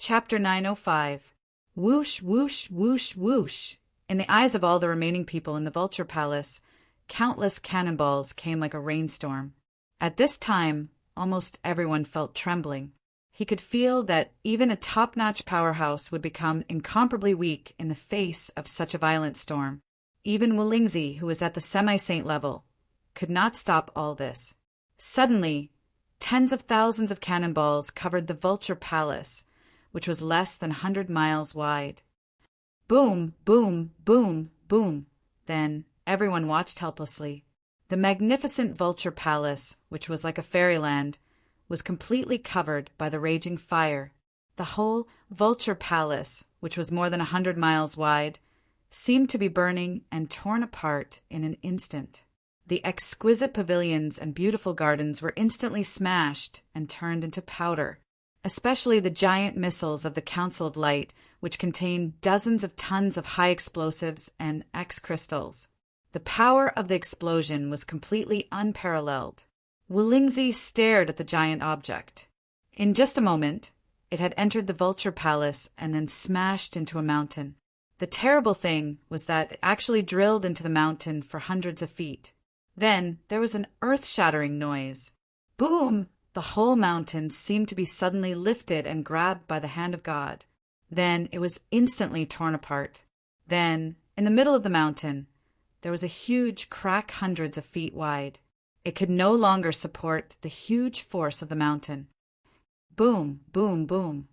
Chapter 905. Whoosh, whoosh, whoosh, whoosh. In the eyes of all the remaining people in the Vulture Palace, countless cannonballs came like a rainstorm. At this time, almost everyone felt trembling. He could feel that even a top-notch powerhouse would become incomparably weak in the face of such a violent storm. Even Willingzi, who was at the semi-saint level, could not stop all this. Suddenly, tens of thousands of cannonballs covered the Vulture Palace, which was less than 100 miles wide. Boom, boom, boom, boom. Then everyone watched helplessly. The magnificent Vulture Palace, which was like a fairyland, was completely covered by the raging fire. The whole Vulture Palace, which was more than 100 miles wide, seemed to be burning and torn apart in an instant. The exquisite pavilions and beautiful gardens were instantly smashed and turned into powder, especially the giant missiles of the Council of Light, which contained dozens of tons of high explosives and X-crystals. The power of the explosion was completely unparalleled. Willingzi stared at the giant object. In just a moment, it had entered the Vulture Palace and then smashed into a mountain. The terrible thing was that it actually drilled into the mountain for hundreds of feet. Then there was an earth-shattering noise. Boom! The whole mountain seemed to be suddenly lifted and grabbed by the hand of God. Then it was instantly torn apart. Then, in the middle of the mountain, there was a huge crack hundreds of feet wide. It could no longer support the huge force of the mountain. Boom, boom, boom.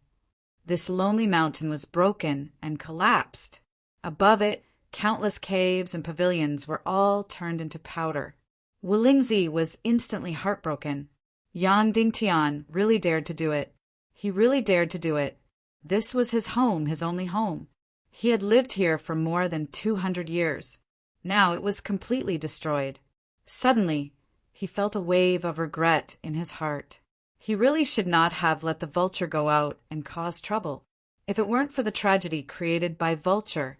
This lonely mountain was broken and collapsed. Above it, countless caves and pavilions were all turned into powder. Willingzi was instantly heartbroken. Yang Dingtian really dared to do it. He really dared to do it. This was his home, his only home. He had lived here for more than 200 years. Now it was completely destroyed. Suddenly, he felt a wave of regret in his heart. He really should not have let the vulture go out and cause trouble. If it weren't for the tragedy created by Vulture,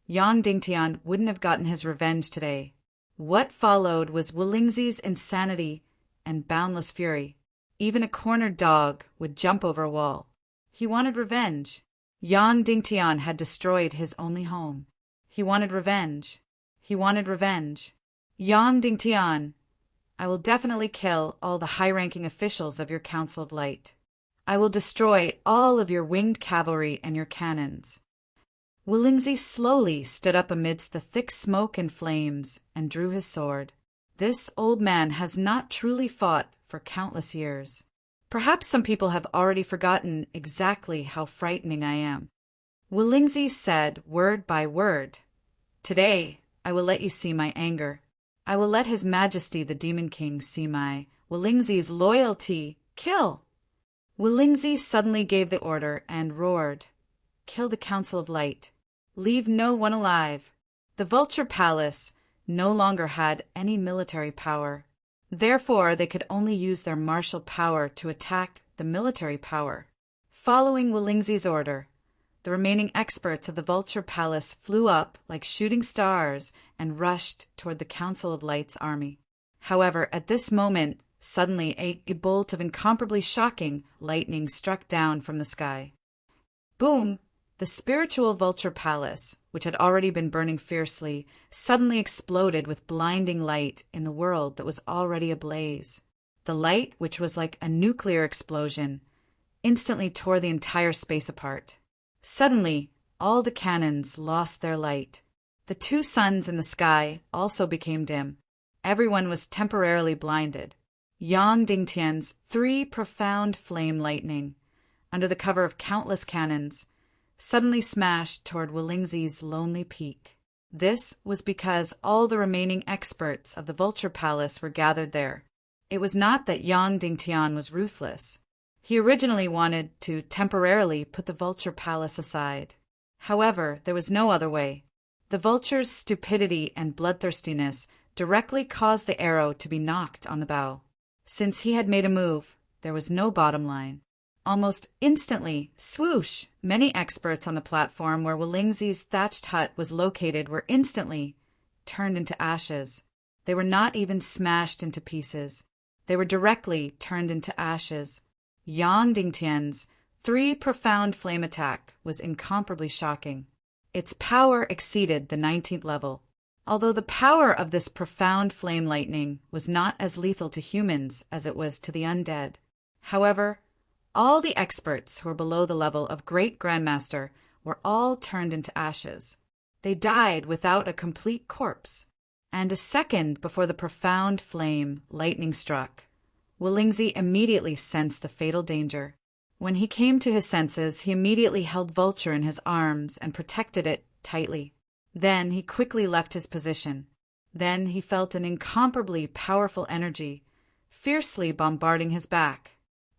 Yang Dingtian wouldn't have gotten his revenge today. What followed was Willingzi's insanity and boundless fury. Even a cornered dog would jump over a wall. He wanted revenge. Yang Dingtian had destroyed his only home. He wanted revenge. He wanted revenge. Yang Dingtian, I will definitely kill all the high-ranking officials of your Council of Light. I will destroy all of your winged cavalry and your cannons. Willingzi slowly stood up amidst the thick smoke and flames and drew his sword. This old man has not truly fought for countless years. Perhaps some people have already forgotten exactly how frightening I am. Willingzi said word by word, "Today I will let you see my anger. I will let His Majesty the Demon King see my Willingzi's loyalty. Kill!" Willingzi suddenly gave the order and roared, "Kill the Council of Light. Leave no one alive." The Vulture Palace no longer had any military power. Therefore, they could only use their martial power to attack the military power. Following Willingzi's order, the remaining experts of the Vulture Palace flew up like shooting stars and rushed toward the Council of Light's army. However, at this moment, suddenly a bolt of incomparably shocking lightning struck down from the sky. Boom! The spiritual Vulture Palace, which had already been burning fiercely, suddenly exploded with blinding light in the world that was already ablaze. The light, which was like a nuclear explosion, instantly tore the entire space apart. Suddenly, all the cannons lost their light. The two suns in the sky also became dim. Everyone was temporarily blinded. Yang Dingtian's 3 profound flame lightning, under the cover of countless cannons, suddenly smashed toward Willingzi's lonely peak. This was because all the remaining experts of the Vulture Palace were gathered there. It was not that Yang Dingtian was ruthless. He originally wanted to temporarily put the Vulture Palace aside. However, there was no other way. The vulture's stupidity and bloodthirstiness directly caused the arrow to be knocked on the bow. Since he had made a move, there was no bottom line. Almost instantly, swoosh, many experts on the platform where Willingzi's thatched hut was located were instantly turned into ashes. They were not even smashed into pieces. They were directly turned into ashes. Yang Dingtian's 3 profound flame attack was incomparably shocking. Its power exceeded the 19th level. Although the power of this profound flame lightning was not as lethal to humans as it was to the undead. However, all the experts who were below the level of Great Grandmaster were all turned into ashes. They died without a complete corpse. And a second before the profound flame lightning struck, Willingzy immediately sensed the fatal danger. When he came to his senses, he immediately held Vulture in his arms and protected it tightly. Then he quickly left his position. Then he felt an incomparably powerful energy fiercely bombarding his back.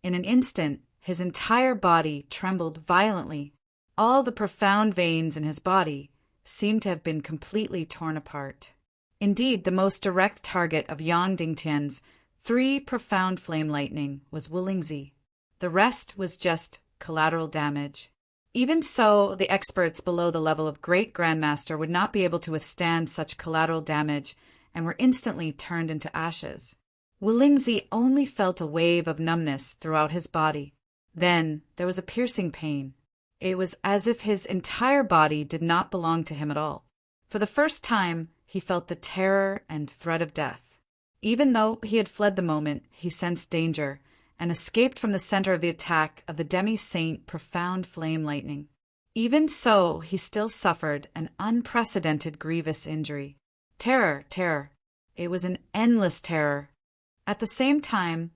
In an instant, his entire body trembled violently. All the profound veins in his body seemed to have been completely torn apart. Indeed, the most direct target of Yang Dingtian's 3 profound flame lightning was Willingzy. The rest was just collateral damage. Even so, the experts below the level of Great Grandmaster would not be able to withstand such collateral damage and were instantly turned into ashes. Willingzy only felt a wave of numbness throughout his body. Then there was a piercing pain. It was as if his entire body did not belong to him at all. For the first time, he felt the terror and threat of death. Even though he had fled the moment, he sensed danger and escaped from the center of the attack of the demi-saint profound flame lightning. Even so, he still suffered an unprecedented grievous injury. Terror, terror. It was an endless terror. At the same time,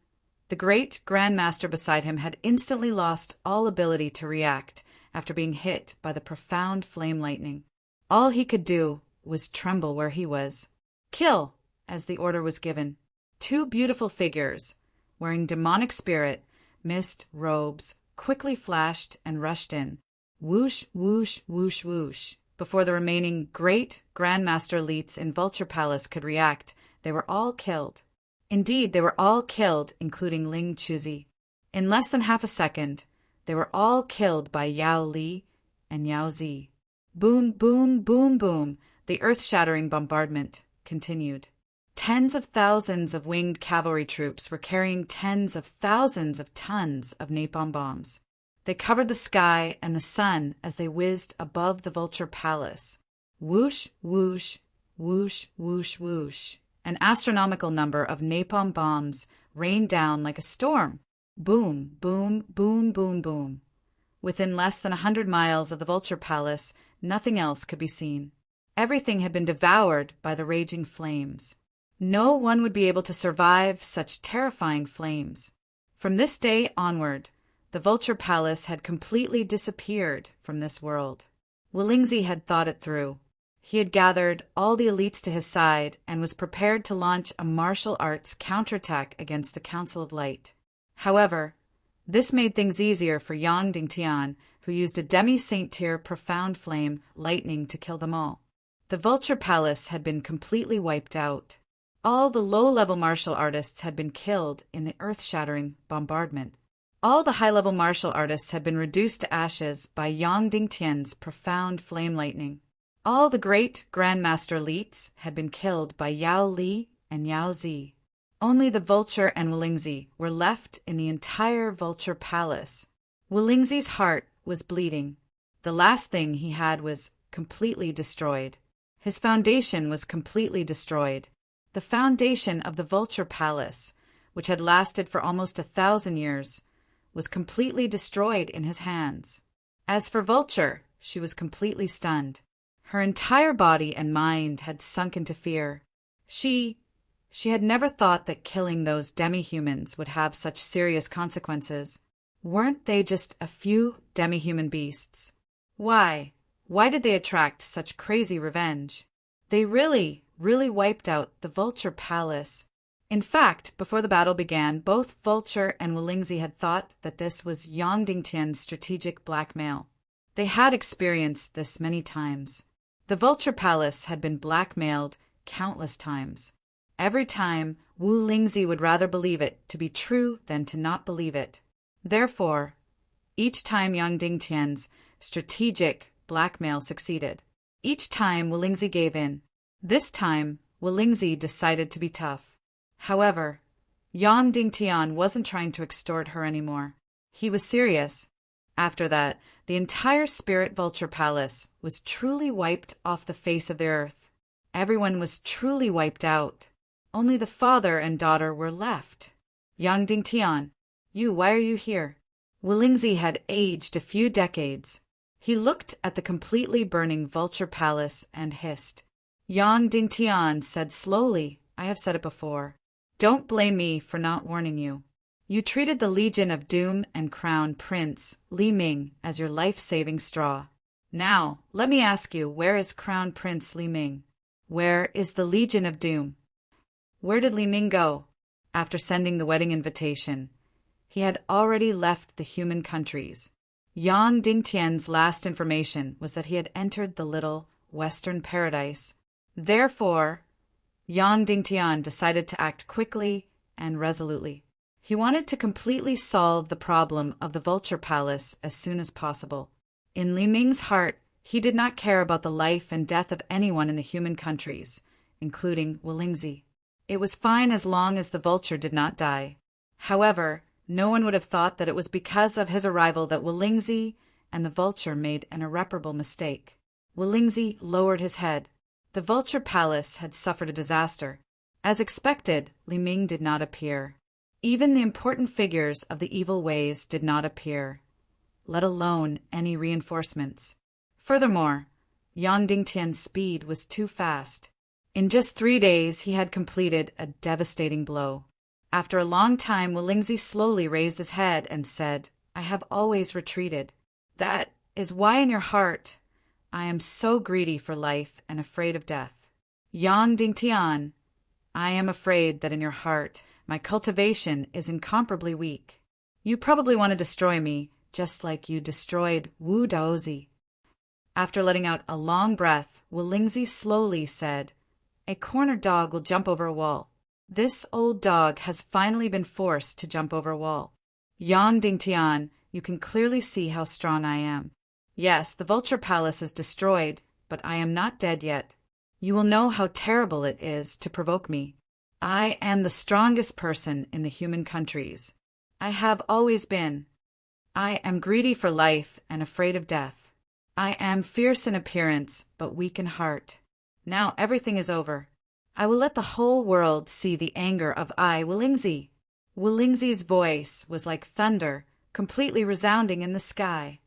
the Great Grandmaster beside him had instantly lost all ability to react after being hit by the profound flame lightning. All he could do was tremble where he was. Kill, as the order was given. 2 beautiful figures, wearing demonic spirit, mist robes, quickly flashed and rushed in. Whoosh, whoosh, whoosh, whoosh. Before the remaining Great Grandmaster elites in Vulture Palace could react, they were all killed. Indeed, they were all killed, including Ling Chuzi. In less than half a second, they were all killed by Yao Li and Yao Zi. Boom, boom, boom, boom. The earth-shattering bombardment continued. Tens of thousands of winged cavalry troops were carrying tens of thousands of tons of napalm bombs. They covered the sky and the sun as they whizzed above the Vulture Palace. Whoosh, whoosh, whoosh, whoosh, whoosh. An astronomical number of napalm bombs rained down like a storm. Boom, boom, boom, boom, boom. Within less than 100 miles of the Vulture Palace, nothing else could be seen. Everything had been devoured by the raging flames. No one would be able to survive such terrifying flames. From this day onward, the Vulture Palace had completely disappeared from this world. Willingzy had thought it through. He had gathered all the elites to his side and was prepared to launch a martial arts counterattack against the Council of Light. However, this made things easier for Yang Dingtian, who used a demi-saint tier profound flame lightning to kill them all. The Vulture Palace had been completely wiped out. All the low-level martial artists had been killed in the earth-shattering bombardment. All the high-level martial artists had been reduced to ashes by Yang Dingtian's profound flame lightning. All the Great Grandmaster elites had been killed by Yao Li and Yao Zi. Only the Vulture and Willingzy were left in the entire Vulture Palace. Willingzy's heart was bleeding. The last thing he had was completely destroyed. His foundation was completely destroyed. The foundation of the Vulture Palace, which had lasted for almost 1,000 years, was completely destroyed in his hands. As for Vulture, she was completely stunned. Her entire body and mind had sunk into fear. She had never thought that killing those demi-humans would have such serious consequences. Weren't they just a few demi-human beasts? Why did they attract such crazy revenge? They really wiped out the Vulture Palace. In fact, before the battle began, both Vulture and Willingzy had thought that this was Yang Dingtian's strategic blackmail. They had experienced this many times. The Vulture Palace had been blackmailed countless times. Every time, Wu Lingzi would rather believe it to be true than to not believe it. Therefore, each time Yang Dingtian's strategic blackmail succeeded. Each time, Wu Lingzi gave in. This time, Wu Lingzi decided to be tough. However, Yang Dingtian wasn't trying to extort her anymore. He was serious. After that, the entire spirit vulture palace was truly wiped off the face of the earth. Everyone was truly wiped out. Only the father and daughter were left. Yang Dingtian, why are you here? Wulingzi had aged a few decades. He looked at the completely burning vulture palace and hissed. Yang Dingtian said slowly, I have said it before. Don't blame me for not warning you. You treated the Legion of Doom and Crown Prince Li Ming as your life-saving straw. Now, let me ask you, where is Crown Prince Li Ming? Where is the Legion of Doom? Where did Li Ming go? After sending the wedding invitation, he had already left the human countries. Yang Dingtian's last information was that he had entered the little Western paradise. Therefore, Yang Dingtian decided to act quickly and resolutely. He wanted to completely solve the problem of the Vulture Palace as soon as possible. In Li Ming's heart, he did not care about the life and death of anyone in the human countries, including Wulingzi. It was fine as long as the vulture did not die. However, no one would have thought that it was because of his arrival that Wulingzi and the vulture made an irreparable mistake. Wulingzi lowered his head. The Vulture Palace had suffered a disaster. As expected, Li Ming did not appear. Even the important figures of the evil ways did not appear, let alone any reinforcements. Furthermore, Yang Dingtian's speed was too fast. In just 3 days, he had completed a devastating blow. After a long time, Wulingzi slowly raised his head and said, I have always retreated. That is why in your heart I am so greedy for life and afraid of death. Yang Dingtian, I am afraid that in your heart my cultivation is incomparably weak. You probably want to destroy me, just like you destroyed Wu Daozi. After letting out a long breath, Wulingzi slowly said, A cornered dog will jump over a wall. This old dog has finally been forced to jump over a wall. Yang Dingtian, you can clearly see how strong I am. Yes, the Vulture Palace is destroyed, but I am not dead yet. You will know how terrible it is to provoke me. I am the strongest person in the human countries. I have always been. I am greedy for life and afraid of death. I am fierce in appearance, but weak in heart. Now everything is over. I will let the whole world see the anger of Wulingzi. Wulingzi's voice was like thunder, completely resounding in the sky.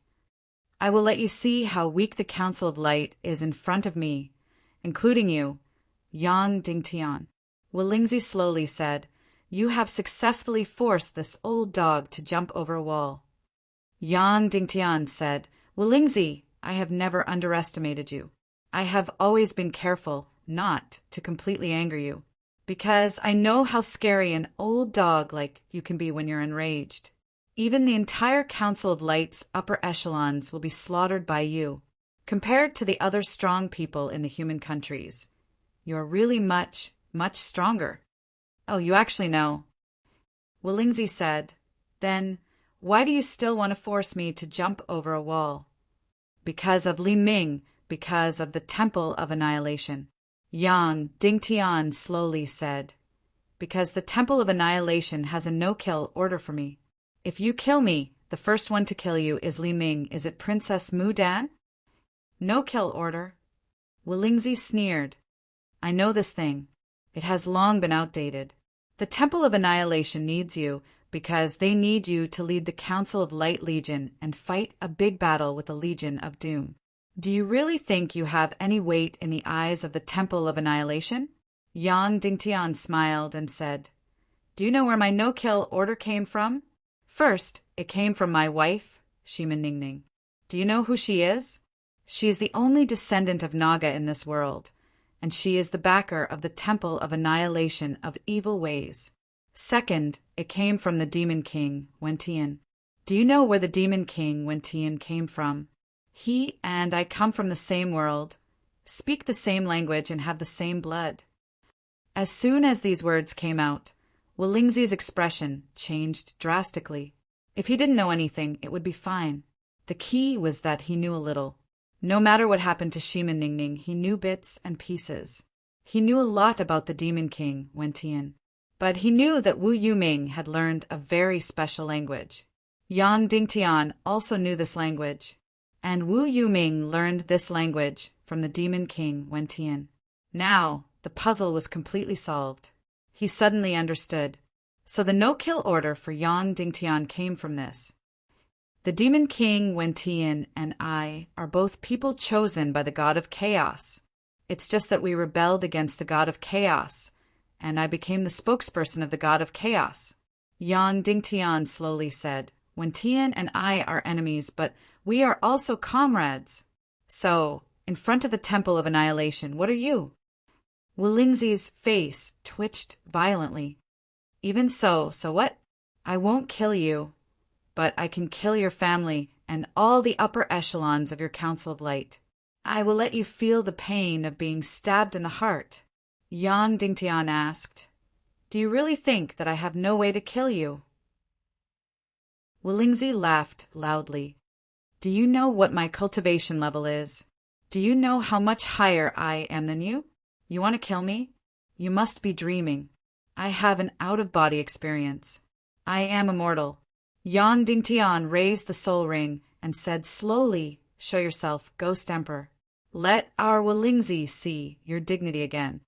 I will let you see how weak the Council of Light is in front of me, including you, Yang Dingtian. Wulingzi slowly said, You have successfully forced this old dog to jump over a wall. Yang Dingtian said, Wulingzi, I have never underestimated you. I have always been careful not to completely anger you, because I know how scary an old dog like you can be when you're enraged. Even the entire Council of Light's upper echelons will be slaughtered by you. Compared to the other strong people in the human countries, you're really much, much stronger. Oh, you actually know. Wulingzi said, Then, why do you still want to force me to jump over a wall? Because of Li Ming, because of the Temple of Annihilation. Yang Dingtian slowly said, Because the Temple of Annihilation has a no-kill order for me. If you kill me, the first one to kill you is Li Ming. Is it Princess Mu Dan? No-kill order. Wulingzi sneered. I know this thing. It has long been outdated. The Temple of Annihilation needs you because they need you to lead the Council of Light Legion and fight a big battle with the Legion of Doom. Do you really think you have any weight in the eyes of the Temple of Annihilation? Yang Dingtian smiled and said, Do you know where my no-kill order came from? First, it came from my wife, Shima Ningning. Do you know who she is? She is the only descendant of Naga in this world, and she is the backer of the Temple of Annihilation of Evil Ways. Second, it came from the Demon King, Wentian. Do you know where the Demon King, Wentian, came from? He and I come from the same world, speak the same language, and have the same blood. As soon as these words came out, Wulingzi's expression changed drastically. If he didn't know anything, it would be fine. The key was that he knew a little. No matter what happened to Shima Ningning, he knew bits and pieces. He knew a lot about the Demon King, Wentian. But he knew that Wu Yuming had learned a very special language. Yang Dingtian also knew this language, and Wu Yuming learned this language from the Demon King Wen Tian. Now, the puzzle was completely solved. He suddenly understood. So the no-kill order for Yang Dingtian came from this. The Demon King Wen Tian and I are both people chosen by the God of Chaos. It's just that we rebelled against the God of Chaos, and I became the spokesperson of the God of Chaos. Yang Dingtian slowly said, Wen Tian and I are enemies, but we are also comrades. So, in front of the Temple of Annihilation, what are you? Wu Lingzi's face twitched violently. Even so what? I won't kill you, but I can kill your family and all the upper echelons of your Council of Light. I will let you feel the pain of being stabbed in the heart. Yang Dingtian asked, Do you really think that I have no way to kill you? Wu Lingzi laughed loudly. Do you know what my cultivation level is? Do you know how much higher I am than you? You want to kill me? You must be dreaming. I have an out-of-body experience. I am immortal. Yang Dingtian raised the soul ring and said slowly, Show yourself, Ghost Emperor. Let our Wu Lingzi see your dignity again.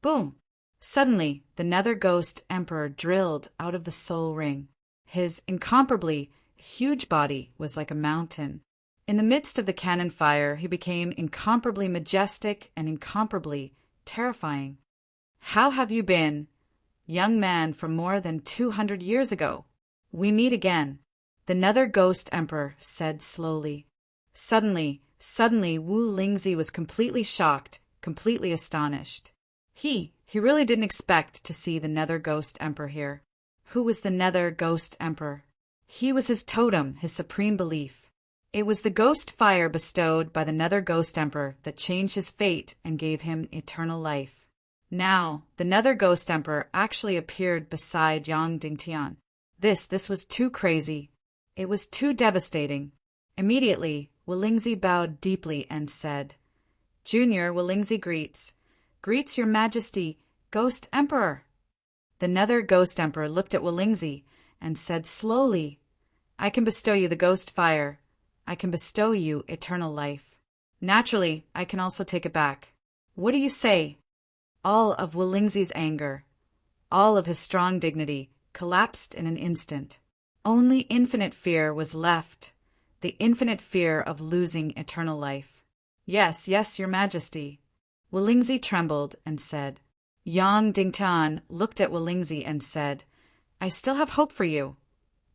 Boom! Suddenly, the Nether Ghost Emperor drilled out of the soul ring. His incomparably huge body was like a mountain. In the midst of the cannon fire, he became incomparably majestic and incomparably terrifying. How have you been, young man from more than 200 years ago? We meet again, the Nether Ghost Emperor said slowly. Suddenly, Wu Lingzi was completely shocked, completely astonished. He really didn't expect to see the Nether Ghost Emperor here. Who was the Nether Ghost Emperor? He was his totem, his supreme belief. It was the ghost fire bestowed by the Nether Ghost Emperor that changed his fate and gave him eternal life. Now, the Nether Ghost Emperor actually appeared beside Yang Dingtian. This was too crazy. It was too devastating. Immediately, Wu Lingzi bowed deeply and said, Junior Wu Lingzi greets your Majesty, Ghost Emperor. The Nether Ghost Emperor looked at Wu Lingzi and said slowly, I can bestow you the ghost fire. I can bestow you eternal life. Naturally, I can also take it back. What do you say? All of Wu Lingzi's anger, all of his strong dignity, collapsed in an instant. Only infinite fear was left, the infinite fear of losing eternal life. Yes, your Majesty. Wu Lingzi trembled and said. Yang Dingtian looked at Wu Lingzi and said, I still have hope for you,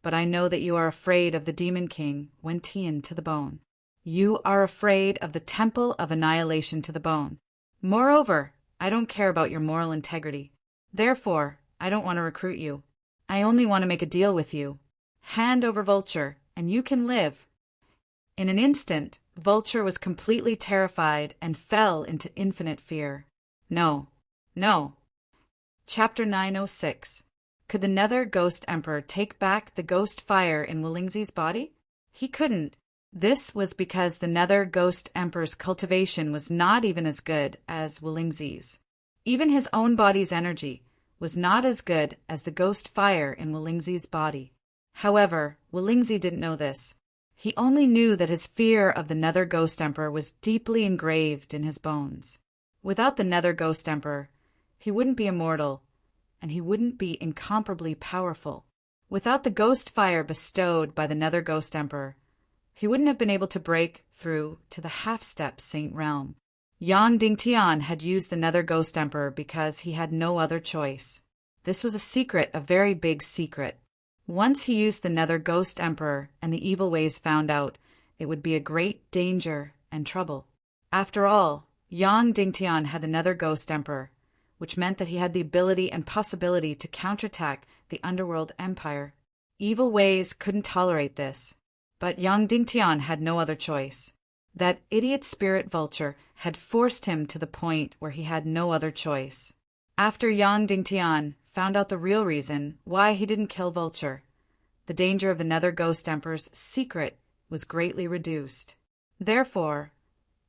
but I know that you are afraid of the Demon King Wen Tian to the bone. You are afraid of the Temple of Annihilation to the bone. Moreover, I don't care about your moral integrity. Therefore, I don't want to recruit you. I only want to make a deal with you. Hand over Vulture, and you can live. In an instant, Vulture was completely terrified and fell into infinite fear. No. Chapter 906. Could the Nether Ghost Emperor take back the ghost fire in Wu Lingzi's body? He couldn't. This was because the Nether Ghost Emperor's cultivation was not even as good as Wu Lingzi's. Even his own body's energy was not as good as the ghost fire in Wu Lingzi's body. However, Wu Lingzi didn't know this. He only knew that his fear of the Nether Ghost Emperor was deeply engraved in his bones. Without the Nether Ghost Emperor, he wouldn't be immortal, and he wouldn't be incomparably powerful. Without the ghost fire bestowed by the Nether Ghost Emperor, he wouldn't have been able to break through to the half-step Saint Realm. Yang Dingtian had used the Nether Ghost Emperor because he had no other choice. This was a secret, a very big secret. Once he used the Nether Ghost Emperor and the evil ways found out, it would be a great danger and trouble. After all, Yang Dingtian had the Nether Ghost Emperor, which meant that he had the ability and possibility to counterattack the Underworld Empire. Evil ways couldn't tolerate this, but Yang Dingtian had no other choice. That idiot spirit Vulture had forced him to the point where he had no other choice. After Yang Dingtian found out the real reason why he didn't kill Vulture, the danger of the Nether Ghost Emperor's secret was greatly reduced. Therefore,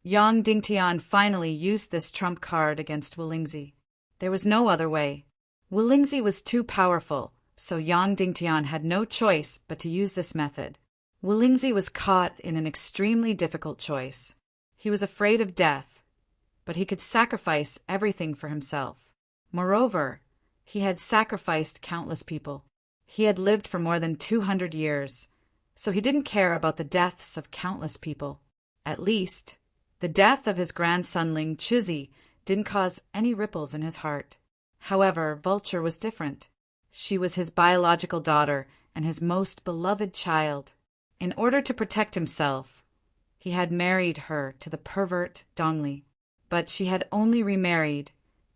Yang Dingtian finally used this trump card against Wu Lingzi. There was no other way. Wu Lingzi was too powerful, so Yang Dingtian had no choice but to use this method. Wulingzi was caught in an extremely difficult choice. He was afraid of death, but he could sacrifice everything for himself. Moreover, he had sacrificed countless people. He had lived for more than 200 years, so he didn't care about the deaths of countless people. At least, the death of his grandson Ling Chuzi didn't cause any ripples in his heart. However, Vulture was different. She was his biological daughter and his most beloved child. In order to protect himself, he had married her to the pervert Dongli. But she had only remarried,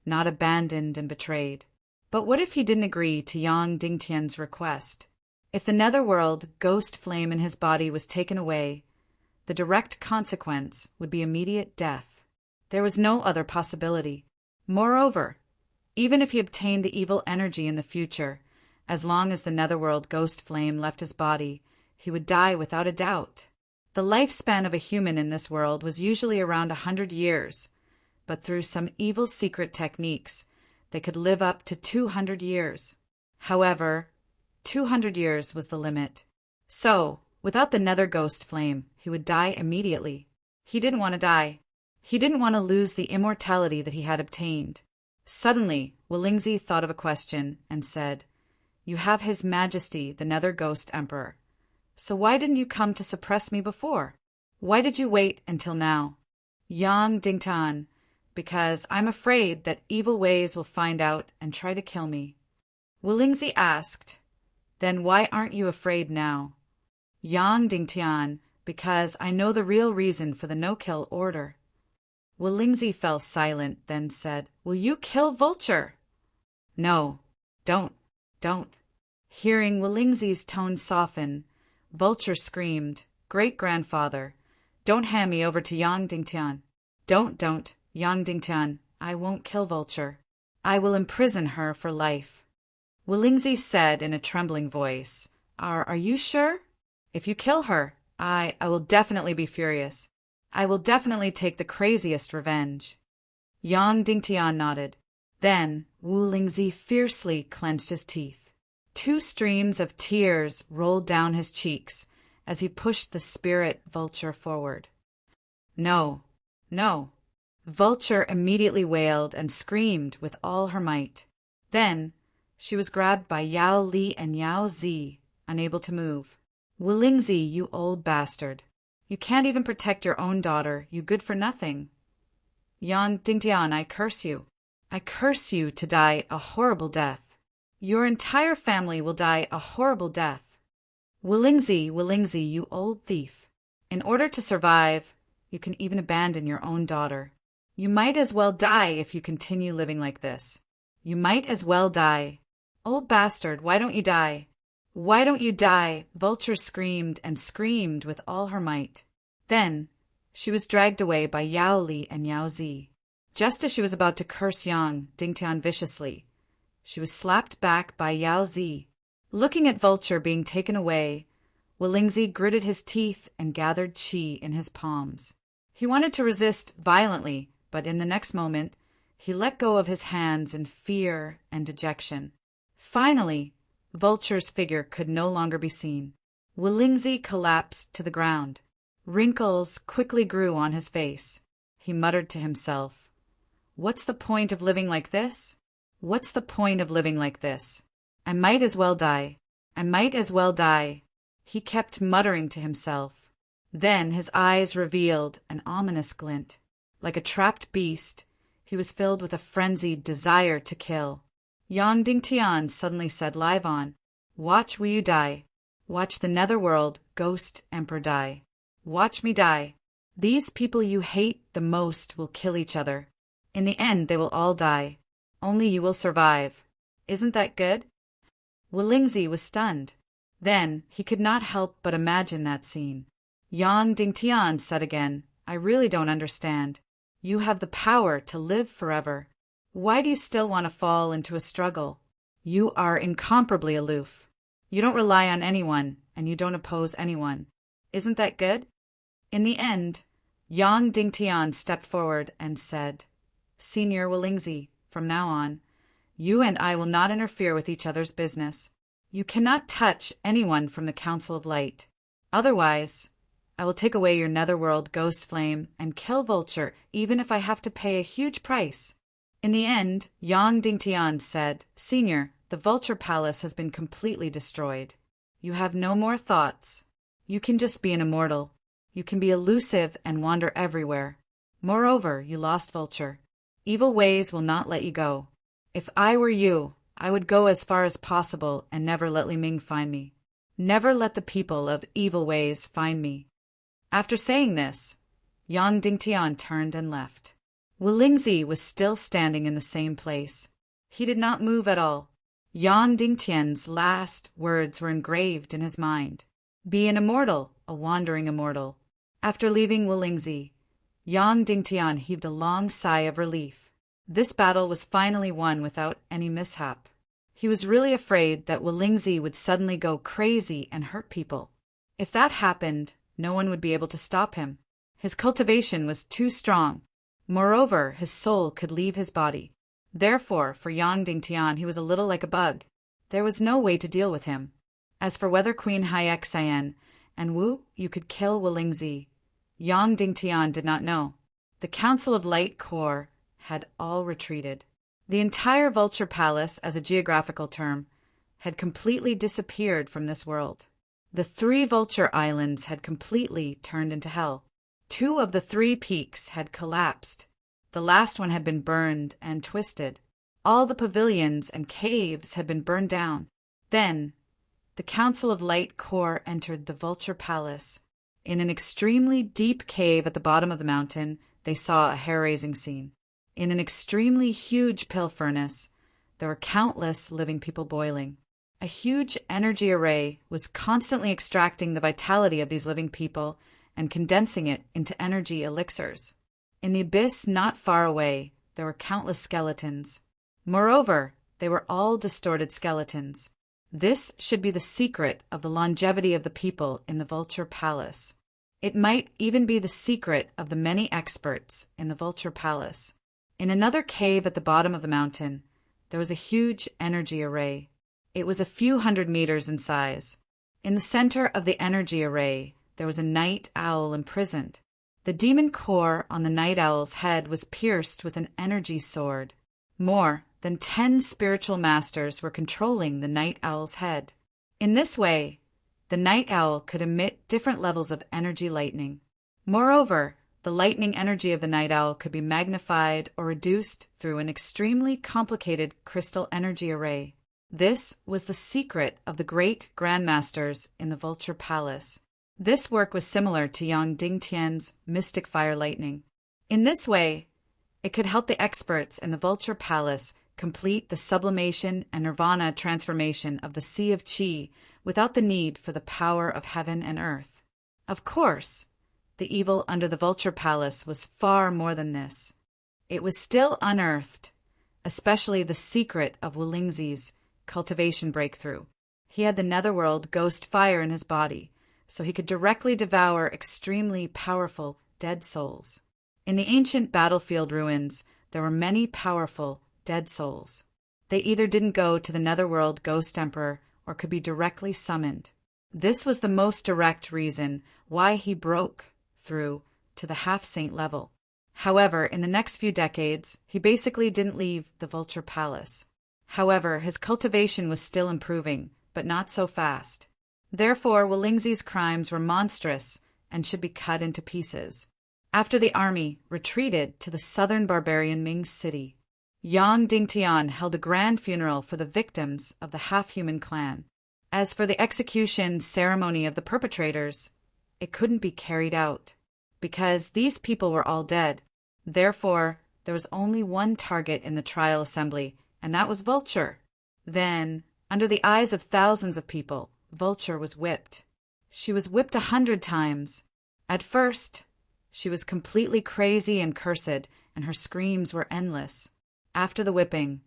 not abandoned and betrayed. But what if he didn't agree to Yang Dingtian's request? If the netherworld ghost flame in his body was taken away, the direct consequence would be immediate death. There was no other possibility. Moreover, even if he obtained the evil energy in the future, as long as the netherworld ghost flame left his body, he would die without a doubt. The lifespan of a human in this world was usually around 100 years, but through some evil secret techniques, they could live up to 200 years. However, 200 years was the limit. So, without the nether ghost flame, he would die immediately. He didn't want to die. He didn't want to lose the immortality that he had obtained. Suddenly, Wulingzi thought of a question and said, "You have His Majesty, the Nether Ghost Emperor. So why didn't you come to suppress me before? Why did you wait until now?" "Yang Dingtian, because I'm afraid that evil ways will find out and try to kill me." Wulingzi asked, "Then why aren't you afraid now?" "Yang Dingtian, because I know the real reason for the no-kill order." Wulingzi fell silent, then said, "Will you kill Vulture?" "No, don't. Hearing Wulingzi's tone soften, Vulture screamed, "Great-grandfather, don't hand me over to Yang Dingtian. Don't, Yang Dingtian, I won't kill Vulture. I will imprison her for life." Wulingzi said in a trembling voice, Are you sure? If you kill her, I will definitely be furious. I will definitely take the craziest revenge." Yang Dingtian nodded. Then Wulingzi fiercely clenched his teeth. 2 streams of tears rolled down his cheeks as he pushed the spirit Vulture forward. No. Vulture immediately wailed and screamed with all her might. Then she was grabbed by Yao Li and Yao Zi, unable to move. "Wulingzi, you old bastard. You can't even protect your own daughter, you good-for-nothing. Yang Dingtian, I curse you. I curse you to die a horrible death. Your entire family will die a horrible death. Wulingzi, you old thief. In order to survive, you can even abandon your own daughter. You might as well die if you continue living like this. You might as well die. Old bastard, why don't you die? Why don't you die?" Vulture screamed and screamed with all her might. Then she was dragged away by Yao Li and Yao Zi. Just as she was about to curse Yang Dingtian viciously, she was slapped back by Yao Zi. Looking at Vulture being taken away, Wulingzi gritted his teeth and gathered chi in his palms. He wanted to resist violently, but in the next moment, he let go of his hands in fear and dejection. Finally, Vulture's figure could no longer be seen. Wulingzi collapsed to the ground. Wrinkles quickly grew on his face. He muttered to himself, "What's the point of living like this? What's the point of living like this? I might as well die. I might as well die." He kept muttering to himself. Then his eyes revealed an ominous glint. Like a trapped beast, he was filled with a frenzied desire to kill. Yang Dingtian suddenly said live on, "Watch will you die. Watch the netherworld ghost emperor die. Watch me die. These people you hate the most will kill each other. In the end they will all die. Only you will survive. Isn't that good?" Wulingzi was stunned. Then he could not help but imagine that scene. Yang Dingtian said again, "I really don't understand. You have the power to live forever. Why do you still want to fall into a struggle? You are incomparably aloof. You don't rely on anyone, and you don't oppose anyone. Isn't that good?" In the end, Yang Dingtian stepped forward and said, "Senior Wulingzi, from now on, you and I will not interfere with each other's business. You cannot touch anyone from the Council of Light. Otherwise, I will take away your netherworld ghost flame and kill Vulture, even if I have to pay a huge price." In the end, Yang Dingtian said, "Senior, the Vulture Palace has been completely destroyed. You have no more thoughts. You can just be an immortal. You can be elusive and wander everywhere. Moreover, you lost Vulture. Evil ways will not let you go. If I were you, I would go as far as possible and never let Li Ming find me. Never let the people of evil ways find me." After saying this, Yang Dingtian turned and left. Wu Lingzi was still standing in the same place. He did not move at all. Yang Dingtian's last words were engraved in his mind. Be an immortal, a wandering immortal. After leaving Wu Lingzi, Yang Dingtian heaved a long sigh of relief. This battle was finally won without any mishap. He was really afraid that Wu Lingzi would suddenly go crazy and hurt people. If that happened, no one would be able to stop him. His cultivation was too strong. Moreover, his soul could leave his body. Therefore, for Yang Dingtian, he was a little like a bug. There was no way to deal with him. As for whether Queen Hayek Cyan and Wu you could kill Wu Lingzi, Yang Dingtian did not know. The Council of Light Corps had all retreated. The entire Vulture Palace, as a geographical term, had completely disappeared from this world. The 3 Vulture Islands had completely turned into hell. 2 of the 3 peaks had collapsed. The last one had been burned and twisted. All the pavilions and caves had been burned down. Then, the Council of Light Corps entered the Vulture Palace. In an extremely deep cave at the bottom of the mountain, they saw a hair-raising scene. In an extremely huge pill furnace, there were countless living people boiling. A huge energy array was constantly extracting the vitality of these living people and condensing it into energy elixirs. In the abyss not far away, there were countless skeletons. Moreover, they were all distorted skeletons. This should be the secret of the longevity of the people in the Vulture Palace. It might even be the secret of the many experts in the Vulture Palace. In another cave at the bottom of the mountain, there was a huge energy array. It was a few hundred meters in size. In the center of the energy array, there was a night owl imprisoned. The demon core on the night owl's head was pierced with an energy sword. More than 10 spiritual masters were controlling the night owl's head. In this way, the night owl could emit different levels of energy lightning. Moreover, the lightning energy of the night owl could be magnified or reduced through an extremely complicated crystal energy array. This was the secret of the great grandmasters in the Vulture Palace. This work was similar to Yang Dingtian's mystic fire lightning. In this way, it could help the experts in the Vulture Palace complete the sublimation and nirvana transformation of the Sea of Qi without the need for the power of heaven and earth. Of course, the evil under the Vulture Palace was far more than this. It was still unearthed, especially the secret of Wu Lingzi's cultivation breakthrough. He had the netherworld ghost fire in his body, so he could directly devour extremely powerful dead souls. In the ancient battlefield ruins, there were many powerful dead souls. They either didn't go to the netherworld ghost emperor or could be directly summoned. This was the most direct reason why he broke through to the half-saint level. However, in the next few decades, he basically didn't leave the Vulture Palace. However, his cultivation was still improving, but not so fast. Therefore, Wu Lingzi's crimes were monstrous and should be cut into pieces. After the army retreated to the southern barbarian Ming city, Yang Dingtian held a grand funeral for the victims of the half-human clan. As for the execution ceremony of the perpetrators, it couldn't be carried out, because these people were all dead. Therefore, there was only one target in the trial assembly, and that was Vulture. Then, under the eyes of thousands of people, Vulture was whipped. She was whipped 100 times. At first, she was completely crazy and cursed, and her screams were endless. After the whipping,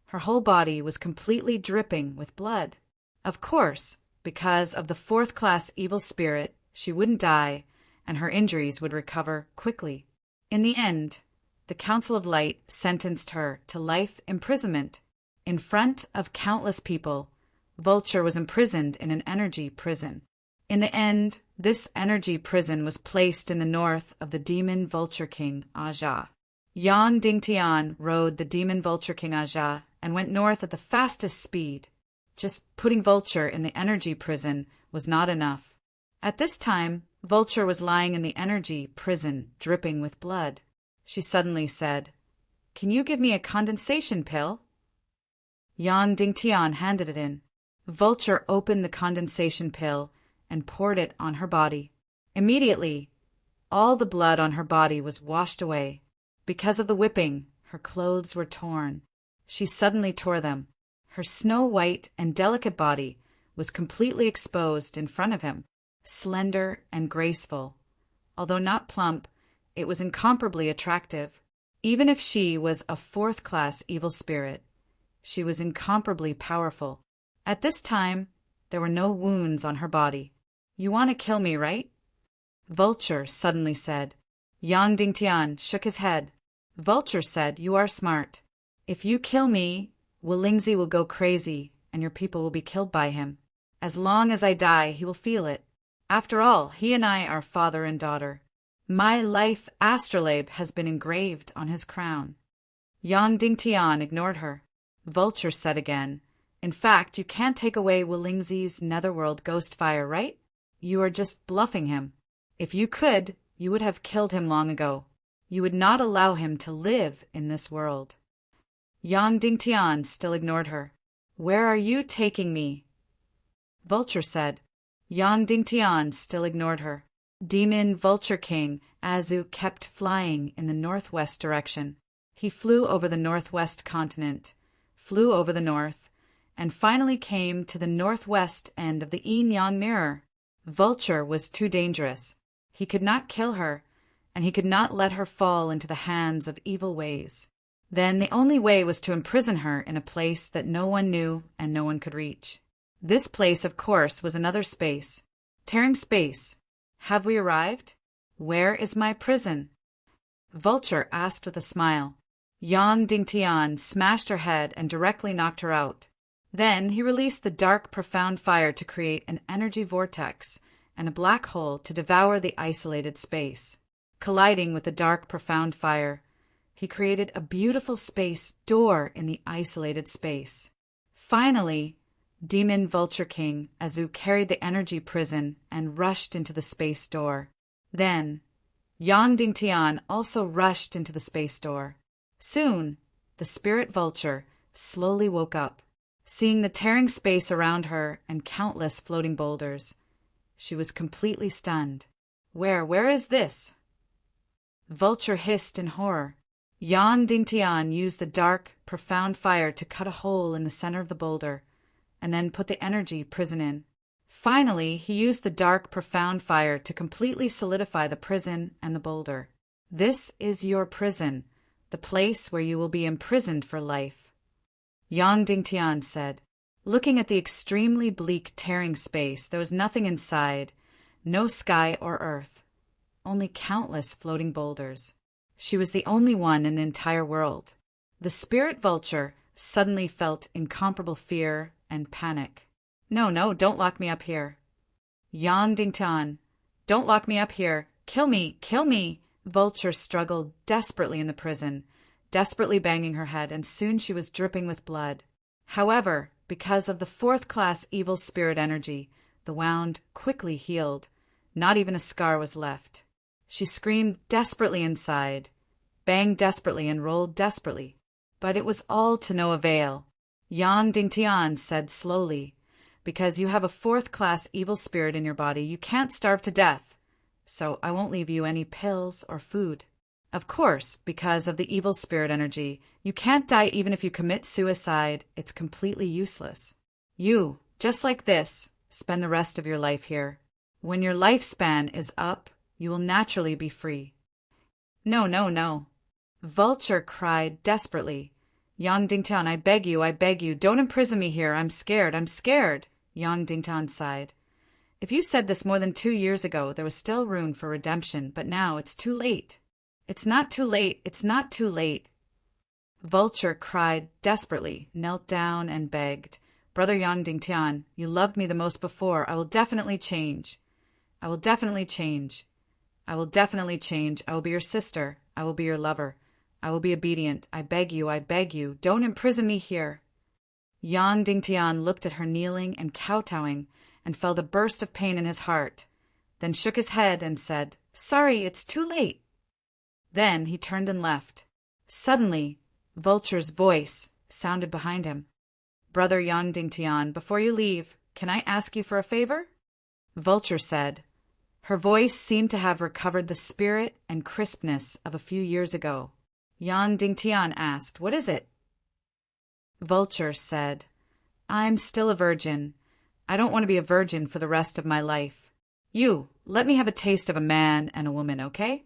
her whole body was completely dripping with blood. Of course, because of the 4th-class evil spirit, she wouldn't die, and her injuries would recover quickly. In the end, the Council of Light sentenced her to life imprisonment. In front of countless people, Vulture was imprisoned in an energy prison. In the end, this energy prison was placed in the north of the demon Vulture King, Aja. Yang Dingtian rode the demon Vulture King Aja and went north at the fastest speed. Just putting Vulture in the energy prison was not enough. At this time, Vulture was lying in the energy prison, dripping with blood. She suddenly said, "Can you give me a condensation pill?" Yang Dingtian handed it in. Vulture opened the condensation pill and poured it on her body. Immediately, all the blood on her body was washed away. Because of the whipping, her clothes were torn. She suddenly tore them. Her snow-white and delicate body was completely exposed in front of him, slender and graceful. Although not plump, it was incomparably attractive. Even if she was a fourth-class evil spirit, she was incomparably powerful. At this time, there were no wounds on her body. "You want to kill me, right?" Vulture suddenly said. Yang Dingtian shook his head. Vulture said, "You are smart. If you kill me, Wulingzi will go crazy, and your people will be killed by him. As long as I die, he will feel it. After all, he and I are father and daughter. My life astrolabe has been engraved on his crown." Yang Dingtian ignored her. Vulture said again, "In fact, you can't take away Wulingzi's netherworld ghost fire, right? You are just bluffing him. If you could, you would have killed him long ago. You would not allow him to live in this world." Yang Dingtian still ignored her. "Where are you taking me?" Vulture said. Yang Dingtian still ignored her. Demon Vulture King Azu kept flying in the northwest direction. He flew over the northwest continent, flew over the north, and finally came to the northwest end of the yin-yang mirror. Vulture was too dangerous. He could not kill her, and he could not let her fall into the hands of evil ways. Then the only way was to imprison her in a place that no one knew and no one could reach. This place, of course, was another space. Tearing space. Have we arrived? Where is my prison? Vulture asked with a smile. Yang Dingtian smashed her head and directly knocked her out. Then he released the dark, profound fire to create an energy vortex and a black hole to devour the isolated space. Colliding with the dark, profound fire, he created a beautiful space door in the isolated space. Finally, Demon Vulture King Azu carried the energy prison and rushed into the space door. Then, Yang Dingtian also rushed into the space door. Soon, the spirit vulture slowly woke up. Seeing the tearing space around her and countless floating boulders, she was completely stunned. Where is this? Vulture hissed in horror. Yang Dingtian used the dark, profound fire to cut a hole in the center of the boulder, and then put the energy prison in. Finally, he used the dark, profound fire to completely solidify the prison and the boulder. "This is your prison, the place where you will be imprisoned for life," Yang Dingtian said. Looking at the extremely bleak, tearing space, there was nothing inside, no sky or earth, only countless floating boulders. She was the only one in the entire world. The spirit vulture suddenly felt incomparable fear and panic. No, don't lock me up here." Yang Dingtian, "Don't lock me up here. Kill me. Vulture struggled desperately in the prison, desperately banging her head, and soon she was dripping with blood. However, because of the fourth-class evil spirit energy, the wound quickly healed. Not even a scar was left. She screamed desperately inside, banged desperately, and rolled desperately. But it was all to no avail. Yang Dingtian said slowly, "Because you have a fourth-class evil spirit in your body, you can't starve to death, so I won't leave you any pills or food. Of course, because of the evil spirit energy, you can't die even if you commit suicide. It's completely useless. You, just like this, spend the rest of your life here. When your lifespan is up, you will naturally be free." No. Vulture cried desperately. "Yang Dingtian, I beg you, don't imprison me here. I'm scared. Yang Dingtian sighed. "If you said this more than 2 years ago, there was still room for redemption, but now it's too late." It's not too late. Vulture cried desperately, knelt down and begged, Brother Yang Dingtian, you loved me the most before. I will definitely change. I will definitely change. I will definitely change. I will be your sister. I will be your lover. I will be obedient. I beg you, don't imprison me here." Yang Dingtian looked at her kneeling and kowtowing and felt a burst of pain in his heart, then shook his head and said, "Sorry, it's too late." Then he turned and left. Suddenly, Vulture's voice sounded behind him. "Brother Yang Dingtian, before you leave, can I ask you for a favor?" Vulture said. Her voice seemed to have recovered the spirit and crispness of a few years ago. Yang Dingtian asked, "What is it?" Vulture said, "I'm still a virgin. I don't want to be a virgin for the rest of my life. Let me have a taste of a man and a woman, okay?"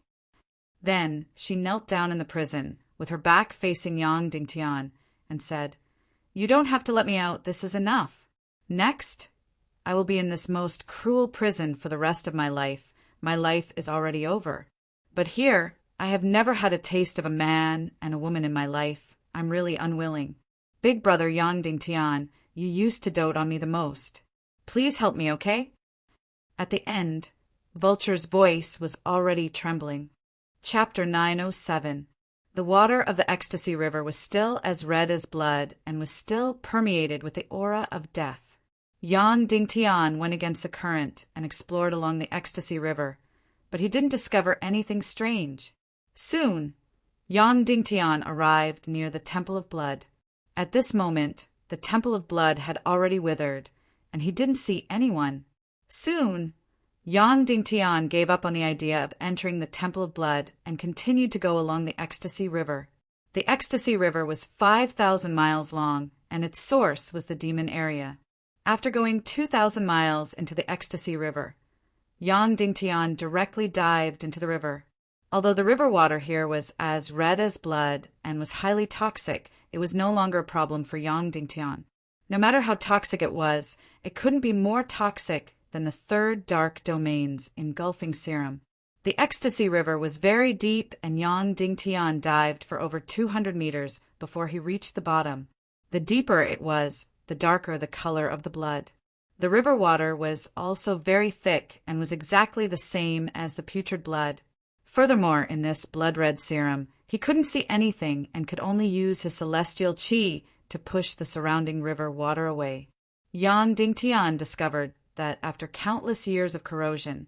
Then she knelt down in the prison, with her back facing Yang Dingtian, and said, "You don't have to let me out. This is enough. Next, I will be in this most cruel prison for the rest of my life. My life is already over. But here, I have never had a taste of a man and a woman in my life. I'm really unwilling. Big brother Yang Dingtian, you used to dote on me the most. Please help me, okay?" At the end, Vulture's voice was already trembling. Chapter 907. The water of the Ecstasy River was still as red as blood and was still permeated with the aura of death. Yang Dingtian went against the current and explored along the Ecstasy River, but he didn't discover anything strange. Soon, Yang Dingtian arrived near the Temple of Blood. At this moment, the Temple of Blood had already withered, and he didn't see anyone. Soon, Yang Dingtian gave up on the idea of entering the Temple of Blood and continued to go along the Ecstasy River. The Ecstasy River was 5,000 miles long, and its source was the Demon Area. After going 2,000 miles into the Ecstasy River, Yang Dingtian directly dived into the river. Although the river water here was as red as blood and was highly toxic, it was no longer a problem for Yang Dingtian. No matter how toxic it was, it couldn't be more toxic than the third dark domain's engulfing serum. The Ecstasy River was very deep, and Yang Dingtian dived for over 200 meters before he reached the bottom. The deeper it was, the darker the color of the blood. The river water was also very thick and was exactly the same as the putrid blood. Furthermore, in this blood-red serum, he couldn't see anything and could only use his celestial qi to push the surrounding river water away. Yang Dingtian discovered that after countless years of corrosion,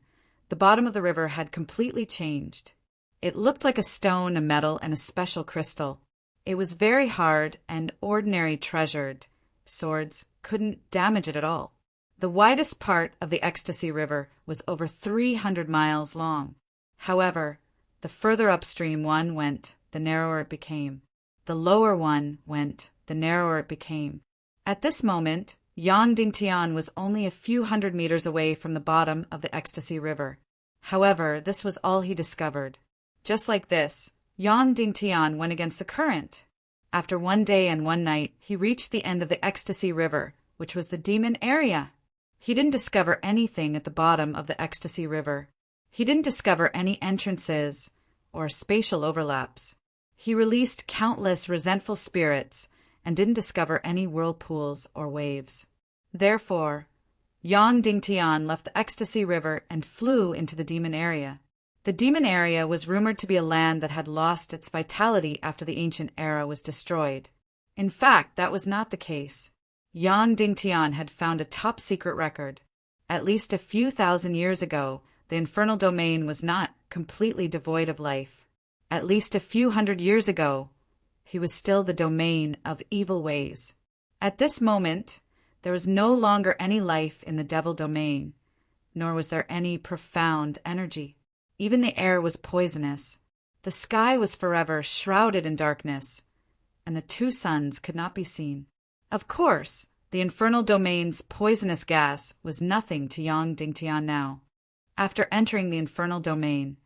the bottom of the river had completely changed. It looked like a stone, a metal, and a special crystal. It was very hard, and ordinary treasured swords couldn't damage it at all. The widest part of the Ecstasy River was over 300 miles long. However, the further upstream one went, the narrower it became. The lower one went, the narrower it became. At this moment, Yang Dingtian was only a few hundred meters away from the bottom of the Ecstasy River. However, this was all he discovered. Just like this, Yang Dingtian went against the current. After 1 day and 1 night, he reached the end of the Ecstasy River, which was the Demon Area. He didn't discover anything at the bottom of the Ecstasy River. He didn't discover any entrances or spatial overlaps. He released countless resentful spirits and didn't discover any whirlpools or waves. Therefore, Yang Dingtian left the Ecstasy River and flew into the Demon Area. The Demon Area was rumored to be a land that had lost its vitality after the ancient era was destroyed. In fact, that was not the case. Yang Dingtian had found a top-secret record. At least a few thousand years ago, the infernal domain was not completely devoid of life. At least a few hundred years ago, he was still the domain of evil ways. At this moment, there was no longer any life in the devil domain, nor was there any profound energy. Even the air was poisonous. The sky was forever shrouded in darkness, and the 2 suns could not be seen. Of course, the infernal domain's poisonous gas was nothing to Yang Dingtian now. After entering the infernal domain,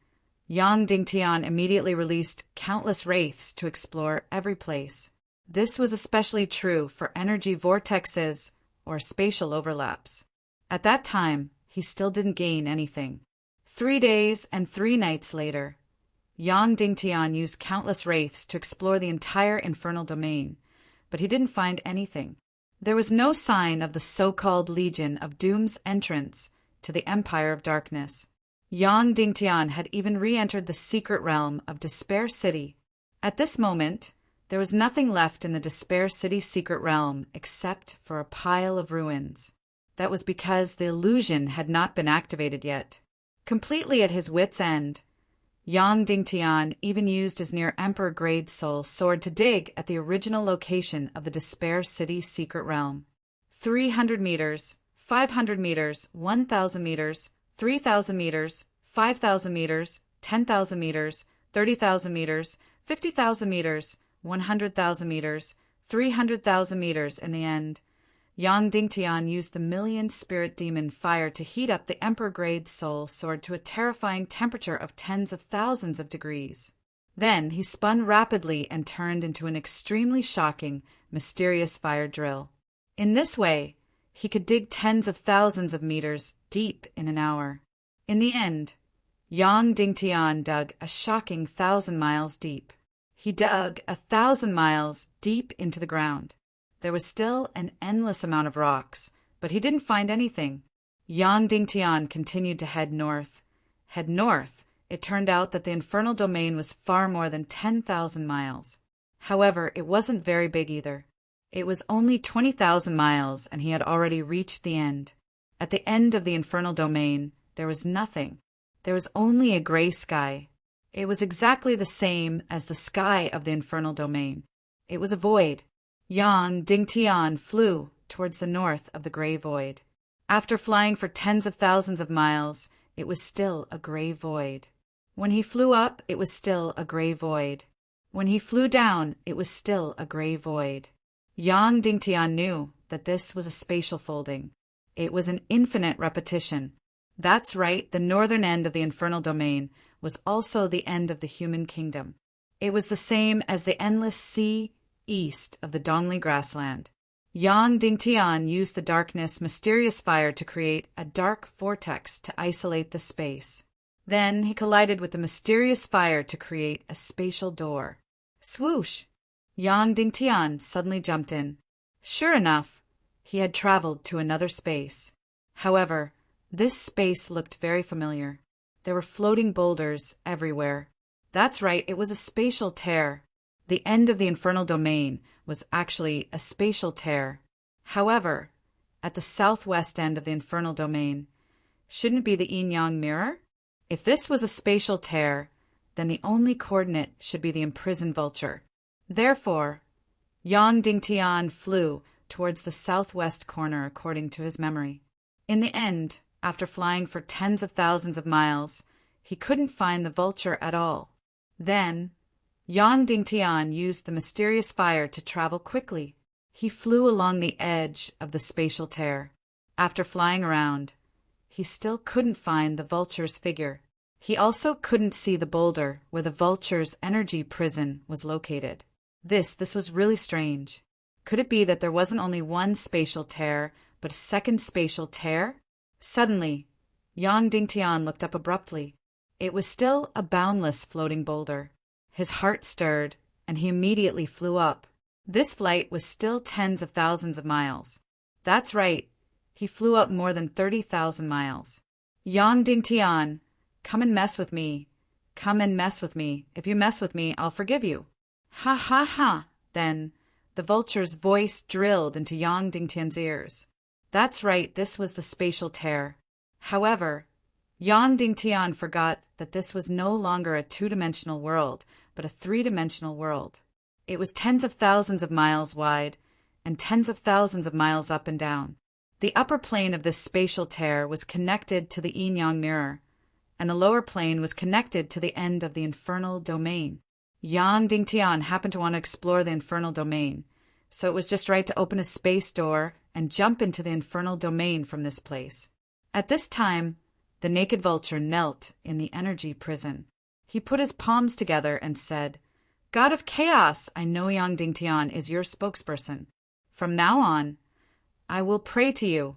Yang Dingtian immediately released countless wraiths to explore every place. This was especially true for energy vortexes or spatial overlaps. At that time, he still didn't gain anything. 3 days and 3 nights later, Yang Dingtian used countless wraiths to explore the entire infernal domain, but he didn't find anything. There was no sign of the so-called Legion of Doom's entrance to the Empire of Darkness. Yang Dingtian had even re-entered the secret realm of Despair City. At this moment, there was nothing left in the Despair City secret realm except for a pile of ruins. That was because the illusion had not been activated yet. Completely at his wits' end, Yang Dingtian even used his near Emperor-grade soul sword to dig at the original location of the Despair City secret realm. 300 meters, 500 meters, 1,000 meters, 3,000 meters, 5,000 meters, 10,000 meters, 30,000 meters, 50,000 meters, 100,000 meters, 300,000 meters. In the end, Yang Dingtian used the million spirit demon fire to heat up the Emperor-grade soul sword to a terrifying temperature of tens of thousands of degrees. Then he spun rapidly and turned into an extremely shocking, mysterious fire drill. In this way, he could dig tens of thousands of meters deep in an hour. In the end, Yang Dingtian dug a shocking 1,000 miles deep. He dug 1,000 miles deep into the ground. There was still an endless amount of rocks, but he didn't find anything. Yang Dingtian continued to head north. Head north, it turned out that the infernal domain was far more than 10,000 miles. However, it wasn't very big either. It was only 20,000 miles, and he had already reached the end. At the end of the infernal domain, there was nothing. There was only a gray sky. It was exactly the same as the sky of the infernal domain. It was a void. Yang Dingtian flew towards the north of the gray void. After flying for tens of thousands of miles, it was still a gray void. When he flew up, it was still a gray void. When he flew down, it was still a gray void. Yang Dingtian knew that this was a spatial folding. It was an infinite repetition. That's right, the northern end of the infernal domain was also the end of the human kingdom. It was the same as the endless sea east of the Dongli grassland. Yang Dingtian used the darkness mysterious fire to create a dark vortex to isolate the space. Then he collided with the mysterious fire to create a spatial door. Swoosh! Yang Dingtian suddenly jumped in. Sure enough, he had traveled to another space. However, this space looked very familiar. There were floating boulders everywhere. That's right, it was a spatial tear. The end of the infernal domain was actually a spatial tear. However, at the southwest end of the infernal domain, shouldn't it be the yin-yang mirror? If this was a spatial tear, then the only coordinate should be the imprisoned vulture. Therefore, Yang Dingtian flew towards the southwest corner according to his memory. In the end, after flying for tens of thousands of miles, he couldn't find the vulture at all. Then, Yang Dingtian used the mysterious fire to travel quickly. He flew along the edge of the spatial tear. After flying around, he still couldn't find the vulture's figure. He also couldn't see the boulder where the vulture's energy prison was located. This was really strange. Could it be that there wasn't only one spatial tear, but a second spatial tear? Suddenly, Yang Dingtian looked up abruptly. It was still a boundless floating boulder. His heart stirred, and he immediately flew up. This flight was still tens of thousands of miles. That's right, he flew up more than 30,000 miles. Yang Dingtian, come and mess with me. Come and mess with me. If you mess with me, I'll forgive you. Ha ha ha! Then, the vulture's voice drilled into Yang Dingtian's ears. That's right, this was the spatial tear. However, Yang Dingtian forgot that this was no longer a two-dimensional world, but a three-dimensional world. It was tens of thousands of miles wide and tens of thousands of miles up and down. The upper plane of this spatial tear was connected to the yin-yang mirror, and the lower plane was connected to the end of the infernal domain. Yang Dingtian happened to want to explore the infernal domain, so it was just right to open a space door and jump into the infernal domain from this place. At this time, the naked vulture knelt in the energy prison. He put his palms together and said, God of Chaos, I know Yang Dingtian is your spokesperson. From now on, I will pray to you.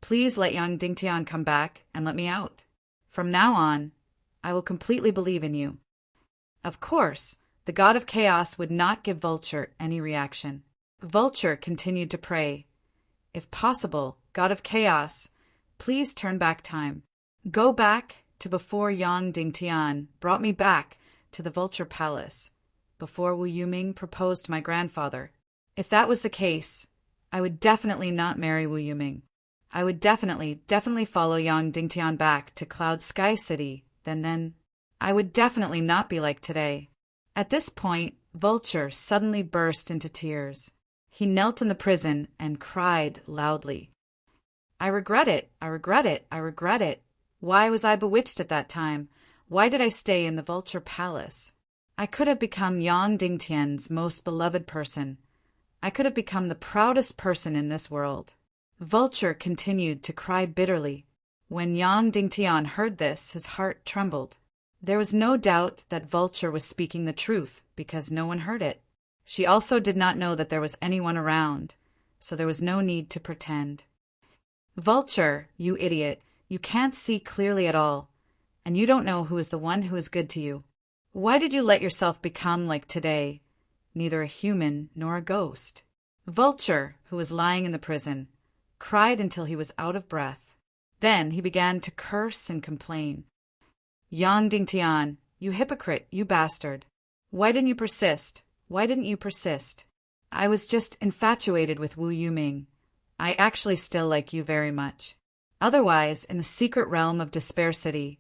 Please let Yang Dingtian come back and let me out. From now on, I will completely believe in you. Of course, the God of Chaos would not give Vulture any reaction. Vulture continued to pray. If possible, God of Chaos, please turn back time. Go back to before Yang Dingtian brought me back to the Vulture Palace, before Wu Yuming proposed to my grandfather. If that was the case, I would definitely not marry Wu Yuming. I would definitely follow Yang Dingtian back to Cloud Sky City, then I would definitely not be like today. At this point, Vulture suddenly burst into tears. He knelt in the prison and cried loudly. I regret it, I regret it, I regret it. Why was I bewitched at that time? Why did I stay in the Vulture Palace? I could have become Yang Dingtian's most beloved person. I could have become the proudest person in this world. Vulture continued to cry bitterly. When Yang Dingtian heard this, his heart trembled. There was no doubt that Vulture was speaking the truth, because no one heard it. She also did not know that there was anyone around, so there was no need to pretend. Vulture, you idiot, you can't see clearly at all, and you don't know who is the one who is good to you. Why did you let yourself become like today, neither a human nor a ghost? Vulture, who was lying in the prison, cried until he was out of breath. Then he began to curse and complain. Yang Dingtian, you hypocrite, you bastard. Why didn't you persist? Why didn't you persist? I was just infatuated with Wu Yuming. I actually still like you very much. Otherwise, in the secret realm of Despair City,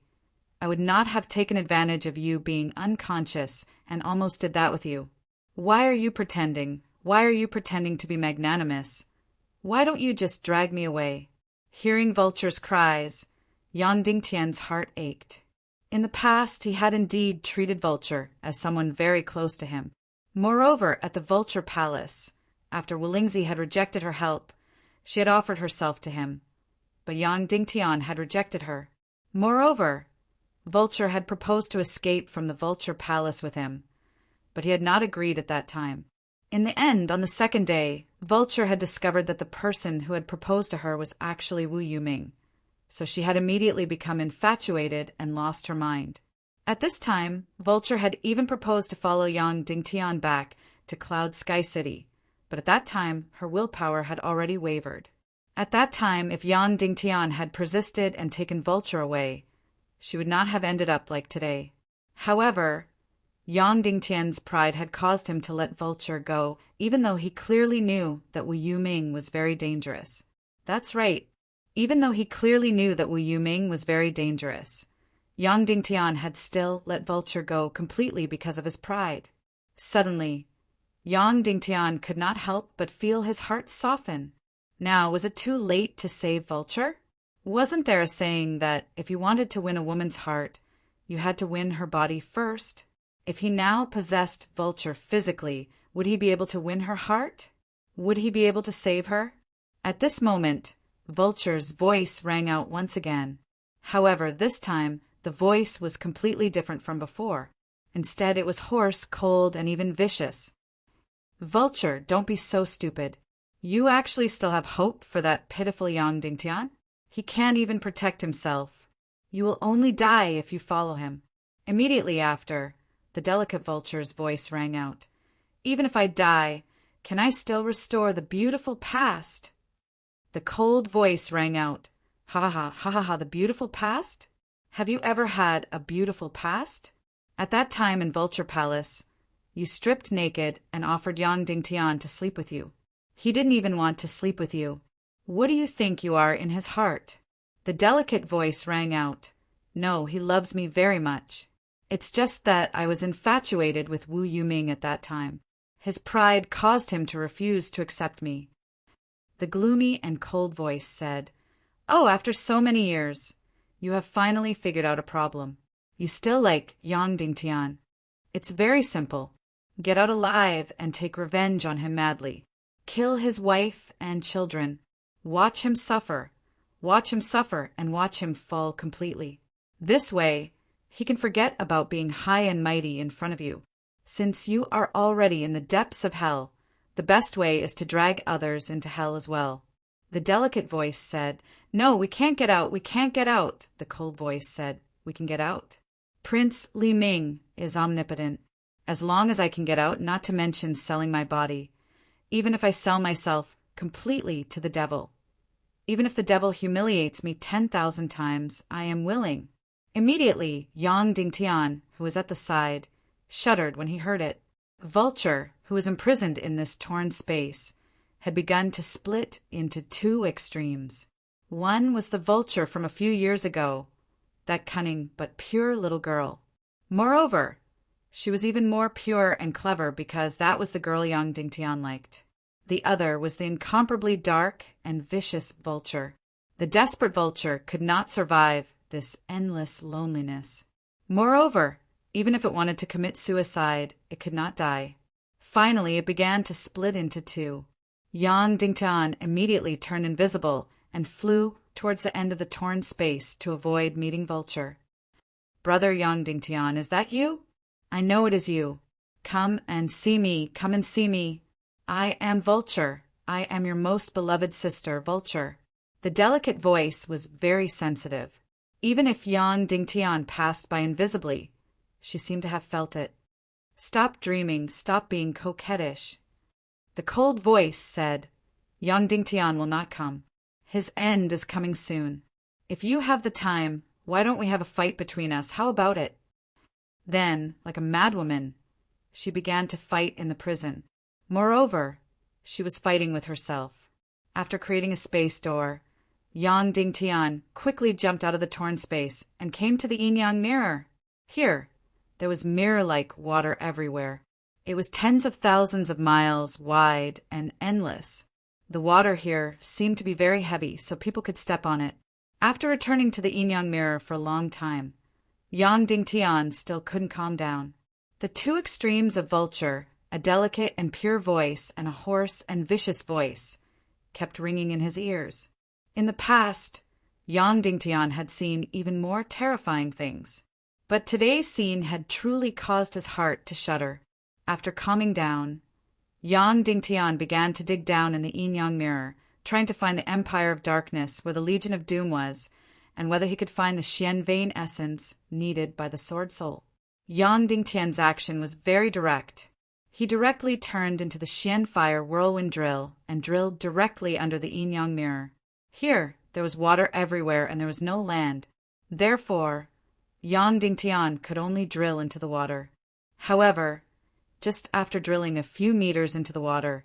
I would not have taken advantage of you being unconscious and almost did that with you. Why are you pretending? Why are you pretending to be magnanimous? Why don't you just drag me away? Hearing Vulture's cries, Yang Dingtian's heart ached. In the past, he had indeed treated Vulture as someone very close to him. Moreover, at the Vulture Palace, after Wulingzi had rejected her help, she had offered herself to him, but Yang Dingtian had rejected her. Moreover, Vulture had proposed to escape from the Vulture Palace with him, but he had not agreed at that time. In the end, on the second day, Vulture had discovered that the person who had proposed to her was actually Wu Yuming, so she had immediately become infatuated and lost her mind. At this time, Vulture had even proposed to follow Yang Dingtian back to Cloud Sky City, but at that time her willpower had already wavered. At that time, if Yang Dingtian had persisted and taken Vulture away, she would not have ended up like today. However, Yang Dingtian's pride had caused him to let Vulture go, even though he clearly knew that Wu Yuming was very dangerous. That's right, even though he clearly knew that Wu Yuming was very dangerous. Yang Dingtian had still let Vulture go completely because of his pride. Suddenly, Yang Dingtian could not help but feel his heart soften. Now, was it too late to save Vulture? Wasn't there a saying that if you wanted to win a woman's heart, you had to win her body first? If he now possessed Vulture physically, would he be able to win her heart? Would he be able to save her? At this moment, Vulture's voice rang out once again. However, this time, the voice was completely different from before. Instead, it was hoarse, cold, and even vicious. Vulture, don't be so stupid. You actually still have hope for that pitiful Yang Dingtian? He can't even protect himself. You will only die if you follow him. Immediately after, the delicate Vulture's voice rang out. Even if I die, can I still restore the beautiful past? The cold voice rang out. Ha ha ha ha ha, the beautiful past? Have you ever had a beautiful past? At that time in Vulture Palace, you stripped naked and offered Yang Dingtian to sleep with you. He didn't even want to sleep with you. What do you think you are in his heart? The delicate voice rang out. No, he loves me very much. It's just that I was infatuated with Wu Yuming at that time. His pride caused him to refuse to accept me. The gloomy and cold voice said, Oh, after so many years, you have finally figured out a problem. You still like Yang Dingtian. It's very simple. Get out alive and take revenge on him madly. Kill his wife and children. Watch him suffer. Watch him suffer and watch him fall completely. This way, he can forget about being high and mighty in front of you. Since you are already in the depths of hell, the best way is to drag others into hell as well. The delicate voice said, No, we can't get out, we can't get out. The cold voice said, We can get out. Prince Li Ming is omnipotent. As long as I can get out, not to mention selling my body. Even if I sell myself, completely to the devil. Even if the devil humiliates me 10,000 times, I am willing. Immediately, Yang Dingtian, who was at the side, shuddered when he heard it. Vulture, who was imprisoned in this torn space, had begun to split into two extremes. One was the Vulture from a few years ago, that cunning but pure little girl. Moreover, she was even more pure and clever because that was the girl Yang Dingtian liked. The other was the incomparably dark and vicious Vulture. The desperate Vulture could not survive this endless loneliness. Moreover, even if it wanted to commit suicide, it could not die. Finally, it began to split into two. Yang Dingtian immediately turned invisible and flew towards the end of the torn space to avoid meeting Vulture. "Brother Yang Dingtian, is that you? I know it is you. Come and see me, come and see me. I am Vulture. I am your most beloved sister, Vulture." The delicate voice was very sensitive. Even if Yang Dingtian passed by invisibly, she seemed to have felt it. "Stop dreaming, stop being coquettish." The cold voice said, "Yang Dingtian will not come. His end is coming soon. If you have the time, why don't we have a fight between us? How about it?" Then, like a madwoman, she began to fight in the prison. Moreover, she was fighting with herself. After creating a space door, Yang Dingtian quickly jumped out of the torn space and came to the yin-yang mirror. Here, there was mirror-like water everywhere. It was tens of thousands of miles wide and endless. The water here seemed to be very heavy, so people could step on it. After returning to the yin-yang mirror for a long time, Yang Dingtian still couldn't calm down. The two extremes of Vulture, a delicate and pure voice and a hoarse and vicious voice, kept ringing in his ears. In the past, Yang Dingtian had seen even more terrifying things. But today's scene had truly caused his heart to shudder. After calming down, Yang Dingtian began to dig down in the yin-yang mirror, trying to find the Empire of Darkness where the Legion of Doom was, and whether he could find the Xian vein essence needed by the Sword Soul. Yang Dingtian's action was very direct. He directly turned into the Xian Fire whirlwind drill and drilled directly under the yin-yang mirror. Here, there was water everywhere and there was no land. Therefore, Yang Dingtian could only drill into the water. However, just after drilling a few meters into the water,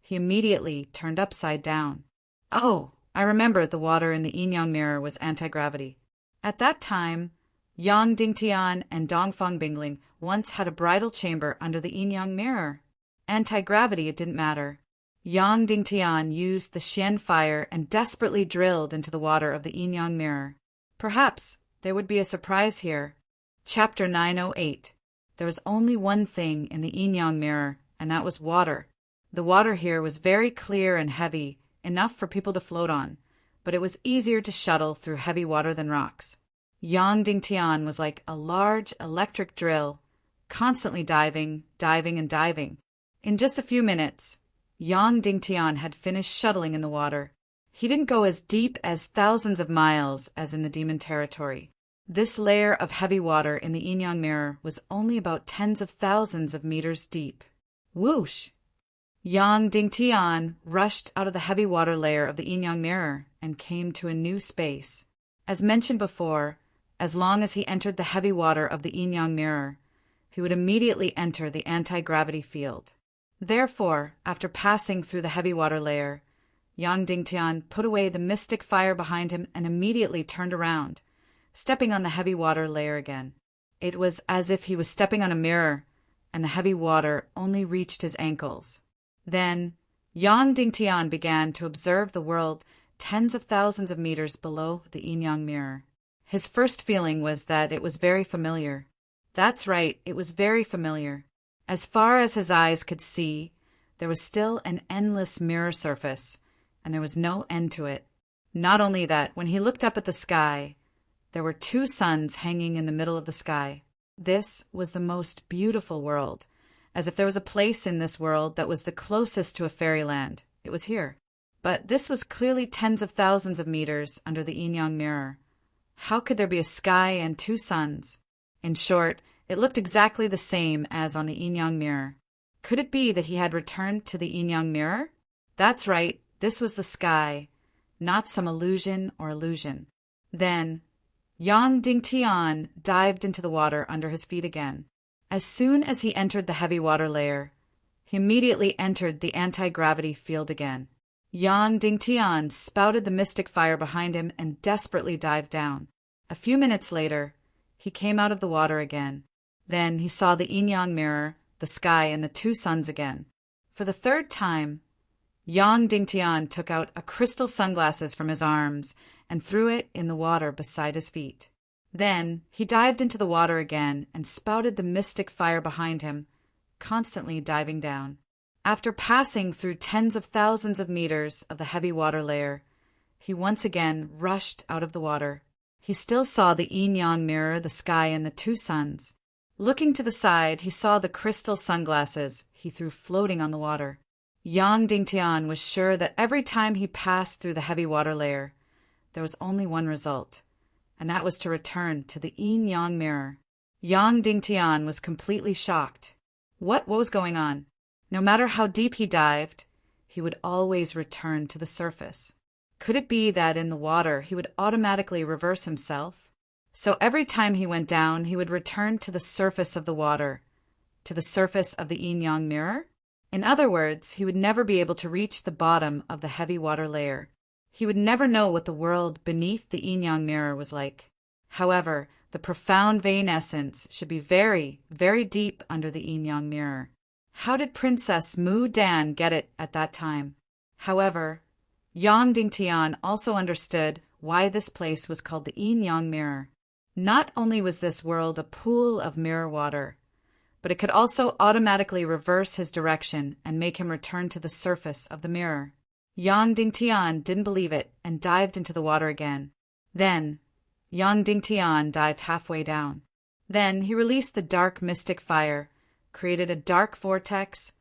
he immediately turned upside down. Oh, I remember the water in the yin-yang mirror was anti-gravity. At that time, Yang Dingtian and Dongfang Bingling once had a bridal chamber under the yin-yang mirror. Anti-gravity, it didn't matter. Yang Dingtian used the Xian fire and desperately drilled into the water of the yin-yang mirror. Perhaps there would be a surprise here. Chapter 908. There was only one thing in the yin-yang mirror, and that was water. The water here was very clear and heavy, enough for people to float on, but it was easier to shuttle through heavy water than rocks. Yang Dingtian was like a large electric drill, constantly diving, diving, and diving. In just a few minutes, Yang Dingtian had finished shuttling in the water. He didn't go as deep as thousands of miles as in the demon territory. This layer of heavy water in the yin-yang mirror was only about tens of thousands of meters deep. Whoosh! Yang Dingtian rushed out of the heavy water layer of the yin-yang mirror and came to a new space. As mentioned before, as long as he entered the heavy water of the yin-yang mirror, he would immediately enter the anti-gravity field. Therefore, after passing through the heavy water layer, Yang Dingtian put away the mystic fire behind him and immediately turned around, stepping on the heavy water layer again. It was as if he was stepping on a mirror, and the heavy water only reached his ankles. Then, Yang Dingtian began to observe the world tens of thousands of meters below the yin-yang mirror. His first feeling was that it was very familiar. That's right, it was very familiar. As far as his eyes could see, there was still an endless mirror surface, and there was no end to it. Not only that, when he looked up at the sky, there were two suns hanging in the middle of the sky. This was the most beautiful world, as if there was a place in this world that was the closest to a fairyland. It was here. But this was clearly tens of thousands of meters under the yin-yang mirror. How could there be a sky and two suns? In short, it looked exactly the same as on the yin-yang mirror. Could it be that he had returned to the yin-yang mirror? That's right, this was the sky, not some illusion or illusion. Then, Yang Dingtian dived into the water under his feet again. As soon as he entered the heavy water layer, he immediately entered the anti-gravity field again. Yang Dingtian spouted the mystic fire behind him and desperately dived down. A few minutes later, he came out of the water again. Then he saw the yin-yang mirror, the sky, and the two suns again. For the third time, Yang Dingtian took out a crystal sunglasses from his arms and threw it in the water beside his feet. Then he dived into the water again and spouted the mystic fire behind him, constantly diving down. After passing through tens of thousands of meters of the heavy water layer, he once again rushed out of the water. He still saw the yin-yang mirror, the sky, and the two suns. Looking to the side, he saw the crystal sunglasses he threw floating on the water. Yang Dingtian was sure that every time he passed through the heavy water layer, there was only one result, and that was to return to the yin-yang mirror. Yang Dingtian was completely shocked. What was going on? No matter how deep he dived, he would always return to the surface. Could it be that in the water he would automatically reverse himself? So every time he went down, he would return to the surface of the water, to the surface of the yin-yang mirror? In other words, he would never be able to reach the bottom of the heavy water layer. He would never know what the world beneath the yin-yang mirror was like. However, the profound vein essence should be very, very deep under the yin-yang mirror. How did Princess Mu Dan get it at that time? However, Yang Dingtian also understood why this place was called the yin-yang mirror. Not only was this world a pool of mirror water, but it could also automatically reverse his direction and make him return to the surface of the mirror. Yang Dingtian didn't believe it and dived into the water again. Then, Yang Dingtian dived halfway down. Then he released the dark mystic fire, created a dark vortex,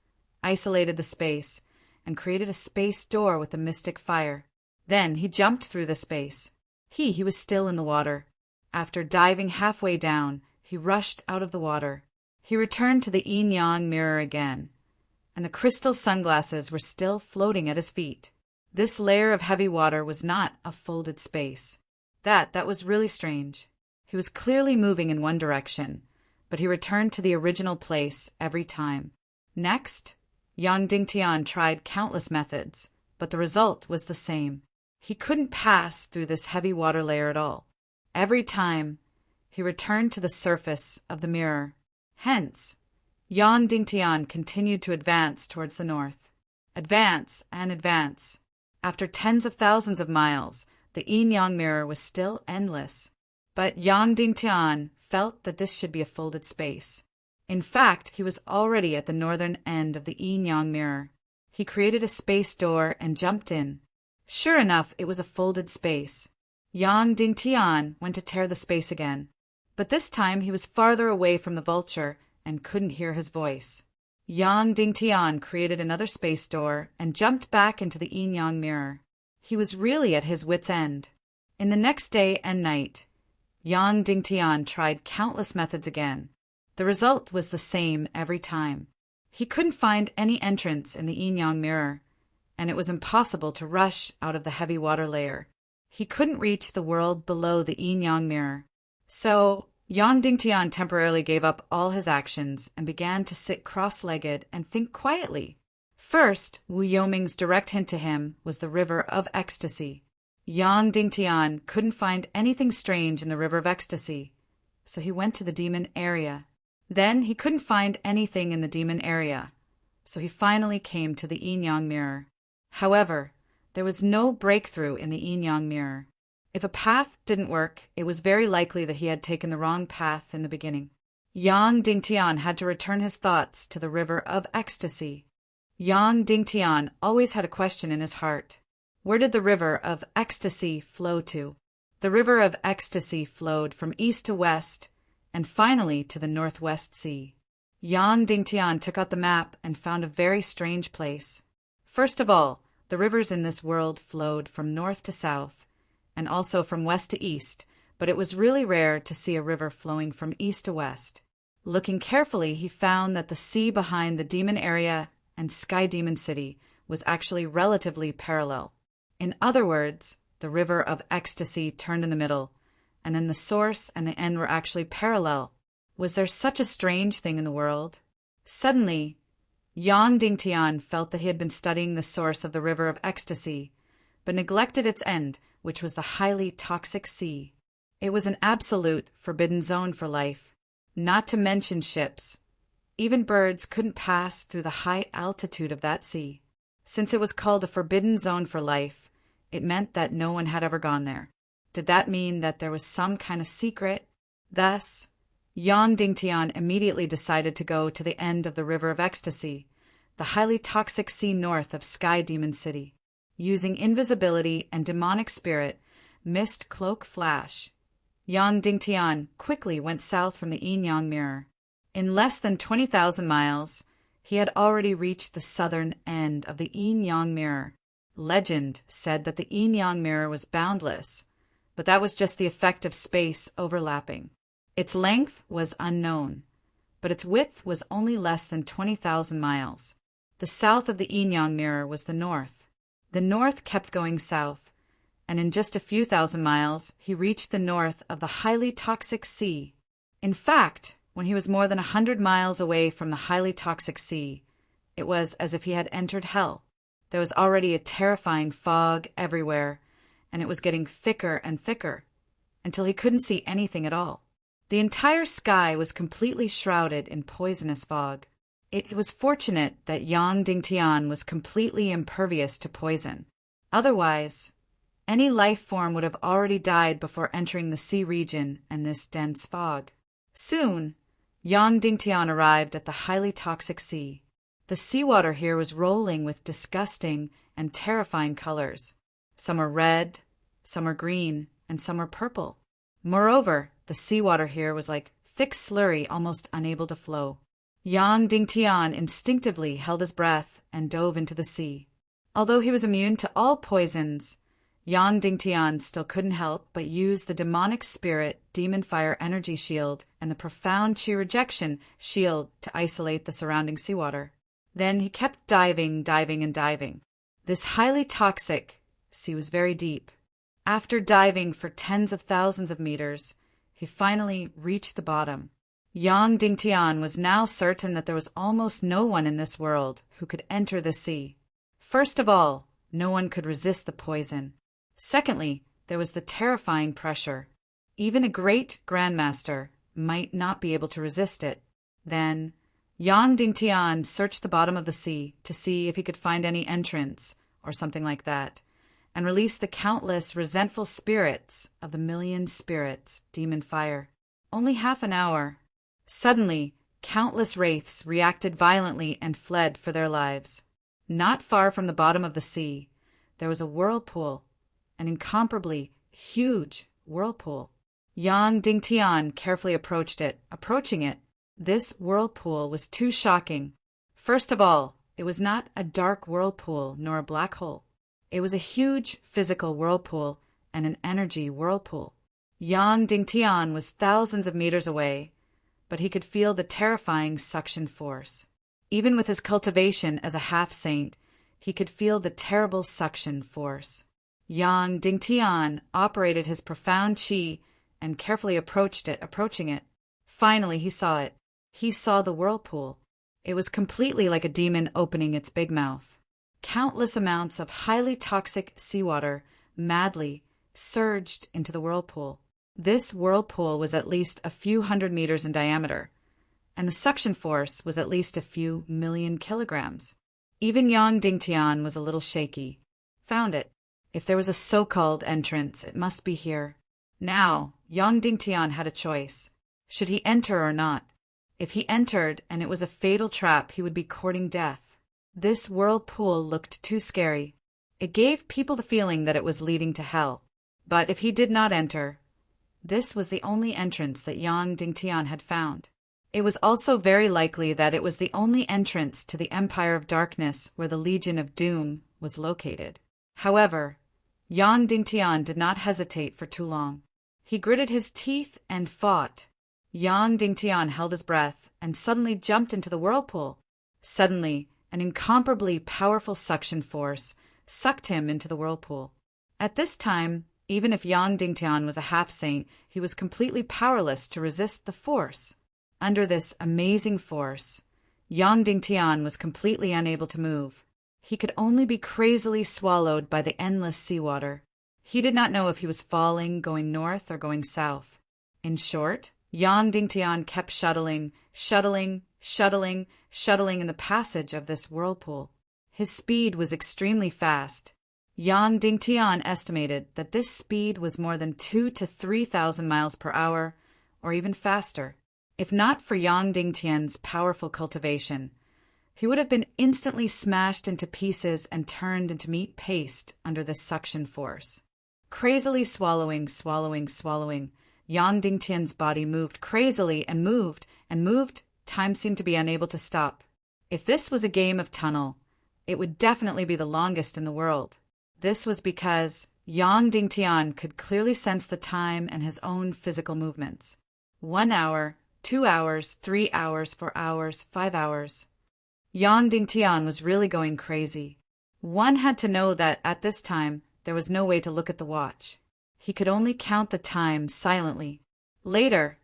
isolated the space, and created a space door with the mystic fire. Then he jumped through the space. He was still in the water. After diving halfway down, he rushed out of the water. He returned to the yin-yang mirror again, and the crystal sunglasses were still floating at his feet. This layer of heavy water was not a folded space. That was really strange. He was clearly moving in one direction, but he returned to the original place every time. Next, Yang Dingtian tried countless methods, but the result was the same. He couldn't pass through this heavy water layer at all. Every time, he returned to the surface of the mirror. Hence, Yang Dingtian continued to advance towards the north. Advance and advance. After tens of thousands of miles, the yin-yang mirror was still endless. But Yang Dingtian felt that this should be a folded space. In fact, he was already at the northern end of the yin-yang mirror. He created a space door and jumped in. Sure enough, it was a folded space. Yang Dingtian went to tear the space again, but this time he was farther away from the vulture and couldn't hear his voice. Yang Dingtian created another space door and jumped back into the yin-yang mirror. He was really at his wit's end. In the next day and night, Yang Dingtian tried countless methods again. The result was the same every time. He couldn't find any entrance in the yin-yang mirror, and it was impossible to rush out of the heavy water layer. He couldn't reach the world below the yin-yang mirror. So, Yang Dingtian temporarily gave up all his actions and began to sit cross-legged and think quietly. First, Wu Yoming's direct hint to him was the river of ecstasy. Yang Dingtian couldn't find anything strange in the river of ecstasy, so he went to the demon area. Then he couldn't find anything in the demon area, so he finally came to the yin-yang mirror. However, there was no breakthrough in the yin-yang mirror. If a path didn't work, it was very likely that he had taken the wrong path in the beginning. Yang Dingtian had to return his thoughts to the river of ecstasy. Yang Dingtian always had a question in his heart. Where did the river of ecstasy flow to? The river of ecstasy flowed from east to west, and finally to the Northwest Sea. Yang Dingtian took out the map and found a very strange place. First of all, the rivers in this world flowed from north to south, and also from west to east, but it was really rare to see a river flowing from east to west. Looking carefully, he found that the sea behind the demon area and Sky Demon City was actually relatively parallel. In other words, the river of ecstasy turned in the middle, and then the source and the end were actually parallel. Was there such a strange thing in the world? Suddenly, Yang Dingtian felt that he had been studying the source of the river of ecstasy, but neglected its end, which was the highly toxic sea. It was an absolute forbidden zone for life, not to mention ships. Even birds couldn't pass through the high altitude of that sea. Since it was called a forbidden zone for life, it meant that no one had ever gone there. Did that mean that there was some kind of secret? Thus, Yang Dingtian immediately decided to go to the end of the river of ecstasy, the highly toxic sea north of Sky Demon City. Using invisibility and demonic spirit, mist cloak flash, Yang Dingtian quickly went south from the Yin-Yang Mirror. In less than 20,000 miles, he had already reached the southern end of the Yin-Yang Mirror. Legend said that the Yin-Yang Mirror was boundless, but that was just the effect of space overlapping. Its length was unknown, but its width was only less than 20,000 miles. The south of the Yin-Yang Mirror was the north. The north kept going south, and in just a few thousand miles, he reached the north of the highly toxic sea. In fact, when he was more than 100 miles away from the highly toxic sea, it was as if he had entered hell. There was already a terrifying fog everywhere, and it was getting thicker and thicker, until he couldn't see anything at all. The entire sky was completely shrouded in poisonous fog. It was fortunate that Yang Dingtian was completely impervious to poison. Otherwise, any life form would have already died before entering the sea region and this dense fog. Soon, Yang Dingtian arrived at the highly toxic sea. The seawater here was rolling with disgusting and terrifying colors. Some were red, some were green, and some were purple. Moreover, the seawater here was like thick slurry, almost unable to flow. Yang Dingtian instinctively held his breath and dove into the sea. Although he was immune to all poisons, Yang Dingtian still couldn't help but use the demonic spirit demon fire energy shield and the profound chi rejection shield to isolate the surrounding seawater. Then he kept diving, and diving. This highly toxic sea was very deep. After diving for tens of thousands of meters, he finally reached the bottom. Yang Dingtian was now certain that there was almost no one in this world who could enter the sea. First of all, no one could resist the poison. Secondly, there was the terrifying pressure. Even a great grandmaster might not be able to resist it. Then, Yang Dingtian searched the bottom of the sea to see if he could find any entrance, or something like that, and release the countless resentful spirits of the million spirits, demon fire. Only half an hour. Suddenly, countless wraiths reacted violently and fled for their lives. Not far from the bottom of the sea, there was a whirlpool, an incomparably huge whirlpool. Yang Dingtian carefully approached it. Approaching it, this whirlpool was too shocking. First of all, it was not a dark whirlpool nor a black hole. It was a huge physical whirlpool and an energy whirlpool. Yang Dingtian was thousands of meters away, but he could feel the terrifying suction force. Even with his cultivation as a half-saint, he could feel the terrible suction force. Yang Dingtian operated his profound qi and carefully approached it. Approaching it, finally he saw it. He saw the whirlpool. It was completely like a demon opening its big mouth. Countless amounts of highly toxic seawater madly surged into the whirlpool. This whirlpool was at least a few hundred meters in diameter, and the suction force was at least a few million kilograms. Even Yang Dingtian was a little shaky. Found it. If there was a so-called entrance, it must be here. Now, Yang Dingtian had a choice. Should he enter or not? If he entered and it was a fatal trap, he would be courting death. This whirlpool looked too scary. It gave people the feeling that it was leading to hell. But if he did not enter, this was the only entrance that Yang Dingtian had found. It was also very likely that it was the only entrance to the Empire of Darkness where the Legion of Doom was located. However, Yang Dingtian did not hesitate for too long. He gritted his teeth and fought. Yang Dingtian held his breath and suddenly jumped into the whirlpool. Suddenly, An incomparably powerful suction force sucked him into the whirlpool. At this time, even if Yang Dingtian was a half-saint, he was completely powerless to resist the force. Under this amazing force, Yang Dingtian was completely unable to move. He could only be crazily swallowed by the endless seawater. He did not know if he was falling, going north, or going south. In short, Yang Dingtian kept shuttling in the passage of this whirlpool. His speed was extremely fast. Yang Dingtian estimated that this speed was more than 2,000 to 3,000 miles per hour, or even faster. If not for Yang Dingtian's powerful cultivation, he would have been instantly smashed into pieces and turned into meat paste under this suction force. Crazily swallowing, Yang Dingtian's body moved crazily and moved. Time seemed to be unable to stop. If this was a game of tunnel, it would definitely be the longest in the world. This was because Yang Dingtian could clearly sense the time and his own physical movements. 1 hour, 2 hours, 3 hours, 4 hours, 5 hours. Yang Dingtian was really going crazy. One had to know that at this time there was no way to look at the watch. He could only count the time silently. Later,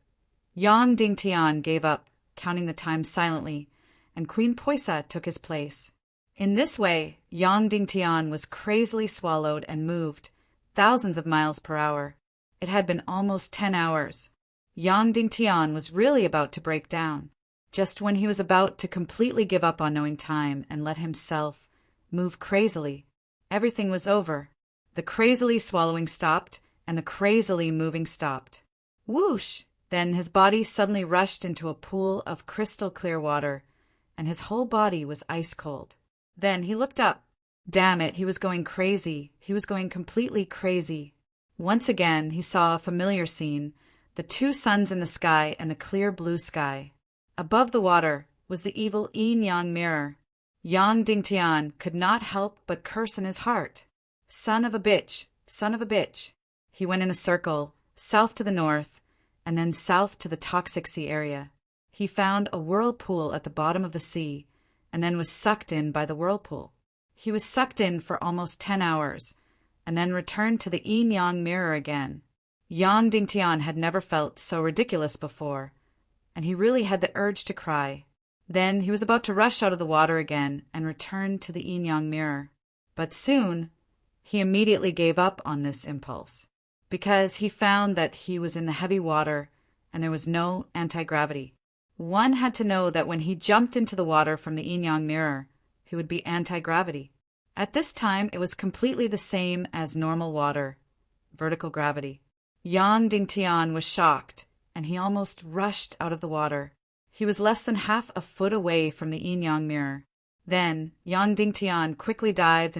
Yang Dingtian gave up counting the time silently, and Queen Poisa took his place. In this way, Yang Dingtian was crazily swallowed and moved thousands of miles per hour. It had been almost 10 hours. Yang Dingtian was really about to break down. Just when he was about to completely give up on knowing time and let himself move crazily, everything was over. The crazily swallowing stopped, and the crazily moving stopped. Whoosh! Then his body suddenly rushed into a pool of crystal clear water, and his whole body was ice cold. Then he looked up. Damn it, he was going crazy. He was going completely crazy. Once again, he saw a familiar scene, the 2 suns in the sky and the clear blue sky. Above the water was the evil yin-yang mirror. Yang Dingtian could not help but curse in his heart. Son of a bitch, son of a bitch. He went in a circle, south to the north, and then south to the toxic sea area. He found a whirlpool at the bottom of the sea, and then was sucked in by the whirlpool. He was sucked in for almost 10 hours, and then returned to the yin-yang mirror again. Yang Dingtian had never felt so ridiculous before, and he really had the urge to cry. Then he was about to rush out of the water again and return to the yin-yang mirror. But soon, he immediately gave up on this impulse, because he found that he was in the heavy water and there was no anti-gravity. One had to know that when he jumped into the water from the yin-yang mirror, he would be anti-gravity. At this time, it was completely the same as normal water, vertical gravity. Yang Dingtian was shocked, and he almost rushed out of the water. He was less than half a foot away from the yin-yang mirror. Then, Yang Dingtian quickly dived.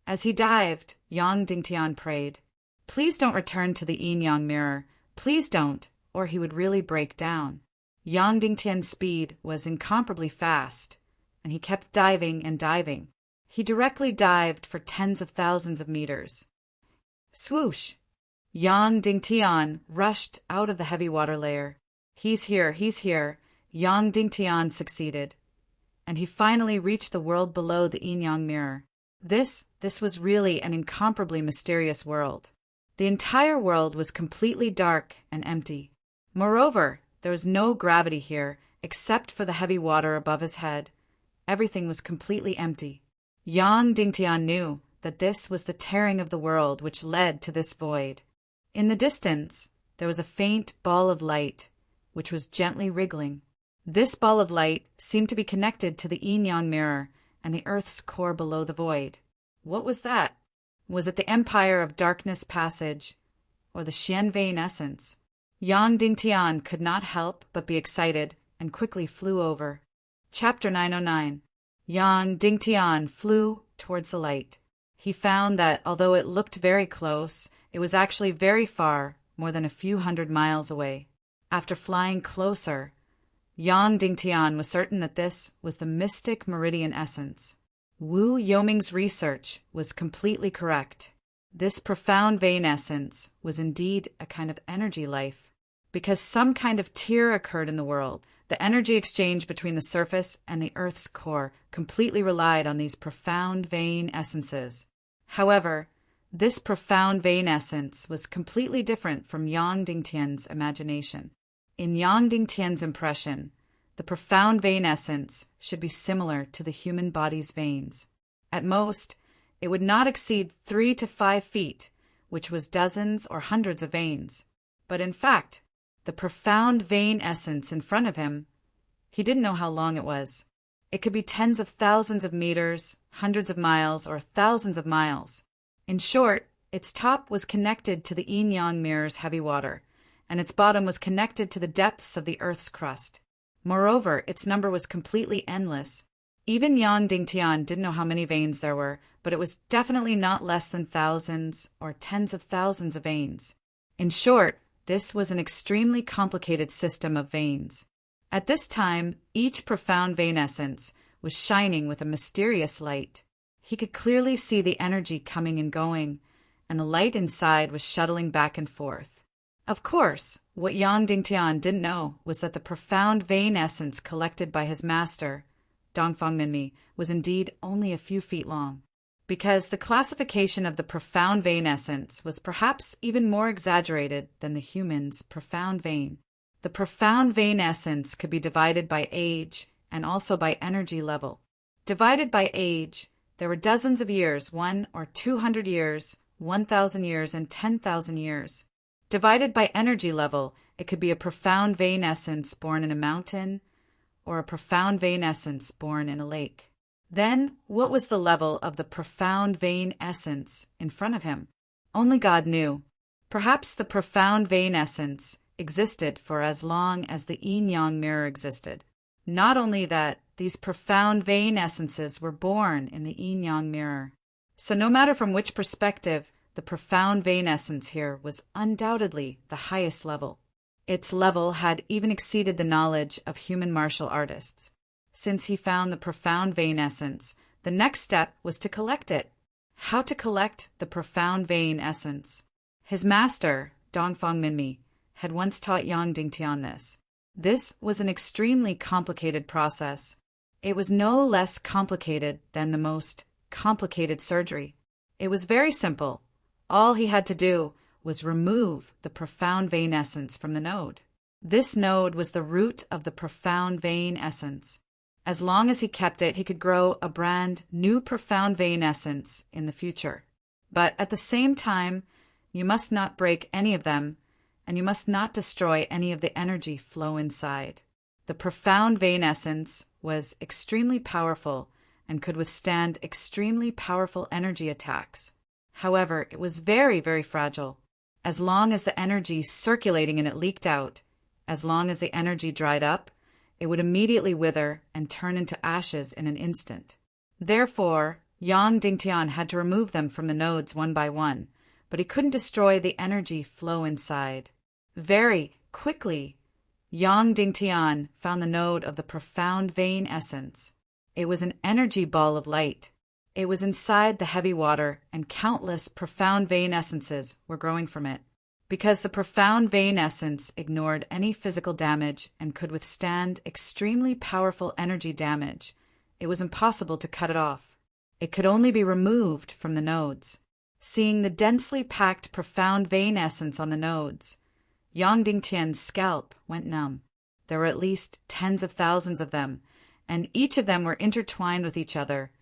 As he dived, Yang Dingtian prayed, "Please don't return to the yin-yang mirror. Please don't," or he would really break down. Yang Dingtian's speed was incomparably fast, and he kept diving and diving. He directly dived for tens of thousands of meters. Swoosh! Yang Dingtian rushed out of the heavy water layer. He's here, he's here. Yang Dingtian succeeded, and he finally reached the world below the yin-yang mirror. This was really an incomparably mysterious world. The entire world was completely dark and empty. Moreover, there was no gravity here except for the heavy water above his head. Everything was completely empty. Yang Dingtian knew that this was the tearing of the world which led to this void. In the distance, there was a faint ball of light, which was gently wriggling. This ball of light seemed to be connected to the yin-yang mirror and the earth's core below the void. What was that? Was it the Empire of Darkness Passage, or the Xian Vein Essence? Yang Dingtian could not help but be excited and quickly flew over. Chapter 909. Yang Dingtian flew towards the light. He found that although it looked very close, it was actually very far, more than a few hundred miles away. After flying closer, Yang Dingtian was certain that this was the mystic meridian essence. Wu Yoming's research was completely correct. This profound vein essence was indeed a kind of energy life. because some kind of tear occurred in the world. The energy exchange between the surface and the Earth's core completely relied on these profound vein essences. However, this profound vein essence was completely different from Yang Dingtian's imagination. In Yang Dingtian's impression, the profound vein essence should be similar to the human body's veins. At most, it would not exceed 3 to 5 feet, which was dozens or hundreds of veins. But in fact, the profound vein essence in front of him, he didn't know how long it was. It could be tens of thousands of meters, hundreds of miles, or thousands of miles. In short, its top was connected to the yin-yang mirror's heavy water, and its bottom was connected to the depths of the Earth's crust. Moreover, its number was completely endless. Even Yang Dingtian didn't know how many veins there were, but it was definitely not less than thousands or tens of thousands of veins. In short, this was an extremely complicated system of veins. At this time, each profound vein essence was shining with a mysterious light. He could clearly see the energy coming and going, and the light inside was shuttling back and forth. Of course, what Yang Dingtian didn't know was that the profound vein essence collected by his master, Dongfang Minmi, was indeed only a few feet long. Because the classification of the profound vein essence was perhaps even more exaggerated than the human's profound vein. The profound vein essence could be divided by age and also by energy level. Divided by age, there were dozens of years, 1 or 200 years, 1,000 years, and 10,000 years. Divided by energy level, it could be a profound vein essence born in a mountain or a profound vein essence born in a lake. Then, what was the level of the profound vein essence in front of him? Only God knew. Perhaps the profound vein essence existed for as long as the yin-yang mirror existed. Not only that, these profound vein essences were born in the yin-yang mirror. So no matter from which perspective, the profound vein essence here was undoubtedly the highest level. Its level had even exceeded the knowledge of human martial artists. Since he found the profound vein essence, the next step was to collect it. How to collect the profound vein essence? His master, Dongfang Minmi, had once taught Yang Dingtian this. This was an extremely complicated process. It was no less complicated than the most complicated surgery. It was very simple. All he had to do was remove the profound vein essence from the node. This node was the root of the profound vein essence. As long as he kept it, he could grow a brand new profound vein essence in the future. But at the same time, you must not break any of them, and you must not destroy any of the energy flow inside. The profound vein essence was extremely powerful and could withstand extremely powerful energy attacks. However, it was very, very fragile. As long as the energy circulating in it leaked out, as long as the energy dried up, it would immediately wither and turn into ashes in an instant. Therefore, Yang Dingtian had to remove them from the nodes one by one, but he couldn't destroy the energy flow inside. Very quickly, Yang Dingtian found the node of the profound vein essence. It was an energy ball of light. It was inside the heavy water, and countless profound vein essences were growing from it. Because the profound vein essence ignored any physical damage and could withstand extremely powerful energy damage, it was impossible to cut it off. It could only be removed from the nodes. Seeing the densely packed profound vein essence on the nodes, Yang Dingtian's scalp went numb. There were at least tens of thousands of them, and each of them were intertwined with each other,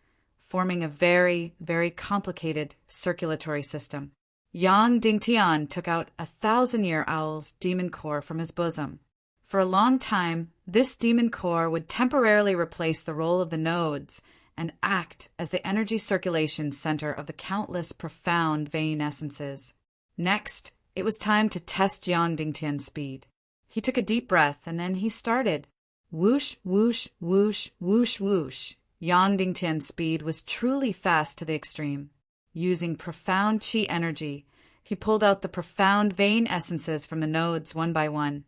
forming a very, very complicated circulatory system. Yang Dingtian took out 1,000-year owl's demon core from his bosom. For a long time, this demon core would temporarily replace the role of the nodes and act as the energy circulation center of the countless profound vein essences. Next, it was time to test Yang Dingtian's speed. He took a deep breath, and then he started. Whoosh, whoosh, whoosh, whoosh, whoosh. Yang Dingtian's speed was truly fast to the extreme. Using profound chi energy, he pulled out the profound vein essences from the nodes one by one,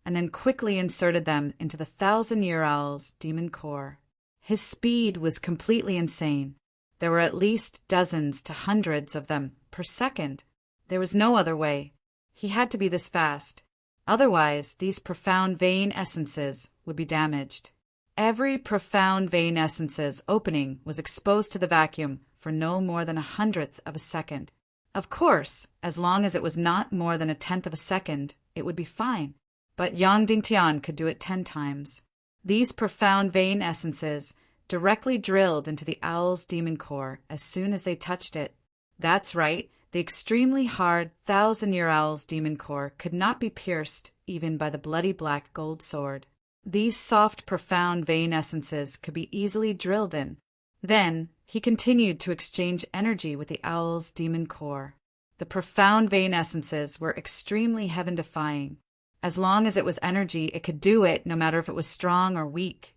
and then quickly inserted them into the 1,000-year owl's demon core. His speed was completely insane. There were at least dozens to hundreds of them per second. There was no other way. He had to be this fast. Otherwise, these profound vein essences would be damaged. Every profound vein essence's opening was exposed to the vacuum for no more than 1/100th of a second. Of course, as long as it was not more than 1/10 of a second, it would be fine. But Yang Dingtian could do it 10 times. These profound vein essences directly drilled into the owl's demon core as soon as they touched it. That's right, the extremely hard 1,000-year owl's demon core could not be pierced even by the bloody black gold sword. These soft, profound vein essences could be easily drilled in. Then, he continued to exchange energy with the owl's demon core. The profound vein essences were extremely heaven-defying. As long as it was energy, it could do it no matter if it was strong or weak,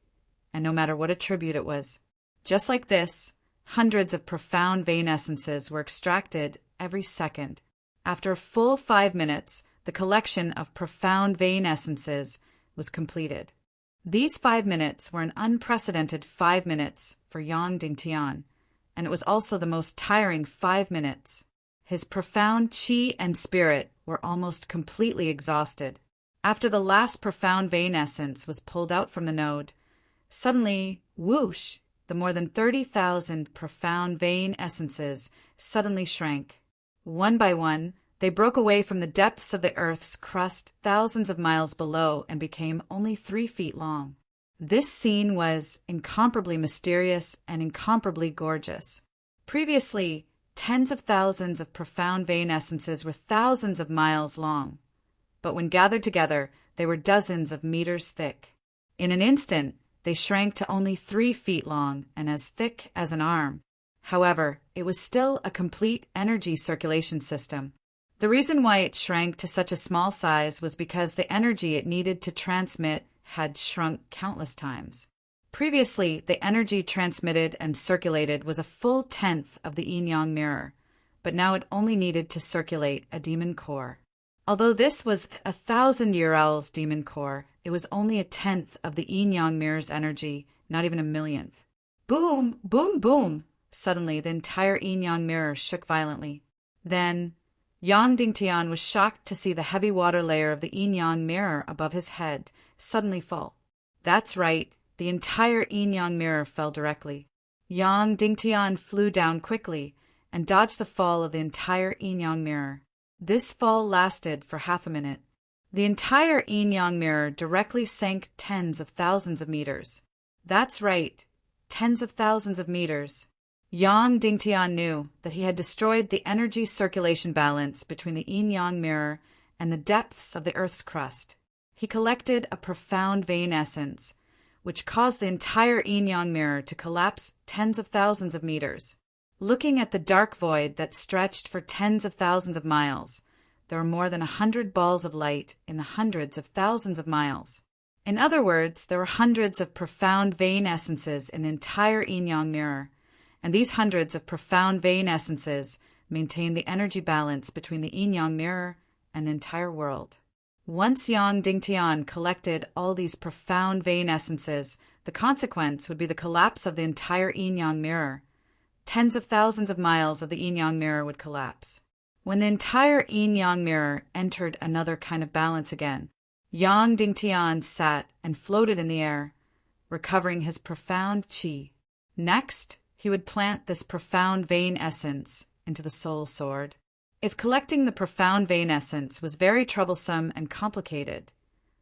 and no matter what attribute it was. Just like this, hundreds of profound vein essences were extracted every second. After a full 5 minutes, the collection of profound vein essences was completed. These 5 minutes were an unprecedented 5 minutes for Yang Dingtian, and it was also the most tiring 5 minutes. His profound qi and spirit were almost completely exhausted. After the last profound vein essence was pulled out from the node, suddenly, whoosh, the more than 30,000 profound vein essences suddenly shrank. One by one, they broke away from the depths of the Earth's crust thousands of miles below and became only 3 feet long. This scene was incomparably mysterious and incomparably gorgeous. Previously, tens of thousands of profound vein essences were thousands of miles long, but when gathered together, they were dozens of meters thick. In an instant, they shrank to only 3 feet long and as thick as an arm. However, it was still a complete energy circulation system. The reason why it shrank to such a small size was because the energy it needed to transmit had shrunk countless times. Previously, the energy transmitted and circulated was a full 1/10 of the yin-yang mirror, but now it only needed to circulate a demon core. Although this was 1,000-year owl's demon core, it was only 1/10 of the yin-yang mirror's energy, not even 1/1,000,000th. Boom! Boom! Boom! Suddenly, the entire yin-yang mirror shook violently. Then, Yang Dingtian was shocked to see the heavy water layer of the yin-yang mirror above his head suddenly fall. That's right, the entire yin-yang mirror fell directly. Yang Dingtian flew down quickly and dodged the fall of the entire yin-yang mirror. This fall lasted for half a minute. The entire yin-yang mirror directly sank tens of thousands of meters. That's right, tens of thousands of meters. Yang Dingtian knew that he had destroyed the energy circulation balance between the yin-yang mirror and the depths of the Earth's crust. He collected a profound vein essence, which caused the entire yin-yang mirror to collapse tens of thousands of meters. Looking at the dark void that stretched for tens of thousands of miles, there were more than 100 balls of light in the hundreds of thousands of miles. In other words, there were hundreds of profound vein essences in the entire yin-yang mirror, and these hundreds of profound vein essences maintained the energy balance between the yin-yang mirror and the entire world. Once Yang Dingtian collected all these profound vein essences, the consequence would be the collapse of the entire yin-yang mirror. Tens of thousands of miles of the yin-yang mirror would collapse. When the entire yin-yang mirror entered another kind of balance again, Yang Dingtian sat and floated in the air, recovering his profound qi. Next, he would plant this profound vein essence into the soul sword. If collecting the profound vein essence was very troublesome and complicated,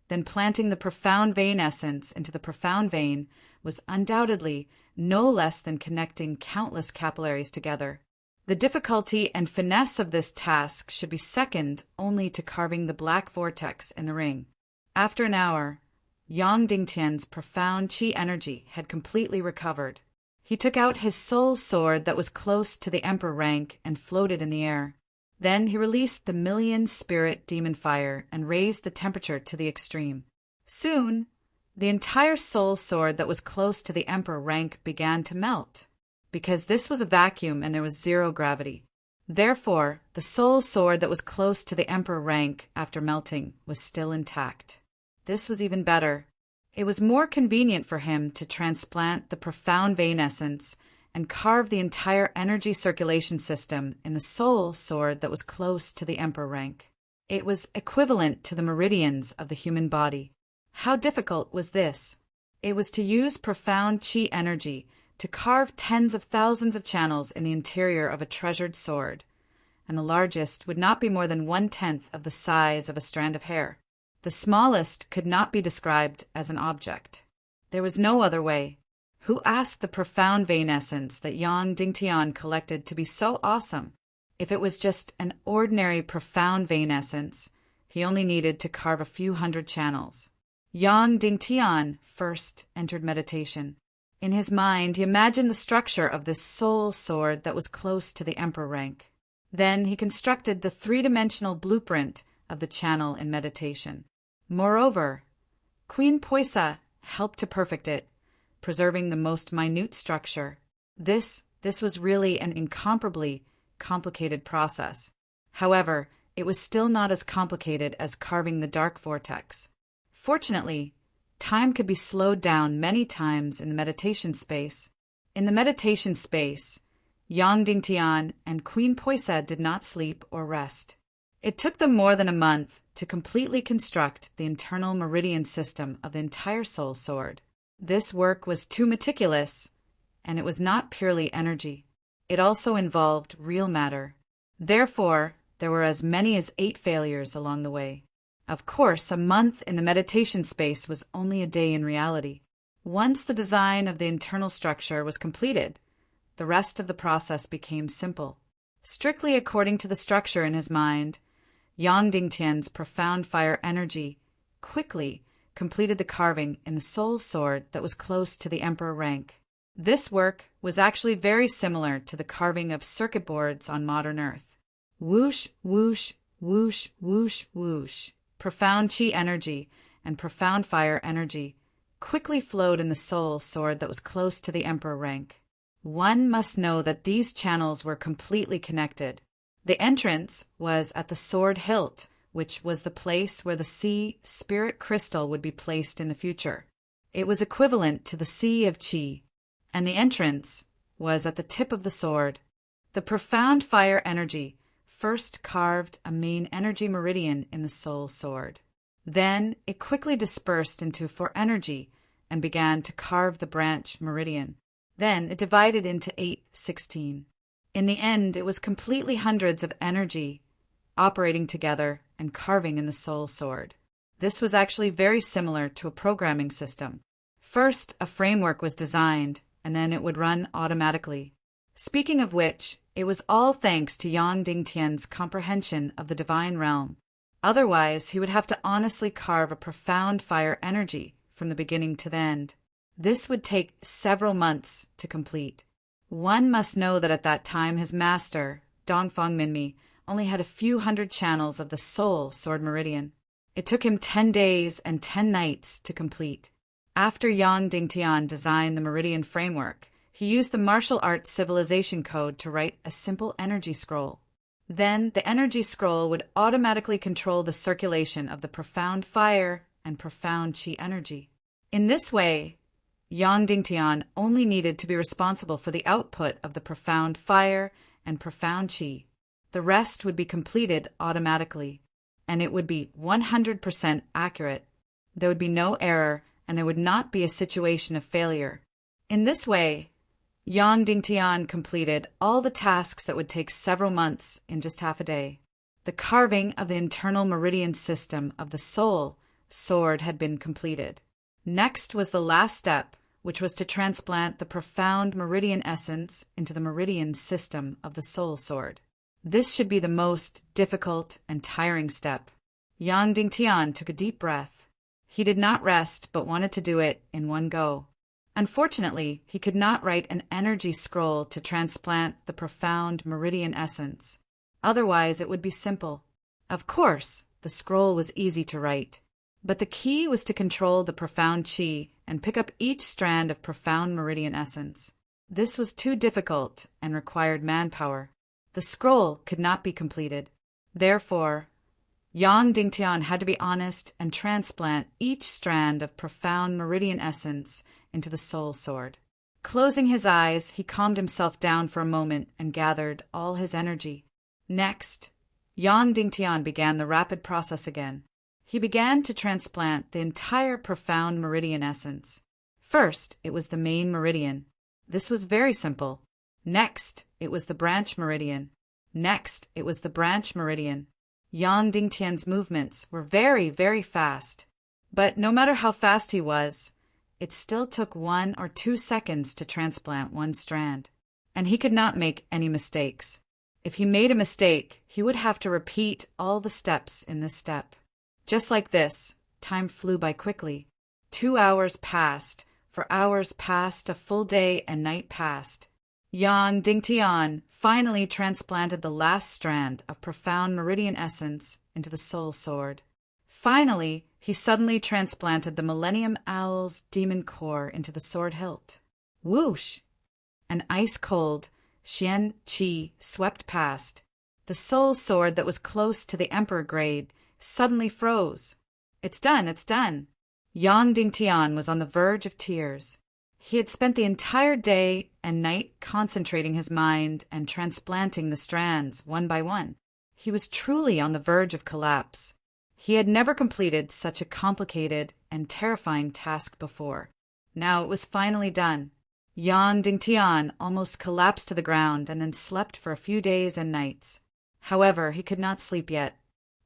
then planting the profound vein essence into the profound vein was undoubtedly no less than connecting countless capillaries together. The difficulty and finesse of this task should be second only to carving the black vortex in the ring. After an hour, Yang Dingtian's profound qi energy had completely recovered. He took out his soul sword that was close to the emperor rank and floated in the air. Then he released the million-spirit demon fire and raised the temperature to the extreme. Soon, the entire soul sword that was close to the emperor rank began to melt, because this was a vacuum and there was zero gravity. Therefore, the soul sword that was close to the emperor rank after melting was still intact. This was even better. It was more convenient for him to transplant the profound vein essence and carve the entire energy circulation system in the soul sword that was close to the emperor rank. It was equivalent to the meridians of the human body. How difficult was this? It was to use profound chi energy to carve tens of thousands of channels in the interior of a treasured sword, and the largest would not be more than 1/10 of the size of a strand of hair. The smallest could not be described as an object. There was no other way. Who asked the profound vein essence that Yang Dingtian collected to be so awesome? If it was just an ordinary profound vein essence, he only needed to carve a few hundred channels. Yang Dingtian first entered meditation. In his mind, he imagined the structure of this soul sword that was close to the emperor rank. Then he constructed the three-dimensional blueprint of the channel in meditation. Moreover, Queen Poisa helped to perfect it, preserving the most minute structure. This was really an incomparably complicated process. However, it was still not as complicated as carving the dark vortex. Fortunately, time could be slowed down many times in the meditation space. In the meditation space, Yang Dingtian and Queen Poisa did not sleep or rest. It took them more than a month to completely construct the internal meridian system of the entire soul sword. This work was too meticulous, and it was not purely energy. It also involved real matter. Therefore, there were as many as 8 failures along the way. Of course, a month in the meditation space was only a day in reality. Once the design of the internal structure was completed, the rest of the process became simple. Strictly according to the structure in his mind, Yang Dingtian's profound fire energy quickly completed the carving in the soul sword that was close to the emperor rank. This work was actually very similar to the carving of circuit boards on modern Earth. Whoosh, whoosh, whoosh, whoosh, whoosh. Profound chi energy and profound fire energy quickly flowed in the soul sword that was close to the emperor rank. One must know that these channels were completely connected. The entrance was at the sword hilt, which was the place where the sea spirit crystal would be placed in the future. It was equivalent to the sea of chi, and the entrance was at the tip of the sword. The profound fire energy first carved a main energy meridian in the soul sword. Then it quickly dispersed into 4 energy and began to carve the branch meridian. Then it divided into 8, 16. In the end, it was completely hundreds of energy operating together and carving in the soul sword. This was actually very similar to a programming system. First, a framework was designed, and then it would run automatically. Speaking of which, it was all thanks to Yang Dingtian's comprehension of the divine realm. Otherwise, he would have to honestly carve a profound fire energy from the beginning to the end. This would take several months to complete. One must know that at that time his master, Dongfang Minmi, only had a few hundred channels of the soul sword meridian. It took him 10 days and 10 nights to complete. After Yang Dingtian designed the meridian framework, he used the martial arts civilization code to write a simple energy scroll. Then the energy scroll would automatically control the circulation of the profound fire and profound chi energy. In this way, Yang Dingtian only needed to be responsible for the output of the profound fire and profound chi. The rest would be completed automatically, and it would be 100% accurate. There would be no error, and there would not be a situation of failure. In this way, Yang Dingtian completed all the tasks that would take several months in just half a day. The carving of the internal meridian system of the soul sword had been completed. Next was the last step, which was to transplant the profound meridian essence into the meridian system of the soul sword. This should be the most difficult and tiring step. Yang Dingtian took a deep breath. He did not rest, but wanted to do it in one go. Unfortunately, he could not write an energy scroll to transplant the profound meridian essence. Otherwise, it would be simple. Of course, the scroll was easy to write, but the key was to control the profound chi and pick up each strand of profound meridian essence. This was too difficult and required manpower. The scroll could not be completed. Therefore, Yang Dingtian had to be honest and transplant each strand of profound meridian essence into the soul sword. Closing his eyes, he calmed himself down for a moment and gathered all his energy. Next, Yang Dingtian began the rapid process again. He began to transplant the entire profound meridian essence. First, it was the main meridian. This was very simple. Next, it was the branch meridian. Next, it was the branch meridian. Yang Dingtian's movements were very, very fast. But no matter how fast he was, it still took 1 or 2 seconds to transplant one strand. And he could not make any mistakes. If he made a mistake, he would have to repeat all the steps in this step. Just like this, time flew by quickly. 2 hours passed, for hours passed, a full day and night passed. Yang Dingtian finally transplanted the last strand of profound meridian essence into the soul sword. Finally, he suddenly transplanted the Millennium Owl's demon core into the sword hilt. Whoosh! An ice-cold Xian Qi swept past. The soul sword that was close to the emperor grade suddenly froze. It's done, it's done. Yang Dingtian was on the verge of tears. He had spent the entire day and night concentrating his mind and transplanting the strands one by one. He was truly on the verge of collapse. He had never completed such a complicated and terrifying task before. Now it was finally done. Yang Dingtian almost collapsed to the ground and then slept for a few days and nights. However, he could not sleep yet.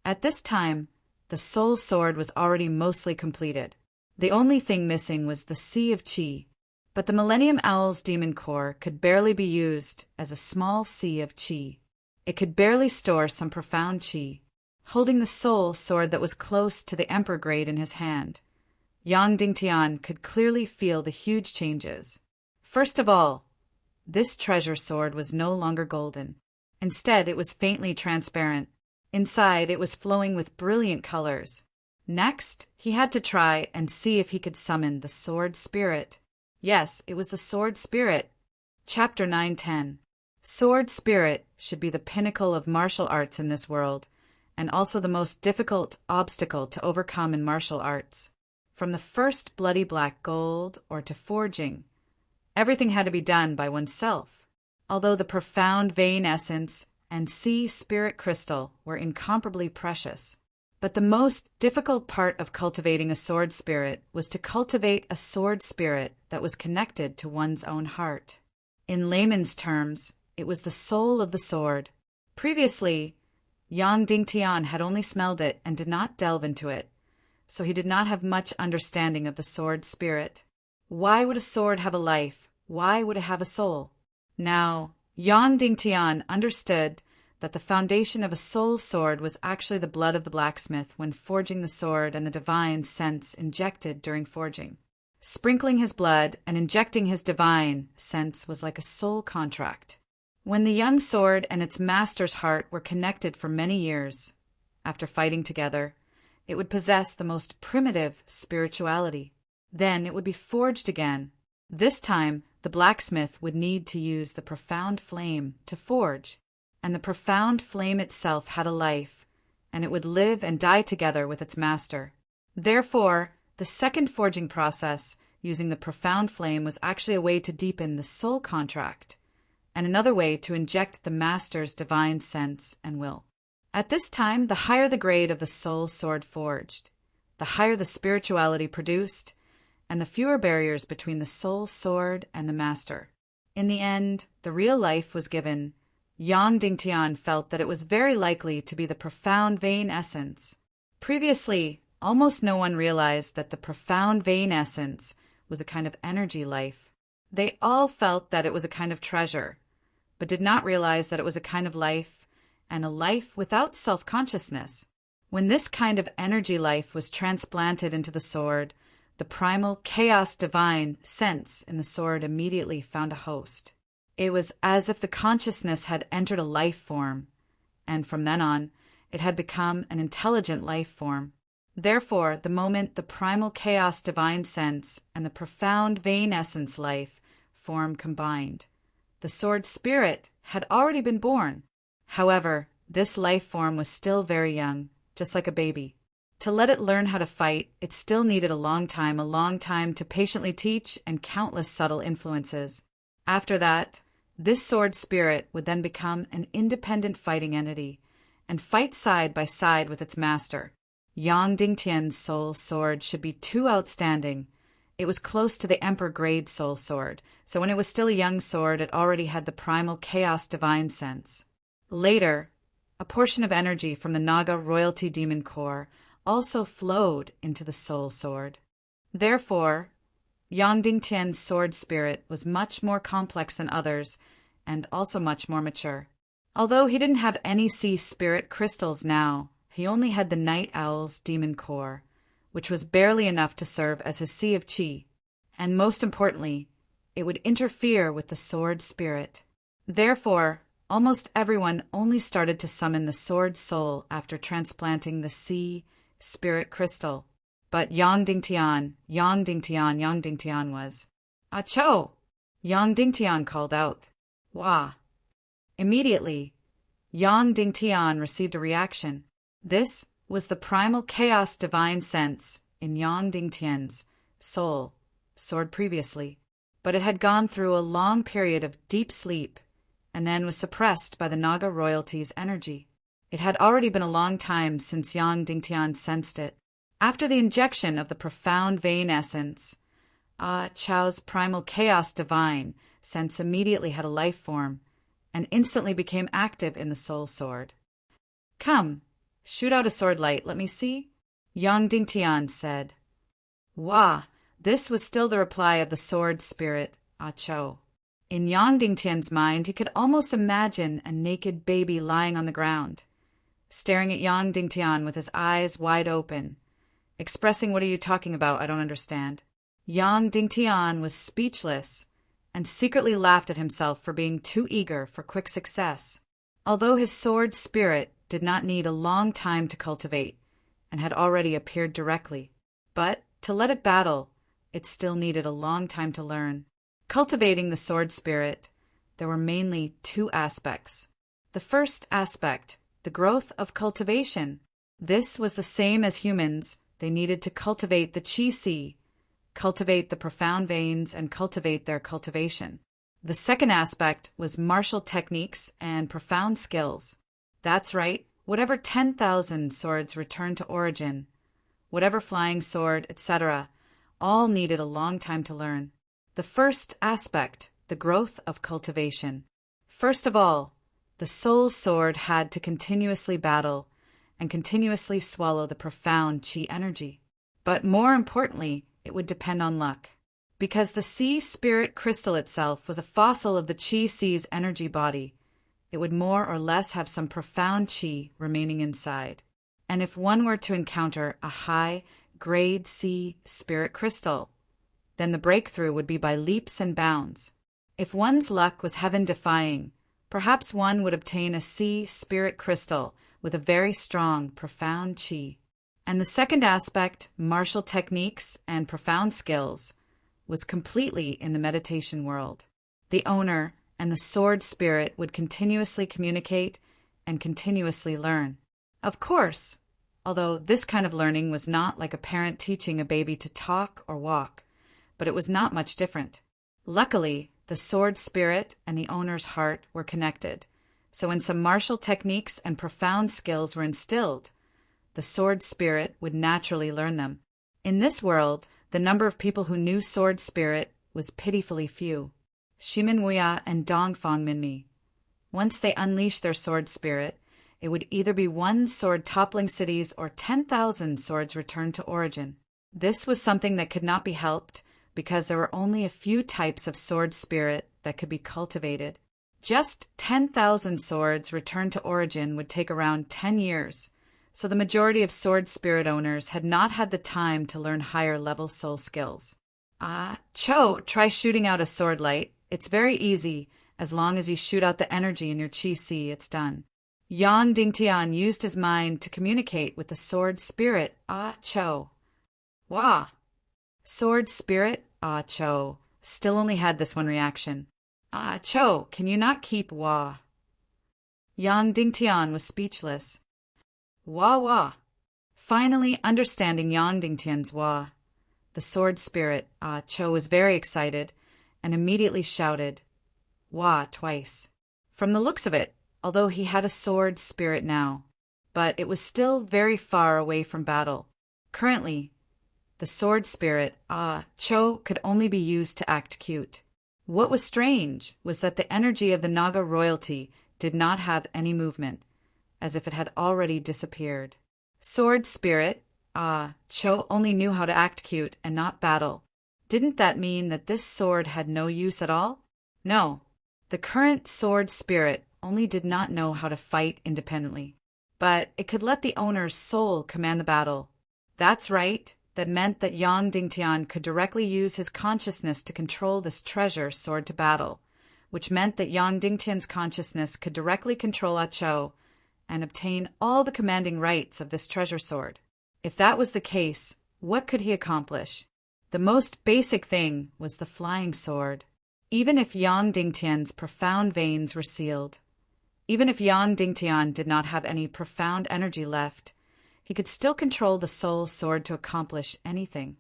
At this time, the soul sword was already mostly completed. The only thing missing was the Sea of Qi. But the Millennium Owl's demon core could barely be used as a small sea of Qi. It could barely store some profound Qi. Holding the soul sword that was close to the emperor grade in his hand, Yang Dingtian could clearly feel the huge changes. First of all, this treasure sword was no longer golden. Instead, it was faintly transparent. Inside, it was flowing with brilliant colors. Next, he had to try and see if he could summon the sword spirit. Yes, it was the sword spirit. Chapter 9:10. Sword spirit should be the pinnacle of martial arts in this world, and also the most difficult obstacle to overcome in martial arts. From the first bloody black gold or to forging, everything had to be done by oneself. Although the profound vein essence and sea spirit crystal were incomparably precious. But the most difficult part of cultivating a sword spirit was to cultivate a sword spirit that was connected to one's own heart. In layman's terms, it was the soul of the sword. Previously, Yang Dingtian had only smelled it and did not delve into it, so he did not have much understanding of the sword spirit. Why would a sword have a life? Why would it have a soul? Now, Yang Dingtian understood that the foundation of a soul sword was actually the blood of the blacksmith when forging the sword and the divine sense injected during forging. Sprinkling his blood and injecting his divine sense was like a soul contract. When the young sword and its master's heart were connected for many years, after fighting together, it would possess the most primitive spirituality. Then it would be forged again. This time, the blacksmith would need to use the profound flame to forge. And the profound flame itself had a life, and it would live and die together with its master. Therefore, the second forging process, using the profound flame, was actually a way to deepen the soul contract, and another way to inject the master's divine sense and will. At this time, the higher the grade of the soul sword forged, the higher the spirituality produced, and the fewer barriers between the soul sword and the master. In the end, the real life was given. Yang Dingtian felt that it was very likely to be the profound vein essence. Previously, almost no one realized that the profound vein essence was a kind of energy life. They all felt that it was a kind of treasure, but did not realize that it was a kind of life, and a life without self-consciousness. When this kind of energy life was transplanted into the sword, the primal chaos divine sense in the sword immediately found a host. It was as if the consciousness had entered a life form, and from then on, it had become an intelligent life form. Therefore, the moment the primal chaos divine sense and the profound vein essence life form combined, the sword spirit had already been born. However, this life form was still very young, just like a baby. To let it learn how to fight, it still needed a long time to patiently teach and countless subtle influences. After that, this sword spirit would then become an independent fighting entity, and fight side by side with its master. Yang Dingtian's soul sword should be too outstanding. It was close to the emperor-grade soul sword, so when it was still a young sword, it already had the primal chaos divine sense. Later, a portion of energy from the Naga royalty demon core also flowed into the soul sword. Therefore, Yang Dingtian's sword spirit was much more complex than others, and also much more mature. Although he didn't have any sea spirit crystals now, he only had the night owl's demon core, which was barely enough to serve as his sea of qi, and most importantly, it would interfere with the sword spirit. Therefore, almost everyone only started to summon the sword soul after transplanting the sea spirit crystal. But Yang Dingtian was. Achou! Yang Dingtian called out. Wah! Immediately, Yang Dingtian received a reaction. This was the primal chaos divine sense in Yang Dingtian's soul sword previously, but it had gone through a long period of deep sleep and then was suppressed by the Naga royalty's energy. It had already been a long time since Yang Dingtian sensed it. After the injection of the profound vein essence, Chow's primal chaos divine sense immediately had a life form and instantly became active in the soul sword. Come, shoot out a sword light, let me see, Yang Dingtian said. Wah! This was still the reply of the sword spirit, Chow. In Yang Dingtian's mind, he could almost imagine a naked baby lying on the ground, staring at Yang Dingtian with his eyes wide open, expressing, "What are you talking about? I don't understand." Yang Dingtian was speechless and secretly laughed at himself for being too eager for quick success. Although his sword spirit did not need a long time to cultivate and had already appeared directly, but to let it battle, it still needed a long time to learn. Cultivating the sword spirit, there were mainly two aspects. The first aspect, the growth of cultivation. This was the same as humans. They needed to cultivate the qi, cultivate the profound veins, and cultivate their cultivation. The second aspect was martial techniques and profound skills. That's right, whatever 10,000 swords returned to origin, whatever flying sword, etc., all needed a long time to learn. The first aspect, the growth of cultivation. First of all, the soul sword had to continuously battle and continuously swallow the profound qi energy. But more importantly, it would depend on luck. Because the sea spirit crystal itself was a fossil of the qi sea's energy body, it would more or less have some profound qi remaining inside. And if one were to encounter a high-grade sea spirit crystal, then the breakthrough would be by leaps and bounds. If one's luck was heaven-defying, perhaps one would obtain a sea spirit crystal with a very strong, profound qi. And the second aspect, martial techniques and profound skills, was completely in the meditation world. The owner and the sword spirit would continuously communicate and continuously learn. Of course, although this kind of learning was not like a parent teaching a baby to talk or walk, but it was not much different. Luckily, the sword spirit and the owner's heart were connected, so when some martial techniques and profound skills were instilled, the sword spirit would naturally learn them. In this world, the number of people who knew sword spirit was pitifully few. Shimin Wuya and Dongfang Minmi. Once they unleashed their sword spirit, it would either be one sword toppling cities or 10,000 swords returned to origin. This was something that could not be helped because there were only a few types of sword spirit that could be cultivated. Just 10,000 swords returned to origin would take around 10 years, so the majority of sword spirit owners had not had the time to learn higher level soul skills. Cho, try shooting out a sword light. It's very easy. As long as you shoot out the energy in your qi si, it's done. Yang Dingtian used his mind to communicate with the sword spirit, Cho. Wah! Sword spirit, Cho, still only had this one reaction. Cho, can you not keep wah? Yang Dingtian was speechless. Wah wah. Finally understanding Yang Dingtian's wah, the sword spirit, Cho, was very excited and immediately shouted, wah, twice. From the looks of it, although he had a sword spirit now, but it was still very far away from battle. Currently, the sword spirit, Cho, could only be used to act cute. What was strange was that the energy of the Naga royalty did not have any movement, as if it had already disappeared. Sword spirit, Cho only knew how to act cute and not battle. Didn't that mean that this sword had no use at all? No. The current sword spirit only did not know how to fight independently, but it could let the owner's soul command the battle. That's right. That meant that Yang Dingtian could directly use his consciousness to control this treasure sword to battle, which meant that Yang Dingtian's consciousness could directly control Ah Cho and obtain all the commanding rights of this treasure sword. If that was the case, what could he accomplish? The most basic thing was the flying sword. Even if Yang Dingtian's profound veins were sealed, even if Yang Dingtian did not have any profound energy left, he could still control the soul sword to accomplish anything.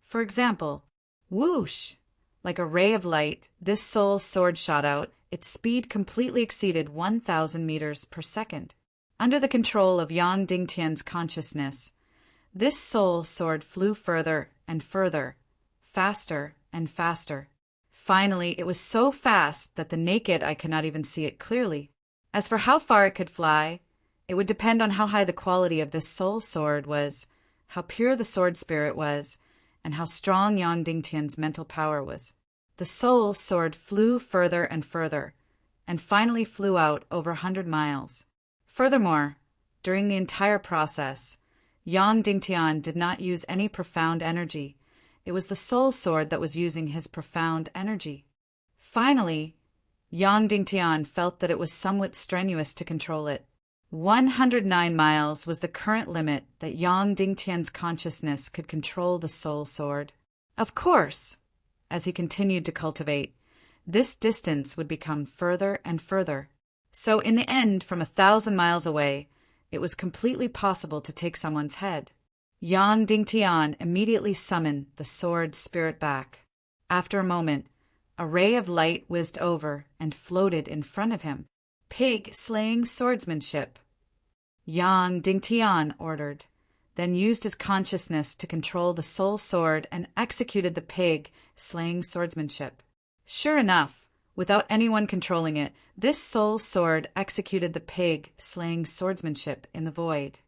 For example, whoosh! Like a ray of light, this soul sword shot out. Its speed completely exceeded 1,000 meters per second. Under the control of Yang Dingtian's consciousness, this soul sword flew further and further, faster and faster. Finally, it was so fast that the naked eye could not even see it clearly. As for how far it could fly, it would depend on how high the quality of this soul sword was, how pure the sword spirit was, and how strong Yang Dingtian's mental power was. The soul sword flew further and further, and finally flew out over 100 miles. Furthermore, during the entire process, Yang Dingtian did not use any profound energy. It was the soul sword that was using his profound energy. Finally, Yang Dingtian felt that it was somewhat strenuous to control it. 109 miles was the current limit that Yang Dingtian's consciousness could control the soul sword. Of course, as he continued to cultivate, this distance would become further and further. So in the end, from 1,000 miles away, it was completely possible to take someone's head. Yang Dingtian immediately summoned the sword spirit back. After a moment, a ray of light whizzed over and floated in front of him. Pig-slaying swordsmanship. Yang Dingtian ordered, then used his consciousness to control the soul sword and executed the pig-slaying swordsmanship. Sure enough, without anyone controlling it, this soul sword executed the pig-slaying swordsmanship in the void.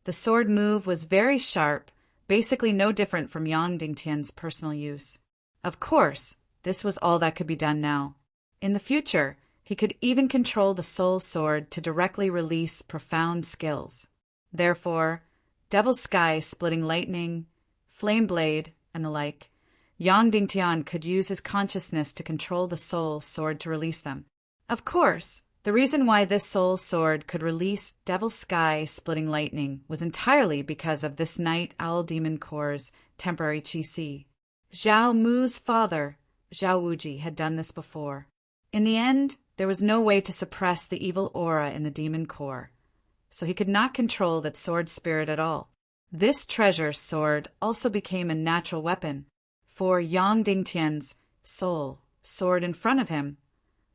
The sword move was very sharp, basically no different from Yang Dingtian's personal use. Of course, this was all that could be done now. In the future, he could even control the soul sword to directly release profound skills. Therefore, Devil's Sky splitting lightning, Flame Blade, and the like, Yang Dingtian could use his consciousness to control the soul sword to release them. Of course, the reason why this soul sword could release Devil's Sky splitting lightning was entirely because of this Night Owl Demon Core's temporary Qi. Zhao Mu's father, Zhao Wuji, had done this before. In the end, there was no way to suppress the evil aura in the demon core, so he could not control that sword spirit at all. This treasure sword also became a natural weapon. For Yang Dingtian's soul sword in front of him,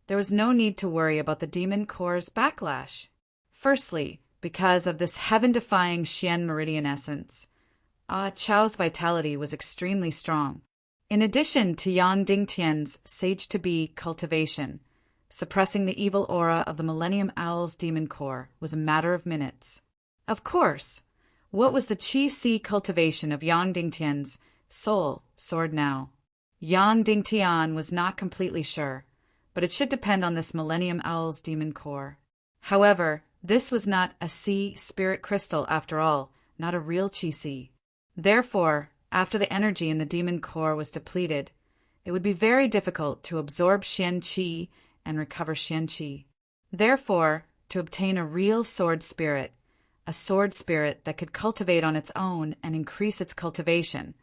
there was no need to worry about the demon core's backlash. Firstly, because of this heaven-defying Xian meridian essence, Ah Chao's vitality was extremely strong. In addition to Yang Dingtian's sage-to-be cultivation, suppressing the evil aura of the Millennium Owl's demon core was a matter of minutes. Of course, what was the Qi cultivation of Yang Dingtian's soul sword now? Yang Dingtian was not completely sure, but it should depend on this Millennium Owl's demon core. However, this was not a Qi spirit crystal after all, not a real Qi. Therefore, after the energy in the demon core was depleted, it would be very difficult to absorb Xian Qi and recover Xian Qi. Therefore, to obtain a real sword spirit, a sword spirit that could cultivate on its own and increase its cultivation,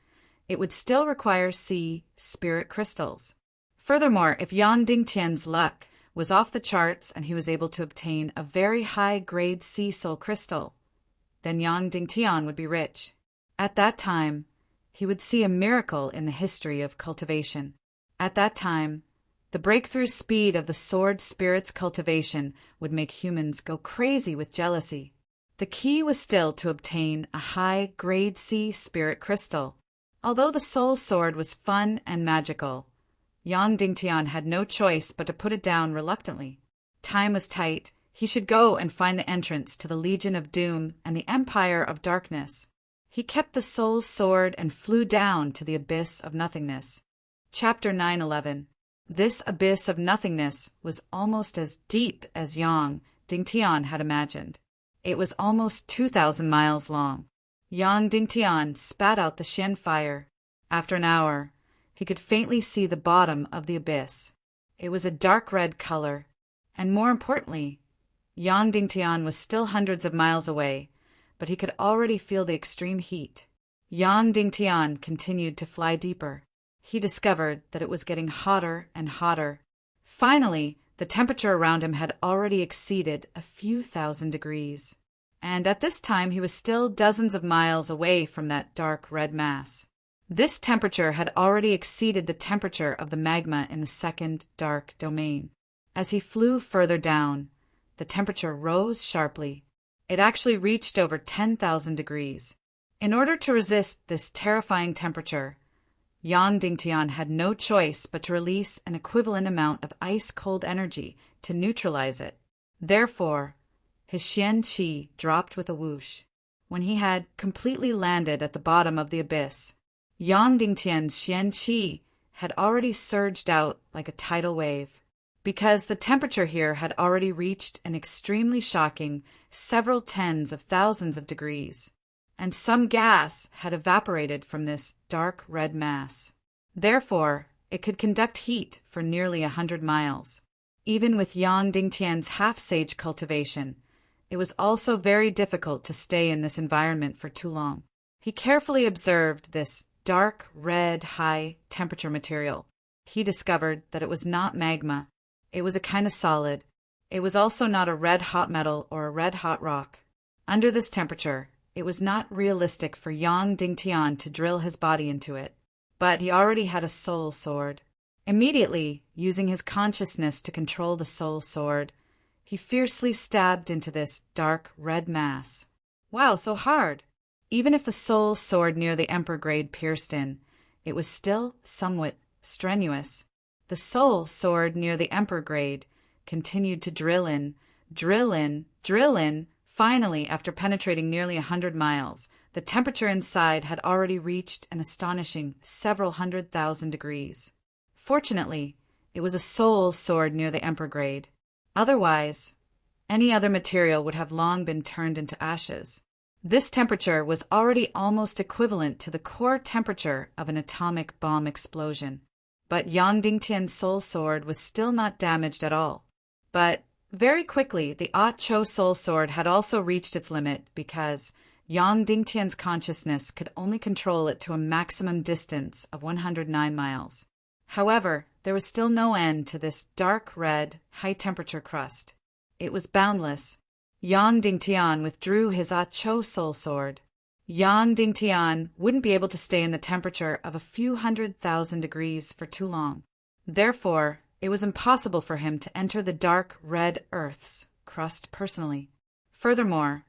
it would still require Qi spirit crystals. Furthermore, if Yang Dingtian's luck was off the charts and he was able to obtain a very high-grade Qi soul crystal, then Yang Dingtian would be rich. At that time, he would see a miracle in the history of cultivation. At that time, the breakthrough speed of the sword spirit's cultivation would make humans go crazy with jealousy. The key was still to obtain a high grade C spirit crystal. Although the soul sword was fun and magical, Yang Dingtian had no choice but to put it down reluctantly. Time was tight. He should go and find the entrance to the Legion of Doom and the Empire of Darkness. He kept the soul sword and flew down to the abyss of nothingness. Chapter 9:11. This abyss of nothingness was almost as deep as Yang Dingtian had imagined. It was almost 2,000 miles long. Yang Dingtian spat out the Xian fire. After an hour, he could faintly see the bottom of the abyss. It was a dark red color, and more importantly, Yang Dingtian was still hundreds of miles away, but he could already feel the extreme heat. Yang Dingtian continued to fly deeper. He discovered that it was getting hotter and hotter. Finally, the temperature around him had already exceeded a few thousand degrees. And at this time he was still dozens of miles away from that dark red mass. This temperature had already exceeded the temperature of the magma in the second dark domain. As he flew further down, the temperature rose sharply. It actually reached over 10,000 degrees. In order to resist this terrifying temperature, Yang Dingtian had no choice but to release an equivalent amount of ice-cold energy to neutralize it. Therefore, his Xian Qi dropped with a whoosh. When he had completely landed at the bottom of the abyss, Yang Dingtian's Xian Qi had already surged out like a tidal wave. Because the temperature here had already reached an extremely shocking several tens of thousands of degrees, and some gas had evaporated from this dark red mass. Therefore, it could conduct heat for nearly 100 miles. Even with Yang Dingtian's half-sage cultivation, it was also very difficult to stay in this environment for too long. He carefully observed this dark red high-temperature material. He discovered that it was not magma. It was a kind of solid. It was also not a red-hot metal or a red-hot rock. Under this temperature, it was not realistic for Yang Dingtian to drill his body into it. But he already had a soul sword. Immediately, using his consciousness to control the soul sword, he fiercely stabbed into this dark red mass. Wow, so hard! Even if the soul sword near the emperor grade pierced in, it was still somewhat strenuous. The soul sword near the emperor grade continued to drill in, drill in, drill in. Finally, after penetrating nearly 100 miles, the temperature inside had already reached an astonishing several 100,000 degrees. Fortunately, it was a soul sword near the emperor grade. Otherwise, any other material would have long been turned into ashes. This temperature was already almost equivalent to the core temperature of an atomic bomb explosion. But Yang Dingtian's soul sword was still not damaged at all. But very quickly, the Cho soul sword had also reached its limit because Yang Dingtian's consciousness could only control it to a maximum distance of 109 miles. However, there was still no end to this dark red, high-temperature crust. It was boundless. Yang Dingtian withdrew his Cho soul sword. Yang Dingtian wouldn't be able to stay in the temperature of a few 100,000 degrees for too long. Therefore, it was impossible for him to enter the dark red Earth's crust personally. Furthermore,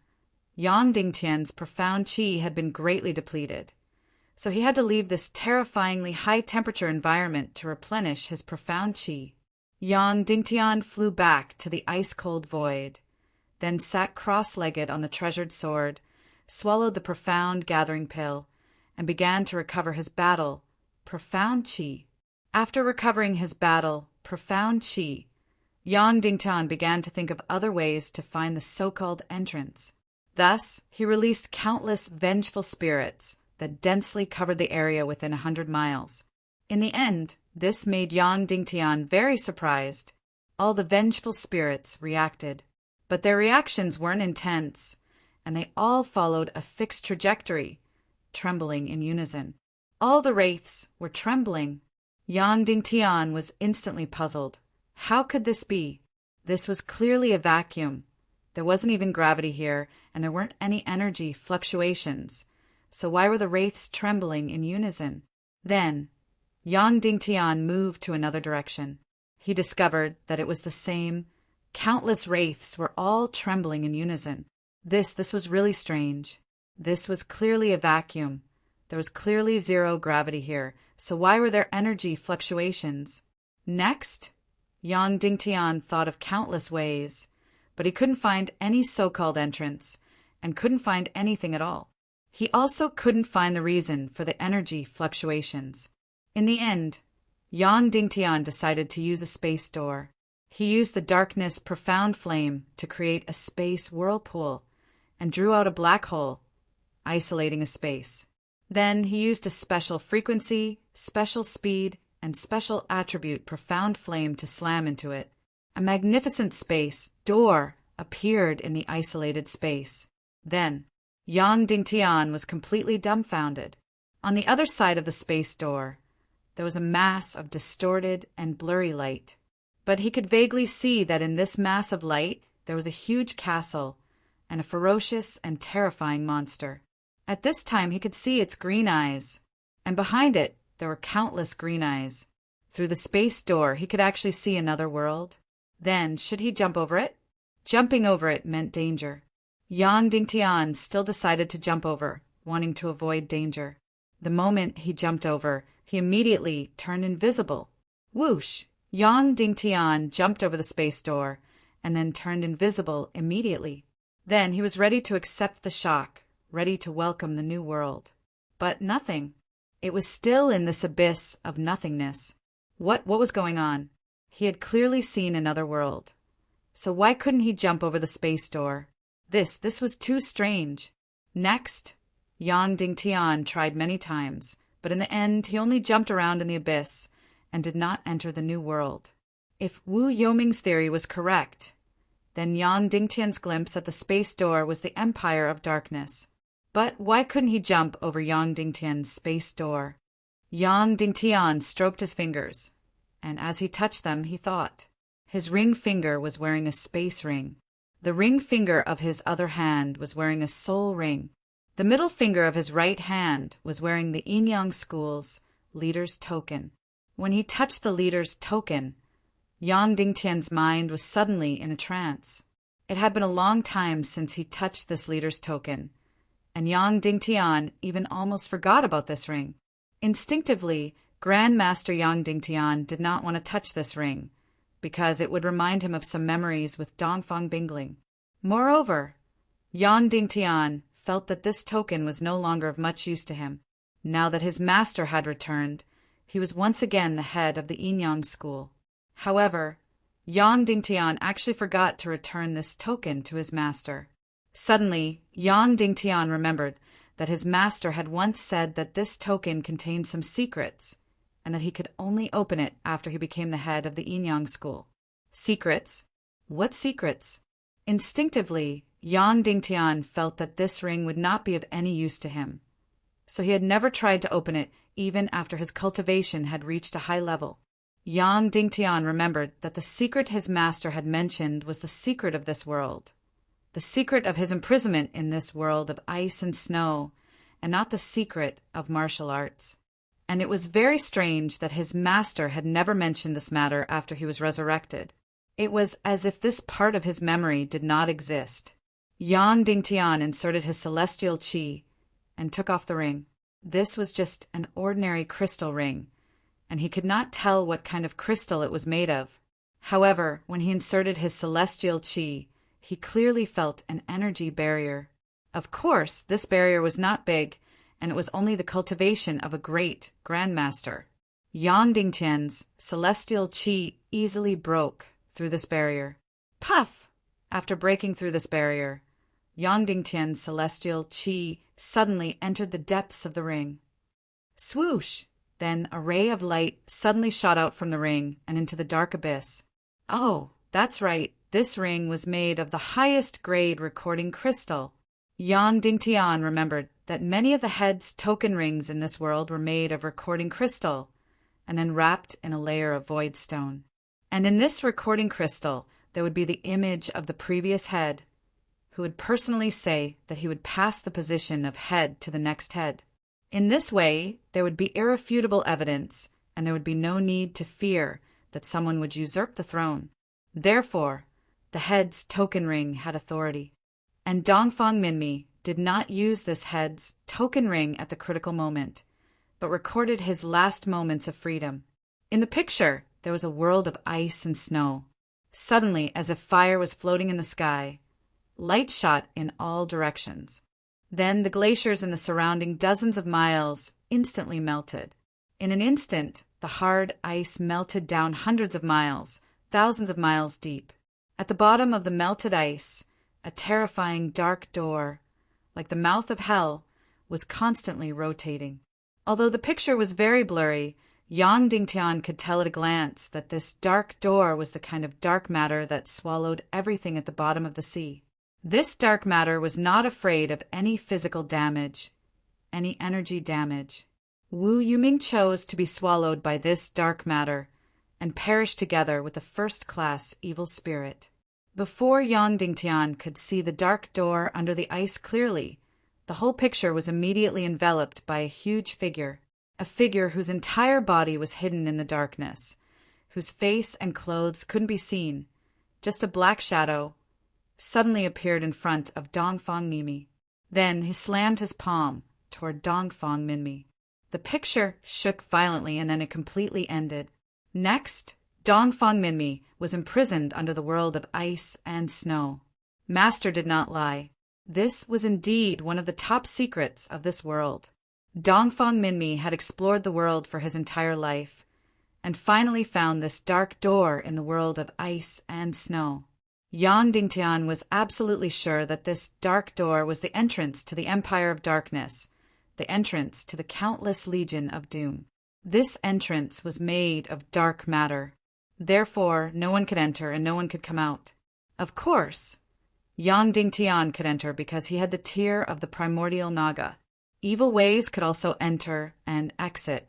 Yang Dingtian's profound qi had been greatly depleted, so he had to leave this terrifyingly high-temperature environment to replenish his profound qi. Yang Dingtian flew back to the ice-cold void, then sat cross-legged on the treasured sword, swallowed the profound gathering pill, and began to recover his profound qi. After recovering his profound qi, Yang Dingtian began to think of other ways to find the so-called entrance. Thus, he released countless vengeful spirits that densely covered the area within 100 miles. In the end, this made Yang Dingtian very surprised. All the vengeful spirits reacted, but their reactions weren't intense, and they all followed a fixed trajectory, trembling in unison. All the wraiths were trembling. Yang Dingtian was instantly puzzled. How could this be? This was clearly a vacuum. There wasn't even gravity here, and there weren't any energy fluctuations. So why were the wraiths trembling in unison? Then, Yang Dingtian moved to another direction. He discovered that it was the same. Countless wraiths were all trembling in unison. This was really strange. This was clearly a vacuum. There was clearly zero gravity here, so why were there energy fluctuations? Next, Yang Dingtian thought of countless ways, but he couldn't find any so-called entrance, and couldn't find anything at all. He also couldn't find the reason for the energy fluctuations. In the end, Yang Dingtian decided to use a space door. He used the darkness profound flame to create a space whirlpool, and drew out a black hole, isolating a space. Then he used a special frequency, special speed, and special attribute profound flame to slam into it. A magnificent space door appeared in the isolated space. Then, Yang Dingtian was completely dumbfounded. On the other side of the space door, there was a mass of distorted and blurry light. But he could vaguely see that in this mass of light there was a huge castle and a ferocious and terrifying monster. At this time he could see its green eyes, and behind it there were countless green eyes. Through the space door he could actually see another world. Then, should he jump over it? Jumping over it meant danger. Yang Dingtian still decided to jump over, wanting to avoid danger. The moment he jumped over, he immediately turned invisible. Whoosh! Yang Dingtian jumped over the space door, and then turned invisible immediately. Then he was ready to accept the shock, ready to welcome the new world. But nothing. It was still in this abyss of nothingness. What was going on? He had clearly seen another world. So why couldn't he jump over the space door? This was too strange. Next, Yang Dingtian tried many times, but in the end he only jumped around in the abyss and did not enter the new world. If Wu Yoming's theory was correct, then Yang Dingtian's glimpse at the space door was the empire of darkness. But why couldn't he jump over Yang Dingtian's space door? Yang Dingtian stroked his fingers, and as he touched them, he thought. His ring finger was wearing a space ring. The ring finger of his other hand was wearing a soul ring. The middle finger of his right hand was wearing the Yin-Yang School's leader's token. When he touched the leader's token, Yang Dingtian's mind was suddenly in a trance. It had been a long time since he touched this leader's token, and Yang Dingtian even almost forgot about this ring. Instinctively, Grand Master Yang Dingtian did not want to touch this ring, because it would remind him of some memories with Dongfang Bingling. Moreover, Yang Dingtian felt that this token was no longer of much use to him. Now that his master had returned, he was once again the head of the Yin-Yang School. However, Yang Dingtian actually forgot to return this token to his master. Suddenly, Yang Dingtian remembered that his master had once said that this token contained some secrets, and that he could only open it after he became the head of the Yin-Yang School. Secrets? What secrets? Instinctively, Yang Dingtian felt that this ring would not be of any use to him, so he had never tried to open it even after his cultivation had reached a high level. Yang Dingtian remembered that the secret his master had mentioned was the secret of this world, the secret of his imprisonment in this world of ice and snow, and not the secret of martial arts. And it was very strange that his master had never mentioned this matter after he was resurrected. It was as if this part of his memory did not exist. Yang Dingtian inserted his celestial qi and took off the ring. This was just an ordinary crystal ring, and he could not tell what kind of crystal it was made of. However, when he inserted his celestial qi, he clearly felt an energy barrier. Of course, this barrier was not big, and it was only the cultivation of a great grandmaster. Yang Dingtian's celestial qi easily broke through this barrier. Puff! After breaking through this barrier, Yang Dingtian's celestial qi suddenly entered the depths of the ring. Swoosh! Then a ray of light suddenly shot out from the ring and into the dark abyss. Oh, that's right, this ring was made of the highest grade recording crystal. Yang Dingtian remembered that many of the head's token rings in this world were made of recording crystal, and then wrapped in a layer of void stone. And in this recording crystal, there would be the image of the previous head, who would personally say that he would pass the position of head to the next head. In this way, there would be irrefutable evidence, and there would be no need to fear that someone would usurp the throne. Therefore, the head's token ring had authority. And Dongfang Minmi did not use this head's token ring at the critical moment, but recorded his last moments of freedom. In the picture, there was a world of ice and snow. Suddenly, as if fire was floating in the sky, light shot in all directions. Then the glaciers in the surrounding dozens of miles instantly melted. In an instant, the hard ice melted down hundreds of miles, thousands of miles deep. At the bottom of the melted ice, a terrifying dark door, like the mouth of hell, was constantly rotating. Although the picture was very blurry, Yang Dingtian could tell at a glance that this dark door was the kind of dark matter that swallowed everything at the bottom of the sea. This dark matter was not afraid of any physical damage, any energy damage. Wu Yuming chose to be swallowed by this dark matter and perish together with the first-class evil spirit. Before Yang Dingtian could see the dark door under the ice clearly, the whole picture was immediately enveloped by a huge figure, a figure whose entire body was hidden in the darkness, whose face and clothes couldn't be seen. Just a black shadow suddenly appeared in front of Dongfang Minmi. Then he slammed his palm toward Dongfang Minmi. The picture shook violently and then it completely ended. Next, Dongfang Minmi was imprisoned under the world of ice and snow. Master did not lie. This was indeed one of the top secrets of this world. Dongfang Minmi had explored the world for his entire life, and finally found this dark door in the world of ice and snow. Yang Dingtian was absolutely sure that this dark door was the entrance to the Empire of Darkness, the entrance to the countless Legion of Doom. This entrance was made of dark matter. Therefore, no one could enter and no one could come out. Of course, Yang Dingtian could enter because he had the tear of the primordial Naga. Evil ways could also enter and exit.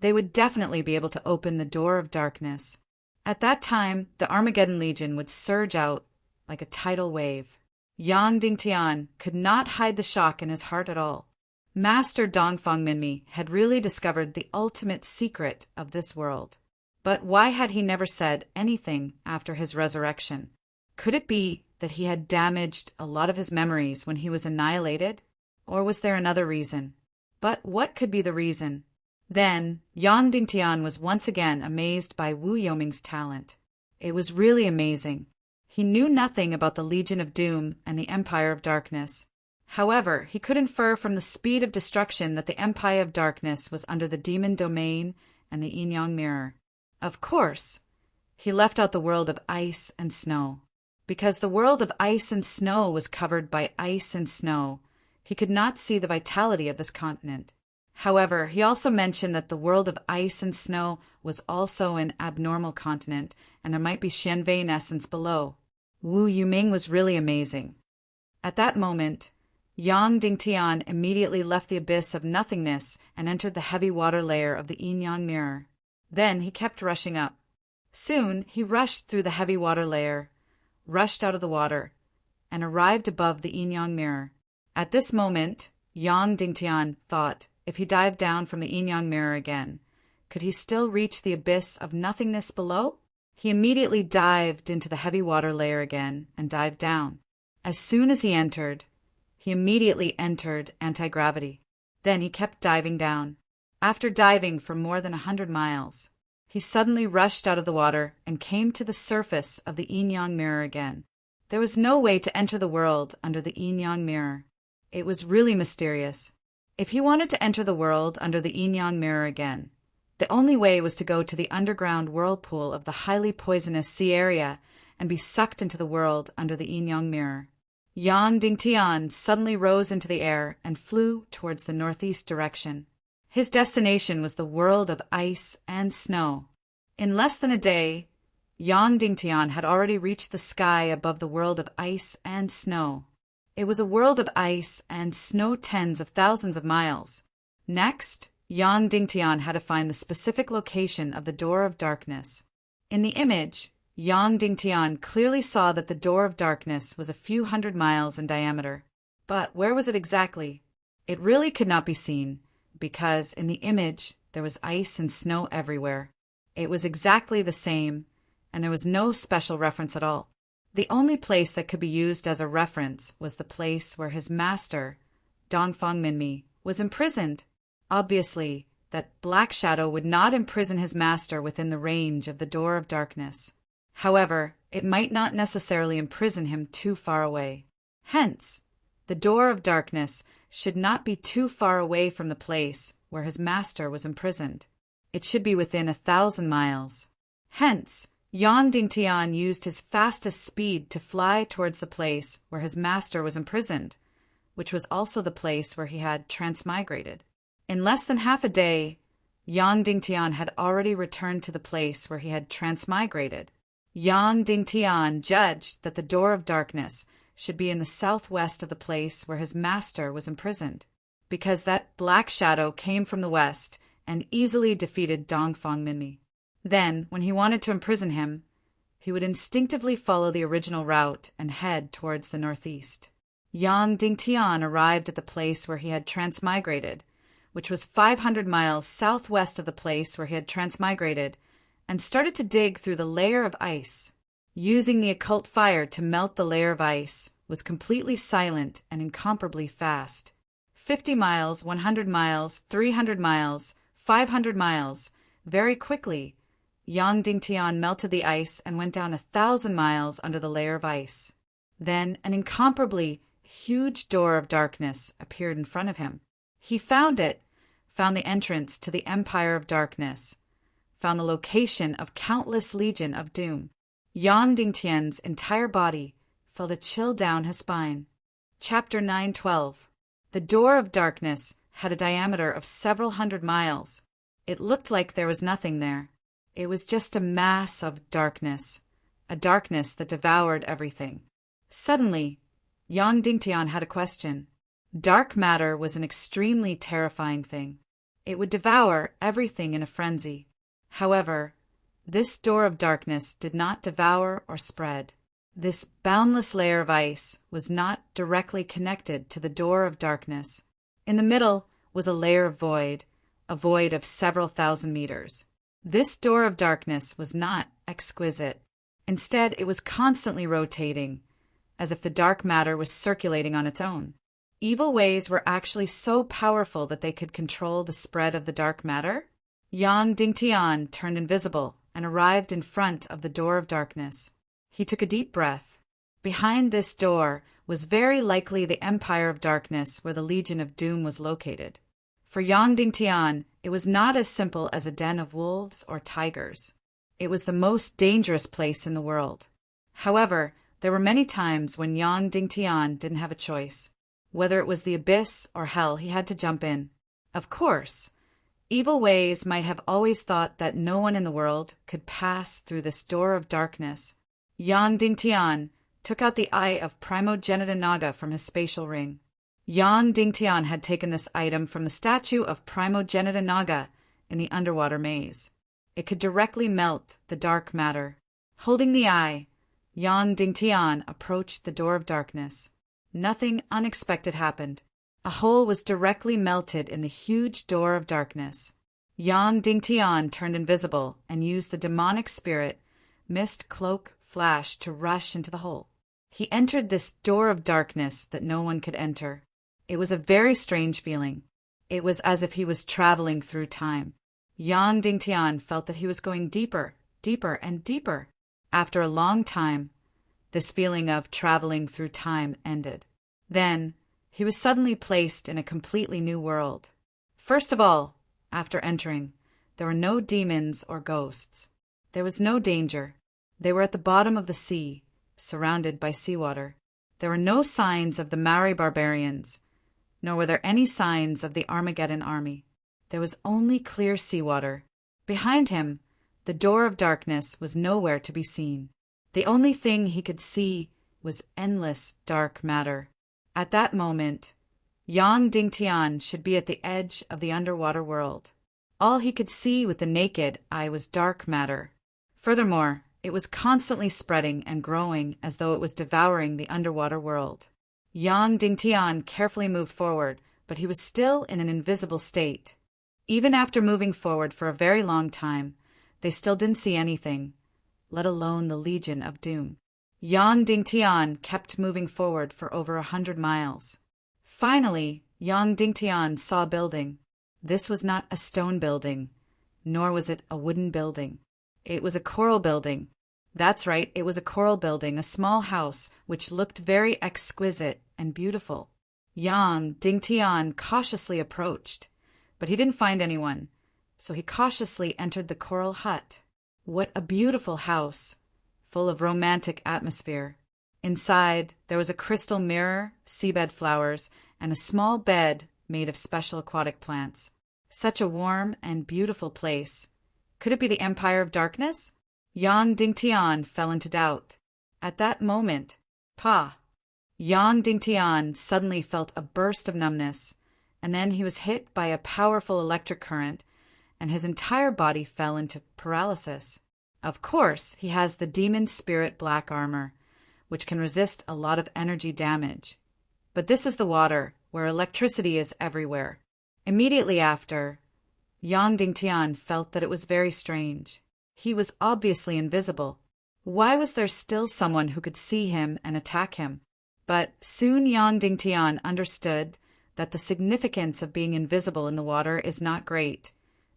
They would definitely be able to open the door of darkness. At that time, the Armageddon Legion would surge out like a tidal wave. Yang Dingtian could not hide the shock in his heart at all. Master Dongfang Minmi had really discovered the ultimate secret of this world. But why had he never said anything after his resurrection? Could it be that he had damaged a lot of his memories when he was annihilated? Or was there another reason? But what could be the reason? Then, Yang Dingtian was once again amazed by Wu Yoming's talent. It was really amazing. He knew nothing about the Legion of Doom and the Empire of Darkness. However, he could infer from the speed of destruction that the Empire of Darkness was under the demon domain and the Yin Yang Mirror. Of course, he left out the world of ice and snow. Because the world of ice and snow was covered by ice and snow, he could not see the vitality of this continent. However, he also mentioned that the world of ice and snow was also an abnormal continent, and there might be Xianwei in essence below. Wu Yuming was really amazing. At that moment, Yang Dingtian immediately left the abyss of nothingness and entered the heavy water layer of the Yin Yang Mirror. Then he kept rushing up. Soon he rushed through the heavy water layer, rushed out of the water, and arrived above the Yin Yang Mirror. At this moment, Yang Dingtian thought, if he dived down from the Yin Yang Mirror again, could he still reach the abyss of nothingness below? He immediately dived into the heavy water layer again and dived down. As soon as he entered, he immediately entered anti-gravity. Then he kept diving down. After diving for more than 100 miles, he suddenly rushed out of the water and came to the surface of the Yin Yang Mirror again. There was no way to enter the world under the Yin Yang Mirror. It was really mysterious. If he wanted to enter the world under the Yin Yang Mirror again, the only way was to go to the underground whirlpool of the highly poisonous sea area and be sucked into the world under the Yin Yang Mirror. Yang Dingtian suddenly rose into the air and flew towards the northeast direction. His destination was the world of ice and snow. In less than a day, Yang Dingtian had already reached the sky above the world of ice and snow. It was a world of ice and snow tens of thousands of miles. Next, Yang Dingtian had to find the specific location of the Door of Darkness. In the image, Yang Dingtian clearly saw that the Door of Darkness was a few hundred miles in diameter. But where was it exactly? It really could not be seen, because in the image there was ice and snow everywhere. It was exactly the same, and there was no special reference at all. The only place that could be used as a reference was the place where his master, Dongfang Minmi, was imprisoned. Obviously, that black shadow would not imprison his master within the range of the door of darkness. However, it might not necessarily imprison him too far away. Hence, the door of darkness should not be too far away from the place where his master was imprisoned. It should be within 1,000 miles. Hence, Yang Dingtian used his fastest speed to fly towards the place where his master was imprisoned, which was also the place where he had transmigrated. In less than half a day, Yang Dingtian had already returned to the place where he had transmigrated. Yang Dingtian judged that the door of darkness should be in the southwest of the place where his master was imprisoned, because that black shadow came from the west and easily defeated Dongfang Minmi. Then, when he wanted to imprison him, he would instinctively follow the original route and head towards the northeast. Yang Dingtian arrived at the place where he had transmigrated, which was 500 miles southwest of the place where he had transmigrated, and started to dig through the layer of ice. Using the occult fire to melt the layer of ice was completely silent and incomparably fast. 50 miles, 100 miles, 300 miles, 500 miles, very quickly, Yang Dingtian melted the ice and went down 1,000 miles under the layer of ice. Then an incomparably huge door of darkness appeared in front of him. He found it, found the entrance to the Empire of Darkness, found the location of countless legion of doom. Yang Dingtian's entire body felt a chill down his spine. Chapter 9:12. The door of darkness had a diameter of several hundred miles. It looked like there was nothing there. It was just a mass of darkness, a darkness that devoured everything. Suddenly, Yang Dingtian had a question. Dark matter was an extremely terrifying thing. It would devour everything in a frenzy. However, this door of darkness did not devour or spread. This boundless layer of ice was not directly connected to the door of darkness. In the middle was a layer of void, a void of several thousand meters. This door of darkness was not exquisite. Instead, it was constantly rotating, as if the dark matter was circulating on its own. Evil ways were actually so powerful that they could control the spread of the dark matter. Yang Dingtian turned invisible and arrived in front of the door of darkness. He took a deep breath. Behind this door was very likely the Empire of Darkness where the Legion of Doom was located. For Yang Dingtian, it was not as simple as a den of wolves or tigers. It was the most dangerous place in the world. However, there were many times when Yang Dingtian didn't have a choice. Whether it was the abyss or hell, he had to jump in. Of course, evil ways might have always thought that no one in the world could pass through this door of darkness. Yang Dingtian took out the eye of Primogenitor Naga from his spatial ring. Yang Dingtian had taken this item from the statue of Primogenitor Naga in the underwater maze. It could directly melt the dark matter. Holding the eye, Yang Dingtian approached the door of darkness. Nothing unexpected happened. A hole was directly melted in the huge door of darkness. Yang Dingtian turned invisible and used the demonic spirit, mist cloak flash to rush into the hole. He entered this door of darkness that no one could enter. It was a very strange feeling. It was as if he was traveling through time. Yang Dingtian felt that he was going deeper, deeper, and deeper. After a long time, this feeling of traveling through time ended. Then, he was suddenly placed in a completely new world. First of all, after entering, there were no demons or ghosts. There was no danger. They were at the bottom of the sea, surrounded by seawater. There were no signs of the Maori barbarians, nor were there any signs of the Armageddon army. There was only clear seawater. Behind him, the door of darkness was nowhere to be seen. The only thing he could see was endless dark matter. At that moment, Yang Dingtian should be at the edge of the underwater world. All he could see with the naked eye was dark matter. Furthermore, it was constantly spreading and growing as though it was devouring the underwater world. Yang Dingtian carefully moved forward, but he was still in an invisible state. Even after moving forward for a very long time, they still didn't see anything, let alone the Legion of Doom. Yang Dingtian kept moving forward for over 100 miles. Finally, Yang Dingtian saw a building. This was not a stone building, nor was it a wooden building. It was a coral building. That's right, it was a coral building, a small house which looked very exquisite and beautiful. Yang Dingtian cautiously approached, but he didn't find anyone, so he cautiously entered the coral hut. What a beautiful house, full of romantic atmosphere. Inside, there was a crystal mirror, seabed flowers, and a small bed made of special aquatic plants. Such a warm and beautiful place. Could it be the Empire of Darkness? Yang Dingtian fell into doubt. At that moment, Yang Dingtian suddenly felt a burst of numbness, and then he was hit by a powerful electric current, and his entire body fell into paralysis. Of course, he has the demon spirit black armor, which can resist a lot of energy damage. But this is the water, where electricity is everywhere. Immediately after, Yang Dingtian felt that it was very strange. He was obviously invisible. Why was there still someone who could see him and attack him? But soon Yang Dingtian understood that the significance of being invisible in the water is not great,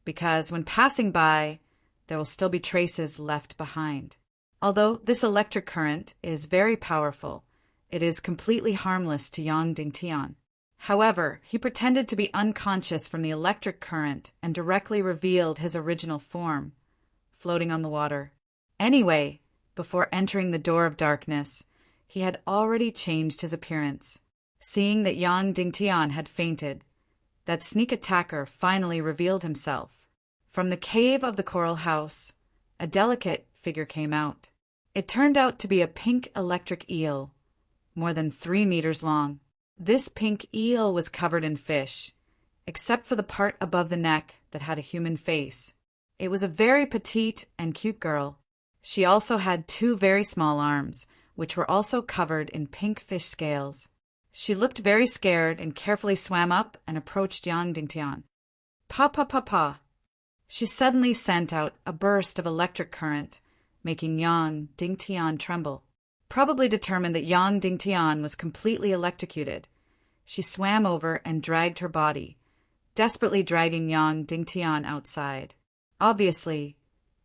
because when passing by, there will still be traces left behind. Although this electric current is very powerful, it is completely harmless to Yang Dingtian. However, he pretended to be unconscious from the electric current and directly revealed his original form, floating on the water. Anyway, before entering the door of darkness, he had already changed his appearance. Seeing that Yang Dingtian had fainted, that sneak attacker finally revealed himself. From the cave of the coral house, a delicate figure came out. It turned out to be a pink electric eel, more than 3 meters long. This pink eel was covered in fish, except for the part above the neck that had a human face. It was a very petite and cute girl. She also had 2 very small arms, which were also covered in pink fish scales. She looked very scared and carefully swam up and approached Yang Dingtian. Pa. She suddenly sent out a burst of electric current, making Yang Dingtian tremble. Probably determined that Yang Dingtian was completely electrocuted, she swam over and dragged her body, desperately dragging Yang Dingtian outside. Obviously,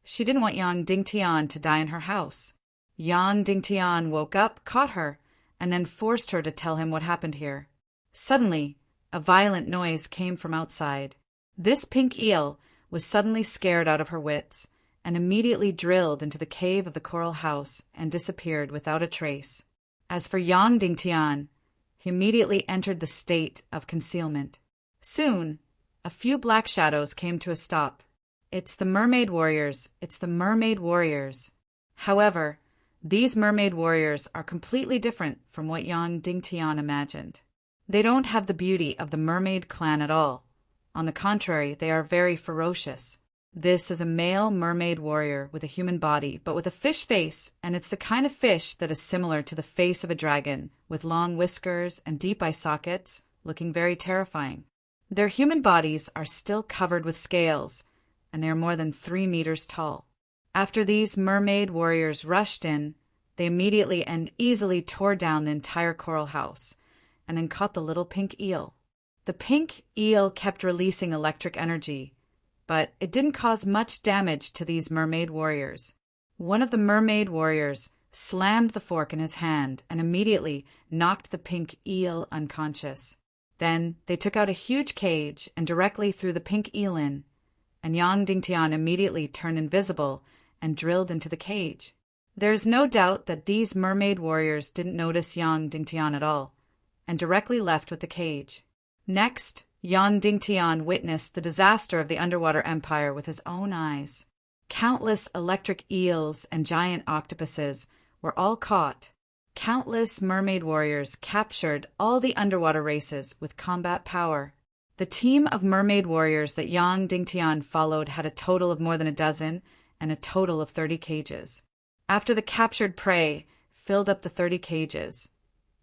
she didn't want Yang Dingtian to die in her house. Yang Dingtian woke up, caught her, and then forced her to tell him what happened here. Suddenly, a violent noise came from outside. This pink eel was suddenly scared out of her wits and immediately drilled into the cave of the coral house and disappeared without a trace. As for Yang Dingtian, he immediately entered the state of concealment. Soon, a few black shadows came to a stop. It's the mermaid warriors. However, these mermaid warriors are completely different from what Yang Dingtian imagined. They don't have the beauty of the mermaid clan at all. On the contrary, they are very ferocious. This is a male mermaid warrior with a human body, but with a fish face, and it's the kind of fish that is similar to the face of a dragon, with long whiskers and deep eye sockets, looking very terrifying. Their human bodies are still covered with scales, and they are more than 3 meters tall. After these mermaid warriors rushed in, they immediately and easily tore down the entire coral house, and then caught the little pink eel. The pink eel kept releasing electric energy, but it didn't cause much damage to these mermaid warriors. One of the mermaid warriors slammed the fork in his hand and immediately knocked the pink eel unconscious. Then they took out a huge cage and directly threw the pink eel in, and Yang Dingtian immediately turned invisible and drilled into the cage. There is no doubt that these mermaid warriors didn't notice Yang Dingtian at all, and directly left with the cage. Next, Yang Dingtian witnessed the disaster of the underwater empire with his own eyes. Countless electric eels and giant octopuses were all caught. Countless mermaid warriors captured all the underwater races with combat power. The team of mermaid warriors that Yang Dingtian followed had a total of more than a dozen and a total of 30 cages. After the captured prey filled up the 30 cages,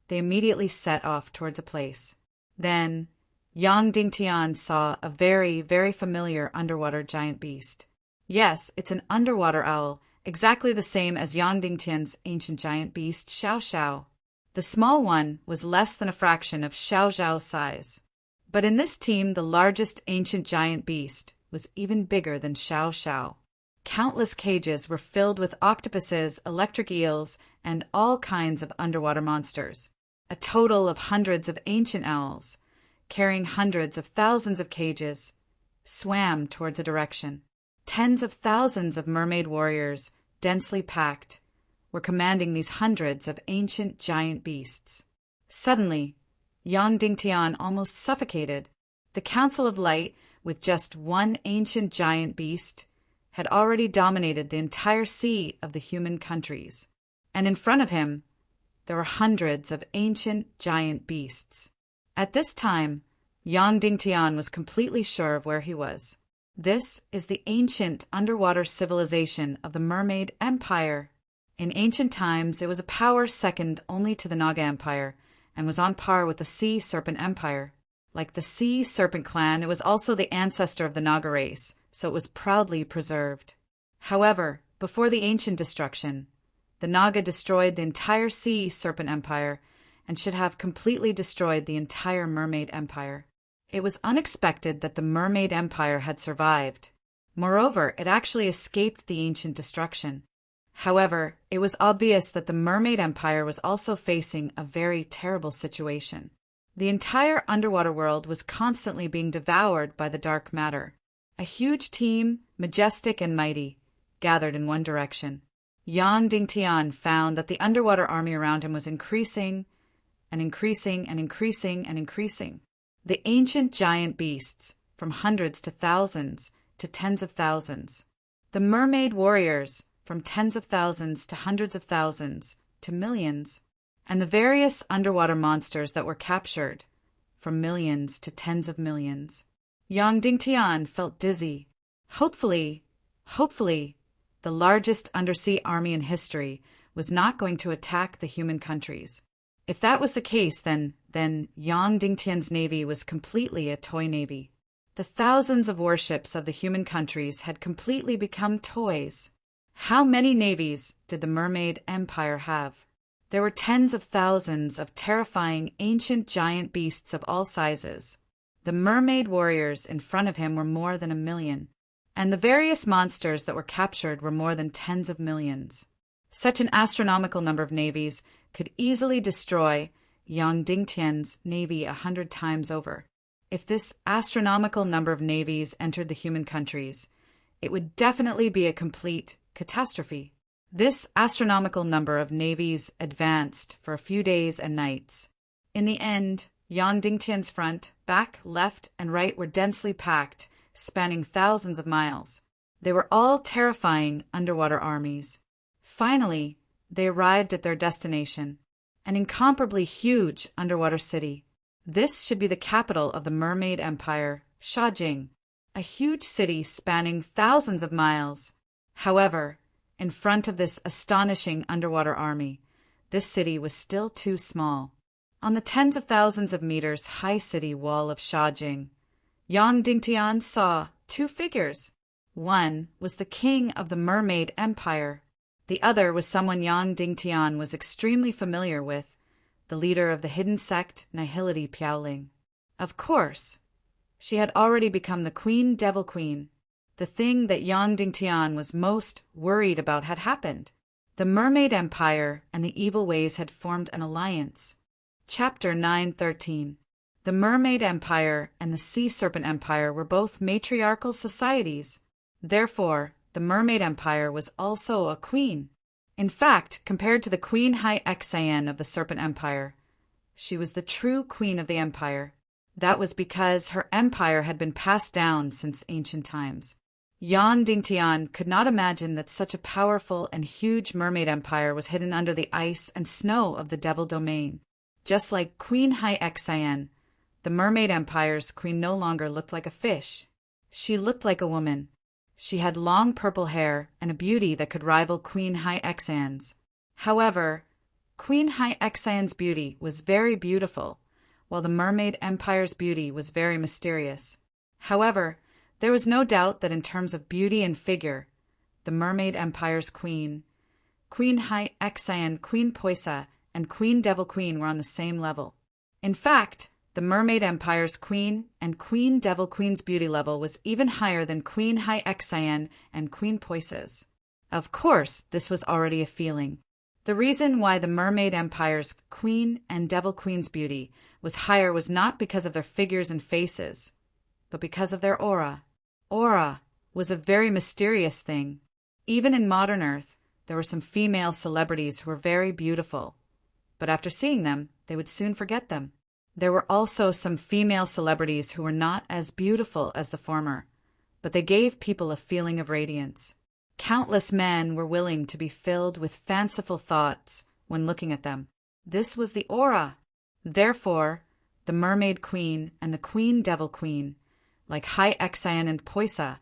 they immediately set off towards a place. Then, Yang Dingtian saw a very, very familiar underwater giant beast. Yes, it's an underwater owl, exactly the same as Yang Dingtian's ancient giant beast Xiao Xiao. The small one was less than a fraction of Xiao Xiao's size. But in this team, the largest ancient giant beast was even bigger than Xiao Xiao. Countless cages were filled with octopuses, electric eels, and all kinds of underwater monsters. A total of hundreds of ancient owls, carrying hundreds of thousands of cages, swam towards a direction. Tens of thousands of mermaid warriors, densely packed, were commanding these hundreds of ancient giant beasts. Suddenly, Yang Dingtian almost suffocated. The Council of Light, with just one ancient giant beast, had already dominated the entire sea of the human countries. And in front of him, there were hundreds of ancient giant beasts. At this time, Yang Dingtian was completely sure of where he was. This is the ancient underwater civilization of the Mermaid Empire. In ancient times, it was a power second only to the Naga Empire and was on par with the Sea Serpent Empire. Like the Sea Serpent clan, it was also the ancestor of the Naga race, so it was proudly preserved. However, before the ancient destruction, the Naga destroyed the entire Sea Serpent Empire and should have completely destroyed the entire Mermaid Empire. It was unexpected that the Mermaid Empire had survived. Moreover, it actually escaped the ancient destruction. However, it was obvious that the Mermaid Empire was also facing a very terrible situation. The entire underwater world was constantly being devoured by the dark matter. A huge team, majestic and mighty, gathered in one direction. Yang Dingtian found that the underwater army around him was increasing and increasing and increasing and increasing. The ancient giant beasts, from hundreds to thousands to tens of thousands. The mermaid warriors, from tens of thousands to hundreds of thousands to millions. And the various underwater monsters that were captured, from millions to tens of millions. Yang Dingtian felt dizzy. Hopefully, the largest undersea army in history was not going to attack the human countries. If that was the case, then Yang Dingtian's navy was completely a toy navy. The thousands of warships of the human countries had completely become toys. How many navies did the Mermaid Empire have? There were tens of thousands of terrifying ancient giant beasts of all sizes. The mermaid warriors in front of him were more than 1 million, and the various monsters that were captured were more than tens of millions. Such an astronomical number of navies could easily destroy Yang Dingtian's navy 100 times over. If this astronomical number of navies entered the human countries, it would definitely be a complete catastrophe. This astronomical number of navies advanced for a few days and nights. In the end, Yang Dingtian's front, back, left, and right were densely packed, spanning thousands of miles. They were all terrifying underwater armies. Finally, they arrived at their destination, an incomparably huge underwater city. This should be the capital of the Mermaid Empire, Shajing, a huge city spanning thousands of miles. However, in front of this astonishing underwater army, this city was still too small. On the tens of thousands of meters high city wall of Shajing, Yang Dingtian saw 2 figures. One was the king of the Mermaid Empire. The other was someone Yang Dingtian was extremely familiar with, the leader of the hidden sect Nihility Piaoling. Of course, she had already become the Queen Devil Queen. The thing that Yang Dingtian was most worried about had happened. The Mermaid Empire and the Evil Ways had formed an alliance. Chapter 9:13. The Mermaid Empire and the Sea Serpent Empire were both matriarchal societies. Therefore, the Mermaid Empire was also a queen. In fact, compared to the Queen Hai Xan of the Serpent Empire, she was the true queen of the empire. That was because her empire had been passed down since ancient times. Yang Dingtian could not imagine that such a powerful and huge mermaid empire was hidden under the ice and snow of the Devil Domain. Just like Queen Hai Xan, the Mermaid Empire's queen no longer looked like a fish. She looked like a woman. She had long purple hair and a beauty that could rival Queen Hai Xan's. However, Queen Hai Xan's beauty was very beautiful, while the Mermaid Empire's beauty was very mysterious. However, there was no doubt that in terms of beauty and figure, the Mermaid Empire's queen. Queen Hyaxayan, Queen Poisa, and Queen Devil Queen were on the same level. In fact, the Mermaid Empire's queen and Queen Devil Queen's beauty level was even higher than Queen Hyaxayan and Queen Poisa's. Of course, this was already a feeling. The reason why the Mermaid Empire's Queen and Devil Queen's beauty was higher was not because of their figures and faces, but because of their aura. Aura was a very mysterious thing. Even in modern Earth, there were some female celebrities who were very beautiful, but after seeing them, they would soon forget them. There were also some female celebrities who were not as beautiful as the former, but they gave people a feeling of radiance. Countless men were willing to be filled with fanciful thoughts when looking at them. This was the aura. Therefore, the Mermaid Queen and the Queen Devil Queen, like Hyaxayan and Poisa,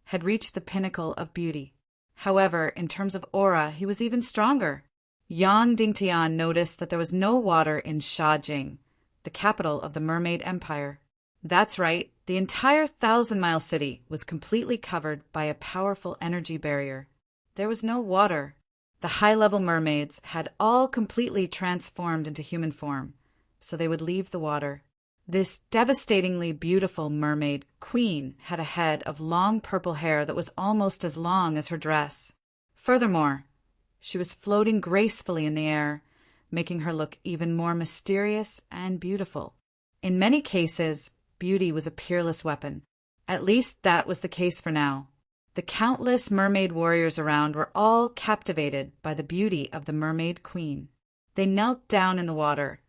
had reached the pinnacle of beauty. However, in terms of aura, he was even stronger. Yang Dingtian noticed that there was no water in Shajing, the capital of the Mermaid Empire. That's right, the entire 1,000-mile city was completely covered by a powerful energy barrier. There was no water. The high-level mermaids had all completely transformed into human form, so they would leave the water. This devastatingly beautiful mermaid queen had a head of long purple hair that was almost as long as her dress. Furthermore, she was floating gracefully in the air, making her look even more mysterious and beautiful. In many cases, beauty was a peerless weapon. At least that was the case for now. The countless mermaid warriors around were all captivated by the beauty of the Mermaid Queen. They knelt down in the water,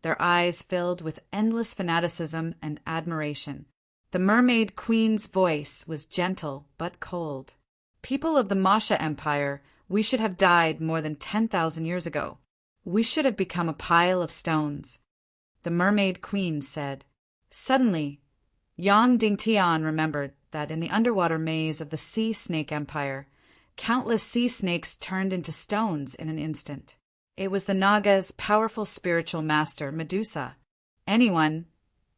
their eyes filled with endless fanaticism and admiration. The Mermaid Queen's voice was gentle but cold. People of the Masha Empire, we should have died more than 10,000 years ago. We should have become a pile of stones, the Mermaid Queen said. Suddenly, Yang Dingtian remembered that in the underwater maze of the Sea Snake Empire, countless sea snakes turned into stones in an instant. It was the Naga's powerful spiritual master, Medusa. Anyone,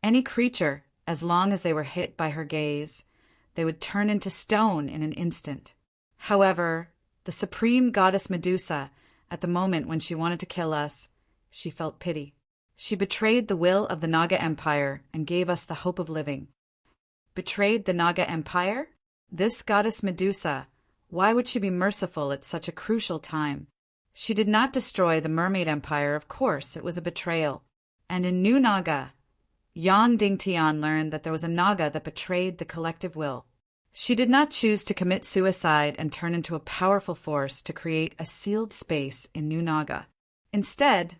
any creature, as long as they were hit by her gaze, they would turn into stone in an instant. However, the supreme goddess Medusa, at the moment when she wanted to kill us, she felt pity. She betrayed the will of the Naga Empire and gave us the hope of living. Betrayed the Naga Empire? This goddess Medusa, why would she be merciful at such a crucial time? She did not destroy the Mermaid Empire, of course, it was a betrayal. And in New Naga, Yang Dingtian learned that there was a Naga that betrayed the collective will. She did not choose to commit suicide and turn into a powerful force to create a sealed space in New Naga. Instead,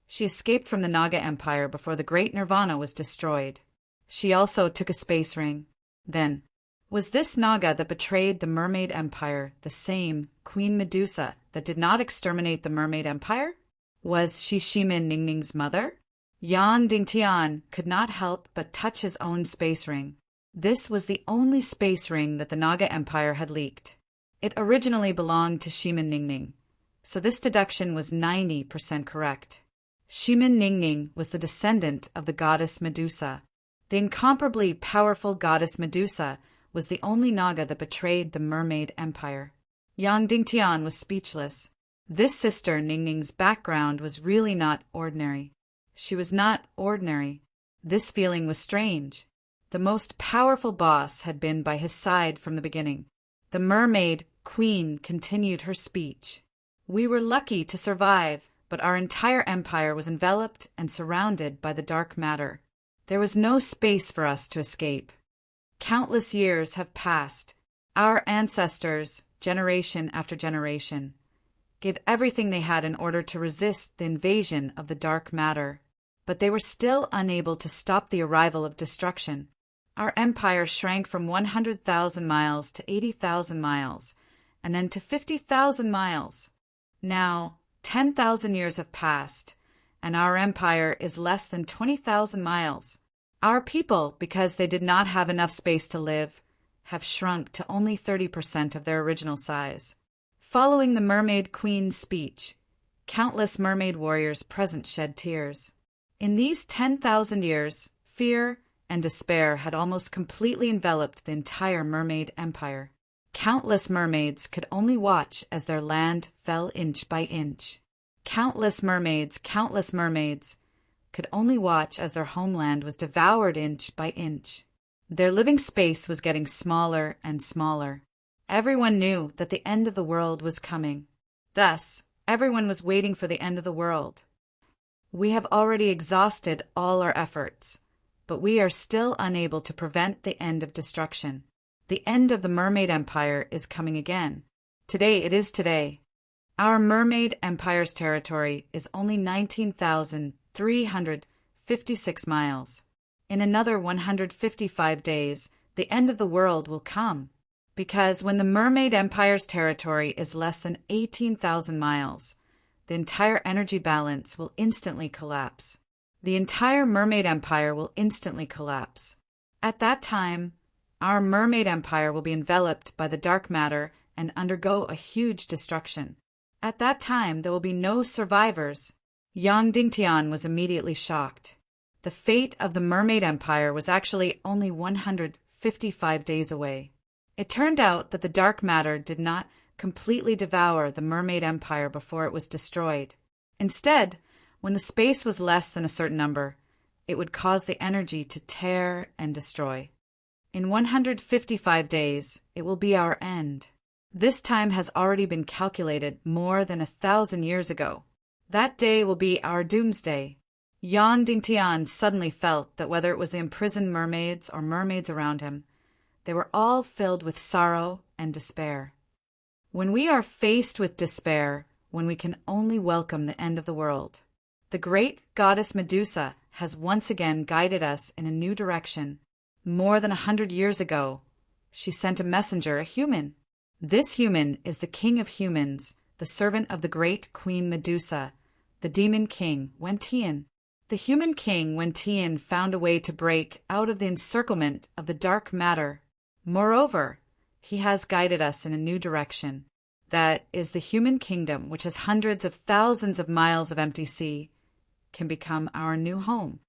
she escaped from the Naga Empire before the Great Nirvana was destroyed. She also took a space ring. Then, was this Naga that betrayed the Mermaid Empire the same Queen Medusa that did not exterminate the Mermaid Empire? Was she Shimin Ningning's mother? Yang Dingtian could not help but touch his own space ring. This was the only space ring that the Naga Empire had leaked. It originally belonged to Shimin Ningning, so this deduction was 90% correct. Shimin Ningning was the descendant of the goddess Medusa. The incomparably powerful goddess Medusa was the only Naga that betrayed the Mermaid Empire. Yang Dingtian was speechless. This sister Ningning's background was really not ordinary. She was not ordinary. This feeling was strange. The most powerful boss had been by his side from the beginning. The Mermaid Queen continued her speech. We were lucky to survive, but our entire empire was enveloped and surrounded by the dark matter. There was no space for us to escape. Countless years have passed. Our ancestors, generation after generation, gave everything they had in order to resist the invasion of the dark matter, but they were still unable to stop the arrival of destruction. Our empire shrank from 100,000 miles to 80,000 miles, and then to 50,000 miles. Now, 10,000 years have passed, and our empire is less than 20,000 miles. Our people, because they did not have enough space to live, have shrunk to only 30% of their original size. Following the Mermaid Queen's speech, countless mermaid warriors present shed tears. In these 10,000 years, fear and despair had almost completely enveloped the entire Mermaid Empire. Countless mermaids could only watch as their land fell inch by inch. Countless mermaids could only watch as their homeland was devoured inch by inch. Their living space was getting smaller and smaller. Everyone knew that the end of the world was coming. Thus, everyone was waiting for the end of the world. We have already exhausted all our efforts, but we are still unable to prevent the end of destruction. The end of the Mermaid Empire is coming again. Today. Our Mermaid Empire's territory is only 19,356 miles. In another 155 days, the end of the world will come. Because when the Mermaid Empire's territory is less than 18,000 miles, the entire energy balance will instantly collapse. The entire Mermaid Empire will instantly collapse. At that time, our Mermaid Empire will be enveloped by the dark matter and undergo a huge destruction. At that time, there will be no survivors. Yang Dingtian was immediately shocked. The fate of the Mermaid Empire was actually only 155 days away. It turned out that the dark matter did not completely devour the Mermaid Empire before it was destroyed. Instead, when the space was less than a certain number, it would cause the energy to tear and destroy. In 155 days, it will be our end. This time has already been calculated more than 1,000 years ago. That day will be our doomsday. Yang Dingtian suddenly felt that whether it was the imprisoned mermaids or mermaids around him, they were all filled with sorrow and despair. When we are faced with despair, when we can only welcome the end of the world, the great goddess Medusa has once again guided us in a new direction. More than 100 years ago, she sent a messenger, a human. This human is the king of humans, the servant of the great Queen Medusa, the demon king, Wen-Tian. The human king, Wen-Tian, found a way to break out of the encirclement of the dark matter. Moreover, he has guided us in a new direction. That is, the human kingdom, which has hundreds of thousands of miles of empty sea, can become our new home.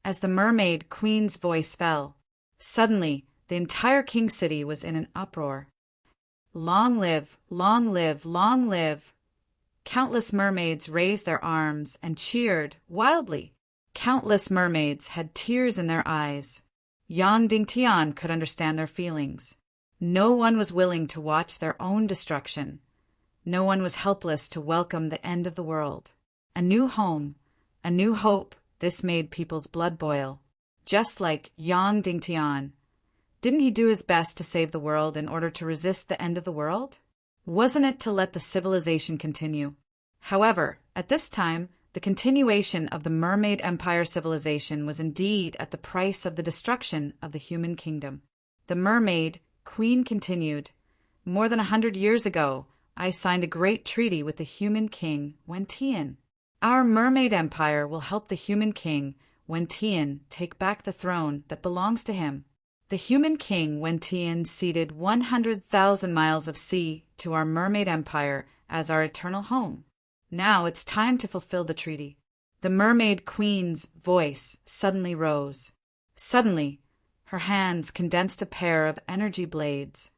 As the mermaid queen's voice fell, suddenly the entire king city was in an uproar. Long live, long live, long live! Countless mermaids raised their arms and cheered wildly. Countless mermaids had tears in their eyes. Yang Dingtian could understand their feelings. No one was willing to watch their own destruction. No one was helpless to welcome the end of the world. A new home, a new hope. This made people's blood boil. Just like Yang Dingtian. Didn't he do his best to save the world in order to resist the end of the world? Wasn't it to let the civilization continue? However, at this time, the continuation of the Mermaid Empire civilization was indeed at the price of the destruction of the human kingdom. The mermaid queen continued, "More than 100 years ago, I signed a great treaty with the human king, Wen-Tian. Our Mermaid Empire will help the human king, Wen-Tian, take back the throne that belongs to him. The human king, Wen-Tian, ceded 100,000 miles of sea to our Mermaid Empire as our eternal home. Now it's time to fulfill the treaty." The mermaid queen's voice suddenly rose. Suddenly, her hands condensed a pair of energy blades.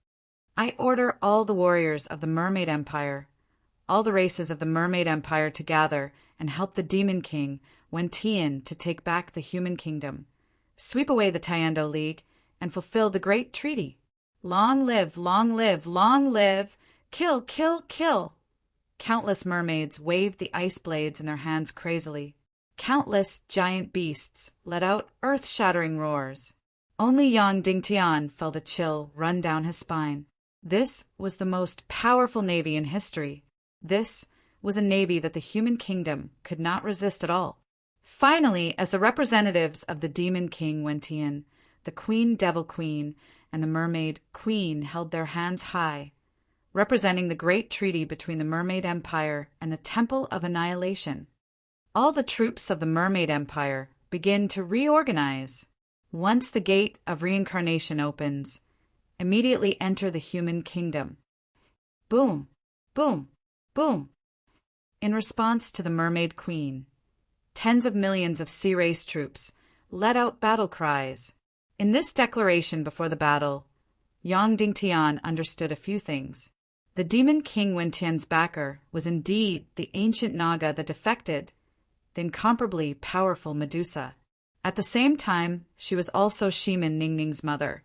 "I order all the warriors of the Mermaid Empire, all the races of the Mermaid Empire to gather and help the Demon King, Wen-Tian, to take back the human kingdom, sweep away the Tiando League, and fulfill the great treaty. Long live, long live, long live! Kill, kill, kill!" Countless mermaids waved the ice blades in their hands crazily. Countless giant beasts let out earth-shattering roars. Only Yang Dingtian felt a chill run down his spine. This was the most powerful navy in history. This was a navy that the human kingdom could not resist at all. Finally, as the representatives of the Demon King Wen-Tian, the Queen Devil Queen, and the Mermaid Queen held their hands high, representing the great treaty between the Mermaid Empire and the Temple of Annihilation, all the troops of the Mermaid Empire begin to reorganize. Once the gate of reincarnation opens, immediately enter the human kingdom. Boom, boom, boom. In response to the Mermaid Queen, tens of millions of sea race troops let out battle cries. In this declaration before the battle, Yang Dingtian understood a few things. The demon king Wen-Tian's backer was indeed the ancient Naga that defected, the incomparably powerful Medusa. At the same time, she was also Shimin Ningning's mother,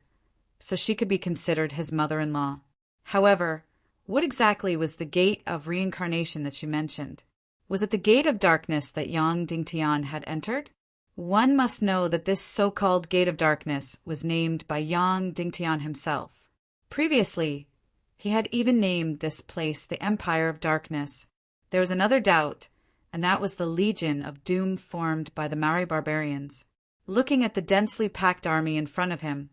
so she could be considered his mother-in-law. However, what exactly was the gate of reincarnation that she mentioned? Was it the gate of darkness that Yang Dingtian had entered? One must know that this so-called gate of darkness was named by Yang Dingtian himself. Previously, he had even named this place the Empire of Darkness. There was another doubt, and that was the Legion of Doom formed by the Maori barbarians. Looking at the densely packed army in front of him,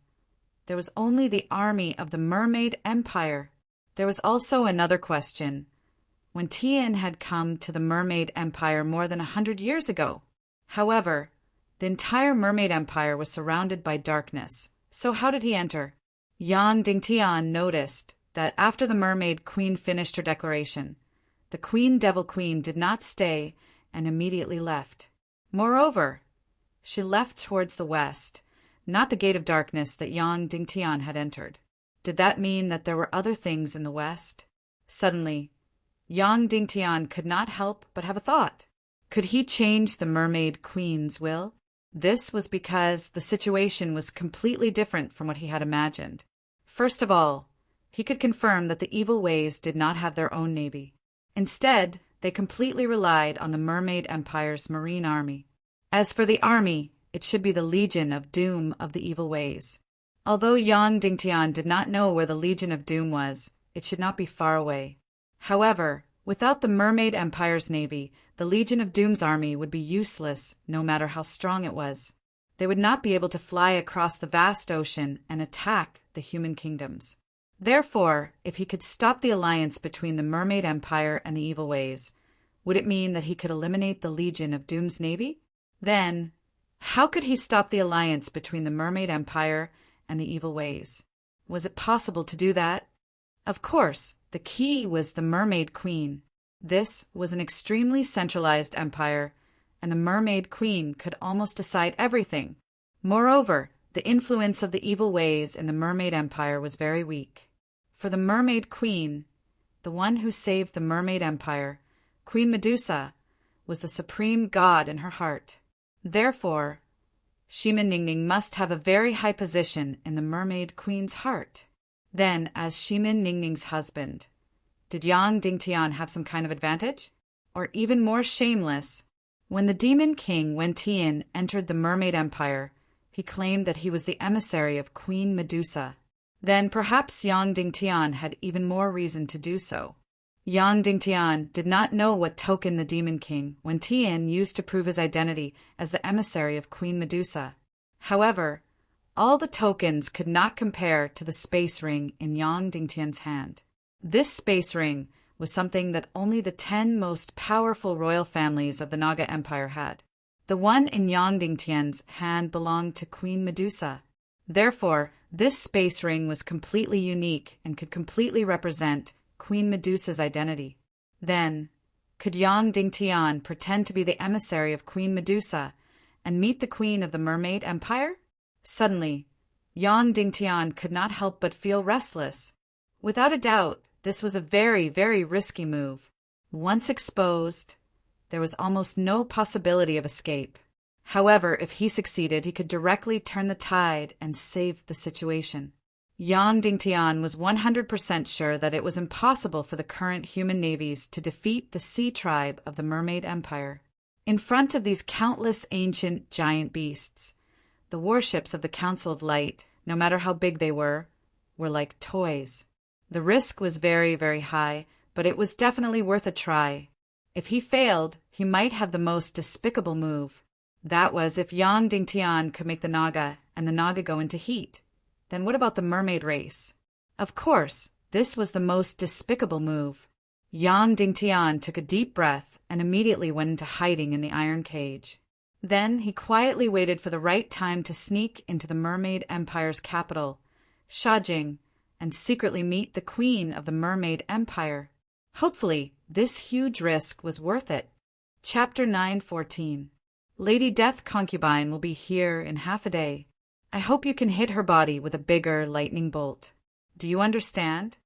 there was only the army of the Mermaid Empire. There was also another question. When Tien had come to the Mermaid Empire more than 100 years ago. However, the entire Mermaid Empire was surrounded by darkness. So how did he enter? Yang Dingtian noticed that after the Mermaid Queen finished her declaration, the Queen Devil Queen did not stay and immediately left. Moreover, she left towards the west, not the gate of darkness that Yang Dingtian had entered. Did that mean that there were other things in the west? Suddenly, Yang Dingtian could not help but have a thought. Could he change the Mermaid Queen's will? This was because the situation was completely different from what he had imagined. First of all, he could confirm that the evil ways did not have their own navy. Instead, they completely relied on the Mermaid Empire's marine army. As for the army, it should be the Legion of Doom of the evil ways. Although Yang Dingtian did not know where the Legion of Doom was, it should not be far away. However, without the Mermaid Empire's navy, the Legion of Doom's army would be useless no matter how strong it was. They would not be able to fly across the vast ocean and attack the human kingdoms. Therefore, if he could stop the alliance between the Mermaid Empire and the evil ways, would it mean that he could eliminate the Legion of Doom's navy? Then, how could he stop the alliance between the Mermaid Empire and the evil ways? Was it possible to do that? Of course, the key was the Mermaid Queen. This was an extremely centralized empire, and the Mermaid Queen could almost decide everything. Moreover, the influence of the evil ways in the Mermaid Empire was very weak. For the Mermaid Queen, the one who saved the Mermaid Empire, Queen Medusa, was the supreme god in her heart. Therefore, Shimin Ningning must have a very high position in the Mermaid Queen's heart. Then, as Shimin Ningning's husband, did Yang Dingtian have some kind of advantage? Or even more shameless, when the demon king Wen-Tian entered the Mermaid Empire, he claimed that he was the emissary of Queen Medusa. Then perhaps Yang Dingtian had even more reason to do so. Yang Dingtian did not know what token the demon king Wen-Tian used to prove his identity as the emissary of Queen Medusa. However, all the tokens could not compare to the space ring in Yang Dingtian's hand. This space ring was something that only the 10 most powerful royal families of the Naga Empire had. The one in Yang Dingtian's hand belonged to Queen Medusa. Therefore, this space ring was completely unique and could completely represent Queen Medusa's identity. Then, could Yang Dingtian pretend to be the emissary of Queen Medusa and meet the Queen of the Mermaid Empire? Suddenly, Yang Dingtian could not help but feel restless. Without a doubt, this was a very, very risky move. Once exposed, there was almost no possibility of escape. However, if he succeeded, he could directly turn the tide and save the situation. Yang Dingtian was 100% sure that it was impossible for the current human navies to defeat the sea tribe of the Mermaid Empire. In front of these countless ancient giant beasts, the warships of the Council of Light, no matter how big they were like toys. The risk was very, very high, but it was definitely worth a try. If he failed, he might have the most despicable move. That was if Yang Dingtian could make the Naga and the Naga go into heat. Then what about the mermaid race? Of course, this was the most despicable move. Yang Dingtian took a deep breath and immediately went into hiding in the iron cage. Then he quietly waited for the right time to sneak into the Mermaid Empire's capital, Shajing, and secretly meet the Queen of the Mermaid Empire. Hopefully, this huge risk was worth it. Chapter 9:14. Lady Death Concubine will be here in half a day. I hope you can hit her body with a bigger lightning bolt. Do you understand?"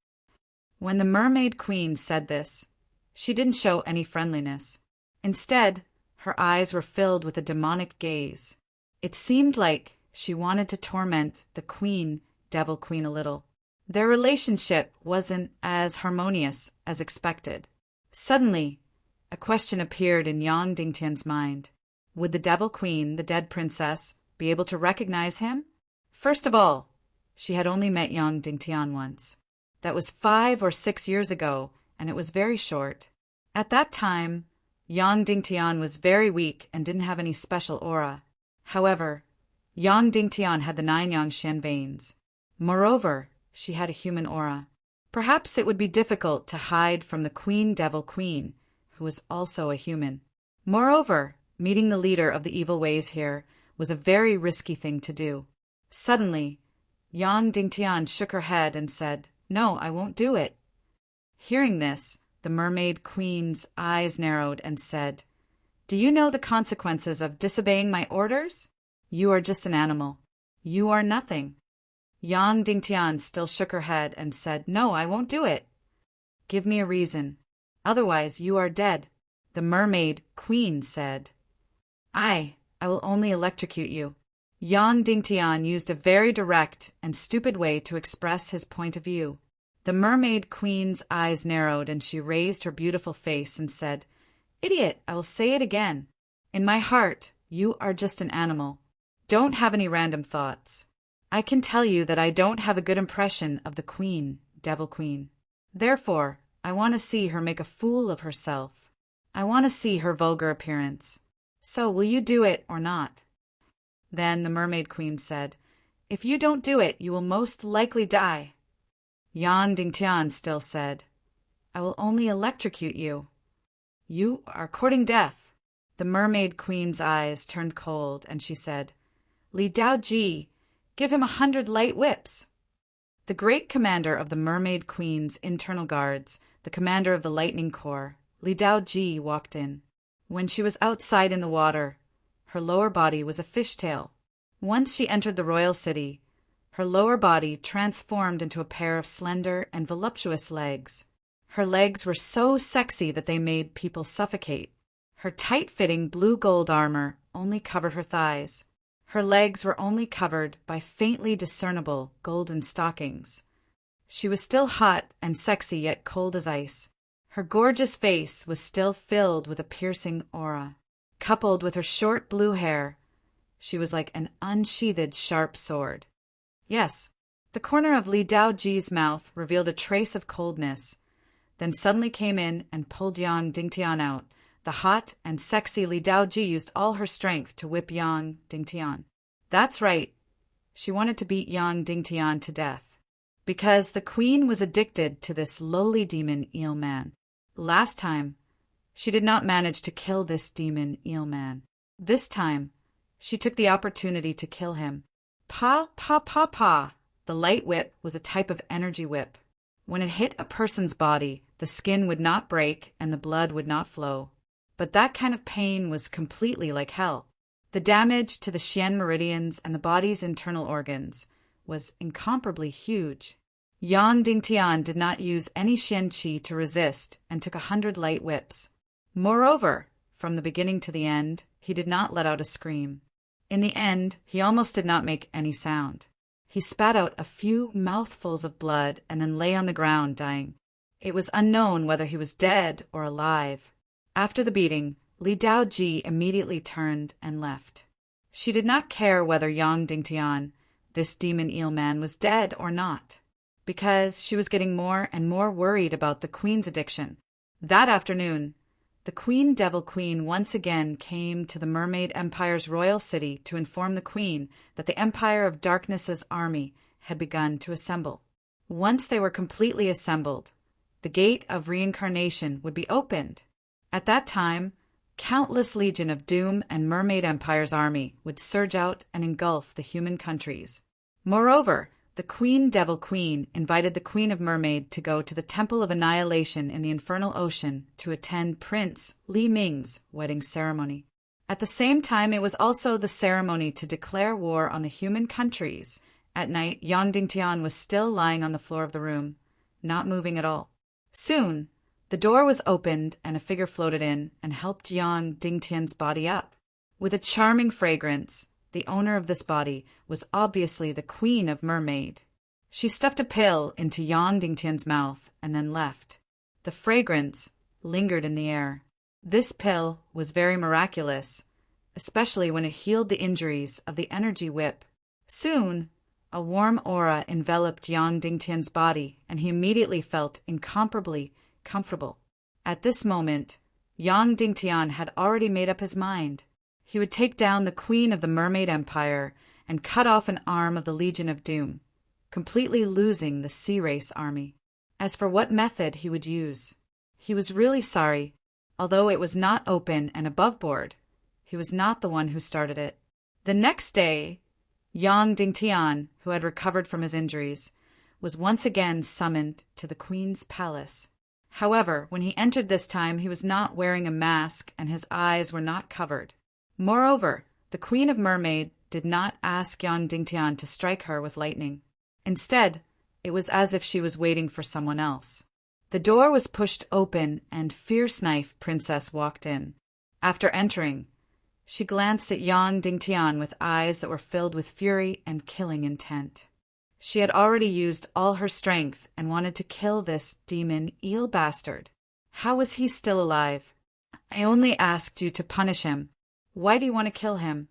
When the Mermaid Queen said this, she didn't show any friendliness. Instead, her eyes were filled with a demonic gaze. It seemed like she wanted to torment the Devil Queen a little. Their relationship wasn't as harmonious as expected. Suddenly, a question appeared in Yang Dingtian's mind. Would the Devil Queen, the dead princess, be able to recognize him? First of all, she had only met Yang Dingtian once. That was 5 or 6 years ago, and it was very short. At that time, Yang Dingtian was very weak and didn't have any special aura. However, Yang Dingtian had the 9 Yangshan veins. Moreover, she had a human aura. Perhaps it would be difficult to hide from the Devil Queen, who was also a human. Moreover, meeting the leader of the evil ways here was a very risky thing to do. Suddenly, Yang Dingtian shook her head and said, "No, I won't do it." Hearing this, the Mermaid Queen's eyes narrowed and said, "Do you know the consequences of disobeying my orders? You are just an animal. You are nothing." Yang Dingtian still shook her head and said, "No, I won't do it." "Give me a reason. Otherwise, you are dead." The Mermaid Queen said, I will only electrocute you." Yang Dingtian used a very direct and stupid way to express his point of view. The Mermaid Queen's eyes narrowed and she raised her beautiful face and said, "Idiot, I will say it again. In my heart, you are just an animal. Don't have any random thoughts. I can tell you that I don't have a good impression of the Devil Queen. Therefore, I want to see her make a fool of herself. I want to see her vulgar appearance. So will you do it or not?" Then the Mermaid Queen said, "If you don't do it, you will most likely die." Yang Dingtian still said, "I will only electrocute you. You are courting death." The Mermaid Queen's eyes turned cold and she said, "Li Daoji, give him 100 light whips." The great commander of the Mermaid Queen's internal guards, the commander of the Lightning Corps, Li Daoji, walked in. When she was outside in the water, her lower body was a fishtail. Once she entered the royal city, her lower body transformed into a pair of slender and voluptuous legs. Her legs were so sexy that they made people suffocate. Her tight-fitting blue-gold armor only covered her thighs. Her legs were only covered by faintly discernible golden stockings. She was still hot and sexy yet cold as ice. Her gorgeous face was still filled with a piercing aura. Coupled with her short blue hair, she was like an unsheathed sharp sword. Yes, the corner of Li Daoji's mouth revealed a trace of coldness, then suddenly came in and pulled Yang Dingtian out. The hot and sexy Li Daoji used all her strength to whip Yang Dingtian. That's right, she wanted to beat Yang Dingtian to death, because the queen was addicted to this lowly demon eel man. Last time, she did not manage to kill this demon eel man. This time, she took the opportunity to kill him. Pa, pa, pa, pa. The light whip was a type of energy whip. When it hit a person's body, the skin would not break and the blood would not flow. But that kind of pain was completely like hell. The damage to the Xian meridians and the body's internal organs was incomparably huge. Yang Dingtian did not use any Xian qi to resist and took 100 light whips. Moreover, from the beginning to the end, he did not let out a scream. In the end, he almost did not make any sound. He spat out a few mouthfuls of blood and then lay on the ground dying. It was unknown whether he was dead or alive. After the beating, Li Daoji immediately turned and left. She did not care whether Yang Dingtian, this demon eel man, was dead or not, because she was getting more and more worried about the queen's addiction. That afternoon, the Devil Queen once again came to the Mermaid Empire's royal city to inform the queen that the Empire of Darkness's army had begun to assemble. Once they were completely assembled, the gate of reincarnation would be opened. At that time, countless legion of Doom and Mermaid Empire's army would surge out and engulf the human countries. Moreover, the Devil Queen invited the Queen of Mermaid to go to the Temple of Annihilation in the Infernal Ocean to attend Prince Li Ming's wedding ceremony. At the same time, it was also the ceremony to declare war on the human countries At night, Yang Dingtian was still lying on the floor of the room, not moving at all. Soon, the door was opened and a figure floated in and helped Yang Dingtian's body up. With a charming fragrance, the owner of this body was obviously the Queen of Mermaid. She stuffed a pill into Yang Dingtian's mouth and then left. The fragrance lingered in the air. This pill was very miraculous, especially when it healed the injuries of the energy whip. Soon, a warm aura enveloped Yang Dingtian's body, and he immediately felt incomparably comfortable. At this moment, Yang Dingtian had already made up his mind. He would take down the Queen of the Mermaid Empire and cut off an arm of the Legion of Doom, completely losing the Sea Race army. As for what method he would use, he was really sorry. Although it was not open and above board, he was not the one who started it. The next day, Yang Dingtian, who had recovered from his injuries, was once again summoned to the Queen's palace. However, when he entered this time, he was not wearing a mask and his eyes were not covered. Moreover, the Queen of Mermaid did not ask Yang Dingtian to strike her with lightning. Instead, it was as if she was waiting for someone else. The door was pushed open and Fierce Knife Princess walked in. After entering, she glanced at Yang Dingtian with eyes that were filled with fury and killing intent. She had already used all her strength and wanted to kill this demon eel bastard. How was he still alive? I only asked you to punish him. Why do you want to kill him?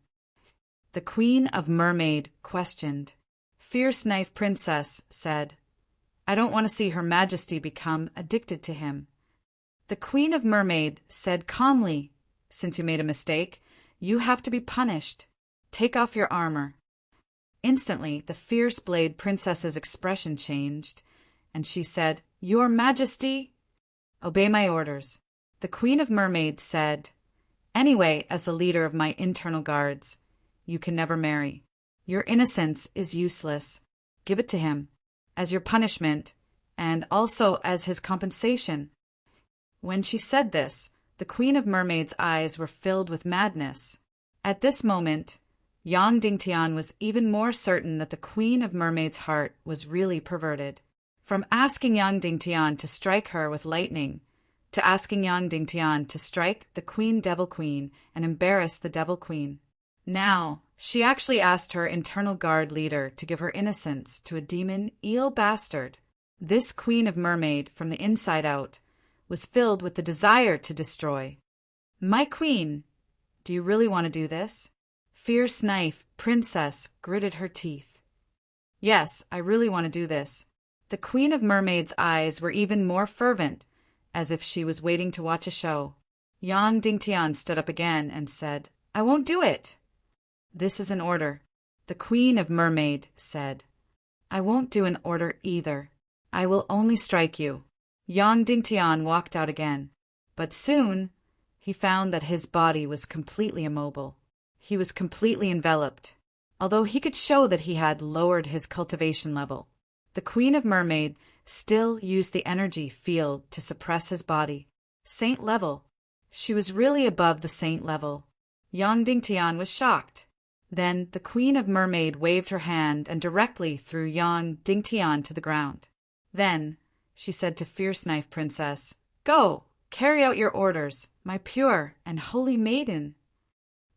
The Queen of Mermaid questioned. Fierce Knife Princess said, I don't want to see Her Majesty become addicted to him. The Queen of Mermaid said calmly, Since you made a mistake, you have to be punished. Take off your armor. Instantly, the Fierce Blade Princess's expression changed, and she said, Your Majesty, obey my orders. The Queen of Mermaids said, Anyway, as the leader of my internal guards, you can never marry. Your innocence is useless. Give it to him, as your punishment, and also as his compensation. When she said this, the Queen of Mermaids' eyes were filled with madness. At this moment, Yang Dingtian was even more certain that the Queen of Mermaids' heart was really perverted. From asking Yang Dingtian to strike her with lightning, to asking Yang Dingtian to strike the Queen Devil Queen and embarrass the Devil Queen. Now, she actually asked her internal guard leader to give her innocence to a demon eel bastard. This Queen of Mermaid, from the inside out, was filled with the desire to destroy. My queen, do you really want to do this? Fierce Knife Princess gritted her teeth. Yes, I really want to do this. The Queen of Mermaid's eyes were even more fervent, as if she was waiting to watch a show. Yang Dingtian stood up again and said, I won't do it. This is an order. The Queen of Mermaid said, I won't do an order either. I will only strike you. Yang Dingtian walked out again, but soon he found that his body was completely immobile. He was completely enveloped, although he could show that he had lowered his cultivation level. The Queen of Mermaid still used the energy field to suppress his body. Saint level. She was really above the saint level. Yang Dingtian was shocked. Then the Queen of Mermaid waved her hand and directly threw Yang Dingtian to the ground. Then she said to Fierce Knife Princess, Go, carry out your orders, my pure and holy maiden.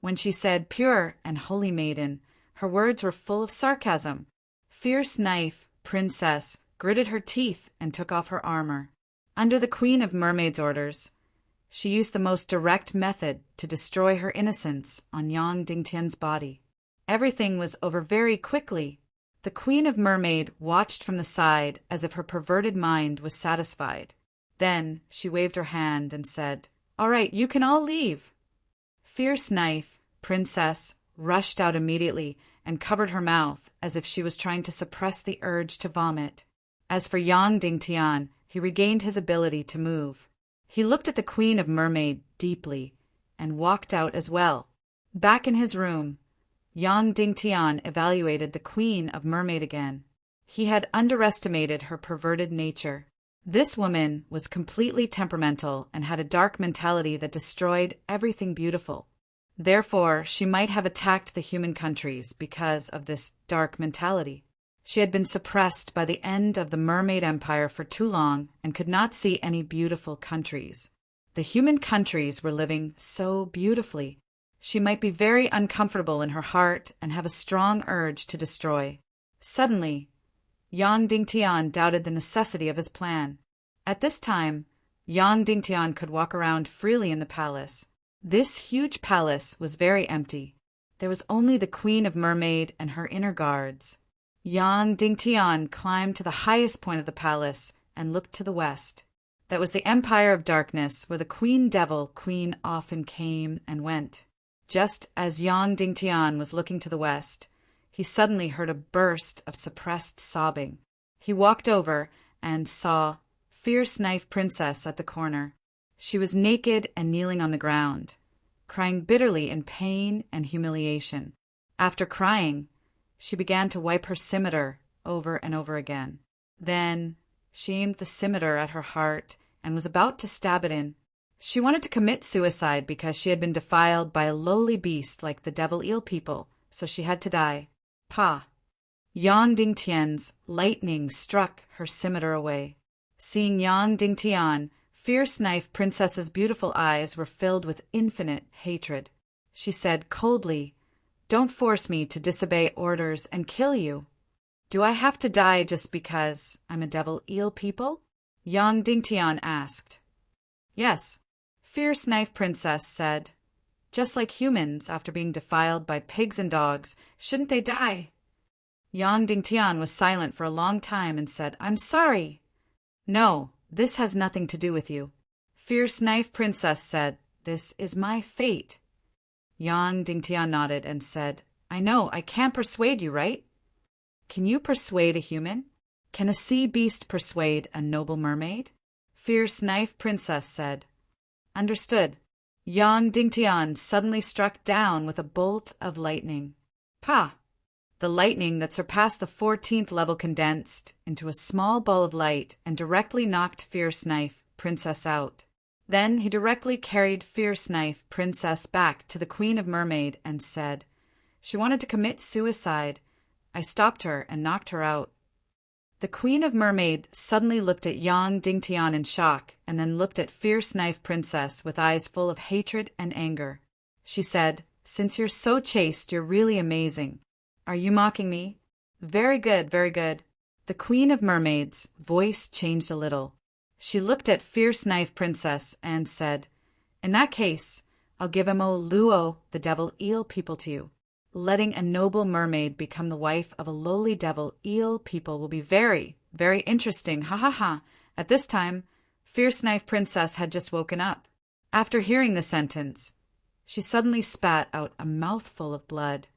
When she said pure and holy maiden, her words were full of sarcasm. Fierce Knife Princess gritted her teeth and took off her armor. Under the Queen of Mermaid's orders, she used the most direct method to destroy her innocence on Yang Dingtian's body. Everything was over very quickly. The Queen of Mermaid watched from the side as if her perverted mind was satisfied. Then she waved her hand and said, All right, you can all leave. Fierce Knife Princess rushed out immediately and covered her mouth as if she was trying to suppress the urge to vomit. As for Yang Dingtian, he regained his ability to move. He looked at the Queen of Mermaid deeply and walked out as well. Back in his room, Yang Dingtian evaluated the Queen of Mermaid again. He had underestimated her perverted nature. This woman was completely temperamental and had a dark mentality that destroyed everything beautiful. Therefore, she might have attacked the human countries because of this dark mentality. She had been suppressed by the end of the mermaid empire for too long and could not see any beautiful countries. The human countries were living so beautifully. She might be very uncomfortable in her heart and have a strong urge to destroy. Suddenly, Yang Dingtian doubted the necessity of his plan. At this time, Yang Dingtian could walk around freely in the palace. This huge palace was very empty. There was only the Queen of Mermaid and her inner guards. Yang Dingtian climbed to the highest point of the palace and looked to the west. That was the Empire of Darkness, where the Queen often came and went. Just as Yang Dingtian was looking to the west, he suddenly heard a burst of suppressed sobbing. He walked over and saw Fierce Knife Princess at the corner. She was naked and kneeling on the ground, crying bitterly in pain and humiliation. After crying, she began to wipe her scimitar over and over again. Then she aimed the scimitar at her heart and was about to stab it in. She wanted to commit suicide because she had been defiled by a lowly beast like the devil eel people, so she had to die. Pa! Yang Dingtian's lightning struck her scimitar away. Seeing Yang Dingtian, Fierce Knife Princess's beautiful eyes were filled with infinite hatred. She said coldly, "Don't force me to disobey orders and kill you. Do I have to die just because I'm a devil eel people?" Yang Dingtian asked. "Yes," Fierce Knife Princess said. "Just like humans, after being defiled by pigs and dogs, shouldn't they die?" Yang Dingtian was silent for a long time and said, "I'm sorry." "No, this has nothing to do with you." Fierce Knife Princess said, "This is my fate." Yang Dingtian nodded and said, "I know, I can't persuade you, right?" "Can you persuade a human? Can a sea beast persuade a noble mermaid?" Fierce Knife Princess said. "Understood." Yang Dingtian suddenly struck down with a bolt of lightning. Pa! The lightning that surpassed the 14th level condensed into a small ball of light and directly knocked Fierce Knife Princess out. Then he directly carried Fierce Knife Princess back to the Queen of Mermaid and said, "She wanted to commit suicide. I stopped her and knocked her out." The Queen of Mermaid suddenly looked at Yang Dingtian in shock and then looked at Fierce Knife Princess with eyes full of hatred and anger. She said, "Since you're so chaste, you're really amazing. Are you mocking me?" "Very good, very good." The Queen of Mermaid's voice changed a little. She looked at Fierce Knife Princess and said, "In that case, I'll give Luo, the devil eel people, to you. Letting a noble mermaid become the wife of a lowly devil eel people will be very, very interesting, ha ha ha." At this time, Fierce Knife Princess had just woken up. After hearing the sentence, she suddenly spat out a mouthful of blood.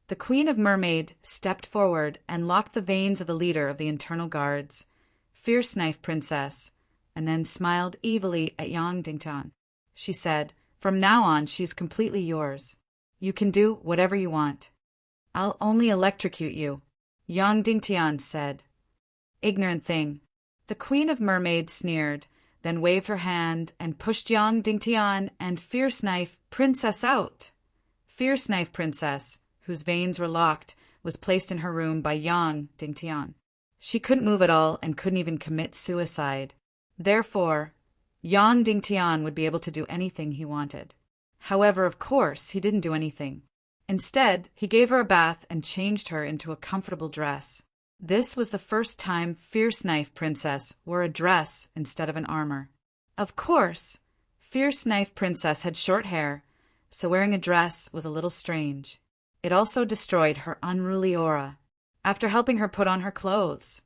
The Queen of Mermaid stepped forward and locked the veins of the leader of the internal guards, Fierce Knife Princess, and then smiled evilly at Yang Dingtian. She said, "From now on, she's completely yours. You can do whatever you want." "I'll only electrocute you," Yang Dingtian said. "Ignorant thing." The Queen of Mermaid sneered, then waved her hand and pushed Yang Dingtian and Fierce Knife Princess out. Fierce Knife Princess, whose veins were locked, was placed in her room by Yang Dingtian. She couldn't move at all and couldn't even commit suicide. Therefore, Yang Dingtian would be able to do anything he wanted. However, of course, he didn't do anything. Instead, he gave her a bath and changed her into a comfortable dress. This was the first time Fierce Knife Princess wore a dress instead of an armor. Of course, Fierce Knife Princess had short hair, so wearing a dress was a little strange. It also destroyed her unruly aura. After helping her put on her clothes,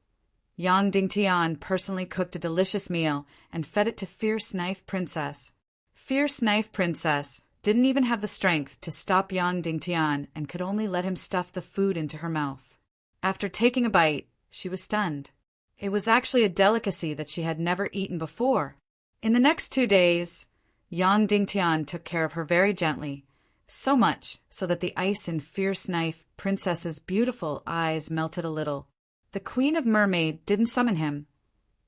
Yang Dingtian personally cooked a delicious meal and fed it to Fierce Knife Princess. Fierce Knife Princess didn't even have the strength to stop Yang Dingtian and could only let him stuff the food into her mouth. After taking a bite, she was stunned. It was actually a delicacy that she had never eaten before. In the next 2 days, Yang Dingtian took care of her very gently, so much so that the ice in Fierce Knife Princess's beautiful eyes melted a little. The Queen of Mermaid didn't summon him,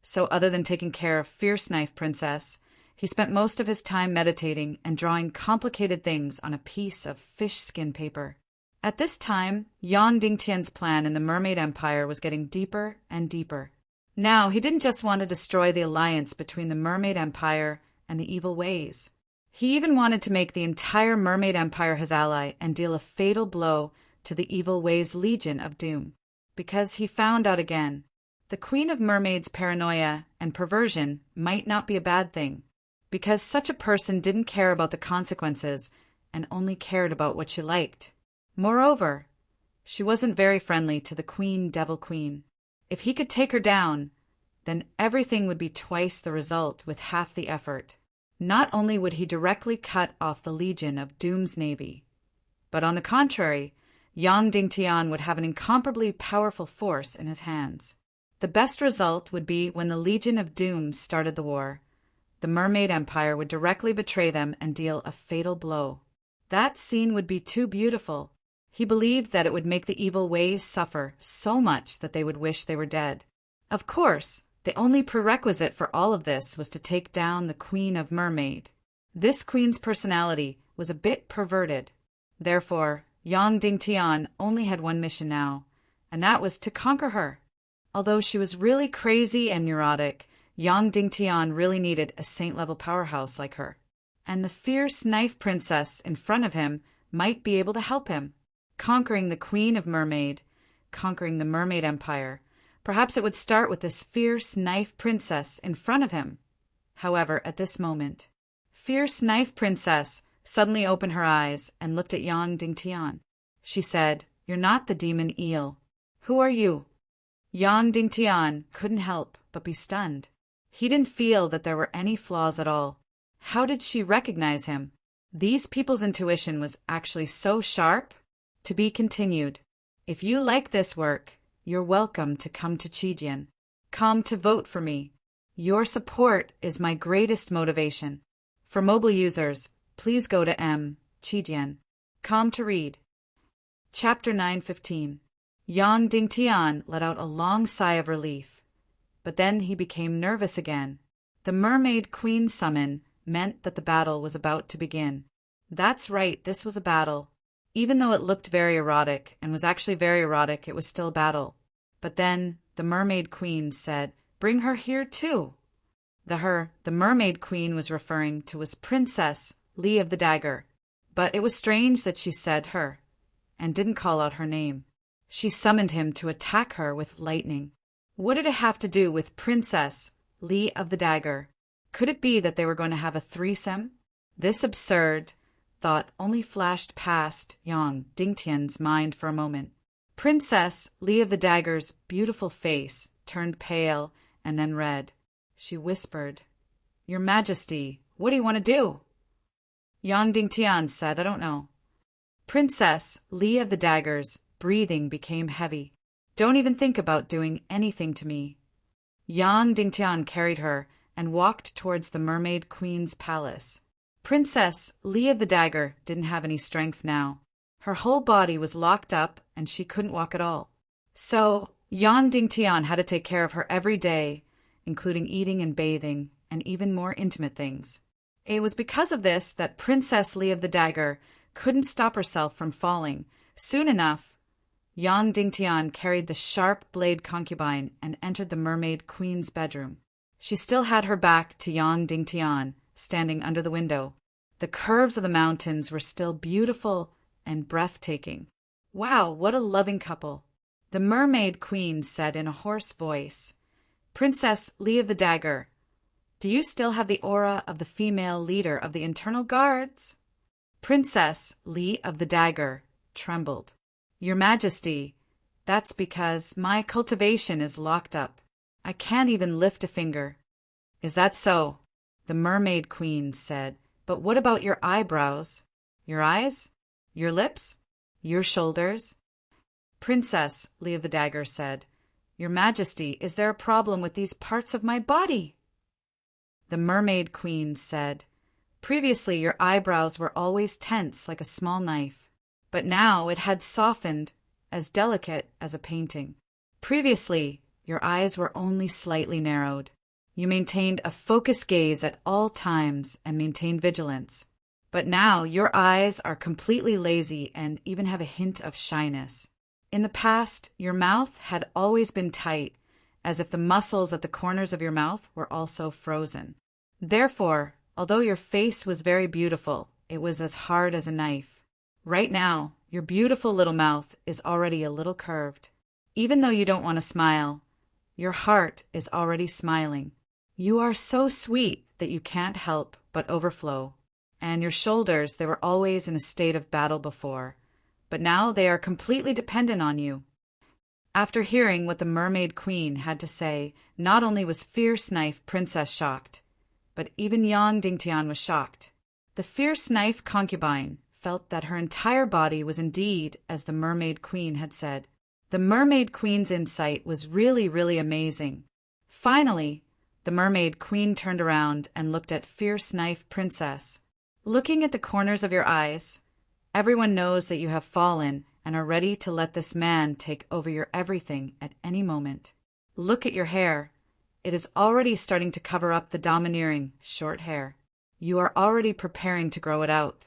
so other than taking care of Fierce Knife Princess, he spent most of his time meditating and drawing complicated things on a piece of fish skin paper. At this time, Yang Dingtian's plan in the Mermaid Empire was getting deeper and deeper. Now, he didn't just want to destroy the alliance between the Mermaid Empire and the evil ways. He even wanted to make the entire Mermaid Empire his ally and deal a fatal blow to the evil ways Legion of Doom. Because he found out again, the Queen of Mermaids' paranoia and perversion might not be a bad thing, because such a person didn't care about the consequences and only cared about what she liked. Moreover, she wasn't very friendly to the Devil Queen. If he could take her down, then everything would be twice the result with half the effort. Not only would he directly cut off the Legion of Doom's navy, but on the contrary, Yang Dingtian would have an incomparably powerful force in his hands. The best result would be when the Legion of Doom started the war. The Mermaid Empire would directly betray them and deal a fatal blow. That scene would be too beautiful. He believed that it would make the evil ways suffer so much that they would wish they were dead. Of course, the only prerequisite for all of this was to take down the Queen of Mermaid. This queen's personality was a bit perverted. Therefore, Yang Dingtian only had one mission now, and that was to conquer her. Although she was really crazy and neurotic, Yang Dingtian really needed a saint-level powerhouse like her. And the fierce knife princess in front of him might be able to help him. Conquering the Queen of Mermaid, conquering the Mermaid Empire. Perhaps it would start with this fierce knife princess in front of him. However, at this moment, fierce knife princess suddenly opened her eyes and looked at Yang Dingtian. She said, "You're not the demon eel. Who are you?" Yang Dingtian couldn't help but be stunned. He didn't feel that there were any flaws at all. How did she recognize him? These people's intuition was actually so sharp. To be continued. If you like this work, you're welcome to come to Chijian. Come to vote for me. Your support is my greatest motivation. For mobile users, please go to Chijian. Come to read. Chapter 9:15. Yang Dingtian let out a long sigh of relief. But then he became nervous again. The Mermaid Queen summon meant that the battle was about to begin. That's right, this was a battle. Even though it looked very erotic, and was actually very erotic, it was still a battle. But then the Mermaid Queen said, "Bring her here too." The Mermaid Queen was referring to was Princess Lee of the Dagger. But it was strange that she said her, and didn't call out her name. She summoned him to attack her with lightning. What did it have to do with Princess Lee of the Dagger? Could it be that they were going to have a threesome? This absurd thought only flashed past Yang Dingtian's mind for a moment. Princess Lee of the Dagger's beautiful face turned pale and then red. She whispered, "Your Majesty, what do you want to do?" Yang Dingtian said, "I don't know." Princess Lee of the Dagger's breathing became heavy. "Don't even think about doing anything to me." Yang Dingtian carried her and walked towards the Mermaid Queen's palace. Princess Lee of the Dagger didn't have any strength now. Her whole body was locked up and she couldn't walk at all. So Yang Dingtian had to take care of her every day, including eating and bathing and even more intimate things. It was because of this that Princess Lee of the Dagger couldn't stop herself from falling. Soon enough, Yang Dingtian carried the sharp blade concubine and entered the Mermaid Queen's bedroom. She still had her back to Yang Dingtian, standing under the window. The curves of the mountains were still beautiful and breathtaking. "Wow, what a loving couple." The Mermaid Queen said in a hoarse voice, "Princess Lee of the Dagger, do you still have the aura of the female leader of the internal guards?" Princess Lee of the Dagger trembled. "Your Majesty, that's because my cultivation is locked up. I can't even lift a finger." "Is that so?" The Mermaid Queen said, "But what about your eyebrows? Your eyes? Your lips? Your shoulders?" Princess Lee of the Dagger said, "Your Majesty, is there a problem with these parts of my body?" The Mermaid Queen said, "Previously your eyebrows were always tense like a small knife, but now it had softened as delicate as a painting. Previously your eyes were only slightly narrowed. You maintained a focused gaze at all times and maintained vigilance. But now your eyes are completely lazy and even have a hint of shyness. In the past, your mouth had always been tight, as if the muscles at the corners of your mouth were also frozen. Therefore, although your face was very beautiful, it was as hard as a knife. Right now, your beautiful little mouth is already a little curved. Even though you don't want to smile, your heart is already smiling. You are so sweet that you can't help but overflow. And your shoulders, they were always in a state of battle before, but now they are completely dependent on you. After hearing what the Mermaid Queen had to say, not only was Fierce Knife Princess shocked, but even Yang Dingtian was shocked. The Fierce Knife concubine felt that her entire body was indeed as the Mermaid Queen had said. The Mermaid Queen's insight was really amazing. Finally, the Mermaid Queen turned around and looked at Fierce Knife Princess. Looking at the corners of your eyes, everyone knows that you have fallen and are ready to let this man take over your everything at any moment. Look at your hair. It is already starting to cover up the domineering, short hair. You are already preparing to grow it out.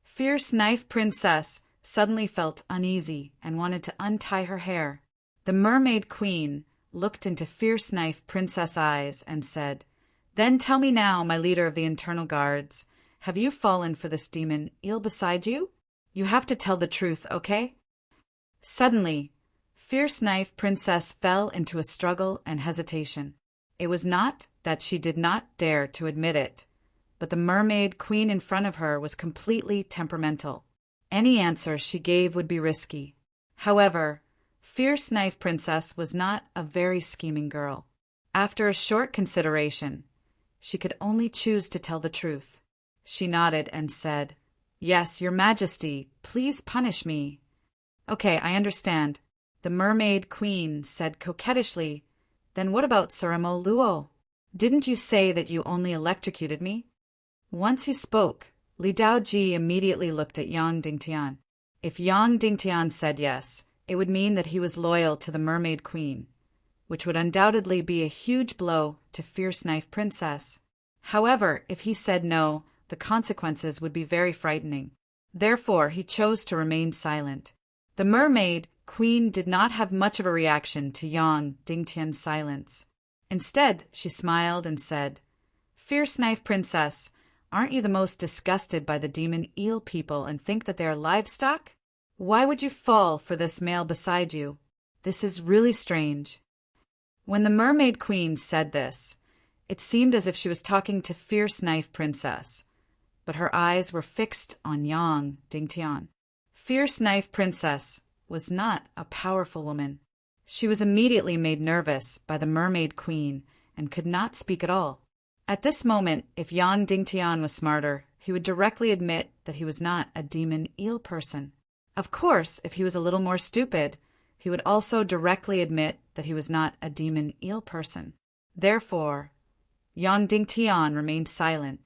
Fierce Knife Princess suddenly felt uneasy and wanted to untie her hair. The Mermaid Queen looked into Fierce Knife Princess' eyes and said, "Then tell me now, my leader of the internal guards, have you fallen for this demon eel beside you? You have to tell the truth, okay?" Suddenly, Fierce Knife Princess fell into a struggle and hesitation. It was not that she did not dare to admit it, but the Mermaid Queen in front of her was completely temperamental. Any answer she gave would be risky. However, Fierce Knife Princess was not a very scheming girl. After a short consideration, she could only choose to tell the truth. She nodded and said, "Yes, Your Majesty, please punish me." "Okay, I understand," the Mermaid Queen said coquettishly. "Then what about Suramo Luo? Didn't you say that you only electrocuted me?" Once he spoke, Li Daoji immediately looked at Yang Dingtian. If Yang Dingtian said yes, it would mean that he was loyal to the Mermaid Queen, which would undoubtedly be a huge blow to Fierce Knife Princess. However, if he said no, the consequences would be very frightening. Therefore, he chose to remain silent. The Mermaid Queen did not have much of a reaction to Yang Dingtian's silence. Instead, she smiled and said, "Fierce Knife Princess, aren't you the most disgusted by the demon eel people and think that they are livestock? Why would you fall for this male beside you? This is really strange." When the Mermaid Queen said this, it seemed as if she was talking to Fierce Knife Princess, but her eyes were fixed on Yang Dingtian. Fierce Knife Princess was not a powerful woman. She was immediately made nervous by the Mermaid Queen and could not speak at all. At this moment, if Yang Dingtian was smarter, he would directly admit that he was not a demon eel person. Of course, if he was a little more stupid, he would also directly admit that he was not a demon eel person. Therefore, Yang Dingtian remained silent.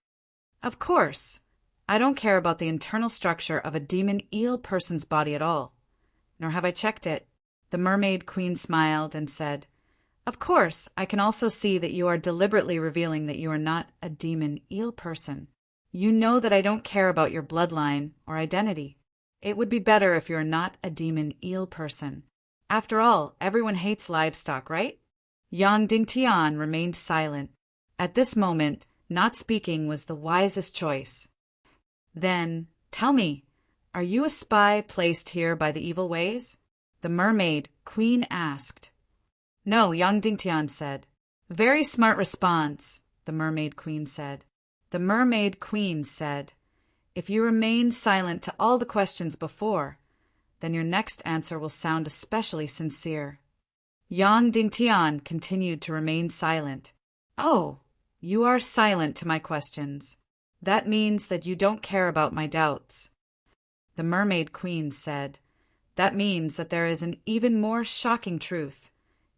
"Of course, I don't care about the internal structure of a demon eel person's body at all, nor have I checked it." The Mermaid Queen smiled and said, "Of course, I can also see that you are deliberately revealing that you are not a demon eel person. You know that I don't care about your bloodline or identity. It would be better if you are not a demon eel person. After all, everyone hates livestock, right?" Yang Dingtian remained silent. At this moment, not speaking was the wisest choice. "Then, tell me, are you a spy placed here by the evil ways?" the Mermaid Queen asked. "No," Yang Dingtian said. "Very smart response," the Mermaid Queen said. The Mermaid Queen said, "If you remain silent to all the questions before, then your next answer will sound especially sincere." Yang Dingtian continued to remain silent. "Oh, you are silent to my questions. That means that you don't care about my doubts." The Mermaid Queen said, "That means that there is an even more shocking truth,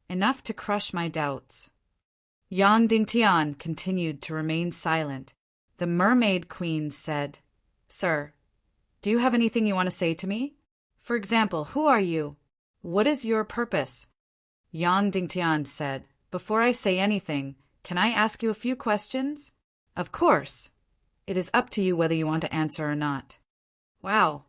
enough to crush my doubts." Yang Dingtian continued to remain silent. The Mermaid Queen said, "Sir, do you have anything you want to say to me? For example, who are you? What is your purpose?" Yang Dingtian said, "Before I say anything, can I ask you a few questions?" "Of course. It is up to you whether you want to answer or not. Wow.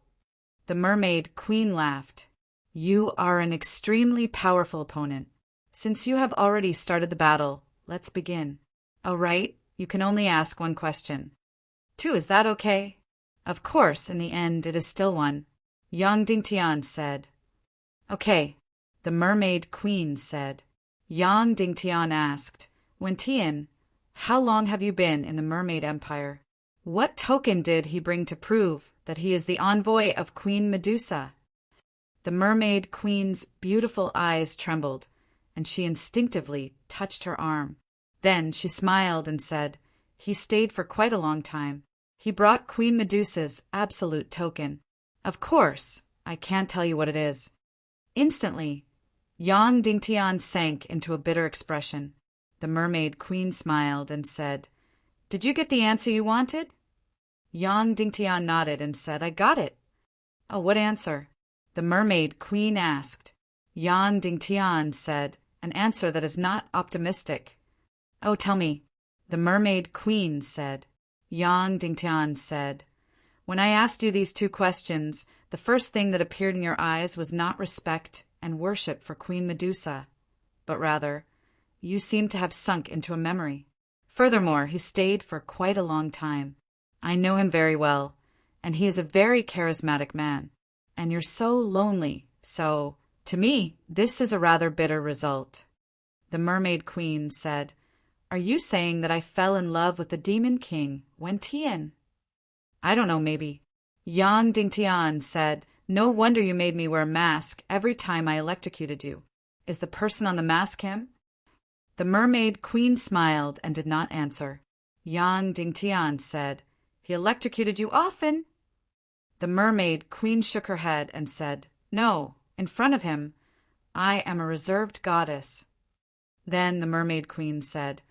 The mermaid queen laughed. You are an extremely powerful opponent. Since you have already started the battle, let's begin. Oh, right, you can only ask one question. 2, is that okay? Of course, in the end, it is still 1. Yang Dingtian said. Okay, the mermaid queen said. Yang Dingtian asked, Wen-Tian, how long have you been in the Mermaid Empire? What token did he bring to prove that he is the envoy of Queen Medusa? The mermaid queen's beautiful eyes trembled, and she instinctively touched her arm. Then she smiled and said, He stayed for quite a long time. He brought Queen Medusa's absolute token. Of course, I can't tell you what it is. Instantly, Yang Dingtian sank into a bitter expression. The mermaid queen smiled and said, Did you get the answer you wanted? Yang Dingtian nodded and said, I got it. Oh, what answer? The mermaid queen asked. Yang Dingtian said, An answer that is not optimistic. Oh, tell me. The mermaid queen said. Yang Dingtian said, When I asked you these 2 questions, the first thing that appeared in your eyes was not respect and worship for Queen Medusa, but rather, you seem to have sunk into a memory. Furthermore, he stayed for quite a long time. I know him very well, and he is a very charismatic man. And you're so lonely, so, to me, this is a rather bitter result. The mermaid queen said, Are you saying that I fell in love with the demon king, Wen-Tian? I don't know, maybe. Yang Dingtian said, No wonder you made me wear a mask every time I electrocuted you. Is the person on the mask him? The mermaid queen smiled and did not answer. Yang Dingtian said, He electrocuted you often. The mermaid queen shook her head and said, No, in front of him. I am a reserved goddess. Then the mermaid queen said,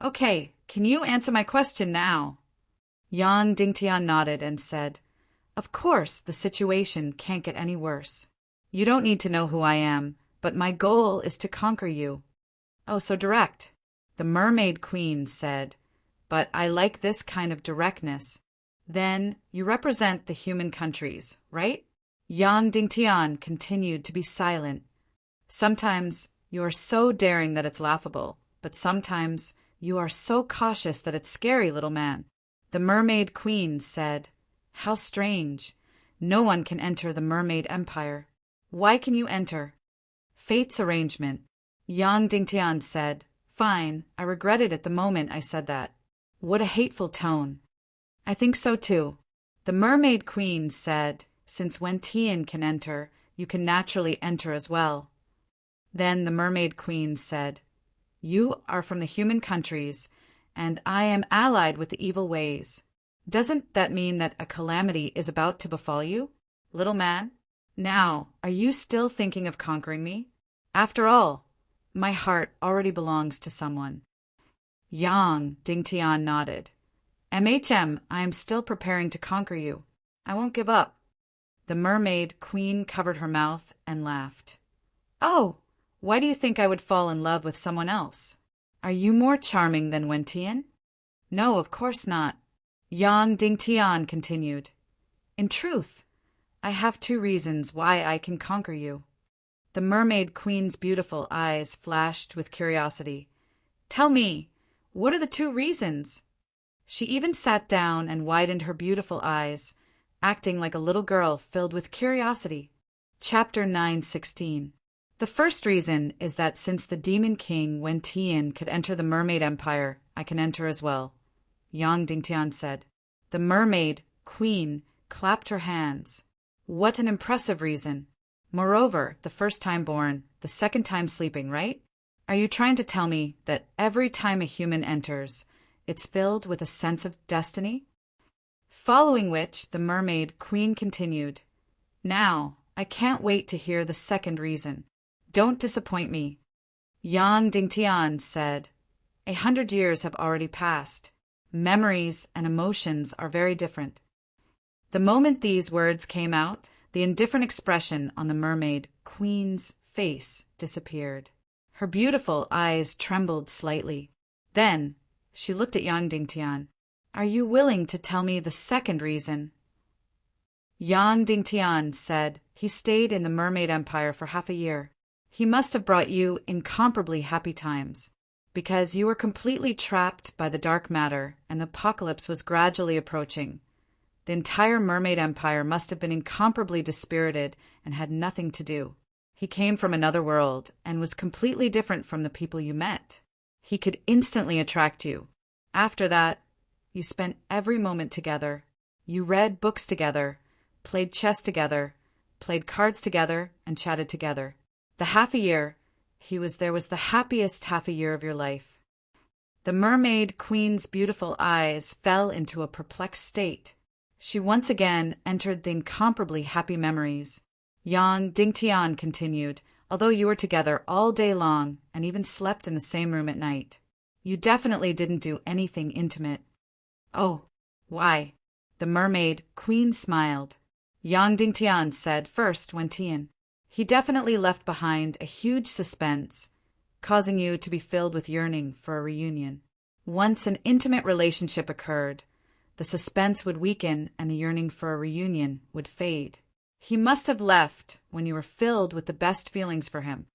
Okay, can you answer my question now? Yang Dingtian nodded and said, Of course, the situation can't get any worse. You don't need to know who I am, but my goal is to conquer you. Oh, so direct. The mermaid queen said, But I like this kind of directness. Then you represent the human countries, right? Yang Dingtian continued to be silent. Sometimes you are so daring that it's laughable, but sometimes you are so cautious that it's scary, little man. The mermaid queen said, How strange. No one can enter the mermaid empire. Why can you enter? Fate's arrangement. Yang Dingtian said, Fine, I regretted it the moment I said that. What a hateful tone. I think so too. The mermaid queen said, Since Wen-Tian can enter, you can naturally enter as well. Then the mermaid queen said, You are from the human countries, and I am allied with the evil ways. Doesn't that mean that a calamity is about to befall you, little man? Now, are you still thinking of conquering me? After all, my heart already belongs to someone. Yang Dingtian nodded. I am still preparing to conquer you. I won't give up. The mermaid queen covered her mouth and laughed. Oh, why do you think I would fall in love with someone else? Are you more charming than Wen-Tian? No, of course not. Yang Dingtian continued. In truth, I have 2 reasons why I can conquer you. The mermaid queen's beautiful eyes flashed with curiosity. Tell me, what are the 2 reasons? She even sat down and widened her beautiful eyes, acting like a little girl filled with curiosity. Chapter 9:16. The first reason is that since the demon king Wen-Tian could enter the mermaid empire, I can enter as well. Yang Dingtian said. The mermaid queen clapped her hands. What an impressive reason. Moreover, the first time born, the second time sleeping, right? Are you trying to tell me that every time a human enters, it's filled with a sense of destiny? Following which, the mermaid queen continued, Now, I can't wait to hear the second reason. Don't disappoint me. Yang Dingtian said, 100 years have already passed. Memories and emotions are very different. The moment these words came out, the indifferent expression on the mermaid queen's face disappeared. Her beautiful eyes trembled slightly. Then she looked at Yang Dingtian. Are you willing to tell me the second reason? Yang Dingtian said he stayed in the Mermaid Empire for half a year. He must have brought you incomparably happy times, because you were completely trapped by the dark matter and the apocalypse was gradually approaching. The entire Mermaid Empire must have been incomparably dispirited and had nothing to do. He came from another world and was completely different from the people you met. He could instantly attract you. After that, you spent every moment together. You read books together, played chess together, played cards together, and chatted together. The half a year there was the happiest half a year of your life. The Mermaid Queen's beautiful eyes fell into a perplexed state. She once again entered the incomparably happy memories. Yang Dingtian continued, although you were together all day long and even slept in the same room at night, you definitely didn't do anything intimate. Oh, why? The Mermaid Queen smiled. Yang Dingtian said first when Tian. He definitely left behind a huge suspense, causing you to be filled with yearning for a reunion. Once an intimate relationship occurred, the suspense would weaken and the yearning for a reunion would fade. He must have left when you were filled with the best feelings for him.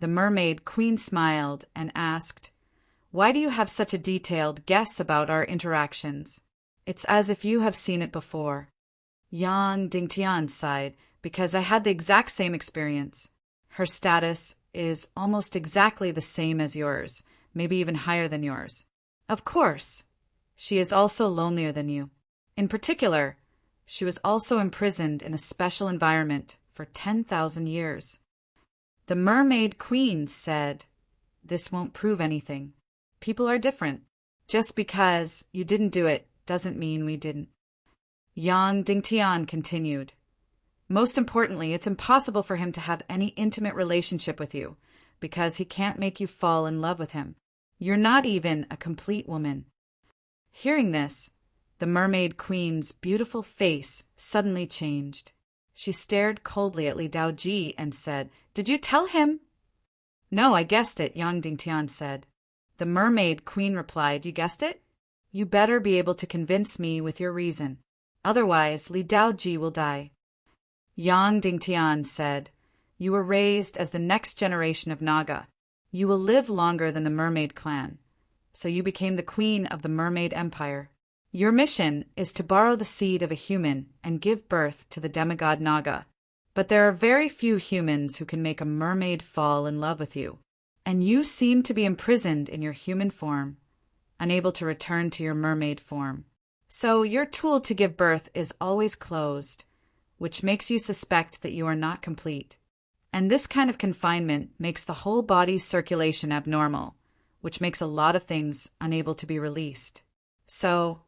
The Mermaid Queen smiled and asked, Why do you have such a detailed guess about our interactions? It's as if you have seen it before. Yang Dingtian sighed, because I had the exact same experience. Her status is almost exactly the same as yours, maybe even higher than yours. Of course, she is also lonelier than you. In particular, she was also imprisoned in a special environment for 10,000 years. The Mermaid Queen said, This won't prove anything. People are different. Just because you didn't do it doesn't mean we didn't. Yang Dingtian continued, Most importantly, it's impossible for him to have any intimate relationship with you, because he can't make you fall in love with him. You're not even a complete woman. Hearing this, the Mermaid Queen's beautiful face suddenly changed. She stared coldly at Li Daoji and said, Did you tell him? No, I guessed it, Yang Dingtian said. The Mermaid Queen replied, You guessed it? You better be able to convince me with your reason. Otherwise, Li Daoji will die. Yang Dingtian said, You were raised as the next generation of Naga. You will live longer than the Mermaid clan. So you became the queen of the Mermaid Empire. Your mission is to borrow the seed of a human and give birth to the demigod Naga. But there are very few humans who can make a mermaid fall in love with you. And you seem to be imprisoned in your human form, unable to return to your mermaid form. So your tool to give birth is always closed, which makes you suspect that you are not complete. And this kind of confinement makes the whole body's circulation abnormal, which makes a lot of things unable to be released. So,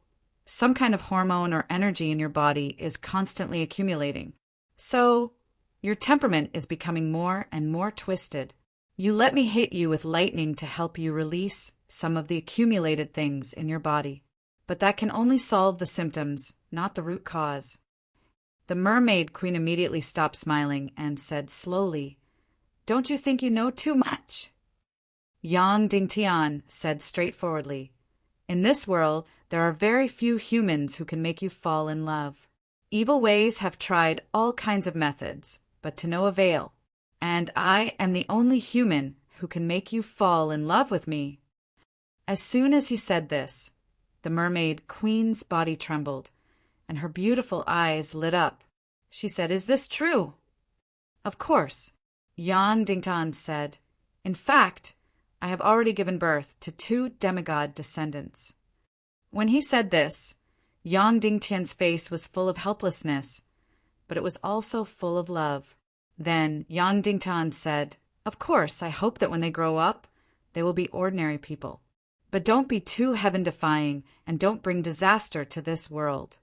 some kind of hormone or energy in your body is constantly accumulating. So, your temperament is becoming more and more twisted. You let me hit you with lightning to help you release some of the accumulated things in your body. But that can only solve the symptoms, not the root cause. The Mermaid Queen immediately stopped smiling and said slowly, Don't you think you know too much? Yang Dingtian said straightforwardly, In this world, there are very few humans who can make you fall in love. Evil ways have tried all kinds of methods, but to no avail. And I am the only human who can make you fall in love with me. As soon as he said this, the Mermaid Queen's body trembled, and her beautiful eyes lit up. She said, Is this true? Of course, Yang Dingtian said. In fact, I have already given birth to 2 demigod descendants. When he said this, Yang Dingtian's face was full of helplessness, but it was also full of love. Then Yang Dingtian said, Of course, I hope that when they grow up, they will be ordinary people. But don't be too heaven-defying and don't bring disaster to this world.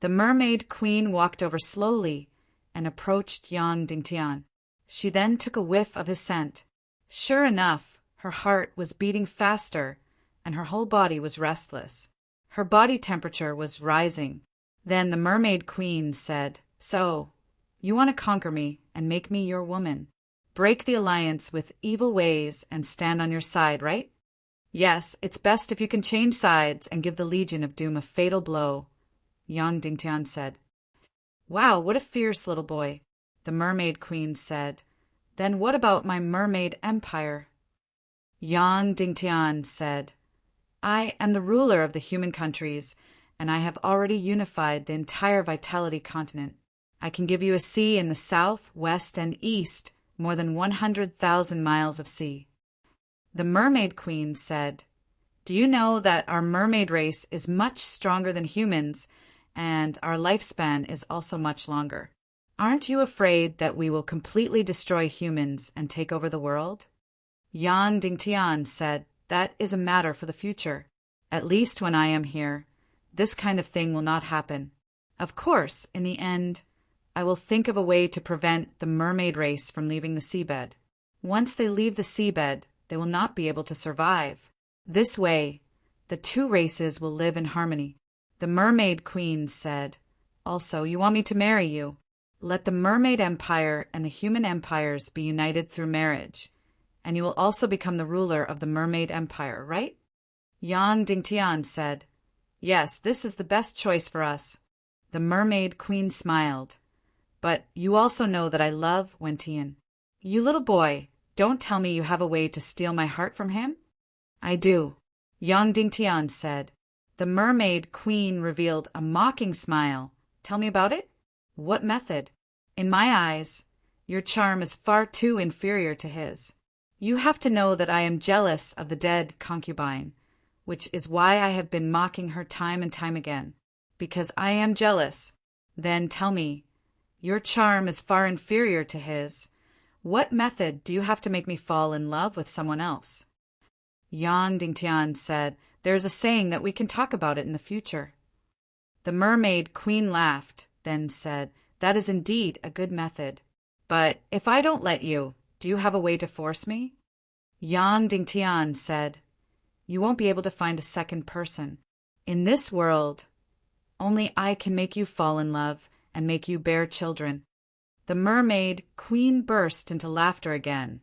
The Mermaid Queen walked over slowly and approached Yang Dingtian. She then took a whiff of his scent. Sure enough, her heart was beating faster and her whole body was restless. Her body temperature was rising. Then the Mermaid Queen said, So, you want to conquer me and make me your woman. Break the alliance with evil ways and stand on your side, right? Yes, it's best if you can change sides and give the Legion of Doom a fatal blow, Yang Dingtian said. Wow, what a fierce little boy, the Mermaid Queen said. Then what about my mermaid empire? Yang Dingtian said, I am the ruler of the human countries, and I have already unified the entire Vitality continent. I can give you a sea in the south, west, and east, more than 100,000 miles of sea. The Mermaid Queen said, Do you know that our mermaid race is much stronger than humans, and our lifespan is also much longer? Aren't you afraid that we will completely destroy humans and take over the world? Yang Dingtian said, That is a matter for the future. At least when I am here, this kind of thing will not happen. Of course, in the end, I will think of a way to prevent the mermaid race from leaving the seabed. Once they leave the seabed, they will not be able to survive. This way, the two races will live in harmony. The Mermaid Queen said, Also, you want me to marry you? Let the Mermaid Empire and the human empires be united through marriage, and you will also become the ruler of the Mermaid Empire, right? Yang Dingtian said, Yes, this is the best choice for us. The Mermaid Queen smiled. But you also know that I love Wentian. You little boy, don't tell me you have a way to steal my heart from him? I do, Yang Dingtian said. The Mermaid Queen revealed a mocking smile. Tell me about it? What method? In my eyes, your charm is far too inferior to his. You have to know that I am jealous of the dead concubine, which is why I have been mocking her time and time again. Because I am jealous. Then tell me, your charm is far inferior to his. What method do you have to make me fall in love with someone else? Yang Dingtian said, There is a saying that we can talk about it in the future. The Mermaid Queen laughed, then said, That is indeed a good method. But if I don't let you, do you have a way to force me? Yang Dingtian said, You won't be able to find a second person. In this world, only I can make you fall in love and make you bear children. The Mermaid Queen burst into laughter again,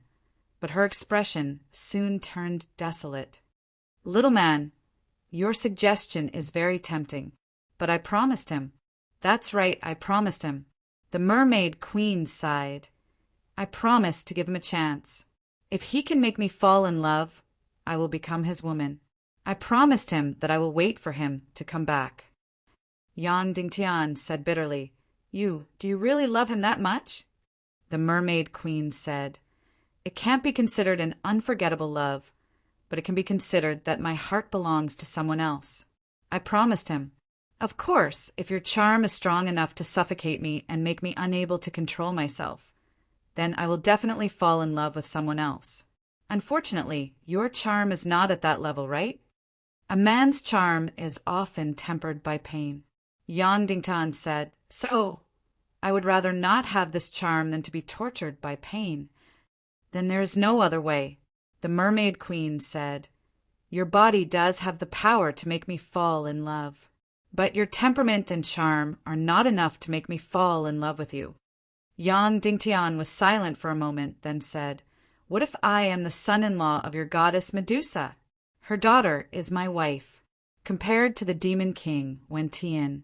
but her expression soon turned desolate. Little man, your suggestion is very tempting, but I promised him. That's right, I promised him. The Mermaid Queen sighed. I promised to give him a chance. If he can make me fall in love, I will become his woman. I promised him that I will wait for him to come back. Yang Dingtian said bitterly, Do you really love him that much? The Mermaid Queen said, It can't be considered an unforgettable love, but it can be considered that my heart belongs to someone else. I promised him. Of course, if your charm is strong enough to suffocate me and make me unable to control myself, then I will definitely fall in love with someone else. Unfortunately, your charm is not at that level, right? A man's charm is often tempered by pain. Yang Dingtian said, So, I would rather not have this charm than to be tortured by pain. Then there is no other way. The Mermaid Queen said, Your body does have the power to make me fall in love. But your temperament and charm are not enough to make me fall in love with you. Yang Dingtian was silent for a moment, then said, What if I am the son-in-law of your goddess Medusa? Her daughter is my wife. Compared to the demon king, Wentian,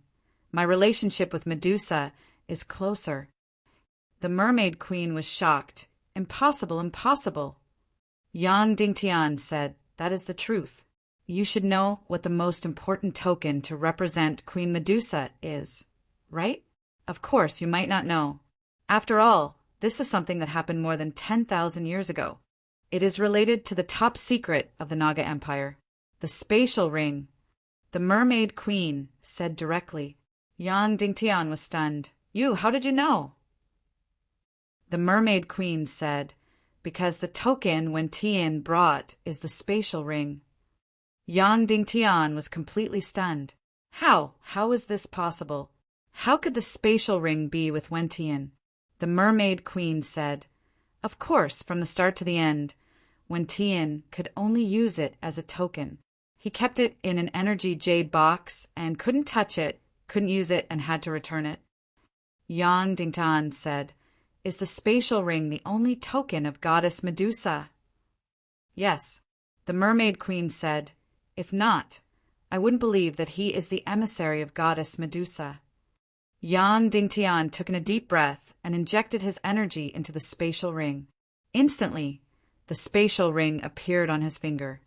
my relationship with Medusa is closer. The Mermaid Queen was shocked. Impossible, impossible. Yang Dingtian said, That is the truth. You should know what the most important token to represent Queen Medusa is, right? Of course, you might not know. After all, this is something that happened more than 10,000 years ago. It is related to the top secret of the Naga Empire, the spatial ring. The Mermaid Queen said directly. Yang Dingtian was stunned. How did you know? The Mermaid Queen said, Because the token Wentian brought is the spatial ring. Yang Dingtian was completely stunned. How? How is this possible? How could the spatial ring be with Wentian? The Mermaid Queen said, Of course, from the start to the end, Wentian could only use it as a token. He kept it in an energy jade box and couldn't touch it, couldn't use it, and had to return it. Yang Dingtian said, Is the spatial ring the only token of goddess Medusa? Yes. The Mermaid Queen said, "If not, I wouldn't believe that he is the emissary of goddess Medusa." Yang Dingtian took in a deep breath and injected his energy into the spatial ring. Instantly, the spatial ring appeared on his finger.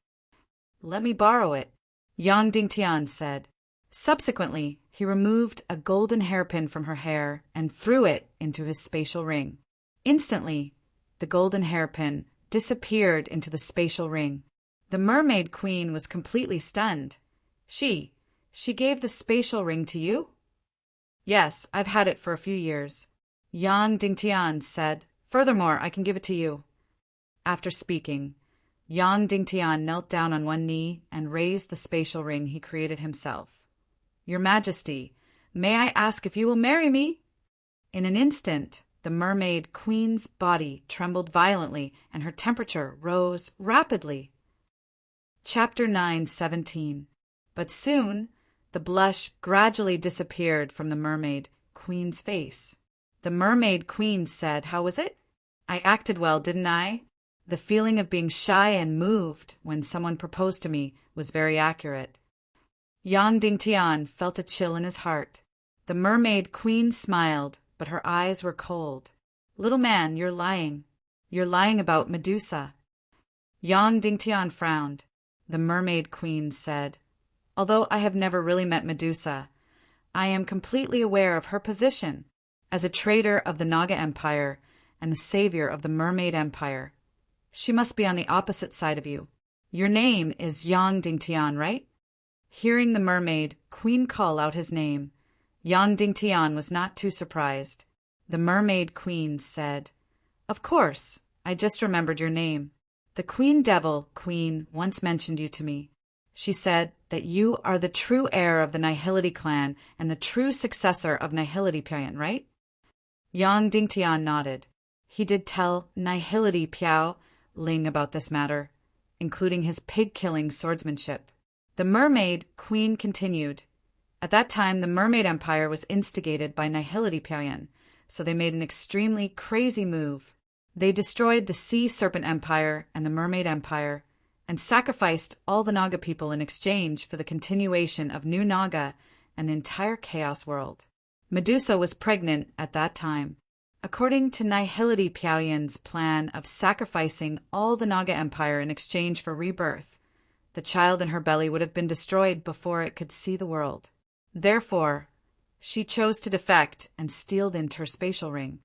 "Let me borrow it," Yang Dingtian said. Subsequently, he removed a golden hairpin from her hair and threw it into his spatial ring. Instantly, the golden hairpin disappeared into the spatial ring. The Mermaid Queen was completely stunned. She gave the spatial ring to you?" "Yes, I've had it for a few years," Yang Dingtian said. "Furthermore, I can give it to you." After speaking, Yang Dingtian knelt down on one knee and raised the spatial ring he created himself. "Your Majesty, may I ask if you will marry me?" In an instant, the Mermaid Queen's body trembled violently and her temperature rose rapidly. Chapter 9:17. But soon, the blush gradually disappeared from the Mermaid Queen's face. The Mermaid Queen said, "How was it? I acted well, didn't I?" The feeling of being shy and moved when someone proposed to me was very accurate. Yang Dingtian felt a chill in his heart. The Mermaid Queen smiled, but her eyes were cold. "Little man, you're lying. You're lying about Medusa." Yang Dingtian frowned. The Mermaid Queen said, "Although I have never really met Medusa, I am completely aware of her position as a traitor of the Naga Empire and the savior of the Mermaid Empire. She must be on the opposite side of you. Your name is Yang Dingtian, right?" Hearing the Mermaid Queen call out his name, Yang Dingtian was not too surprised. The Mermaid Queen said, "Of course, I just remembered your name. The Queen Devil Queen once mentioned you to me. She said that you are the true heir of the Nihility clan and the true successor of Nihility Pian, right?" Yang Dingtian nodded. He did tell Nihility Piao Ling about this matter, including his pig-killing swordsmanship. The Mermaid Queen continued, "At that time, the Mermaid Empire was instigated by Nihility Pian, so they made an extremely crazy move. They destroyed the Sea Serpent Empire and the Mermaid Empire, and sacrificed all the Naga people in exchange for the continuation of New Naga and the entire Chaos world. Medusa was pregnant at that time. According to Nihility Piaoyan's plan of sacrificing all the Naga Empire in exchange for rebirth, the child in her belly would have been destroyed before it could see the world. Therefore, she chose to defect and steal into her spatial ring."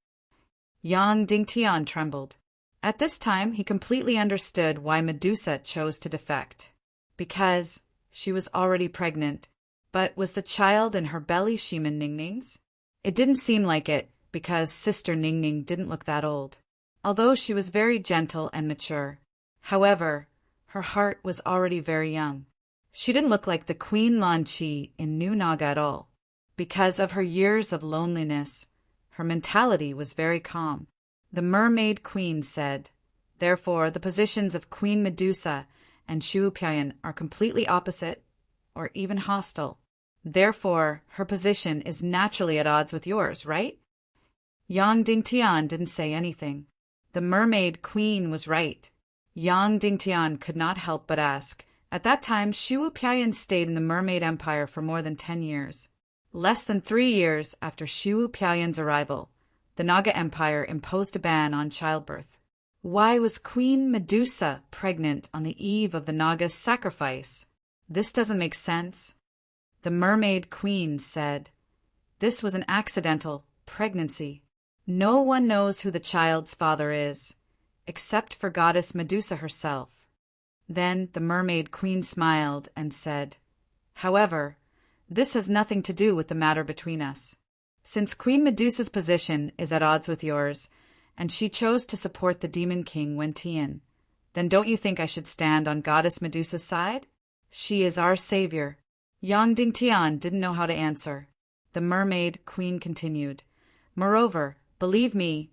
Yang Dingtian trembled. At this time, he completely understood why Medusa chose to defect. Because she was already pregnant. But was the child in her belly Shiman Ningning's? It didn't seem like it, because Sister Ningning didn't look that old, although she was very gentle and mature. However, her heart was already very young. She didn't look like the Queen Lanchi in New Naga at all. Because of her years of loneliness, her mentality was very calm. The Mermaid Queen said, "Therefore, the positions of Queen Medusa and Shu Pian are completely opposite, or even hostile. Therefore, her position is naturally at odds with yours, right?" Yang Dingtian didn't say anything. The Mermaid Queen was right. Yang Dingtian could not help but ask. At that time, Shu Pian stayed in the Mermaid Empire for more than 10 years. Less than 3 years after Shu Piaoyan's arrival, the Naga Empire imposed a ban on childbirth. Why was Queen Medusa pregnant on the eve of the Naga's sacrifice? This doesn't make sense. The Mermaid Queen said, "This was an accidental pregnancy. No one knows who the child's father is, except for goddess Medusa herself." Then the Mermaid Queen smiled and said, "However, this has nothing to do with the matter between us. Since Queen Medusa's position is at odds with yours, and she chose to support the Demon King Wentian, then don't you think I should stand on goddess Medusa's side? She is our savior." Yang Dingtian didn't know how to answer. The Mermaid Queen continued, "Moreover, believe me,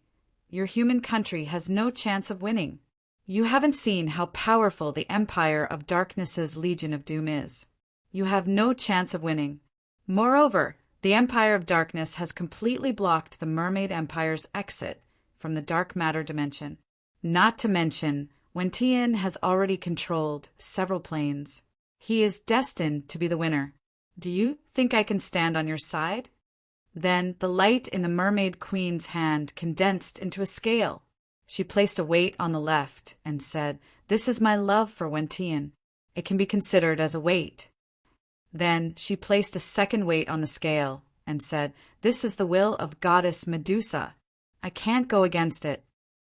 your human country has no chance of winning. You haven't seen how powerful the Empire of Darkness's Legion of Doom is. You have no chance of winning. Moreover, the Empire of Darkness has completely blocked the Mermaid Empire's exit from the dark matter dimension. Not to mention Wen Tian has already controlled several planes. He is destined to be the winner. Do you think I can stand on your side? Then the light in the Mermaid Queen's hand condensed into a scale. She placed a weight on the left and said, "This is my love for Wen Tian. It can be considered as a weight." Then she placed a second weight on the scale and said, "This is the will of Goddess Medusa. I can't go against it."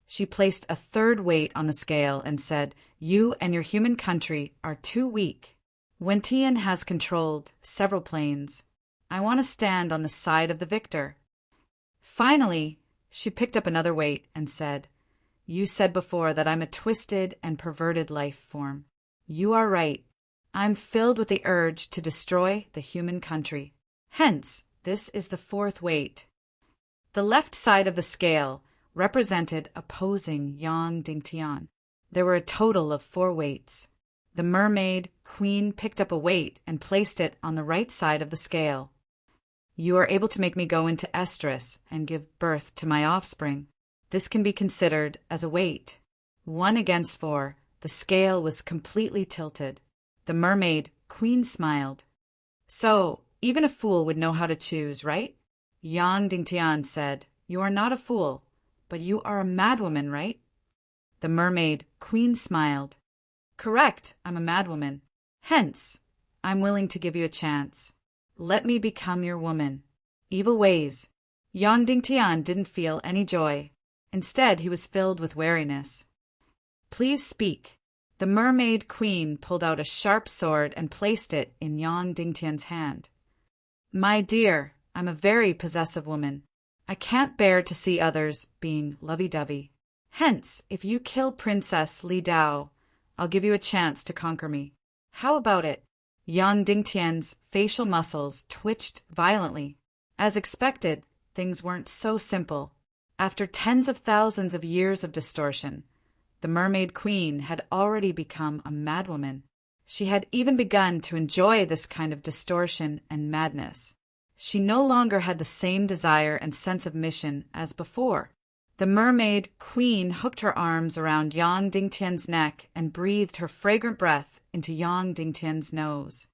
She placed a third weight on the scale and said, "You and your human country are too weak. Wen Tian has controlled several planes. I want to stand on the side of the victor." Finally, she picked up another weight and said, "You said before that I'm a twisted and perverted life form. You are right. I'm filled with the urge to destroy the human country. Hence, this is the fourth weight." The left side of the scale represented opposing Yang Dingtian. There were a total of 4 weights. The Mermaid Queen picked up a weight and placed it on the right side of the scale. "You are able to make me go into estrus and give birth to my offspring. This can be considered as a weight." 1 against 4, the scale was completely tilted. The Mermaid Queen smiled. "So, even a fool would know how to choose, right?" Yang Dingtian said, "You are not a fool, but you are a madwoman, right?" The Mermaid Queen smiled. "Correct, I'm a madwoman. Hence, I'm willing to give you a chance. Let me become your woman." Evil ways. Yang Dingtian didn't feel any joy. Instead, he was filled with wariness. "Please speak." The Mermaid Queen pulled out a sharp sword and placed it in Yang Dingtian's hand. "My dear, I'm a very possessive woman. I can't bear to see others being lovey-dovey. Hence, if you kill Princess Li Dao, I'll give you a chance to conquer me. How about it?" Yang Dingtian's facial muscles twitched violently. As expected, things weren't so simple. After tens of thousands of years of distortion, the Mermaid Queen had already become a madwoman. She had even begun to enjoy this kind of distortion and madness. She no longer had the same desire and sense of mission as before. The Mermaid Queen hooked her arms around Yang Dingtian's neck and breathed her fragrant breath into Yang Dingtian's nose.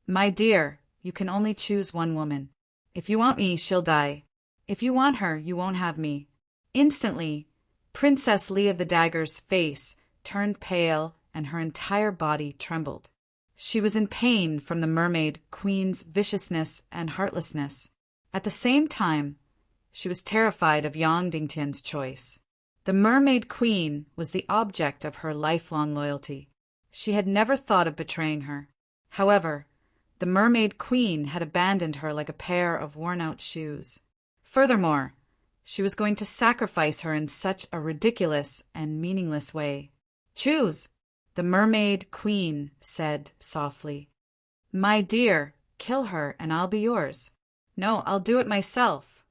"My dear, you can only choose one woman. If you want me, she'll die. If you want her, you won't have me." Instantly, Princess Li of the Dagger's face turned pale and her entire body trembled. She was in pain from the Mermaid Queen's viciousness and heartlessness. At the same time, she was terrified of Yang Dingtian's choice. The Mermaid Queen was the object of her lifelong loyalty. She had never thought of betraying her. However, the Mermaid Queen had abandoned her like a pair of worn-out shoes. Furthermore, she was going to sacrifice her in such a ridiculous and meaningless way. "Choose," the Mermaid Queen said softly. "My dear, kill her and I'll be yours." "No, I'll do it myself."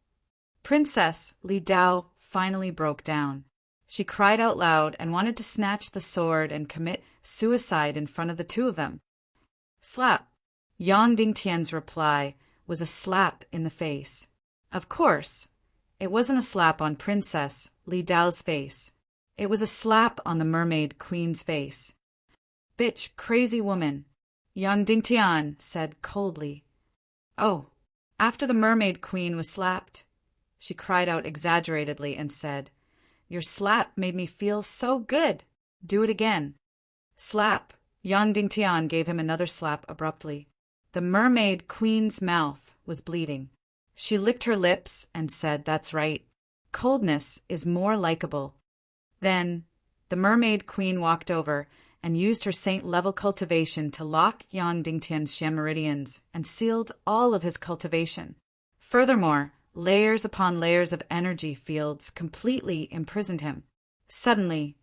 Princess Li Dao finally broke down. She cried out loud and wanted to snatch the sword and commit suicide in front of the two of them. Slap. Yang Dingtian's reply was a slap in the face. Of course, it wasn't a slap on Princess Li Dao's face. It was a slap on the Mermaid Queen's face. "Bitch, crazy woman," Yang Dingtian said coldly. "Oh." After the Mermaid Queen was slapped, she cried out exaggeratedly and said, "Your slap made me feel so good. Do it again." Slap. Yang Dingtian gave him another slap abruptly. The Mermaid Queen's mouth was bleeding. She licked her lips and said, "That's right. Coldness is more likable." Then the Mermaid Queen walked over and used her saint-level cultivation to lock Yang Dingtian's Shen meridians and sealed all of his cultivation. Furthermore, layers upon layers of energy fields completely imprisoned him. Suddenly,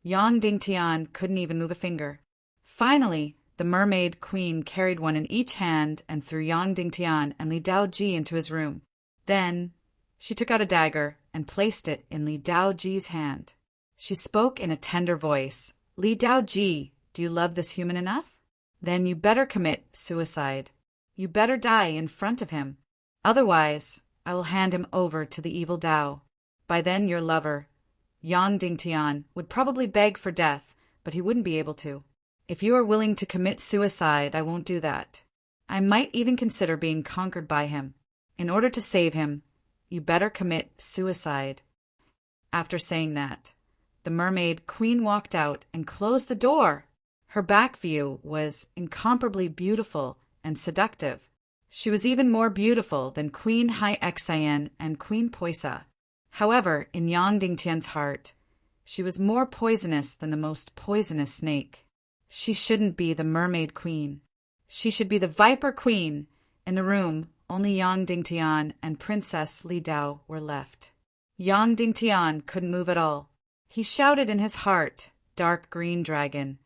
Yang Dingtian couldn't even move a finger. Finally, the Mermaid Queen carried one in each hand and threw Yang Dingtian and Li Daoji into his room. Then, she took out a dagger and placed it in Li Daoji's hand. She spoke in a tender voice. "Li Daoji, do you love this human enough? Then you better commit suicide. You better die in front of him. Otherwise, I will hand him over to the evil Dao. By then your lover, Yang Dingtian, would probably beg for death, but he wouldn't be able to. If you are willing to commit suicide, I won't do that. I might even consider being conquered by him. In order to save him, you better commit suicide. After saying that, the mermaid queen walked out and closed the door. Her back view was incomparably beautiful and seductive. She was even more beautiful than Queen Hai Xian and Queen Poisa. However, in Yang Dingtian's heart, she was more poisonous than the most poisonous snake. She shouldn't be the mermaid queen. She should be the viper queen. In the room, only Yang Dingtian and Princess Li Dao were left. Yang Dingtian couldn't move at all. He shouted in his heart, "Dark green dragon,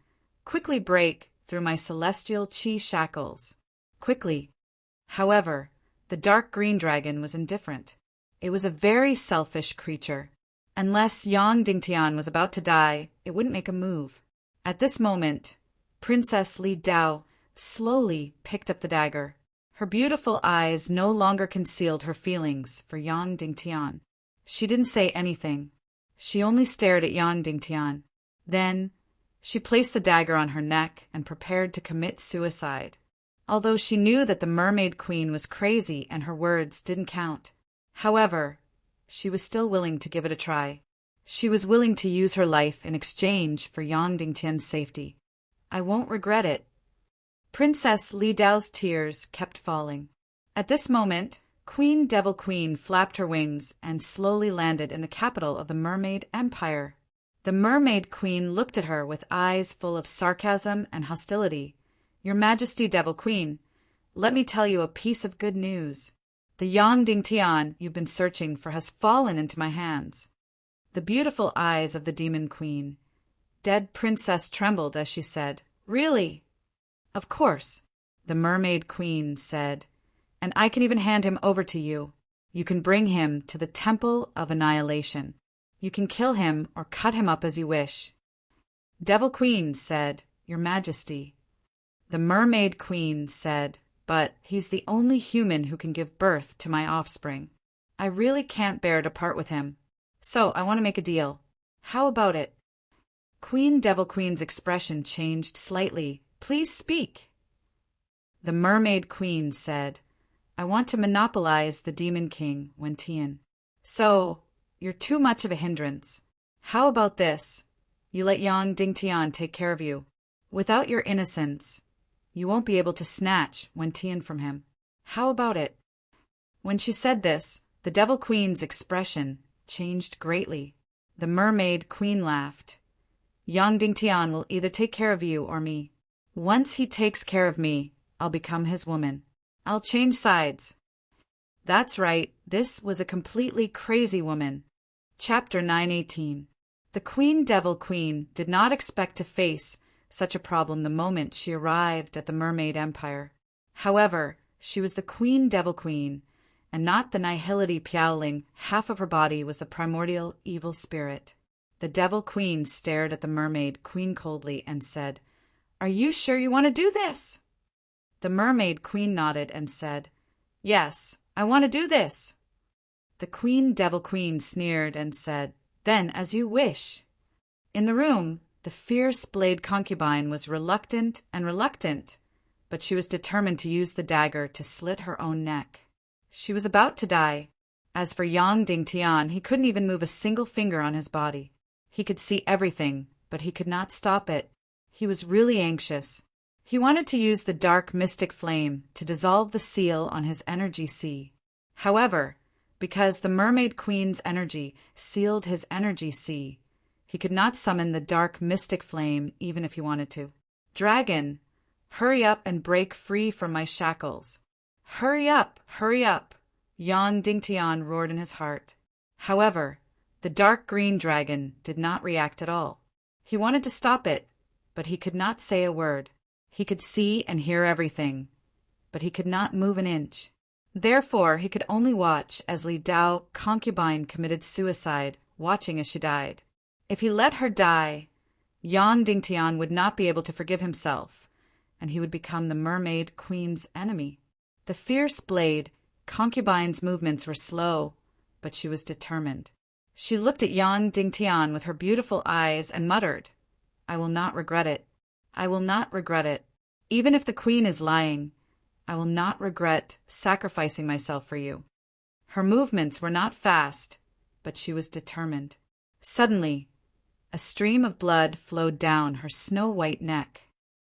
quickly break through my celestial chi shackles. Quickly." However, the dark green dragon was indifferent. It was a very selfish creature. Unless Yang Dingtian was about to die, it wouldn't make a move. At this moment, Princess Li Dao slowly picked up the dagger. Her beautiful eyes no longer concealed her feelings for Yang Dingtian. She didn't say anything. She only stared at Yang Dingtian. Then, she placed the dagger on her neck and prepared to commit suicide. Although she knew that the mermaid queen was crazy and her words didn't count. However, she was still willing to give it a try. She was willing to use her life in exchange for Yang Dingtian's safety. I won't regret it. Princess Li Dao's tears kept falling. At this moment, Queen Devil Queen flapped her wings and slowly landed in the capital of the Mermaid Empire. The Mermaid Queen looked at her with eyes full of sarcasm and hostility. "Your Majesty, Devil Queen, let me tell you a piece of good news. The Yang Dingtian you've been searching for has fallen into my hands." The beautiful eyes of the Demon Queen, dead princess, trembled as she said, "Really?" "Of course," the Mermaid Queen said, "and I can even hand him over to you. You can bring him to the Temple of Annihilation. You can kill him or cut him up as you wish." Devil Queen said, "Your Majesty." The Mermaid Queen said, "But he's the only human who can give birth to my offspring. I really can't bear to part with him. So I want to make a deal. How about it?" Queen Devil Queen's expression changed slightly. "Please speak." The Mermaid Queen said, "I want to monopolize the Demon King, Wentian. So, you're too much of a hindrance. How about this? You let Yang Dingtian take care of you. Without your innocence, you won't be able to snatch Wentian from him. How about it?" When she said this, the Devil Queen's expression changed greatly. The Mermaid Queen laughed. "Yang Dingtian will either take care of you or me. Once he takes care of me, I'll become his woman. I'll change sides." That's right, this was a completely crazy woman. Chapter 918. The Queen Devil Queen did not expect to face such a problem the moment she arrived at the Mermaid Empire. However, she was the Queen Devil Queen, and not the Nihility Piaoling. Half of her body was the primordial evil spirit. The Devil Queen stared at the Mermaid Queen coldly and said, "Are you sure you want to do this?" The Mermaid Queen nodded and said, "Yes, I want to do this." The Queen Devil Queen sneered and said, "Then as you wish." In the room, the fierce blade concubine was reluctant, but she was determined to use the dagger to slit her own neck. She was about to die. As for Yang Dingtian, he couldn't even move a single finger on his body. He could see everything, but he could not stop it. He was really anxious. He wanted to use the dark mystic flame to dissolve the seal on his energy sea. However, because the Mermaid Queen's energy sealed his energy sea, he could not summon the dark mystic flame even if he wanted to. "Dragon, hurry up and break free from my shackles. Hurry up, Yang Dingtian roared in his heart. However, the dark green dragon did not react at all. He wanted to stop it, but he could not say a word. He could see and hear everything, but he could not move an inch. Therefore, he could only watch as Li Dao, concubine, committed suicide, watching as she died. If he let her die, Yang Dingtian would not be able to forgive himself, and he would become the Mermaid Queen's enemy. The fierce blade, concubine's movements were slow, but she was determined. She looked at Yang Dingtian with her beautiful eyes and muttered, "I will not regret it. I will not regret it. Even if the queen is lying, I will not regret sacrificing myself for you." Her movements were not fast, but she was determined. Suddenly, a stream of blood flowed down her snow-white neck.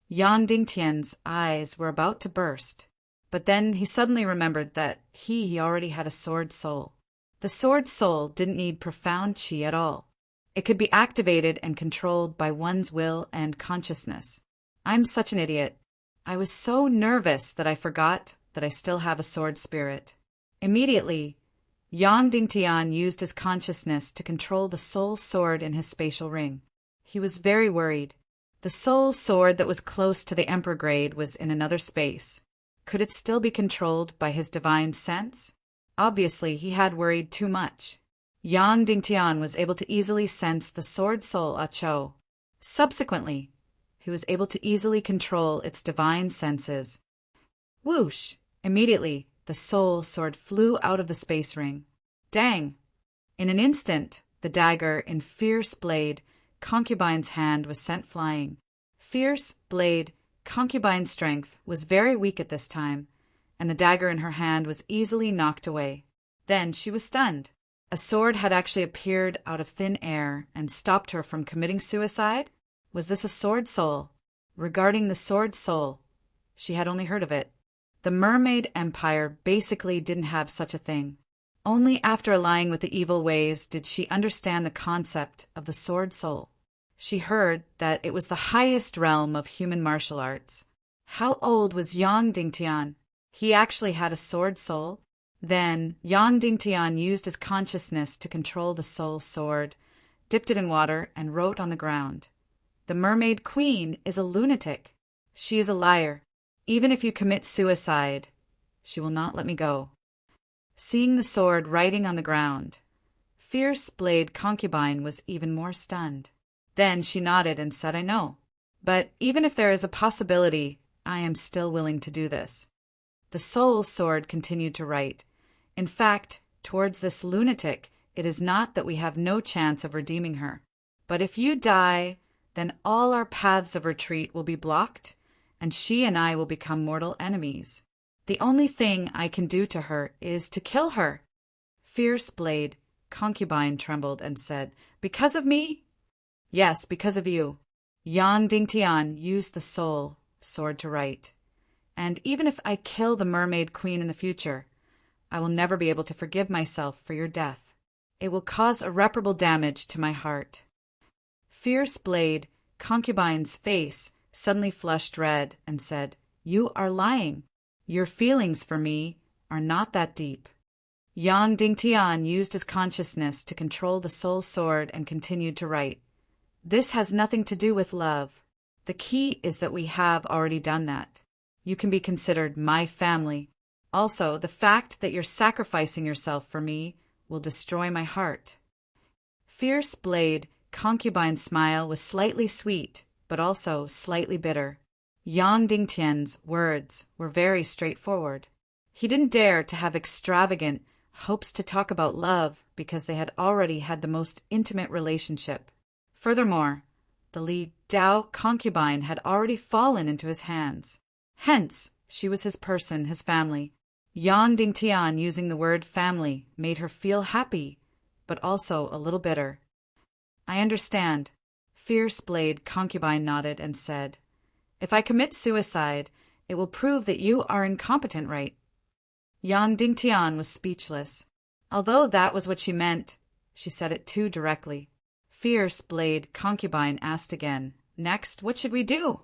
Yang Dingtian's eyes were about to burst, but then he suddenly remembered that he already had a sword soul. The sword soul didn't need profound qi at all. It could be activated and controlled by one's will and consciousness. I'm such an idiot. I was so nervous that I forgot that I still have a sword spirit. Immediately, Yang Dingtian used his consciousness to control the soul sword in his spatial ring. He was very worried. The soul sword that was close to the emperor grade was in another space. Could it still be controlled by his divine sense? Obviously, he had worried too much. Yang Dingtian was able to easily sense the sword soul Acho. Subsequently, he was able to easily control its divine senses. Whoosh! Immediately, the soul sword flew out of the space ring. Dang! In an instant, the dagger in Fierce Blade, Concubine's hand was sent flying. Fierce Blade, Concubine's strength was very weak at this time, and the dagger in her hand was easily knocked away. Then she was stunned. A sword had actually appeared out of thin air and stopped her from committing suicide? Was this a sword soul? Regarding the sword soul, she had only heard of it. The Mermaid Empire basically didn't have such a thing. Only after allying with the evil ways did she understand the concept of the sword soul. She heard that it was the highest realm of human martial arts. How old was Yang Dingtian? He actually had a sword soul. Then Yang Dingtian used his consciousness to control the soul sword, dipped it in water, and wrote on the ground, "The Mermaid Queen is a lunatic. She is a liar. Even if you commit suicide, she will not let me go." Seeing the sword writing on the ground, Fierce Blade Concubine was even more stunned. Then she nodded and said, "I know. But even if there is a possibility, I am still willing to do this." The soul sword continued to write. In fact, towards this lunatic, it is not that we have no chance of redeeming her. But if you die, then all our paths of retreat will be blocked, and she and I will become mortal enemies. The only thing I can do to her is to kill her. Fierce Blade, Concubine trembled and said, "Because of me?" "Yes, because of you." Yang Dingtian used the soul sword to write. "And even if I kill the Mermaid Queen in the future, I will never be able to forgive myself for your death. It will cause irreparable damage to my heart." Fierce Blade, Concubine's face suddenly flushed red and said, "You are lying. Your feelings for me are not that deep." Yang Dingtian used his consciousness to control the soul sword and continued to write, "This has nothing to do with love. The key is that we have already done that. You can be considered my family. Also, the fact that you're sacrificing yourself for me will destroy my heart." Fierce Blade, Concubine's smile was slightly sweet, but also slightly bitter. Yang Dingtian's words were very straightforward. He didn't dare to have extravagant hopes to talk about love because they had already had the most intimate relationship. Furthermore, the Li Dao concubine had already fallen into his hands. Hence, she was his person, his family. Yang Dingtian using the word family made her feel happy, but also a little bitter. "I understand." Fierce Blade Concubine nodded and said, "If I commit suicide, it will prove that you are incompetent, right?" Yang Dingtian was speechless. Although that was what she meant, she said it too directly. Fierce Blade Concubine asked again, "Next, what should we do?"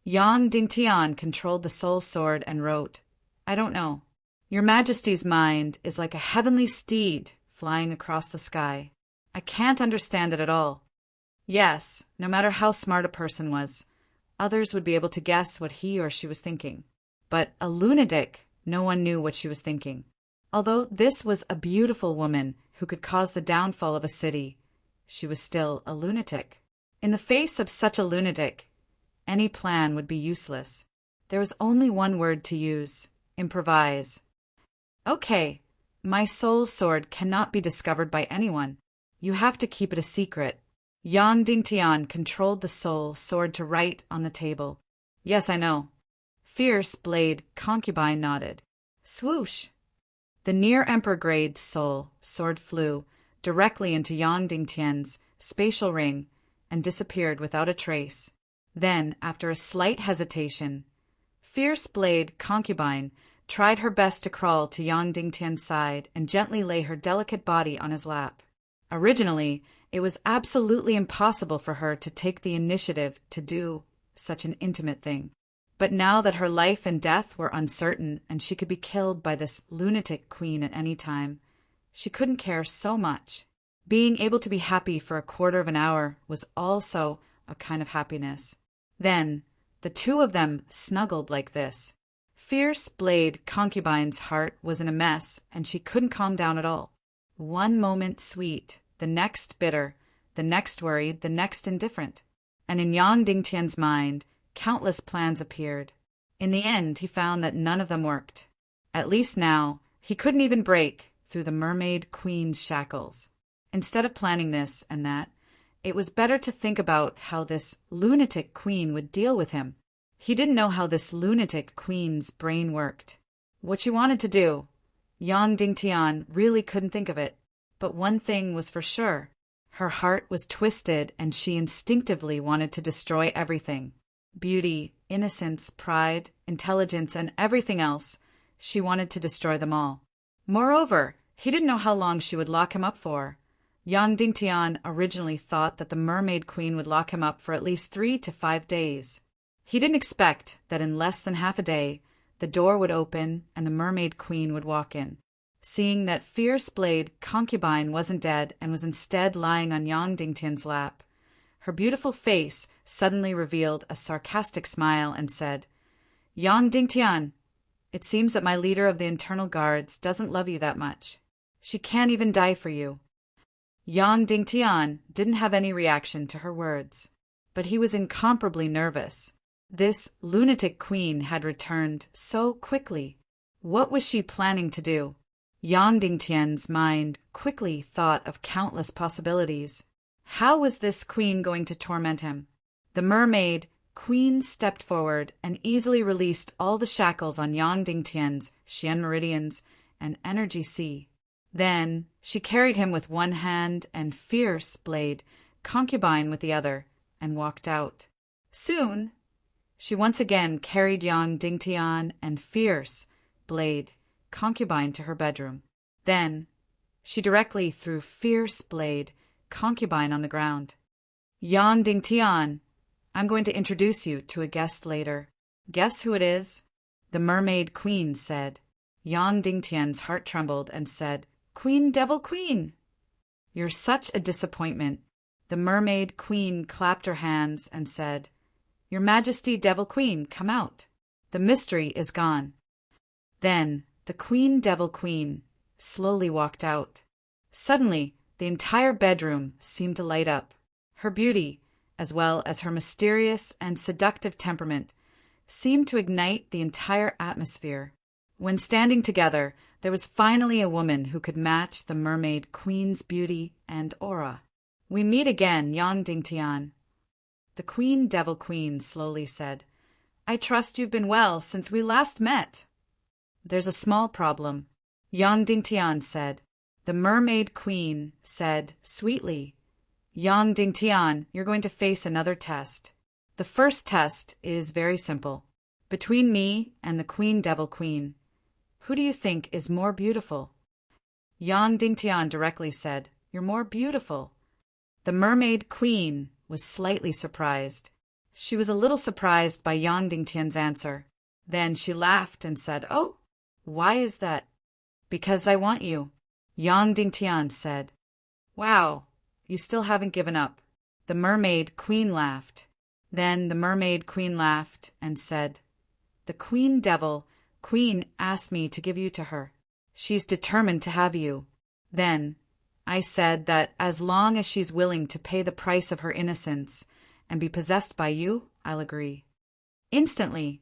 Yang Dingtian controlled the soul sword and wrote, "I don't know. Your Majesty's mind is like a heavenly steed flying across the sky. I can't understand it at all. Yes, no matter how smart a person was, others would be able to guess what he or she was thinking. But a lunatic, no one knew what she was thinking. Although this was a beautiful woman who could cause the downfall of a city, she was still a lunatic. In the face of such a lunatic, any plan would be useless. There was only one word to use: improvise. Okay, my soul sword cannot be discovered by anyone. You have to keep it a secret. Yang Dingtian controlled the soul, sword to right on the table. Yes, I know. Fierce blade concubine nodded. Swoosh! The near emperor-grade soul sword flew directly into Yang Dingtian's spatial ring and disappeared without a trace. Then, after a slight hesitation, Fierce blade concubine tried her best to crawl to Yang Dingtian's side and gently lay her delicate body on his lap. Originally, it was absolutely impossible for her to take the initiative to do such an intimate thing. But now that her life and death were uncertain and she could be killed by this lunatic queen at any time, she couldn't care so much. Being able to be happy for a quarter of an hour was also a kind of happiness. Then, the two of them snuggled like this. Fierce blade concubine's heart was in a mess, and she couldn't calm down at all. One moment sweet, the next bitter, the next worried, the next indifferent. And in Yang Dingtian's mind, countless plans appeared. In the end, he found that none of them worked. At least now, he couldn't even break through the mermaid queen's shackles. Instead of planning this and that, it was better to think about how this lunatic queen would deal with him. He didn't know how this lunatic queen's brain worked. What she wanted to do, Yang Dingtian really couldn't think of it. But one thing was for sure. Her heart was twisted and she instinctively wanted to destroy everything. Beauty, innocence, pride, intelligence, and everything else. She wanted to destroy them all. Moreover, he didn't know how long she would lock him up for. Yang Dingtian originally thought that the mermaid queen would lock him up for at least 3 to 5 days. He didn't expect that in less than half a day, the door would open and the mermaid queen would walk in. Seeing that fierce blade concubine wasn't dead and was instead lying on Yang Dingtian's lap, her beautiful face suddenly revealed a sarcastic smile and said, Yang Dingtian, it seems that my leader of the internal guards doesn't love you that much. She can't even die for you. Yang Dingtian didn't have any reaction to her words, but he was incomparably nervous. This lunatic queen had returned so quickly. What was she planning to do? Yang Dingtian's mind quickly thought of countless possibilities. How was this queen going to torment him? The mermaid queen stepped forward and easily released all the shackles on Yang Dingtian's Xian meridians and energy sea. Then she carried him with one hand and fierce blade concubine with the other and walked out. Soon, she once again carried Yang Dingtian and fierce blade concubine to her bedroom. Then she directly threw fierce blade concubine on the ground. Yang Dingtian, I'm going to introduce you to a guest later. Guess who it is? The mermaid queen said. Yang Dingtian's heart trembled and said, Queen, devil queen! You're such a disappointment. The mermaid queen clapped her hands and said, Your Majesty, devil queen, come out. The mystery is gone. Then the queen, devil queen, slowly walked out. Suddenly, the entire bedroom seemed to light up. Her beauty, as well as her mysterious and seductive temperament, seemed to ignite the entire atmosphere. When standing together, there was finally a woman who could match the mermaid queen's beauty and aura. We meet again, Yang Dingtian. The queen devil queen slowly said, I trust you've been well since we last met. There's a small problem, Yang Dingtian said. The mermaid queen said sweetly, Yang Dingtian, you're going to face another test. The first test is very simple. Between me and the queen devil queen, who do you think is more beautiful? Yang Dingtian directly said, You're more beautiful. The mermaid queen was slightly surprised. She was a little surprised by Yang Dingtian's answer. Then she laughed and said, Oh, why is that? Because I want you, Yang Dingtian said. Wow, you still haven't given up. The mermaid queen laughed. Then the mermaid queen laughed and said, The queen devil queen asked me to give you to her. She's determined to have you. Then I said that as long as she's willing to pay the price of her innocence and be possessed by you, I'll agree. Instantly,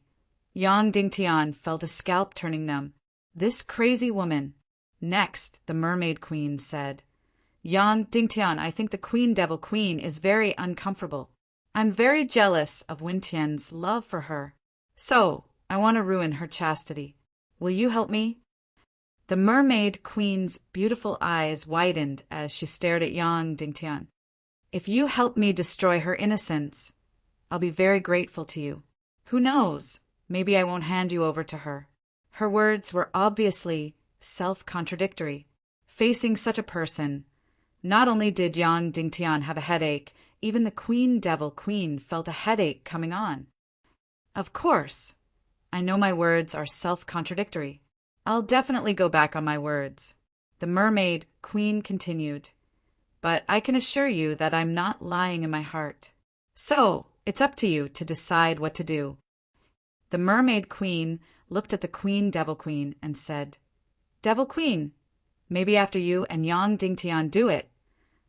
Yang Dingtian felt a scalp turning numb. This crazy woman. Next, the mermaid queen said, Yang Dingtian, I think the Queen Devil Queen is very uncomfortable. I'm very jealous of Wintian's love for her. So, I want to ruin her chastity. Will you help me? The Mermaid Queen's beautiful eyes widened as she stared at Yang Dingtian. If you help me destroy her innocence, I'll be very grateful to you. Who knows? Maybe I won't hand you over to her. Her words were obviously self-contradictory. Facing such a person, not only did Yang Dingtian have a headache, even the Queen Devil Queen felt a headache coming on. Of course, I know my words are self-contradictory. I'll definitely go back on my words. The Mermaid Queen continued, but I can assure you that I'm not lying in my heart. So, it's up to you to decide what to do. The Mermaid Queen looked at the Queen Devil Queen and said, Devil Queen, maybe after you and Yang Dingtian do it,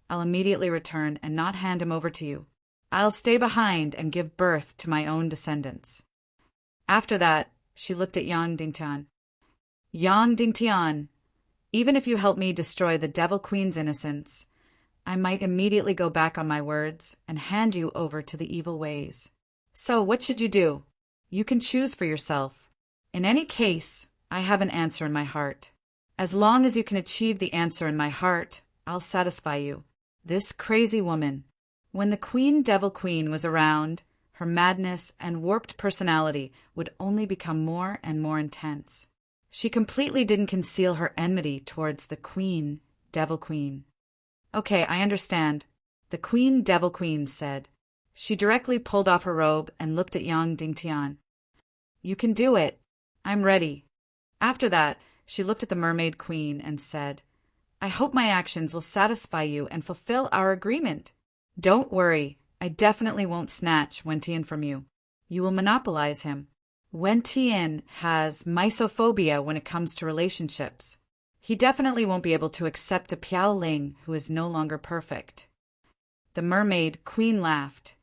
I'll immediately return and not hand him over to you. I'll stay behind and give birth to my own descendants. After that, she looked at Yang Dingtian. Yang Dingtian, even if you help me destroy the Devil Queen's innocence, I might immediately go back on my words and hand you over to the evil ways. So what should you do? You can choose for yourself. In any case, I have an answer in my heart. As long as you can achieve the answer in my heart, I'll satisfy you. This crazy woman. When the Queen Devil Queen was around, her madness and warped personality would only become more and more intense. She completely didn't conceal her enmity towards the Queen Devil Queen. Okay, I understand, the Queen Devil Queen said. She directly pulled off her robe and looked at Yang Dingtian. You can do it. I'm ready. After that, she looked at the Mermaid Queen and said, I hope my actions will satisfy you and fulfill our agreement. Don't worry, I definitely won't snatch Wentian from you. You will monopolize him. Wentian has misophobia when it comes to relationships. He definitely won't be able to accept a Piao Ling who is no longer perfect. The Mermaid Queen laughed.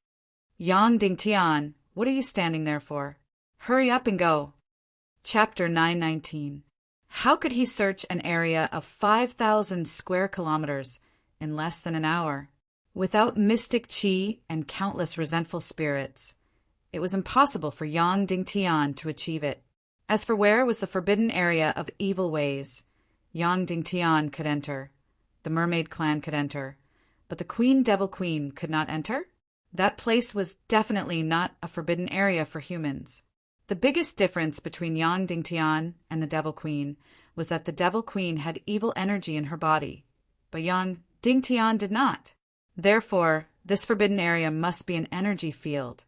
Yang Dingtian, what are you standing there for? Hurry up and go. Chapter 919. How could he search an area of 5,000 square kilometers in less than an hour? Without mystic qi and countless resentful spirits, it was impossible for Yang Dingtian to achieve it. As for where was the forbidden area of evil ways, Yang Dingtian could enter. The Mermaid Clan could enter. But the Queen Devil Queen could not enter? That place was definitely not a forbidden area for humans. The biggest difference between Yang Dingtian and the Devil Queen was that the Devil Queen had evil energy in her body, but Yang Dingtian did not. Therefore, this forbidden area must be an energy field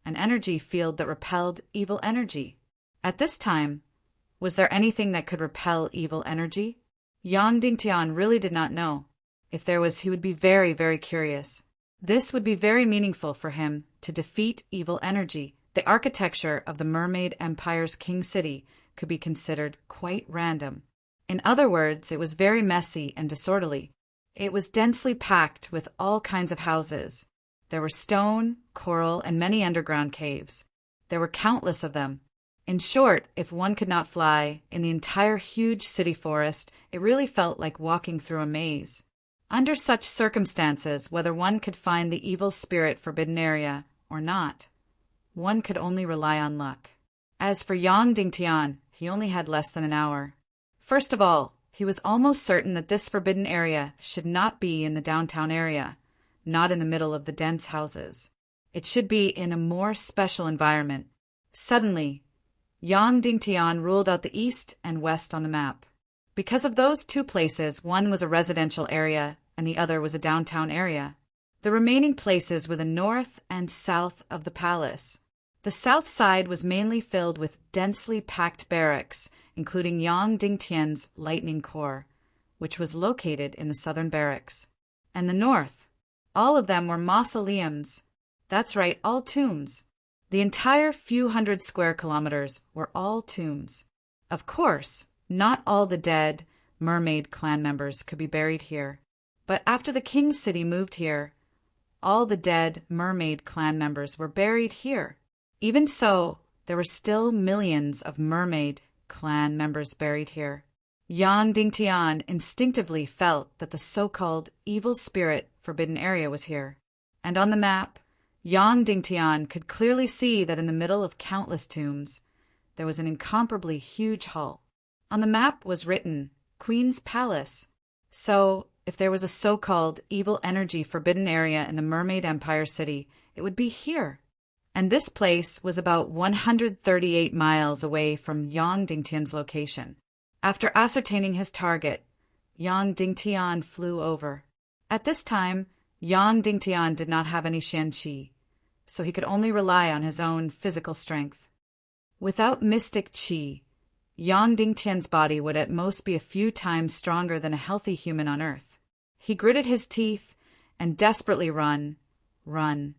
that repelled evil energy. At this time, was there anything that could repel evil energy? Yang Dingtian really did not know. If there was, he would be very, very curious. This would be very meaningful for him to defeat evil energy. The architecture of the Mermaid Empire's King City could be considered quite random. In other words, it was very messy and disorderly. It was densely packed with all kinds of houses. There were stone, coral, and many underground caves. There were countless of them. In short, if one could not fly in the entire huge city forest, it really felt like walking through a maze. Under such circumstances, whether one could find the evil spirit forbidden area or not, one could only rely on luck. As for Yang Dingtian, he only had less than an hour. First of all, he was almost certain that this forbidden area should not be in the downtown area, not in the middle of the dense houses. It should be in a more special environment. Suddenly, Yang Dingtian ruled out the east and west on the map. Because of those two places, one was a residential area and the other was a downtown area. The remaining places were the north and south of the palace. The south side was mainly filled with densely packed barracks, including Yang Dingtian's Lightning Corps, which was located in the southern barracks. And the north, all of them were mausoleums. That's right, all tombs. The entire few hundred square kilometers were all tombs. Of course, not all the dead Mermaid clan members could be buried here. But after the King's City moved here, all the dead Mermaid clan members were buried here. Even so, there were still millions of Mermaid clan members buried here. Yang Dingtian instinctively felt that the so-called evil spirit forbidden area was here. And on the map, Yang Dingtian could clearly see that in the middle of countless tombs, there was an incomparably huge hall. On the map was written, Queen's Palace. So, if there was a so-called evil energy forbidden area in the Mermaid Empire City, it would be here. And this place was about 138 miles away from Yang Dingtian's location. After ascertaining his target, Yang Dingtian flew over. At this time, Yang Dingtian did not have any Qianqi, so he could only rely on his own physical strength. Without mystic qi, Yang Dingtian's body would at most be a few times stronger than a healthy human on Earth. He gritted his teeth and desperately run, more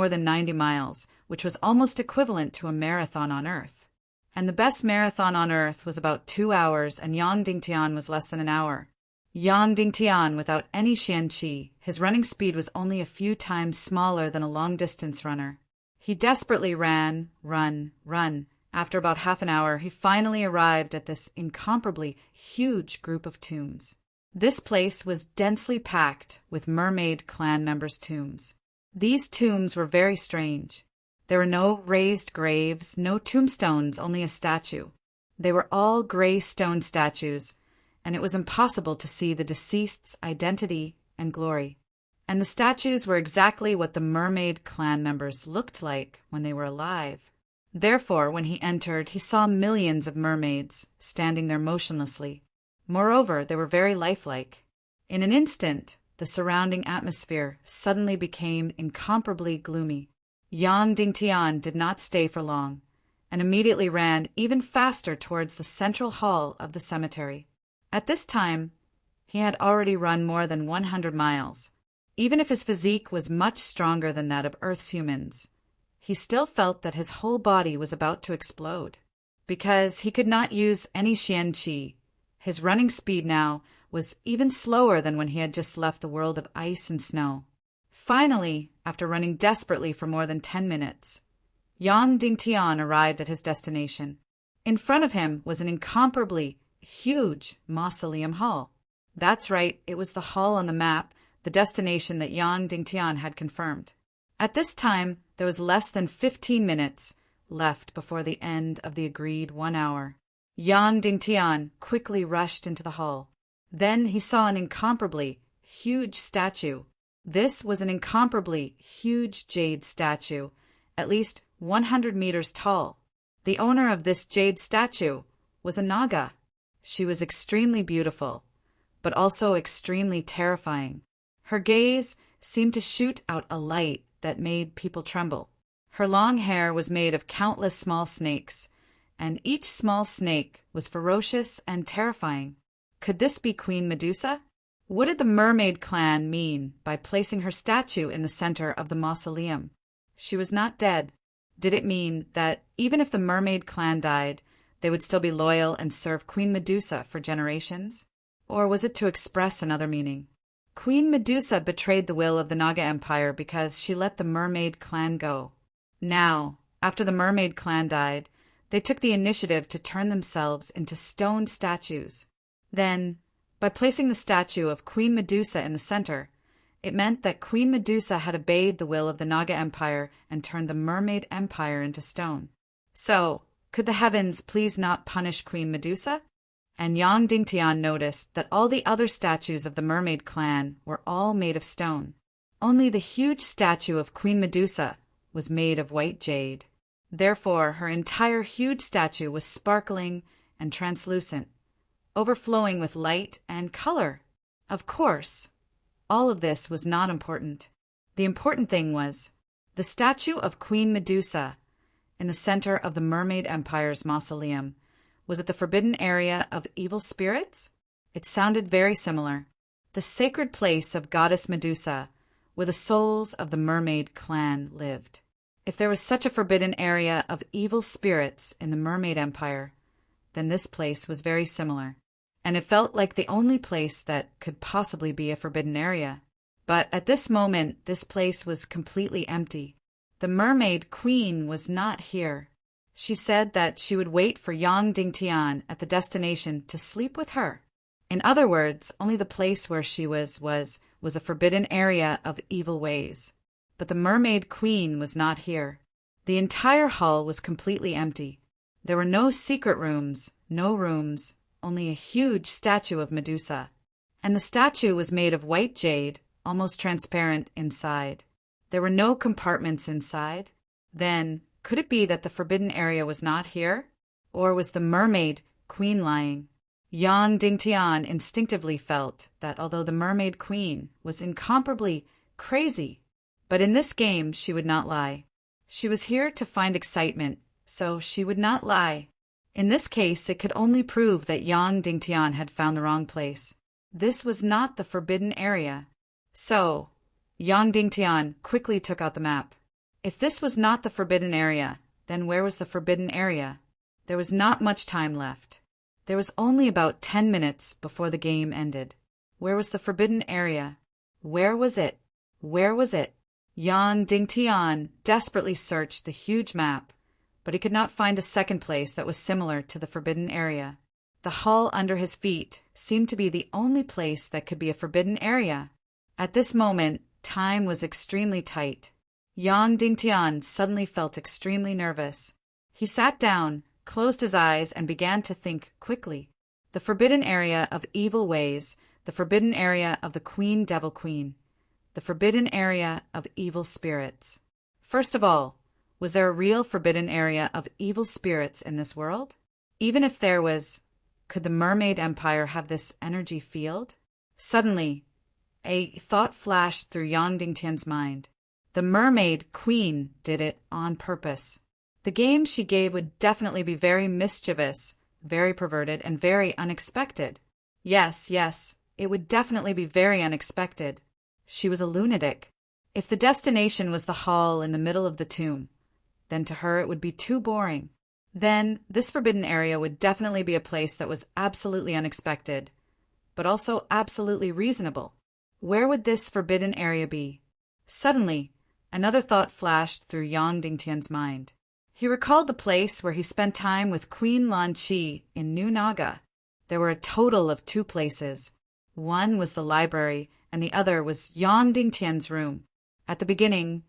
than 90 miles, which was almost equivalent to a marathon on Earth. And the best marathon on Earth was about 2 hours, and Yang Dingtian was less than an hour. Yang Dingtian, without any Qianqi, his running speed was only a few times smaller than a long-distance runner. He desperately ran. After about half an hour, he finally arrived at this incomparably huge group of tombs. This place was densely packed with mermaid clan members' tombs. These tombs were very strange. There were no raised graves, no tombstones, only a statue. They were all gray stone statues, and it was impossible to see the deceased's identity and glory. And the statues were exactly what the mermaid clan members looked like when they were alive. Therefore, when he entered, he saw millions of mermaids standing there motionlessly. Moreover, they were very lifelike. In an instant, the surrounding atmosphere suddenly became incomparably gloomy. Yang Dingtian did not stay for long, and immediately ran even faster towards the central hall of the cemetery. At this time, he had already run more than 100 miles. Even if his physique was much stronger than that of Earth's humans, he still felt that his whole body was about to explode. Because he could not use any Qianqi, his running speed now was even slower than when he had just left the world of ice and snow. Finally, after running desperately for more than 10 minutes, Yang Dingtian arrived at his destination. In front of him was an incomparably huge mausoleum hall. That's right, it was the hall on the map, the destination that Yang Dingtian had confirmed. At this time, there was less than 15 minutes left before the end of the agreed 1 hour. Yang Dingtian quickly rushed into the hall. Then he saw an incomparably huge statue. This was an incomparably huge jade statue, at least 100 meters tall. The owner of this jade statue was a Naga. She was extremely beautiful, but also extremely terrifying. Her gaze seemed to shoot out a light that made people tremble. Her long hair was made of countless small snakes, and each small snake was ferocious and terrifying. Could this be Queen Medusa? What did the mermaid clan mean by placing her statue in the center of the mausoleum? She was not dead. Did it mean that even if the mermaid clan died, they would still be loyal and serve Queen Medusa for generations? Or was it to express another meaning? Queen Medusa betrayed the will of the Naga Empire because she let the mermaid clan go. Now, after the mermaid clan died, they took the initiative to turn themselves into stone statues. Then, by placing the statue of Queen Medusa in the center, it meant that Queen Medusa had obeyed the will of the Naga Empire and turned the Mermaid Empire into stone. So, could the heavens please not punish Queen Medusa? And Yang Dingtian noticed that all the other statues of the mermaid clan were all made of stone. Only the huge statue of Queen Medusa was made of white jade. Therefore, her entire huge statue was sparkling and translucent, overflowing with light and color. Of course, all of this was not important. The important thing was the statue of Queen Medusa in the center of the Mermaid Empire's mausoleum. Was it the forbidden area of evil spirits? It sounded very similar. The sacred place of goddess Medusa, where the souls of the mermaid clan lived. If there was such a forbidden area of evil spirits in the Mermaid Empire, then this place was very similar. And it felt like the only place that could possibly be a forbidden area. But at this moment, this place was completely empty. The mermaid queen was not here. She said that she would wait for Yang Dingtian at the destination to sleep with her. In other words, only the place where she was a forbidden area of evil ways. But the mermaid queen was not here. The entire hall was completely empty. There were no secret rooms, no rooms, only a huge statue of Medusa. And the statue was made of white jade, almost transparent inside. There were no compartments inside. Then, could it be that the forbidden area was not here? Or was the mermaid queen lying? Yang Dingtian instinctively felt that although the mermaid queen was incomparably crazy, but in this game she would not lie. She was here to find excitement, so she would not lie. In this case, it could only prove that Yang Dingtian had found the wrong place. This was not the forbidden area. So, Yang Dingtian quickly took out the map. If this was not the forbidden area, then where was the forbidden area? There was not much time left. There was only about 10 minutes before the game ended. Where was the forbidden area? Where was it? Where was it? Yang Dingtian desperately searched the huge map, but he could not find a second place that was similar to the forbidden area. The hall under his feet seemed to be the only place that could be a forbidden area. At this moment, time was extremely tight. Yang Dingtian suddenly felt extremely nervous. He sat down, closed his eyes, and began to think quickly. The forbidden area of evil ways, the forbidden area of the Queen Devil Queen, the forbidden area of evil spirits. First of all, was there a real forbidden area of evil spirits in this world? Even if there was, could the Mermaid Empire have this energy field? Suddenly, a thought flashed through Yang Dingtian's mind. The Mermaid Queen did it on purpose. The game she gave would definitely be very mischievous, very perverted, and very unexpected. Yes, it would definitely be very unexpected. She was a lunatic. If the destination was the hall in the middle of the tomb, then to her it would be too boring. Then this forbidden area would definitely be a place that was absolutely unexpected, but also absolutely reasonable. Where would this forbidden area be? Suddenly, another thought flashed through Yang Dingtian's mind. He recalled the place where he spent time with Queen Lan Qi in New Naga. There were a total of 2 places. One was the library, and the other was Yang Dingtian's room. At the beginning,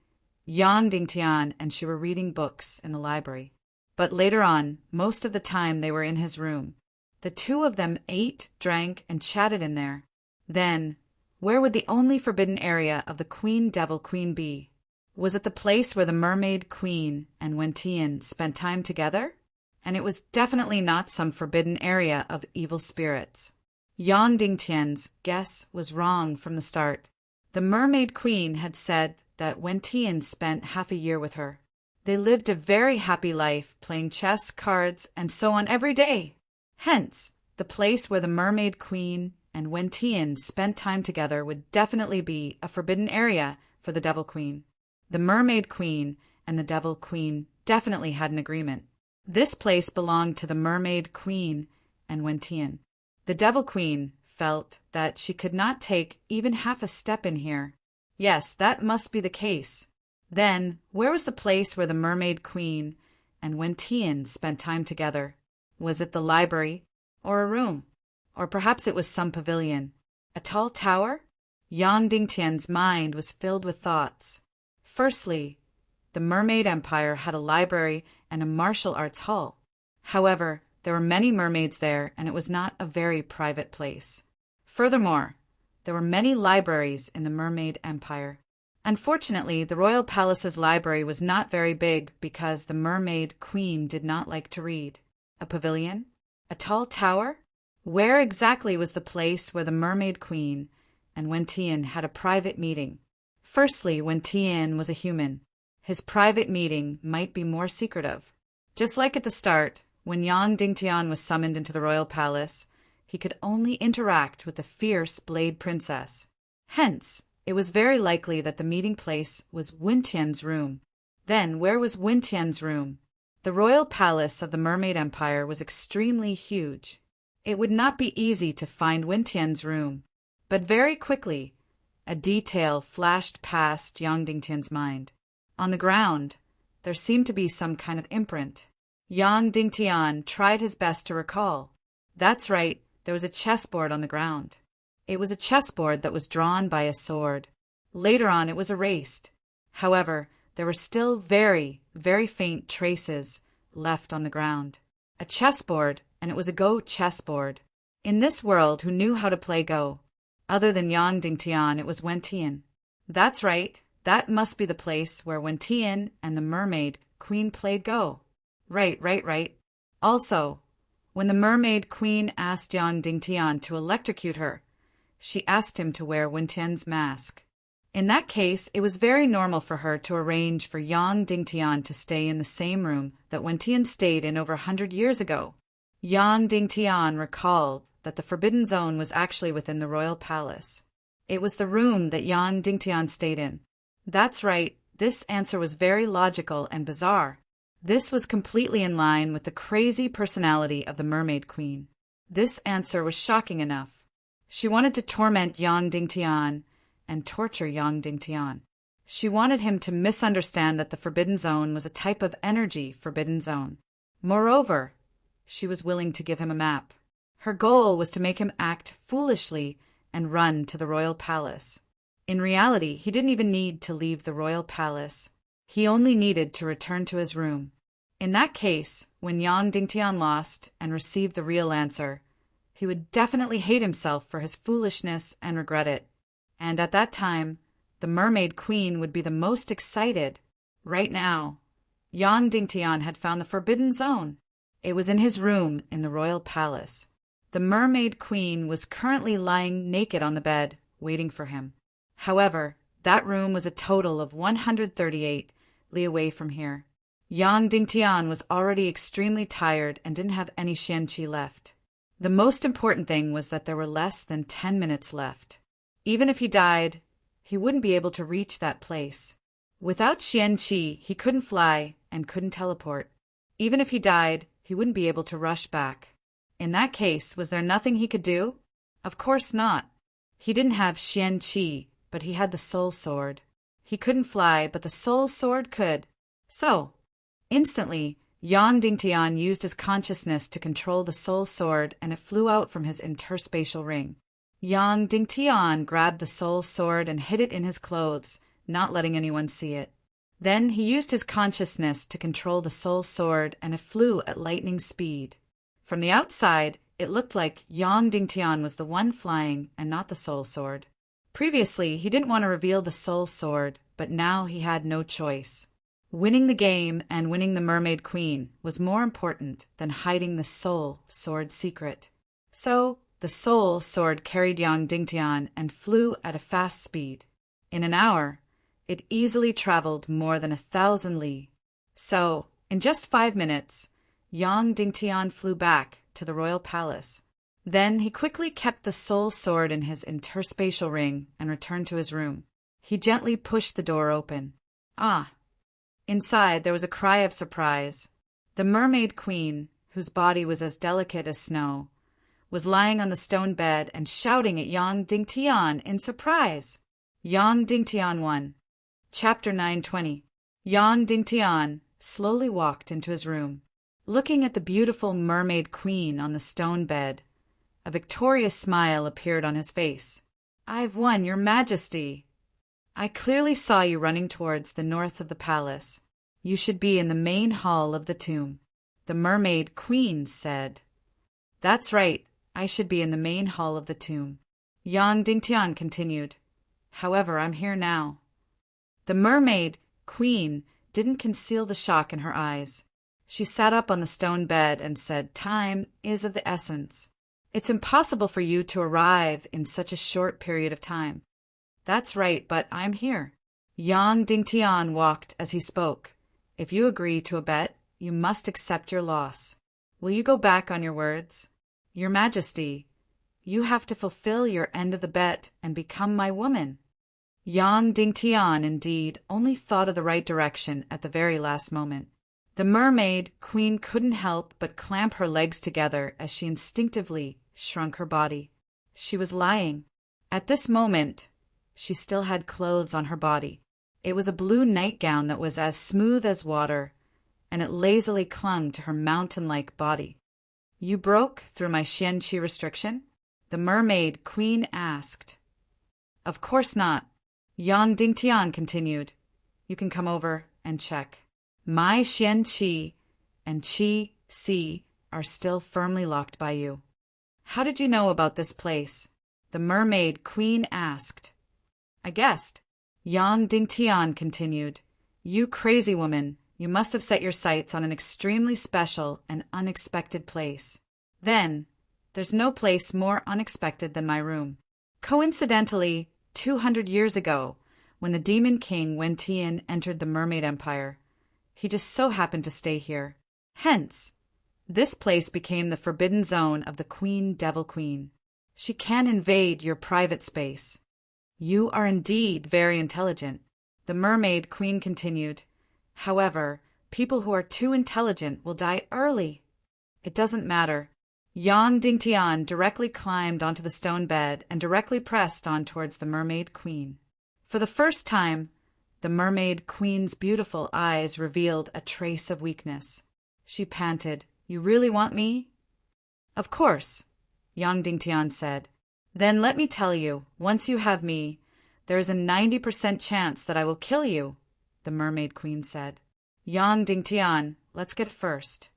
Yang Dingtian and she were reading books in the library. But later on, most of the time they were in his room. The 2 of them ate, drank, and chatted in there. Then, where would the only forbidden area of the Queen Devil Queen be? Was it the place where the Mermaid Queen and Wen Tian spent time together? And it was definitely not some forbidden area of evil spirits. Yang Dingtian's guess was wrong from the start. The Mermaid Queen had said that Wen Tian spent half a year with her. They lived a very happy life, playing chess, cards, and so on every day. Hence, the place where the Mermaid Queen and Wen Tian spent time together would definitely be a forbidden area for the Devil Queen. The Mermaid Queen and the Devil Queen definitely had an agreement. This place belonged to the Mermaid Queen and Wen Tian. The Devil Queen felt that she could not take even half a step in here. Yes, that must be the case. Then, where was the place where the Mermaid Queen and Wen Tian spent time together? Was it the library, or a room? Or perhaps it was some pavilion. A tall tower? Yang Dingtian's mind was filled with thoughts. Firstly, the Mermaid Empire had a library and a martial arts hall. However, there were many mermaids there, and it was not a very private place. Furthermore, there were many libraries in the Mermaid Empire. Unfortunately, the royal palace's library was not very big because the Mermaid Queen did not like to read. A pavilion? A tall tower? Where exactly was the place where the Mermaid Queen and Wen Tian had a private meeting? Firstly, Wen Tian was a human. His private meeting might be more secretive. Just like at the start, when Yang Dingtian was summoned into the royal palace, he could only interact with the fierce Blade Princess. Hence, it was very likely that the meeting place was Wen Tian's room. Then, where was Wen Tian's room? The royal palace of the Mermaid Empire was extremely huge. It would not be easy to find Wen Tian's room, but very quickly, a detail flashed past Yang Dingtian's mind. On the ground, there seemed to be some kind of imprint. Yang Dingtian tried his best to recall. That's right, there was a chessboard on the ground. It was a chessboard that was drawn by a sword. Later on it was erased. However, there were still very, very faint traces left on the ground. A chessboard, and it was a Go chessboard. In this world, who knew how to play Go? Other than Yang Dingtian, it was Wen Tian. That's right, that must be the place where Wen Tian and the mermaid queen played Go. Right. Also, when the mermaid queen asked Yang Dingtian to electrocute her, she asked him to wear Wen Tian's mask. In that case, it was very normal for her to arrange for Yang Dingtian to stay in the same room that Wen Tian stayed in over 100 years ago. Yang Dingtian recalled that the Forbidden Zone was actually within the royal palace. It was the room that Yang Dingtian stayed in. That's right, this answer was very logical and bizarre. This was completely in line with the crazy personality of the Mermaid Queen. This answer was shocking enough. She wanted to torment Yang Dingtian and torture Yang Dingtian. She wanted him to misunderstand that the Forbidden Zone was a type of energy forbidden zone. Moreover, she was willing to give him a map. Her goal was to make him act foolishly and run to the royal palace. In reality, he didn't even need to leave the royal palace. He only needed to return to his room. In that case, when Yang Dingtian lost and received the real answer, he would definitely hate himself for his foolishness and regret it. And at that time, the Mermaid Queen would be the most excited. Right now, Yang Dingtian had found the Forbidden Zone. It was in his room in the royal palace. The Mermaid Queen was currently lying naked on the bed, waiting for him. However, that room was a total of 138 li away from here. Yang Dingtian was already extremely tired and didn't have any xianqi left. The most important thing was that there were less than 10 minutes left. Even if he died, he wouldn't be able to reach that place. Without xianqi, he couldn't fly and couldn't teleport. Even if he died, he wouldn't be able to rush back. In that case, was there nothing he could do? Of course not. He didn't have xianqi, but he had the soul sword. He couldn't fly, but the soul sword could. So, instantly, Yang Dingtian used his consciousness to control the soul sword, and it flew out from his interspatial ring. Yang Dingtian grabbed the soul sword and hid it in his clothes, not letting anyone see it. Then he used his consciousness to control the soul sword, and it flew at lightning speed. From the outside, it looked like Yang Dingtian was the one flying and not the soul sword. Previously, he didn't want to reveal the soul sword, but now he had no choice. Winning the game and winning the Mermaid Queen was more important than hiding the soul sword secret. So, the soul sword carried Yang Dingtian and flew at a fast speed. In an hour, it easily traveled more than 1,000 li. So, in just 5 minutes, Yang Dingtian flew back to the royal palace. Then he quickly kept the soul sword in his interspatial ring and returned to his room. He gently pushed the door open. Ah! Inside there was a cry of surprise. The Mermaid Queen, whose body was as delicate as snow, was lying on the stone bed and shouting at Yang Dingtian in surprise. Yang Dingtian 1. Chapter 920. Yang Dingtian slowly walked into his room. Looking at the beautiful Mermaid Queen on the stone bed, a victorious smile appeared on his face. "I've won, Your Majesty. I clearly saw you running towards the north of the palace. You should be in the main hall of the tomb," the Mermaid Queen said. "That's right, I should be in the main hall of the tomb," Yang Dingtian continued. "However, I'm here now." The Mermaid Queen didn't conceal the shock in her eyes. She sat up on the stone bed and said, "Time is of the essence. It's impossible for you to arrive in such a short period of time." "That's right, but I'm here." Yang Dingtian walked as he spoke. "If you agree to a bet, you must accept your loss. Will you go back on your words?" "Your Majesty, you have to fulfill your end of the bet and become my woman." Yang Dingtian, indeed, only thought of the right direction at the very last moment. The Mermaid Queen couldn't help but clamp her legs together as she instinctively shrunk her body. She was lying. At this moment, she still had clothes on her body. It was a blue nightgown that was as smooth as water, and it lazily clung to her mountain-like body. You broke through my xianqi restriction? The mermaid queen asked. Of course not. Yang Dingtian continued. You can come over and check. My xianqi and qi are still firmly locked by you. How did you know about this place? The mermaid queen asked. I guessed. Yang Dingtian continued. You crazy woman, you must have set your sights on an extremely special and unexpected place. Then, there's no place more unexpected than my room. Coincidentally, 200 years ago, when the demon king Wen Tian entered the Mermaid Empire, he just so happened to stay here. Hence, this place became the forbidden zone of the Queen Devil Queen. She can invade your private space. You are indeed very intelligent, the Mermaid Queen continued. However, people who are too intelligent will die early. It doesn't matter. Yang Dingtian directly climbed onto the stone bed and directly pressed on towards the Mermaid Queen. For the first time, the Mermaid Queen's beautiful eyes revealed a trace of weakness. She panted, You really want me? Of course, Yang Dingtian said. Then let me tell you, once you have me, there is a 90% chance that I will kill you, the Mermaid Queen said. Yang Dingtian, let's get first.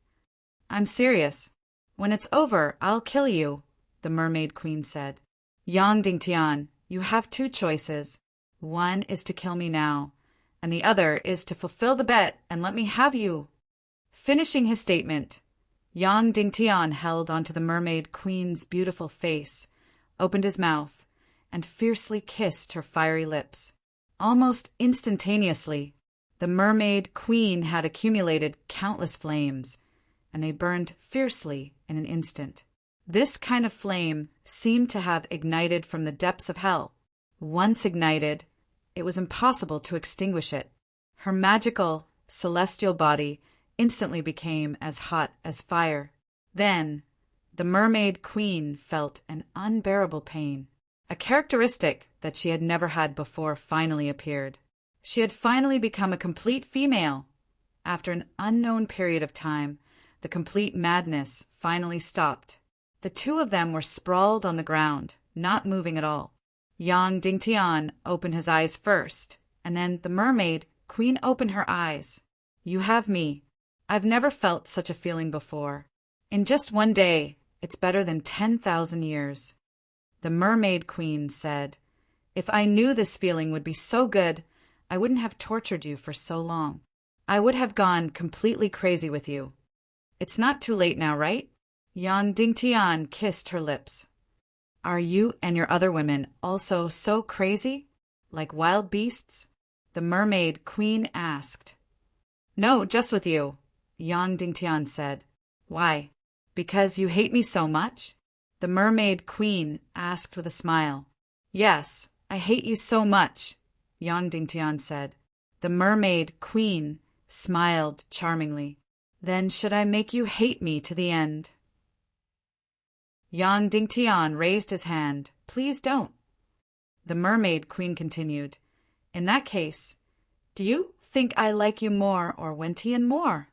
I'm serious. When it's over, I'll kill you, the Mermaid Queen said. Yang Dingtian, you have two choices. One is to kill me now, and the other is to fulfill the bet and let me have you. Finishing his statement, Yang Dingtian held onto the Mermaid Queen's beautiful face, opened his mouth, and fiercely kissed her fiery lips. Almost instantaneously, the Mermaid Queen had accumulated countless flames, and they burned fiercely in an instant. This kind of flame seemed to have ignited from the depths of hell. Once ignited, it was impossible to extinguish it. Her magical, celestial body instantly became as hot as fire. Then, the Mermaid Queen felt an unbearable pain. A characteristic that she had never had before finally appeared. She had finally become a complete female. After an unknown period of time, the complete madness finally stopped. The two of them were sprawled on the ground, not moving at all. Yang Dingtian opened his eyes first, and then the Mermaid Queen opened her eyes. You have me. I've never felt such a feeling before. In just one day, it's better than 10,000 years. The Mermaid Queen said, If I knew this feeling would be so good, I wouldn't have tortured you for so long. I would have gone completely crazy with you. It's not too late now, right? Yang Dingtian kissed her lips. Are you and your other women also so crazy? Like wild beasts? The Mermaid Queen asked. No, just with you, Yang Dingtian said. Why? Because you hate me so much? The Mermaid Queen asked with a smile. Yes, I hate you so much, Yang Dingtian said. The Mermaid Queen smiled charmingly. Then should I make you hate me to the end? Yang Dingtian raised his hand. Please don't. The Mermaid Queen continued. In that case, do you think I like you more or Wen Tian more?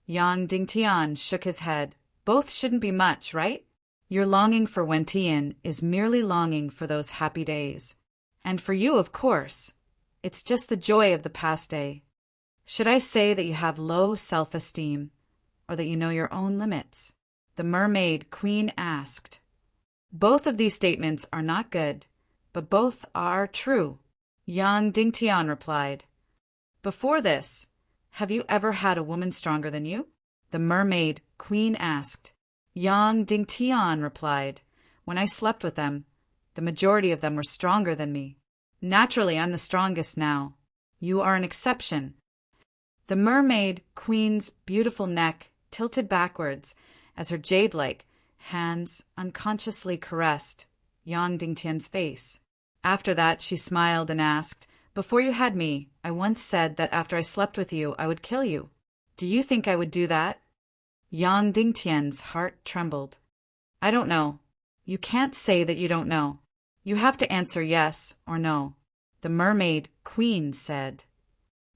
Yang Dingtian shook his head. Both shouldn't be much, right? Your longing for Wen Tian is merely longing for those happy days. And for you, of course, it's just the joy of the past day. Should I say that you have low self-esteem, or that you know your own limits? The Mermaid Queen asked. Both of these statements are not good, but both are true, Yang Dingtian replied. Before this, have you ever had a woman stronger than you? The Mermaid Queen asked. Yang Dingtian replied. When I slept with them, the majority of them were stronger than me. Naturally, I'm the strongest now. You are an exception. The Mermaid Queen's beautiful neck tilted backwards as her jade-like hands unconsciously caressed Yang Dingtian's face. After that, she smiled and asked, Before you had me, I once said that after I slept with you, I would kill you. Do you think I would do that? Yang Dingtian's heart trembled. I don't know. You can't say that you don't know. You have to answer yes or no. The Mermaid Queen said,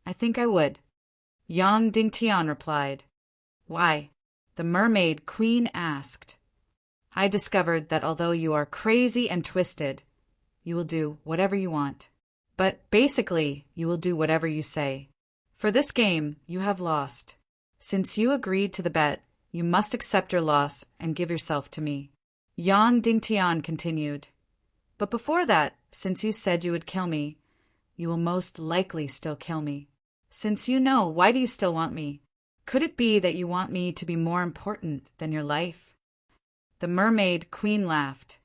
I think I would. Yang Dingtian replied. Why? The mermaid queen asked. I discovered that although you are crazy and twisted, you will do whatever you want. But basically, you will do whatever you say. For this game, you have lost. Since you agreed to the bet, you must accept your loss and give yourself to me. Yang Dingtian continued. But before that, since you said you would kill me, you will most likely still kill me. Since you know, why do you still want me? Could it be that you want me to be more important than your life? The mermaid queen laughed.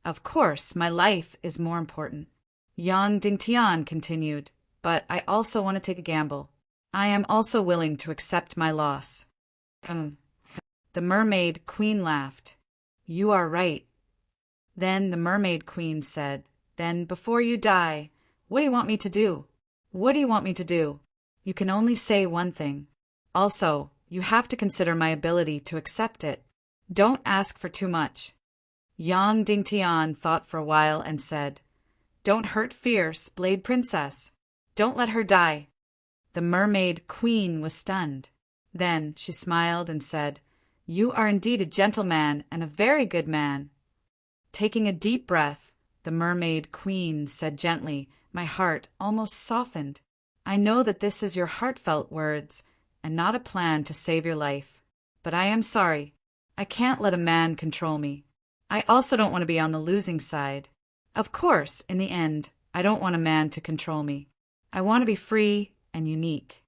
Of course, my life is more important. Yang Dingtian continued, but I also want to take a gamble. I am also willing to accept my loss. The mermaid queen laughed. You are right. Then the mermaid queen said, Then before you die, what do you want me to do? What do you want me to do? You can only say one thing. Also, you have to consider my ability to accept it. Don't ask for too much. Yang Dingtian thought for a while and said, Don't hurt fierce Blade Princess. Don't let her die. The mermaid queen was stunned. Then she smiled and said, You are indeed a gentleman and a very good man. Taking a deep breath, the mermaid queen said gently, My heart almost softened. I know that this is your heartfelt words and not a plan to save your life. But I am sorry. I can't let a man control me. I also don't want to be on the losing side. Of course, in the end, I don't want a man to control me. I want to be free and unique.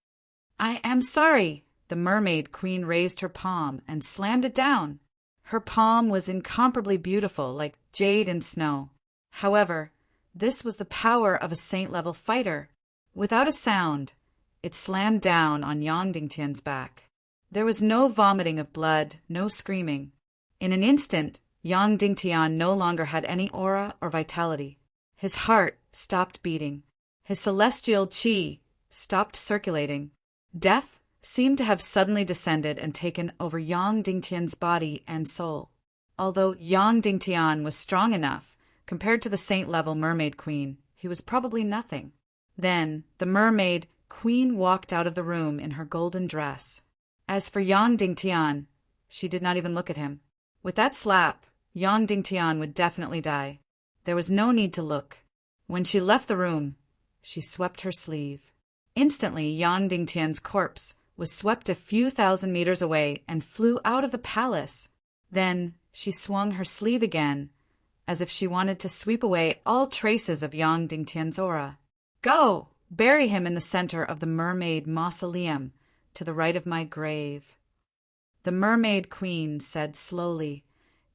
I am sorry. The mermaid queen raised her palm and slammed it down. Her palm was incomparably beautiful, like jade in snow. However, this was the power of a saint-level fighter. Without a sound, it slammed down on Yang Dingtian's back. There was no vomiting of blood, no screaming. In an instant, Yang Dingtian no longer had any aura or vitality. His heart stopped beating. His celestial qi stopped circulating. Death seemed to have suddenly descended and taken over Yang Dingtian's body and soul. Although Yang Dingtian was strong enough, compared to the saint-level mermaid queen, he was probably nothing. Then the mermaid queen walked out of the room in her golden dress. As for Yang Dingtian, she did not even look at him. With that slap, Yang Dingtian would definitely die. There was no need to look. When she left the room, she swept her sleeve. Instantly, Yang Dingtian's corpse was swept a few thousand meters away and flew out of the palace. Then she swung her sleeve again, as if she wanted to sweep away all traces of Yang Dingtian's aura. Go! Bury him in the center of the mermaid mausoleum, to the right of my grave. The mermaid queen said slowly,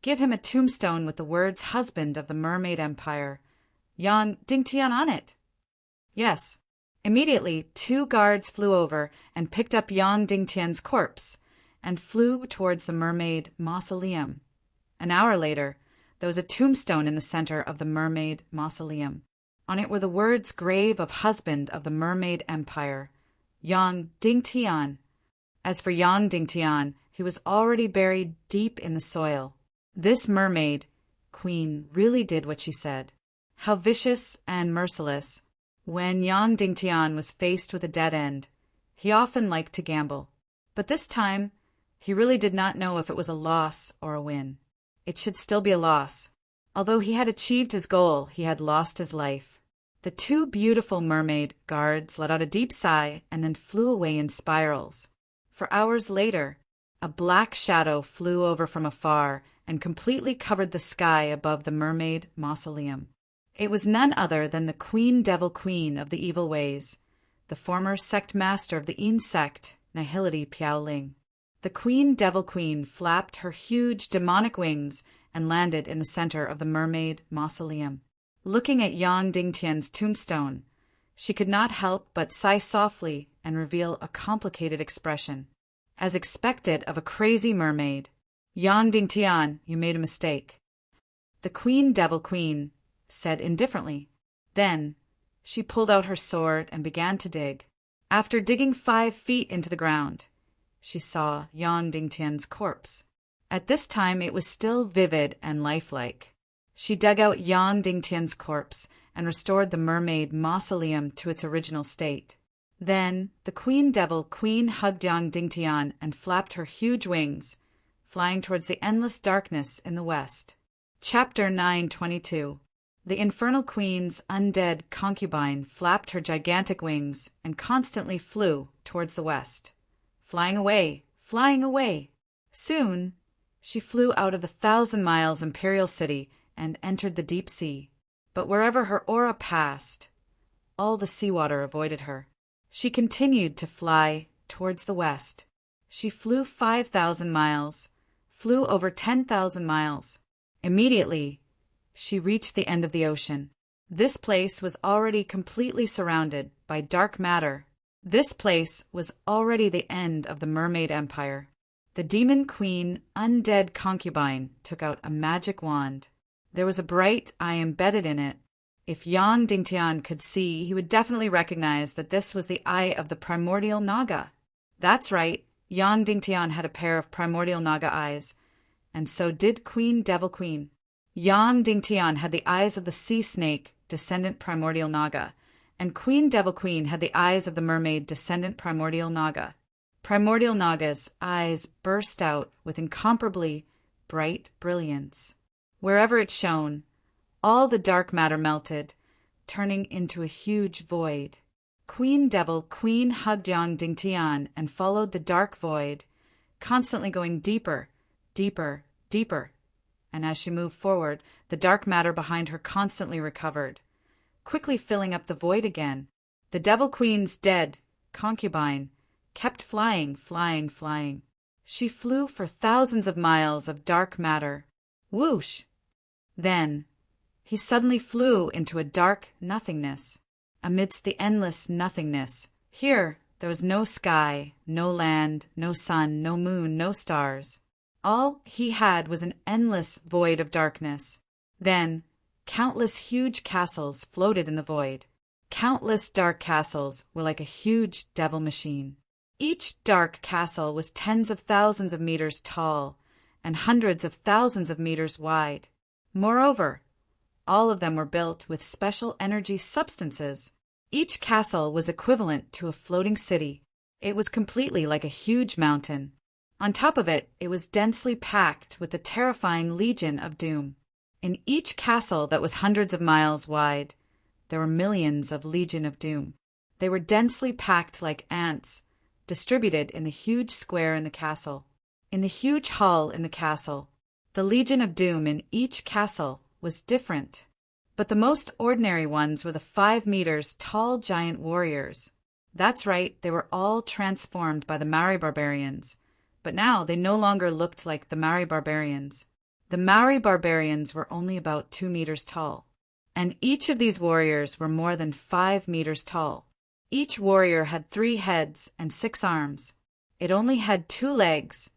Give him a tombstone with the words husband of the mermaid empire, Yang Dingtian on it. Yes. Immediately, 2 guards flew over and picked up Yang Dingtian's corpse and flew towards the mermaid mausoleum. An hour later, there was a tombstone in the center of the mermaid mausoleum. On it were the words grave of husband of the mermaid empire, Yang Dingtian. As for Yang Dingtian, he was already buried deep in the soil. This mermaid queen really did what she said. How vicious and merciless. When Yang Dingtian was faced with a dead end, he often liked to gamble. But this time, he really did not know if it was a loss or a win. It should still be a loss. Although he had achieved his goal, he had lost his life. The 2 beautiful mermaid guards let out a deep sigh and then flew away in spirals. For hours later, a black shadow flew over from afar and completely covered the sky above the mermaid mausoleum. It was none other than the Queen Devil Queen of the Evil Ways, the former sect master of the Yin sect, Nihility Piaoling. The Queen Devil Queen flapped her huge demonic wings and landed in the center of the mermaid mausoleum. Looking at Yang Dingtian's tombstone, she could not help but sigh softly and reveal a complicated expression. As expected of a crazy mermaid, Yang Dingtian, you made a mistake. The Queen Devil Queen said indifferently. Then she pulled out her sword and began to dig. After digging 5 feet into the ground, she saw Yang Dingtian's corpse. At this time it was still vivid and lifelike. She dug out Yang Dingtian's corpse and restored the mermaid mausoleum to its original state. Then the Queen Devil Queen hugged Yang Dingtian and flapped her huge wings, flying towards the endless darkness in the west. Chapter 922. The Infernal Queen's undead concubine flapped her gigantic wings and constantly flew towards the west. Flying away, flying away. Soon, she flew out of the 1,000 miles imperial city and entered the deep sea. But wherever her aura passed, all the seawater avoided her. She continued to fly towards the west. She flew 5,000 miles, flew over 10,000 miles. Immediately, she reached the end of the ocean. This place was already completely surrounded by dark matter. This place was already the end of the Mermaid Empire. The Demon Queen undead concubine took out a magic wand. There was a bright eye embedded in it. If Yang Dingtian could see, he would definitely recognize that this was the eye of the primordial Naga. That's right, Yang Dingtian had a pair of primordial Naga eyes, and so did Queen Devil Queen. Yang Dingtian had the eyes of the sea snake, descendant primordial Naga, and Queen Devil Queen had the eyes of the mermaid, descendant primordial Naga. Primordial Naga's eyes burst out with incomparably bright brilliance. Wherever it shone, all the dark matter melted, turning into a huge void. Queen Devil Queen hugged Yang Dingtian and followed the dark void, constantly going deeper, deeper, deeper. And as she moved forward, the dark matter behind her constantly recovered, quickly filling up the void again. The Devil Queen's dead concubine kept flying, flying, flying. She flew for thousands of miles of dark matter. Whoosh! Then he suddenly flew into a dark nothingness. Amidst the endless nothingness, here there was no sky, no land, no sun, no moon, no stars. All he had was an endless void of darkness. Then countless huge castles floated in the void. Countless dark castles were like a huge devil machine. Each dark castle was tens of thousands of meters tall and hundreds of thousands of meters wide. Moreover, all of them were built with special energy substances. Each castle was equivalent to a floating city. It was completely like a huge mountain. On top of it, it was densely packed with the terrifying Legion of Doom. In each castle that was hundreds of miles wide, there were millions of Legion of Doom. They were densely packed like ants, distributed in the huge square in the castle. In the huge hall in the castle, the Legion of Doom in each castle was different. But the most ordinary ones were the 5 meters tall giant warriors. That's right, they were all transformed by the Maori barbarians. But now they no longer looked like the Maori barbarians. The Maori barbarians were only about 2 meters tall, and each of these warriors were more than 5 meters tall. Each warrior had 3 heads and 6 arms. It only had 2 legs,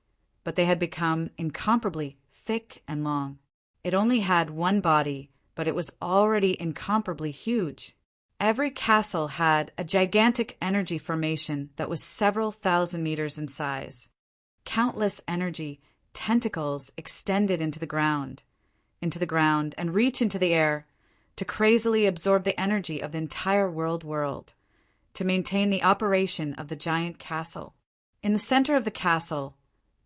but they had become incomparably thick and long. It only had 1 body, but it was already incomparably huge. Every castle had a gigantic energy formation that was several thousand meters in size. Countless energy tentacles extended into the ground, and reach into the air to crazily absorb the energy of the entire world, to maintain the operation of the giant castle. In the center of the castle,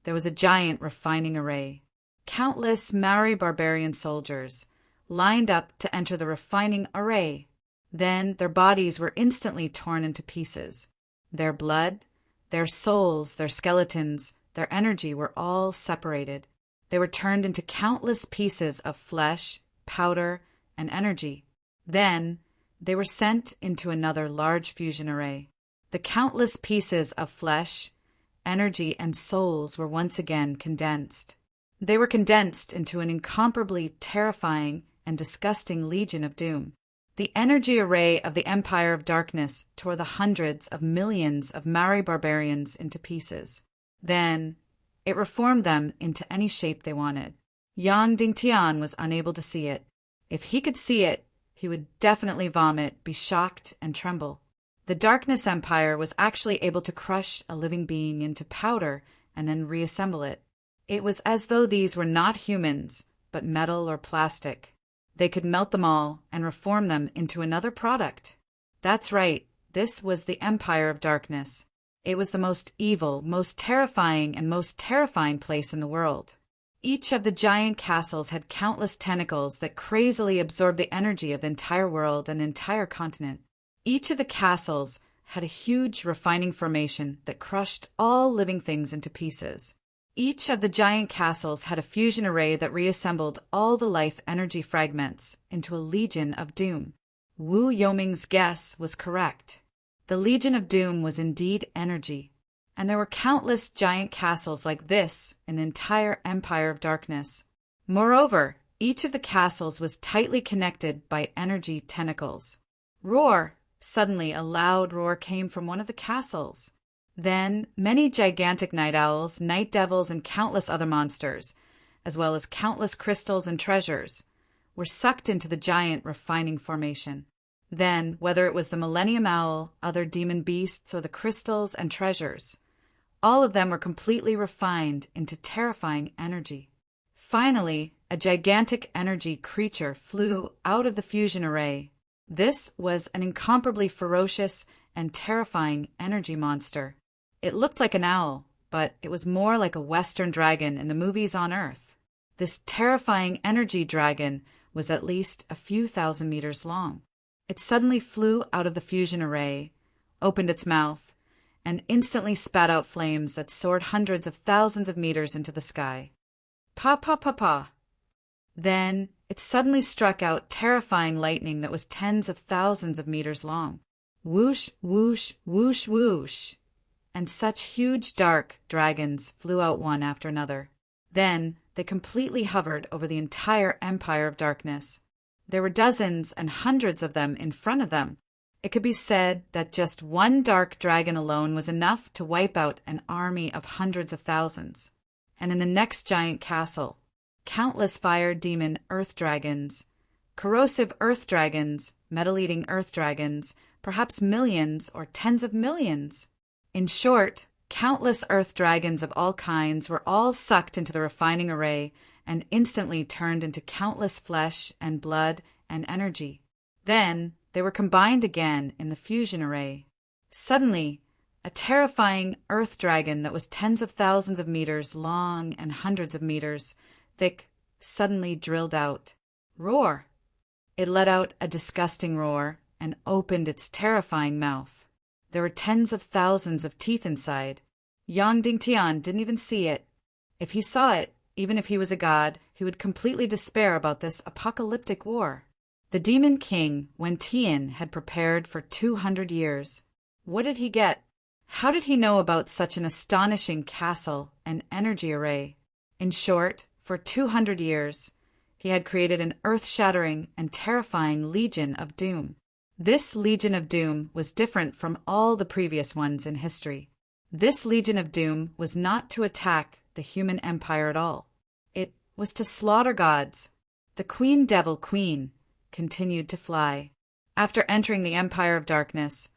there was a giant refining array. Countless Maori barbarian soldiers lined up to enter the refining array. Then their bodies were instantly torn into pieces. Their blood, their souls, their skeletons, their energy were all separated. They were turned into countless pieces of flesh, powder, and energy. Then they were sent into another large fusion array. The countless pieces of flesh, energy, and souls were once again condensed. They were condensed into an incomparably terrifying and disgusting Legion of Doom. The energy array of the Empire of Darkness tore the hundreds of millions of Maori barbarians into pieces. Then it reformed them into any shape they wanted. Yang Dingtian was unable to see it. If he could see it, he would definitely vomit, be shocked, and tremble. The Darkness Empire was actually able to crush a living being into powder and then reassemble it. It was as though these were not humans, but metal or plastic. They could melt them all and reform them into another product. That's right, This was the Empire of Darkness. It was the most evil, most terrifying, and most terrifying place in the world. Each of the giant castles had countless tentacles that crazily absorbed the energy of the entire world and the entire continent. Each of the castles had a huge refining formation that crushed all living things into pieces. Each of the giant castles had a fusion array that reassembled all the life energy fragments into a Legion of Doom. Wu Yoming's guess was correct. The Legion of Doom was indeed energy, and there were countless giant castles like this in the entire Empire of Darkness. Moreover, each of the castles was tightly connected by energy tentacles. Roar! Suddenly a loud roar came from one of the castles. Then many gigantic night owls, night devils, and countless other monsters, as well as countless crystals and treasures, were sucked into the giant refining formation. Then, whether it was the Millennium Owl, other demon beasts, or the crystals and treasures, all of them were completely refined into terrifying energy. Finally, a gigantic energy creature flew out of the fusion array. This was an incomparably ferocious and terrifying energy monster. It looked like an owl, but it was more like a Western dragon in the movies on Earth. This terrifying energy dragon was at least a few thousand meters long. It suddenly flew out of the fusion array, opened its mouth, and instantly spat out flames that soared hundreds of thousands of meters into the sky. Pa pa pa pa. Then it suddenly struck out terrifying lightning that was tens of thousands of meters long. Whoosh, whoosh, whoosh, whoosh. And such huge dark dragons flew out one after another. Then they completely hovered over the entire Empire of Darkness. There were dozens and hundreds of them in front of them. It could be said that just one dark dragon alone was enough to wipe out an army of hundreds of thousands. And in the next giant castle, countless fire demon earth dragons, corrosive earth dragons, metal-eating earth dragons, perhaps millions or tens of millions. In short, countless earth dragons of all kinds were all sucked into the refining array and instantly turned into countless flesh and blood and energy. Then they were combined again in the fusion array. Suddenly, a terrifying earth dragon that was tens of thousands of meters long and hundreds of meters thick suddenly drilled out. Roar! It let out a disgusting roar and opened its terrifying mouth. There were tens of thousands of teeth inside. Yang Dingtian didn't even see it. If he saw it, even if he was a god, he would completely despair about this apocalyptic war. The demon king, Wen Tian, had prepared for 200 years. What did he get? How did he know about such an astonishing castle and energy array? In short, for 200 years, he had created an earth-shattering and terrifying Legion of Doom. This Legion of Doom was different from all the previous ones in history. This Legion of Doom was not to attack the human empire at all. It was to slaughter gods. The Queen Devil Queen continued to fly. After entering the Empire of Darkness,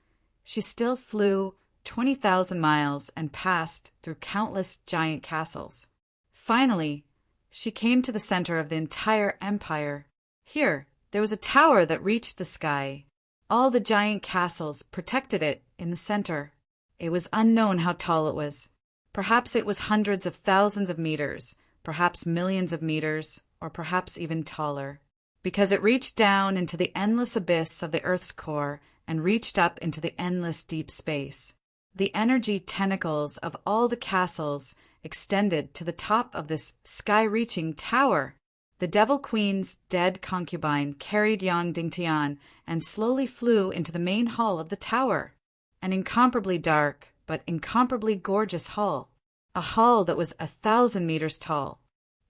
she still flew 20,000 miles and passed through countless giant castles. Finally, she came to the center of the entire empire. Here, there was a tower that reached the sky. All the giant castles protected it in the center. It was unknown how tall it was. Perhaps it was hundreds of thousands of meters, perhaps millions of meters, or perhaps even taller, because it reached down into the endless abyss of the Earth's core and reached up into the endless deep space. The energy tentacles of all the castles extended to the top of this sky-reaching tower. The Devil Queen's dead concubine carried Yang Dingtian and slowly flew into the main hall of the tower, an incomparably dark but incomparably gorgeous hall, a hall that was 1,000 meters tall.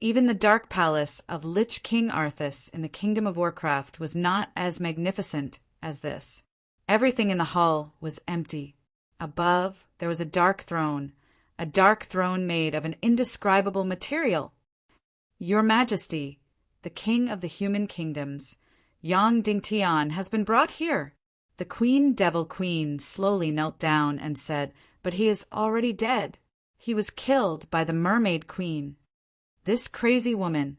Even the dark palace of Lich King Arthas in the Kingdom of Warcraft was not as magnificent as this. Everything in the hall was empty. Above, there was a dark throne made of an indescribable material. Your Majesty, the King of the Human Kingdoms, Yang Dingtian, has been brought here. The Queen Devil Queen slowly knelt down and said, "But he is already dead. He was killed by the Mermaid Queen." This crazy woman.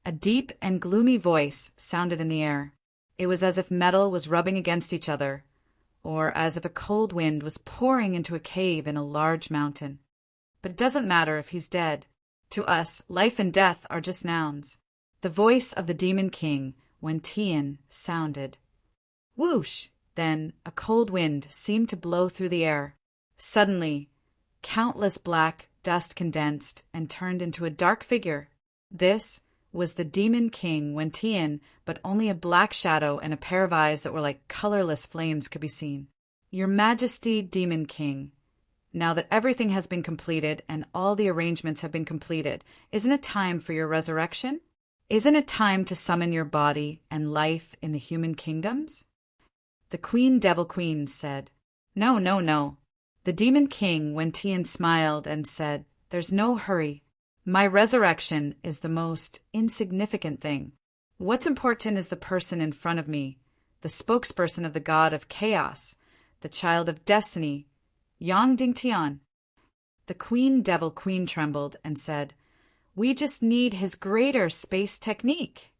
A deep and gloomy voice sounded in the air. It was as if metal was rubbing against each other, or as if a cold wind was pouring into a cave in a large mountain. But it doesn't matter if he's dead. To us, life and death are just nouns. The voice of the Demon King, Wen Tian, sounded. Whoosh! Then a cold wind seemed to blow through the air. Suddenly, countless black dust condensed and turned into a dark figure. This was the Demon King Wen Tian, but only a black shadow and a pair of eyes that were like colorless flames could be seen. Your Majesty, Demon King, now that everything has been completed and all the arrangements have been completed, isn't it time for your resurrection? Isn't it time to summon your body and life in the human kingdoms? The Queen Devil Queen said, No, no, no. The Demon King Wen Tian smiled and said, There's no hurry. My resurrection is the most insignificant thing. What's important is the person in front of me, the spokesperson of the god of chaos, the child of destiny, Yang Dingtian. The Queen Devil Queen trembled and said, We just need his greater space technique.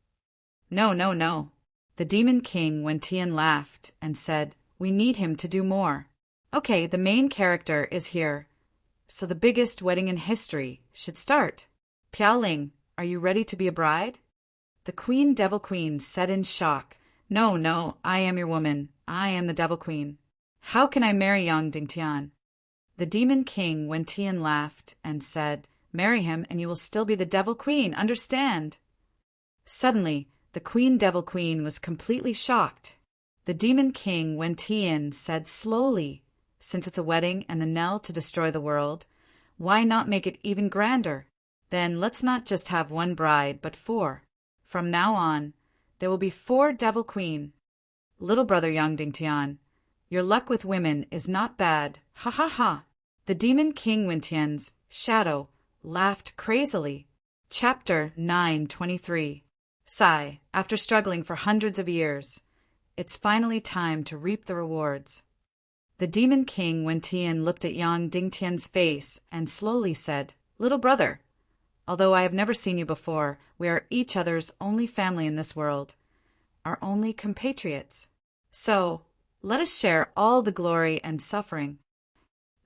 No, no, no. The Demon King Wen Tian laughed and said, We need him to do more. Okay, the main character is here. So the biggest wedding in history should start. Piaoling, are you ready to be a bride? The Queen Devil Queen said in shock, No, no, I am your woman. I am the Devil Queen. How can I marry Yang Dingtian? The Demon King Wen Tian laughed and said, Marry him and you will still be the Devil Queen, understand? Suddenly, the Queen Devil Queen was completely shocked. The Demon King Wen Tian said slowly, Since it's a wedding and the knell to destroy the world, why not make it even grander? Then let's not just have one bride, but 4. From now on, there will be 4 Devil Queen. Little brother Yang Dingtian, your luck with women is not bad. Ha ha ha. The Demon King Wen Tian's shadow laughed crazily. Chapter 9:23. Sigh, after struggling for hundreds of years, it's finally time to reap the rewards. The Demon King Wen Tian looked at Yang Dingtian's face and slowly said, Little brother, although I have never seen you before, we are each other's only family in this world, our only compatriots. So, let us share all the glory and suffering.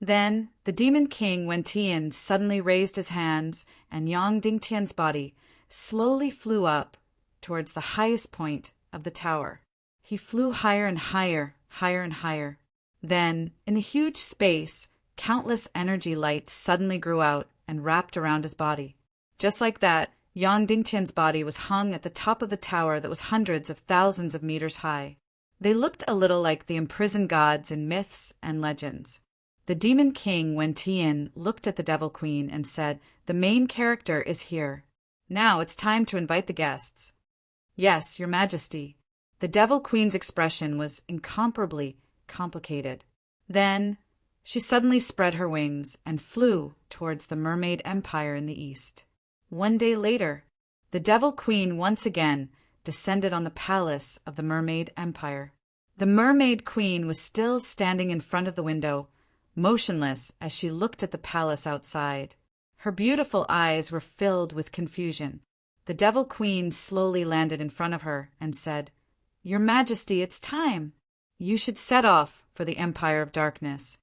Then the Demon King Wen Tian suddenly raised his hands, and Yang Dingtian's body slowly flew up towards the highest point of the tower. He flew higher and higher, higher and higher. Then, in the huge space, countless energy lights suddenly grew out and wrapped around his body. Just like that, Yang Dingtian's body was hung at the top of the tower that was hundreds of thousands of meters high. They looked a little like the imprisoned gods in myths and legends. The Demon King Wen Tian looked at the Devil Queen and said, The main character is here. Now it's time to invite the guests. Yes, Your Majesty. The Devil Queen's expression was incomparably complicated. Then she suddenly spread her wings and flew towards the Mermaid Empire in the east. One day later, the Devil Queen once again descended on the palace of the Mermaid Empire. The Mermaid Queen was still standing in front of the window, motionless as she looked at the palace outside. Her beautiful eyes were filled with confusion. The Devil Queen slowly landed in front of her and said, Your Majesty, it's time. You should set off for the Empire of Darkness.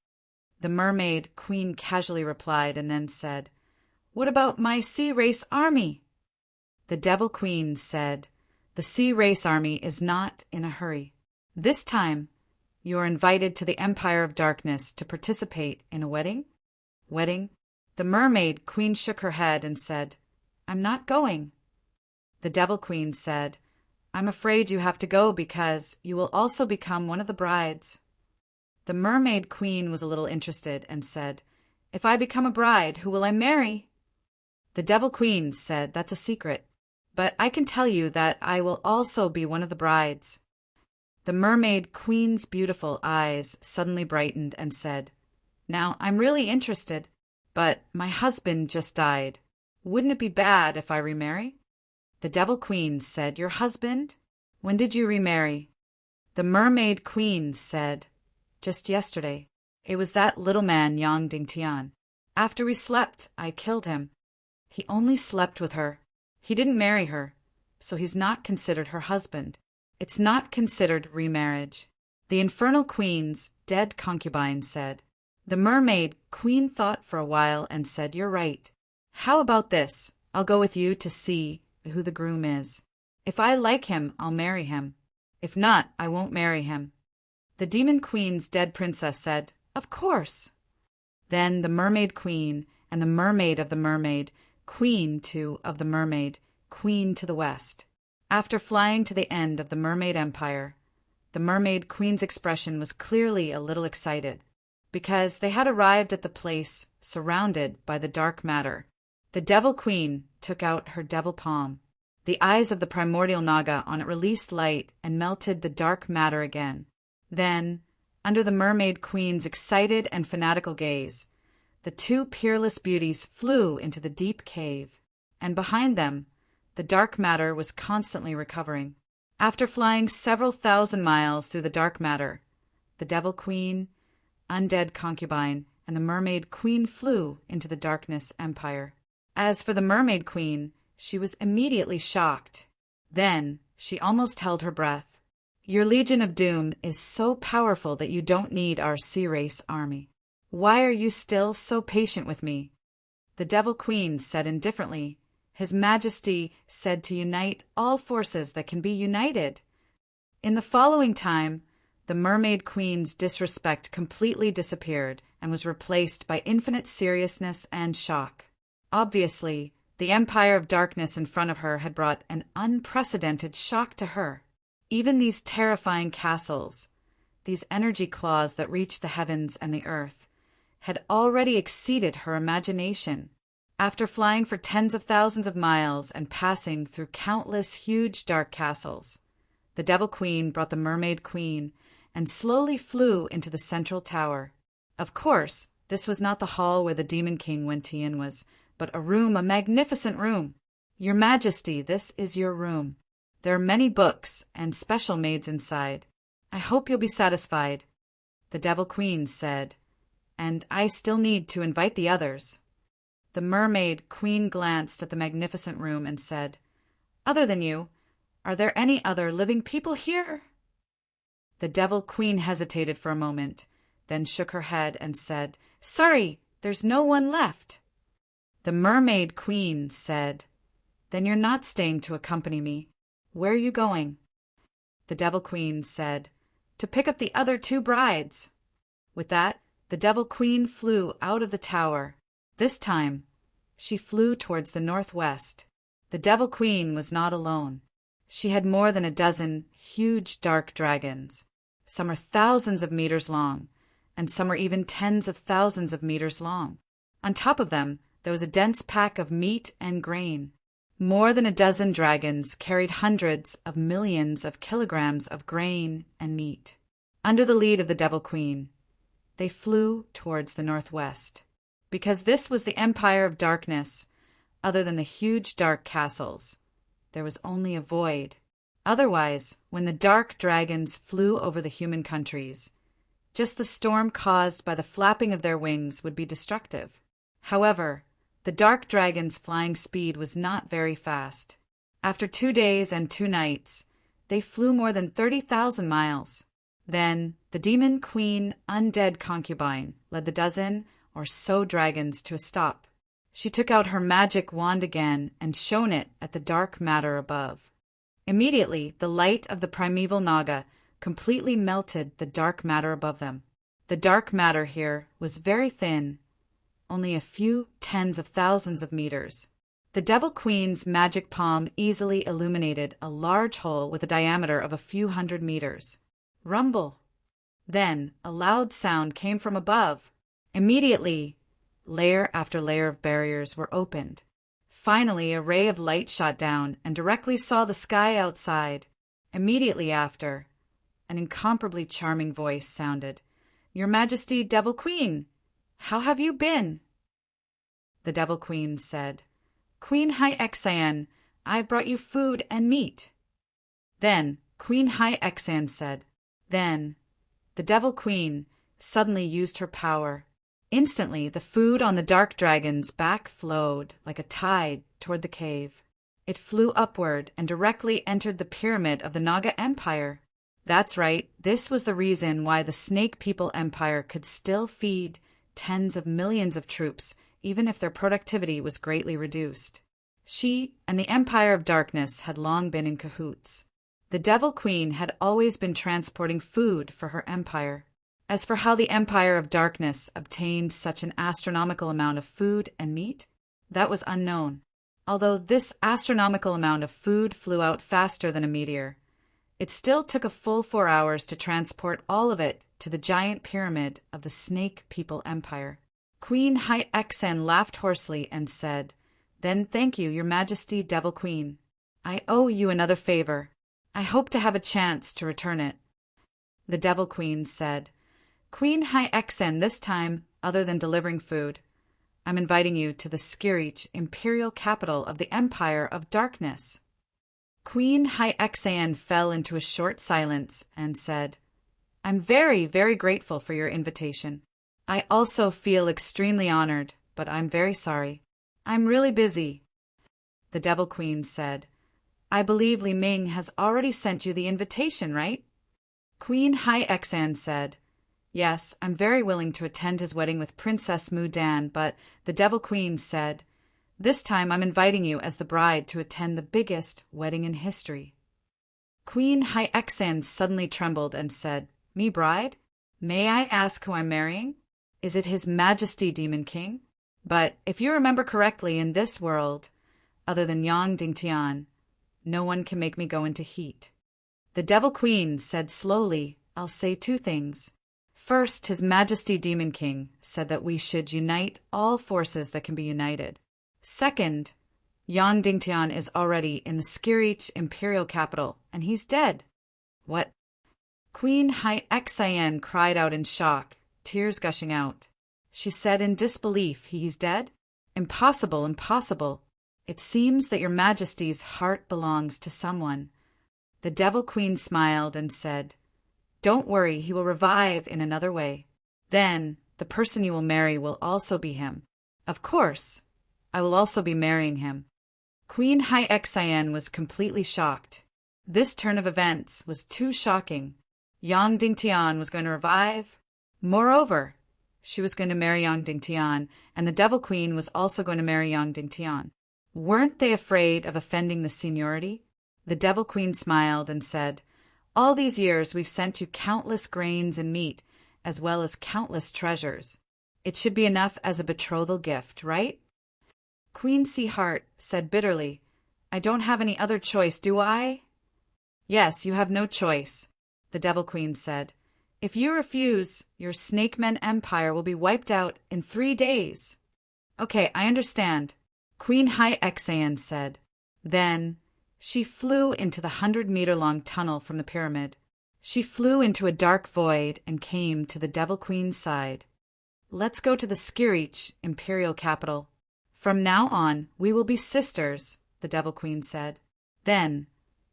The Mermaid Queen casually replied and then said, What about my Sea Race army? The Devil Queen said, The Sea Race army is not in a hurry. This time, you are invited to the Empire of Darkness to participate in a wedding? Wedding? The Mermaid Queen shook her head and said, I'm not going. The Devil Queen said, I'm afraid you have to go because you will also become one of the brides. The Mermaid Queen was a little interested and said, If I become a bride, who will I marry? The Devil Queen said, That's a secret, but I can tell you that I will also be one of the brides. The Mermaid Queen's beautiful eyes suddenly brightened and said, Now I'm really interested, but my husband just died. Wouldn't it be bad if I remarry? The Devil Queen said, Your husband? When did you remarry? The Mermaid Queen said, Just yesterday. It was that little man Yang Dingtian. After we slept, I killed him. He only slept with her. He didn't marry her, so he's not considered her husband. It's not considered remarriage. The infernal queen's dead concubine said. The mermaid queen thought for a while and said, "You're right. How about this? I'll go with you to see who the groom is. If I like him, I'll marry him. If not, I won't marry him." The demon queen's dead princess said, "Of course." Then the mermaid queen and the mermaid of the mermaid queen too of the mermaid queen to the west. After flying to the end of the mermaid empire, the mermaid queen's expression was clearly a little excited, because they had arrived at the place surrounded by the dark matter. The devil queen took out her devil palm. The eyes of the primordial Naga on it released light and melted the dark matter again. Then, under the mermaid queen's excited and fanatical gaze, the two peerless beauties flew into the deep cave, and behind them, the dark matter was constantly recovering. After flying several thousand miles through the dark matter, the devil queen, undead concubine, and the mermaid queen flew into the darkness empire. As for the mermaid queen, she was immediately shocked. Then she almost held her breath. "Your Legion of Doom is so powerful that you don't need our sea race army. Why are you still so patient with me?" The devil queen said indifferently, "His Majesty said to unite all forces that can be united." In the following time, the mermaid queen's disrespect completely disappeared and was replaced by infinite seriousness and shock. Obviously, the empire of darkness in front of her had brought an unprecedented shock to her. Even these terrifying castles, these energy claws that reached the heavens and the earth, had already exceeded her imagination. After flying for tens of thousands of miles and passing through countless huge dark castles, the devil queen brought the mermaid queen and slowly flew into the central tower. Of course, this was not the hall where the demon king Wentian was, but a room, a magnificent room. "Your Majesty, this is your room. There are many books and special maids inside. I hope you'll be satisfied," the devil queen said, "and I still need to invite the others." The mermaid queen glanced at the magnificent room and said, "Other than you, are there any other living people here?" The devil queen hesitated for a moment, then shook her head and said, "Sorry, there's no one left." The mermaid queen said, "Then you're not staying to accompany me. Where are you going?" The devil queen said, "To pick up the other two brides." With that, the devil queen flew out of the tower. This time, she flew towards the northwest. The devil queen was not alone. She had more than a dozen huge dark dragons. Some are thousands of meters long, and some are even tens of thousands of meters long. On top of them, there was a dense pack of meat and grain. More than a dozen dragons carried hundreds of millions of kilograms of grain and meat. Under the lead of the devil queen, they flew towards the northwest. Because this was the empire of darkness, other than the huge dark castles, there was only a void. Otherwise, when the dark dragons flew over the human countries, just the storm caused by the flapping of their wings would be destructive. However, the dark dragon's flying speed was not very fast. After 2 days and 2 nights, they flew more than 30,000 miles. Then the demon queen undead concubine led the dozen or so dragons to a stop. She took out her magic wand again and shone it at the dark matter above. Immediately, the light of the primeval Naga completely melted the dark matter above them. The dark matter here was very thin, only a few tens of thousands of meters. The devil queen's magic palm easily illuminated a large hole with a diameter of a few hundred meters. Rumble! Then a loud sound came from above. Immediately, layer after layer of barriers were opened. Finally, a ray of light shot down and directly saw the sky outside. Immediately after, an incomparably charming voice sounded, "Your Majesty, Devil Queen, how have you been?" The Devil Queen said, "Queen High Exan, I've brought you food and meat." Then Queen High Exan said, "Then the Devil Queen suddenly used her power. Instantly, the food on the dark dragon's back flowed like a tide toward the cave. It flew upward and directly entered the pyramid of the Naga Empire. That's right, this was the reason why the Snake People Empire could still feed tens of millions of troops, even if their productivity was greatly reduced. She and the Empire of Darkness had long been in cahoots. The Devil Queen had always been transporting food for her empire. As for how the Empire of Darkness obtained such an astronomical amount of food and meat, that was unknown. Although this astronomical amount of food flew out faster than a meteor, it still took a full 4 hours to transport all of it to the giant pyramid of the Snake People Empire. Queen Hai-Exen laughed hoarsely and said, "Then thank you, Your Majesty Devil Queen. I owe you another favor. I hope to have a chance to return it." The Devil Queen said, "Queen Hai-Exen, this time, other than delivering food, I'm inviting you to the Skirich, imperial capital of the Empire of Darkness." Queen Hai-Exen fell into a short silence and said, "I'm very, very grateful for your invitation. I also feel extremely honored, but I'm very sorry. I'm really busy." The Devil Queen said, "I believe Li Ming has already sent you the invitation, right?" Queen Hai-Exen said, "Yes, I'm very willing to attend his wedding with Princess Mu Dan, but the Devil Queen said, 'This time I'm inviting you as the bride to attend the biggest wedding in history.'" Queen Hai-Exen suddenly trembled and said, "Me bride? May I ask who I'm marrying? Is it His Majesty Demon King? But if you remember correctly, in this world, other than Yang Dingtian, no one can make me go into heat." The Devil Queen said slowly, "I'll say 2 things. First, His Majesty Demon King said that we should unite all forces that can be united. Second, Yang Dingtian is already in the Skirich imperial capital, and he's dead." "What?" Queen Hai-Exen cried out in shock, tears gushing out. She said in disbelief, "He's dead? Impossible, impossible. It seems that Your Majesty's heart belongs to someone." The Devil Queen smiled and said, "Don't worry, he will revive in another way. Then the person you will marry will also be him. Of course, I will also be marrying him." Queen Hai-Exen was completely shocked. This turn of events was too shocking. Yang Dingtian was going to revive. Moreover, she was going to marry Yang Dingtian, and the Devil Queen was also going to marry Yang Dingtian. Weren't they afraid of offending the seniority? The Devil Queen smiled and said, "All these years we've sent you countless grains and meat, as well as countless treasures. It should be enough as a betrothal gift, right?" Queen Seaheart said bitterly, "I don't have any other choice, do I?" "Yes, you have no choice," the Devil Queen said. "If you refuse, your Snake Men Empire will be wiped out in 3 days." "Okay, I understand," Queen Hai-Exen said. Then she flew into the 100-meter-long tunnel from the pyramid. She flew into a dark void and came to the Devil Queen's side. "Let's go to the Skirich, imperial capital. From now on, we will be sisters," the Devil Queen said. Then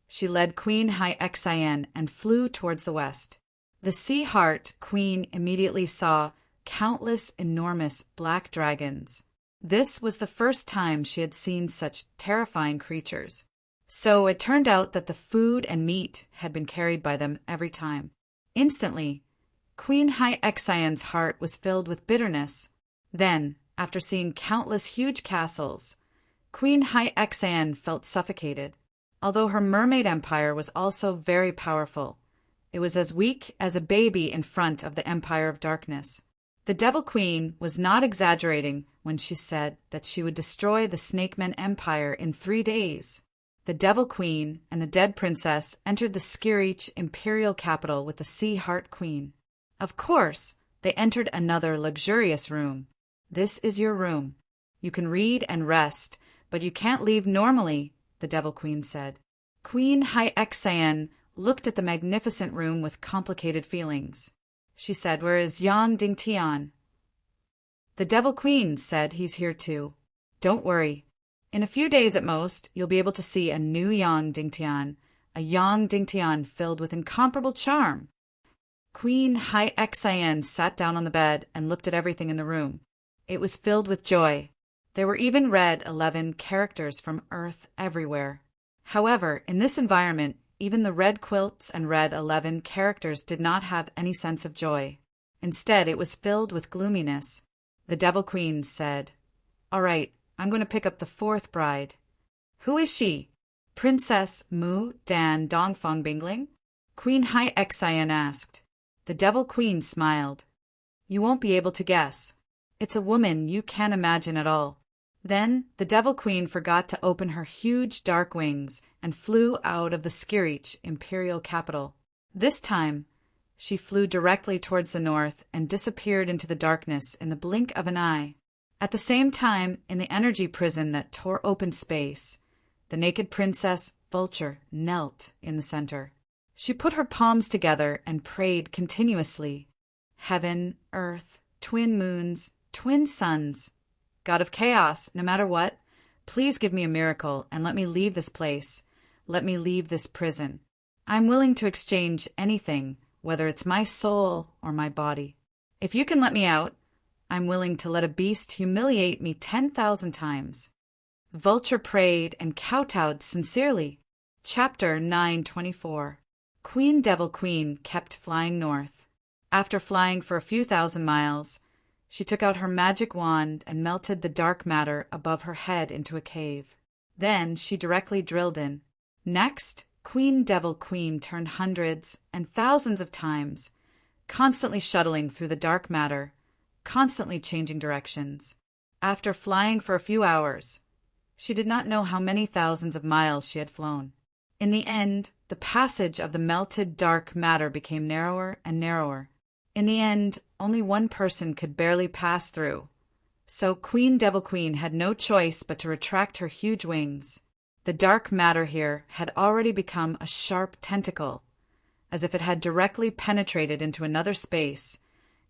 she led Queen Hai-Exen and flew towards the west. The Sea Heart Queen immediately saw countless enormous black dragons. This was the first time she had seen such terrifying creatures. So it turned out that the food and meat had been carried by them every time. Instantly, Queen Hai-Exen's heart was filled with bitterness. Then, after seeing countless huge castles, Queen Hai-Exen felt suffocated. Although her mermaid empire was also very powerful, it was as weak as a baby in front of the Empire of Darkness. The Devil Queen was not exaggerating when she said that she would destroy the Snake Men Empire in 3 days. The Devil Queen and the dead princess entered the Skirich imperial capital with the Sea Heart Queen. Of course, they entered another luxurious room. "This is your room. You can read and rest, but you can't leave normally," the Devil Queen said. Queen Hai-Exen looked at the magnificent room with complicated feelings. She said, "Where is Yang Dingtian?" The Devil Queen said, "He's here too. Don't worry. In a few days at most, you'll be able to see a new Yang Dingtian, a Yang Dingtian filled with incomparable charm." Queen Hai-Exen sat down on the bed and looked at everything in the room. It was filled with joy. There were even red 11 characters from Earth everywhere. However, in this environment, even the red quilts and red 11 characters did not have any sense of joy. Instead, it was filled with gloominess. The Devil Queen said, "All right, I'm going to pick up the fourth bride." "Who is she?" "Princess Mu Dan Dongfang Bingling?" Queen Hai Xian asked. The Devil Queen smiled. "You won't be able to guess. It's a woman you can't imagine at all." Then the Devil Queen forgot to open her huge dark wings and flew out of the Skirich imperial capital. This time, she flew directly towards the north and disappeared into the darkness in the blink of an eye. At the same time, in the energy prison that tore open space, the naked princess Vulture knelt in the center. She put her palms together and prayed continuously. "Heaven, earth, twin moons, twin suns, God of chaos, no matter what, please give me a miracle and let me leave this place. Let me leave this prison. I'm willing to exchange anything, whether it's my soul or my body. If you can let me out, I'm willing to let a beast humiliate me 10,000 times." Vulture prayed and kowtowed sincerely. Chapter 924. Queen Devil Queen kept flying north. After flying for a few thousand miles, she took out her magic wand and melted the dark matter above her head into a cave. Then she directly drilled in. Next, Queen Devil Queen turned hundreds and thousands of times, constantly shuttling through the dark matter, constantly changing directions. After flying for a few hours, she did not know how many thousands of miles she had flown. In the end, the passage of the melted dark matter became narrower and narrower. In the end, only one person could barely pass through. So Queen Devil Queen had no choice but to retract her huge wings. The dark matter here had already become a sharp tentacle, as if it had directly penetrated into another space,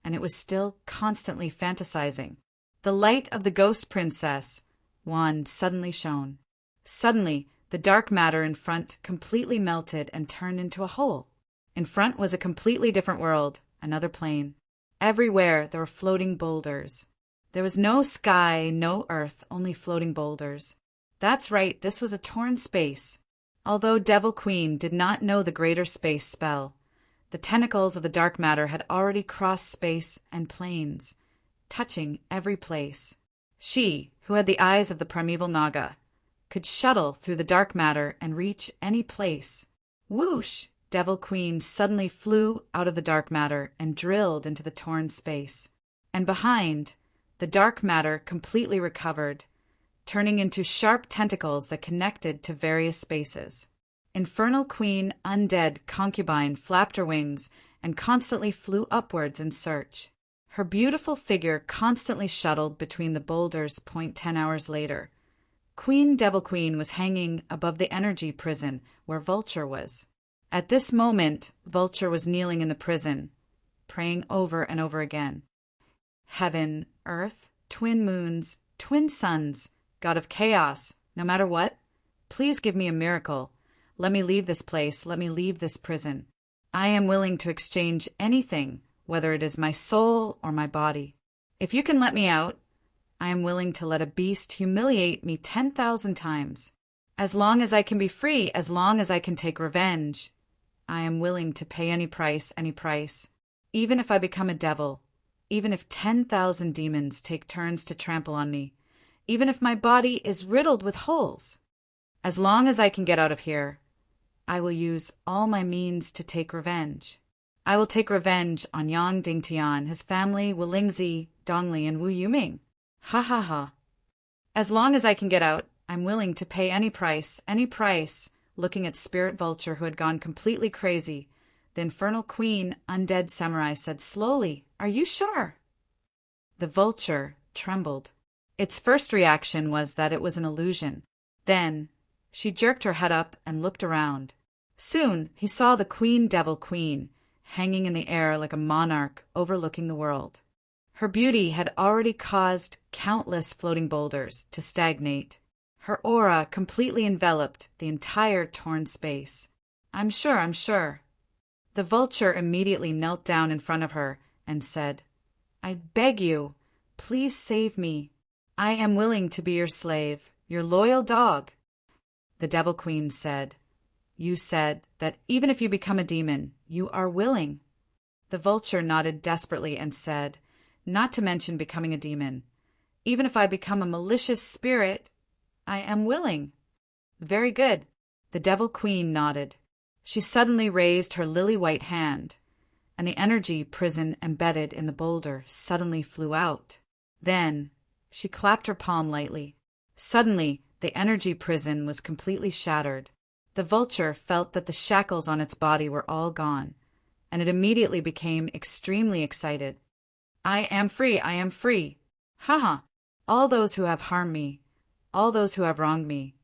and it was still constantly fantasizing. The light of the ghost princess wand suddenly shone. Suddenly, the dark matter in front completely melted and turned into a hole. In front was a completely different world, another plane. Everywhere there were floating boulders. There was no sky, no earth, only floating boulders. That's right, this was a torn space. Although Devil Queen did not know the greater space spell, the tentacles of the dark matter had already crossed space and planes, touching every place. She, who had the eyes of the primeval Naga, could shuttle through the dark matter and reach any place. Whoosh! Devil Queen suddenly flew out of the dark matter and drilled into the torn space. And behind, the dark matter completely recovered, turning into sharp tentacles that connected to various spaces. Infernal Queen Undead Concubine flapped her wings and constantly flew upwards in search. Her beautiful figure constantly shuttled between the boulders. 10 hours later, Queen Devil Queen was hanging above the energy prison where Vulture was. At this moment, Vulture was kneeling in the prison, praying over and over again. "Heaven, earth, twin moons, twin suns, God of chaos, no matter what, please give me a miracle. Let me leave this place, let me leave this prison. I am willing to exchange anything, whether it is my soul or my body. If you can let me out, I am willing to let a beast humiliate me 10,000 times. As long as I can be free, as long as I can take revenge, I am willing to pay any price, even if I become a devil, even if 10,000 demons take turns to trample on me, even if my body is riddled with holes. As long as I can get out of here, I will use all my means to take revenge. I will take revenge on Yang Dingtian, his family, Wulingzi, Dongli, and Wu Yuming. Ha ha ha. As long as I can get out, I'm willing to pay any price, looking at Spirit Vulture, who had gone completely crazy. The Infernal Queen Undead Samurai said slowly, "Are you sure?" The Vulture trembled. Its first reaction was that it was an illusion. Then she jerked her head up and looked around. Soon he saw the Queen Devil Queen hanging in the air like a monarch overlooking the world. Her beauty had already caused countless floating boulders to stagnate. Her aura completely enveloped the entire torn space. I'm sure. The Vulture immediately knelt down in front of her and said, "I beg you, please save me. I am willing to be your slave, your loyal dog." The Devil Queen said, you said that even if you become a demon, you are willing. The vulture nodded desperately and said, not to mention becoming a demon. Even if I become a malicious spirit, I am willing. Very good. The Devil Queen nodded. She suddenly raised her lily-white hand, and the energy prison embedded in the boulder suddenly flew out. Then she clapped her palm lightly. Suddenly, the energy prison was completely shattered. The vulture felt that the shackles on its body were all gone, and it immediately became extremely excited. I am free, I am free. Ha ha! All those who have harmed me, all those who have wronged me.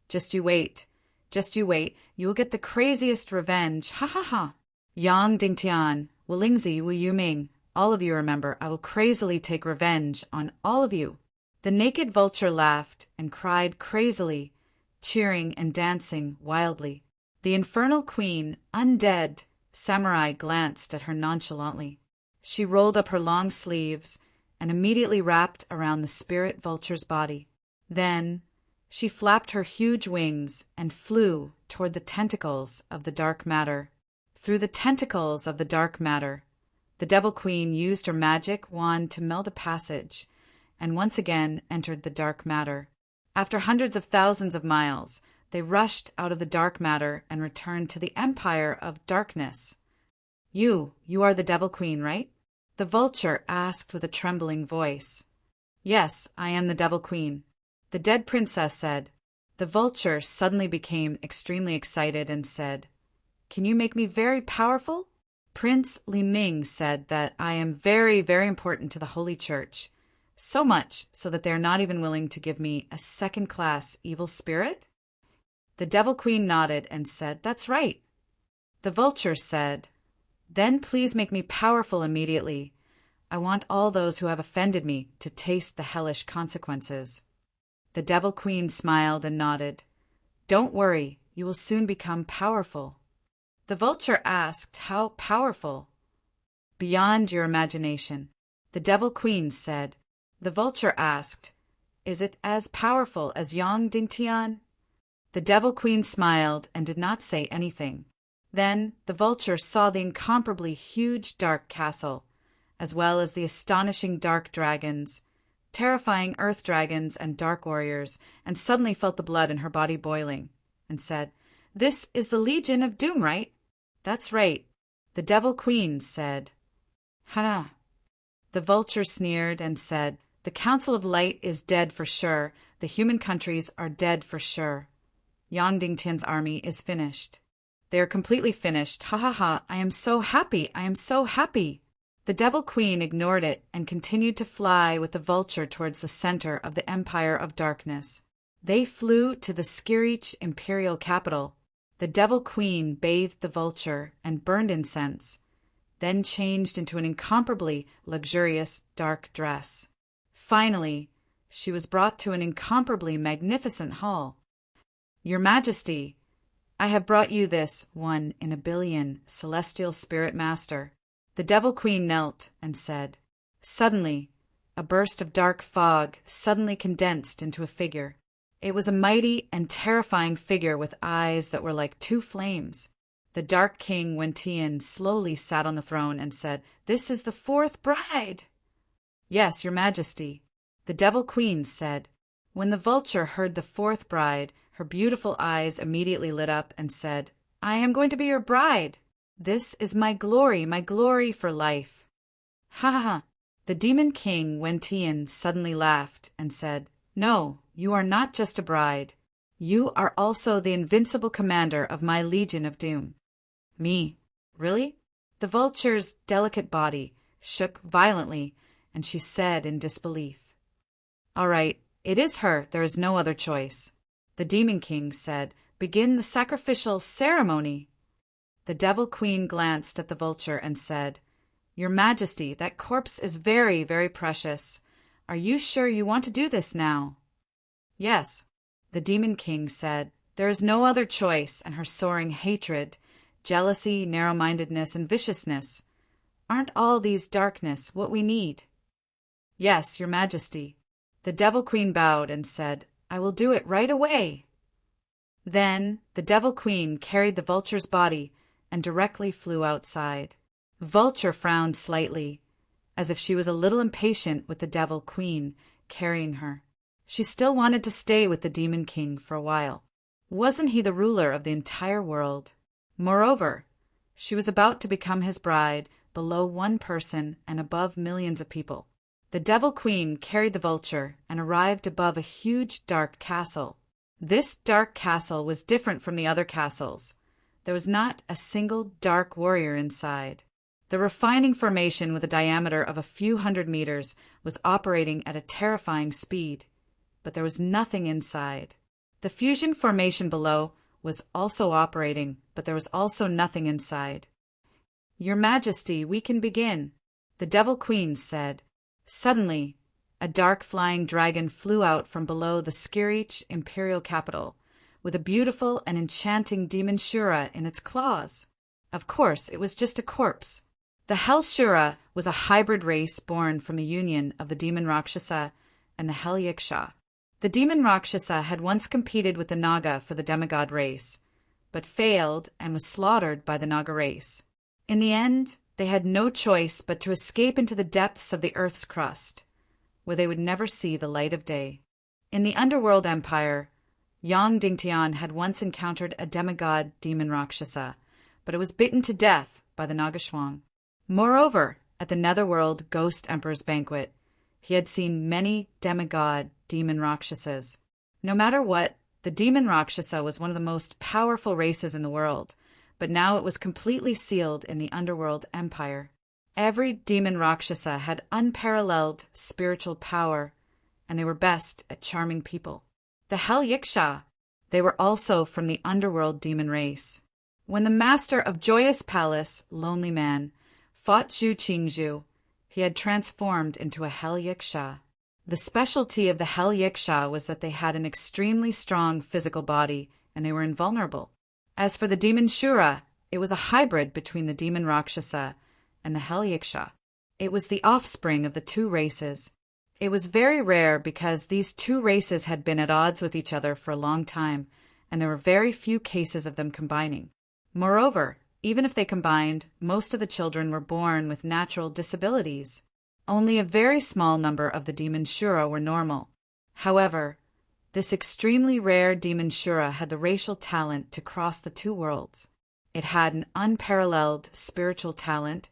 Just you wait, you will get the craziest revenge, ha ha ha! Yang Dingtian, Wulingzi Wu Yuming, all of you remember, I will crazily take revenge on all of you. The naked vulture laughed and cried crazily, cheering and dancing wildly. The infernal queen, undead, Samurai glanced at her nonchalantly. She rolled up her long sleeves and immediately wrapped around the spirit vulture's body. Then she flapped her huge wings and flew toward the tentacles of the dark matter. Through the tentacles of the dark matter, the Devil Queen used her magic wand to meld a passage and once again entered the dark matter. After hundreds of thousands of miles, they rushed out of the dark matter and returned to the Empire of Darkness. You are the Devil Queen, right? The vulture asked with a trembling voice. Yes, I am the Devil Queen, the dead princess said. The vulture suddenly became extremely excited and said, Can you make me very powerful? Prince Li Ming said that I am very, very important to the Holy Church. So much so that they are not even willing to give me a second-class evil spirit? The Devil Queen nodded and said, That's right. The vulture said, Then please make me powerful immediately. I want all those who have offended me to taste the hellish consequences. The Devil Queen smiled and nodded. Don't worry, you will soon become powerful. The vulture asked, How powerful? Beyond your imagination. The Devil Queen said. The vulture asked, Is it as powerful as Yang Dingtian? The Devil Queen smiled and did not say anything. Then the vulture saw the incomparably huge dark castle, as well as the astonishing dark dragons, terrifying earth dragons and dark warriors, and suddenly felt the blood in her body boiling, and said, This is the Legion of Doom, right? That's right. The Devil Queen said. Ha! The vulture sneered and said, The Council of Light is dead for sure. The human countries are dead for sure. Yang Dingtian's army is finished. They are completely finished. Ha ha ha. I am so happy. I am so happy. The Devil Queen ignored it and continued to fly with the vulture towards the center of the Empire of Darkness. They flew to the Skirich imperial capital. The Devil Queen bathed the vulture and burned incense, then changed into an incomparably luxurious dark dress. Finally, she was brought to an incomparably magnificent hall. Your Majesty, I have brought you this 1 in a billion celestial spirit master. The Devil Queen knelt and said. Suddenly, a burst of dark fog suddenly condensed into a figure. It was a mighty and terrifying figure with eyes that were like 2 flames. The Dark King Wentian slowly sat on the throne and said, This is the 4th bride. Yes, Your Majesty, the Devil Queen said. When the vulture heard the 4th bride, her beautiful eyes immediately lit up and said, I am going to be your bride. This is my glory for life. Ha ha ha. The Demon King Wentian suddenly laughed and said, No, you are not just a bride. You are also the invincible commander of my Legion of Doom. Me? Really? The vulture's delicate body shook violently, and she said in disbelief, All right, it is her. There is no other choice. The Demon King said, Begin the sacrificial ceremony. The Devil Queen glanced at the vulture and said, Your Majesty, that corpse is very, very precious. Are you sure you want to do this now? Yes. The Demon King said, There is no other choice, and her soaring hatred, jealousy, narrow-mindedness, and viciousness. Aren't all these darkness what we need? Yes, Your Majesty. The Devil Queen bowed and said, I will do it right away. Then the Devil Queen carried the vulture's body and directly flew outside. Vulture frowned slightly, as if she was a little impatient with the Devil Queen carrying her. She still wanted to stay with the Demon King for a while. Wasn't he the ruler of the entire world? Moreover, she was about to become his bride below one person and above millions of people. The Devil Queen carried the vulture and arrived above a huge dark castle. This dark castle was different from the other castles. There was not a single dark warrior inside. The refining formation with a diameter of a few hundred meters was operating at a terrifying speed, but there was nothing inside. The fusion formation below was also operating, but there was also nothing inside. "Your Majesty, we can begin," the Devil Queen said. Suddenly, a dark flying dragon flew out from below the Skirich imperial capital, with a beautiful and enchanting demon Shura in its claws. Of course, it was just a corpse. The Hell Shura was a hybrid race born from a union of the demon Rakshasa and the Hell Yiksha. The demon Rakshasa had once competed with the Naga for the demigod race, but failed and was slaughtered by the Naga race. In the end, they had no choice but to escape into the depths of the earth's crust, where they would never see the light of day. In the underworld empire, Yang Dingtian had once encountered a demigod demon Rakshasa, but it was bitten to death by the Nagashwang. Moreover, at the netherworld Ghost Emperor's banquet, he had seen many demigod demon Rakshasas. No matter what, the demon Rakshasa was one of the most powerful races in the world, but now it was completely sealed in the underworld empire. Every demon Rakshasa had unparalleled spiritual power, and they were best at charming people. The Hell Yiksha, they were also from the underworld demon race. When the master of Joyous Palace, Lonely Man, fought Zhu Qingzhu, he had transformed into a Hell Yiksha. The specialty of the Hell Yiksha was that they had an extremely strong physical body, and they were invulnerable. As for the demon Shura, it was a hybrid between the demon Rakshasa and the Hell Yiksha. It was the offspring of the two races. It was very rare because these two races had been at odds with each other for a long time, and there were very few cases of them combining. Moreover, even if they combined, most of the children were born with natural disabilities. Only a very small number of the demon Shura were normal. However, this extremely rare demon Shura had the racial talent to cross the two worlds. It had an unparalleled spiritual talent,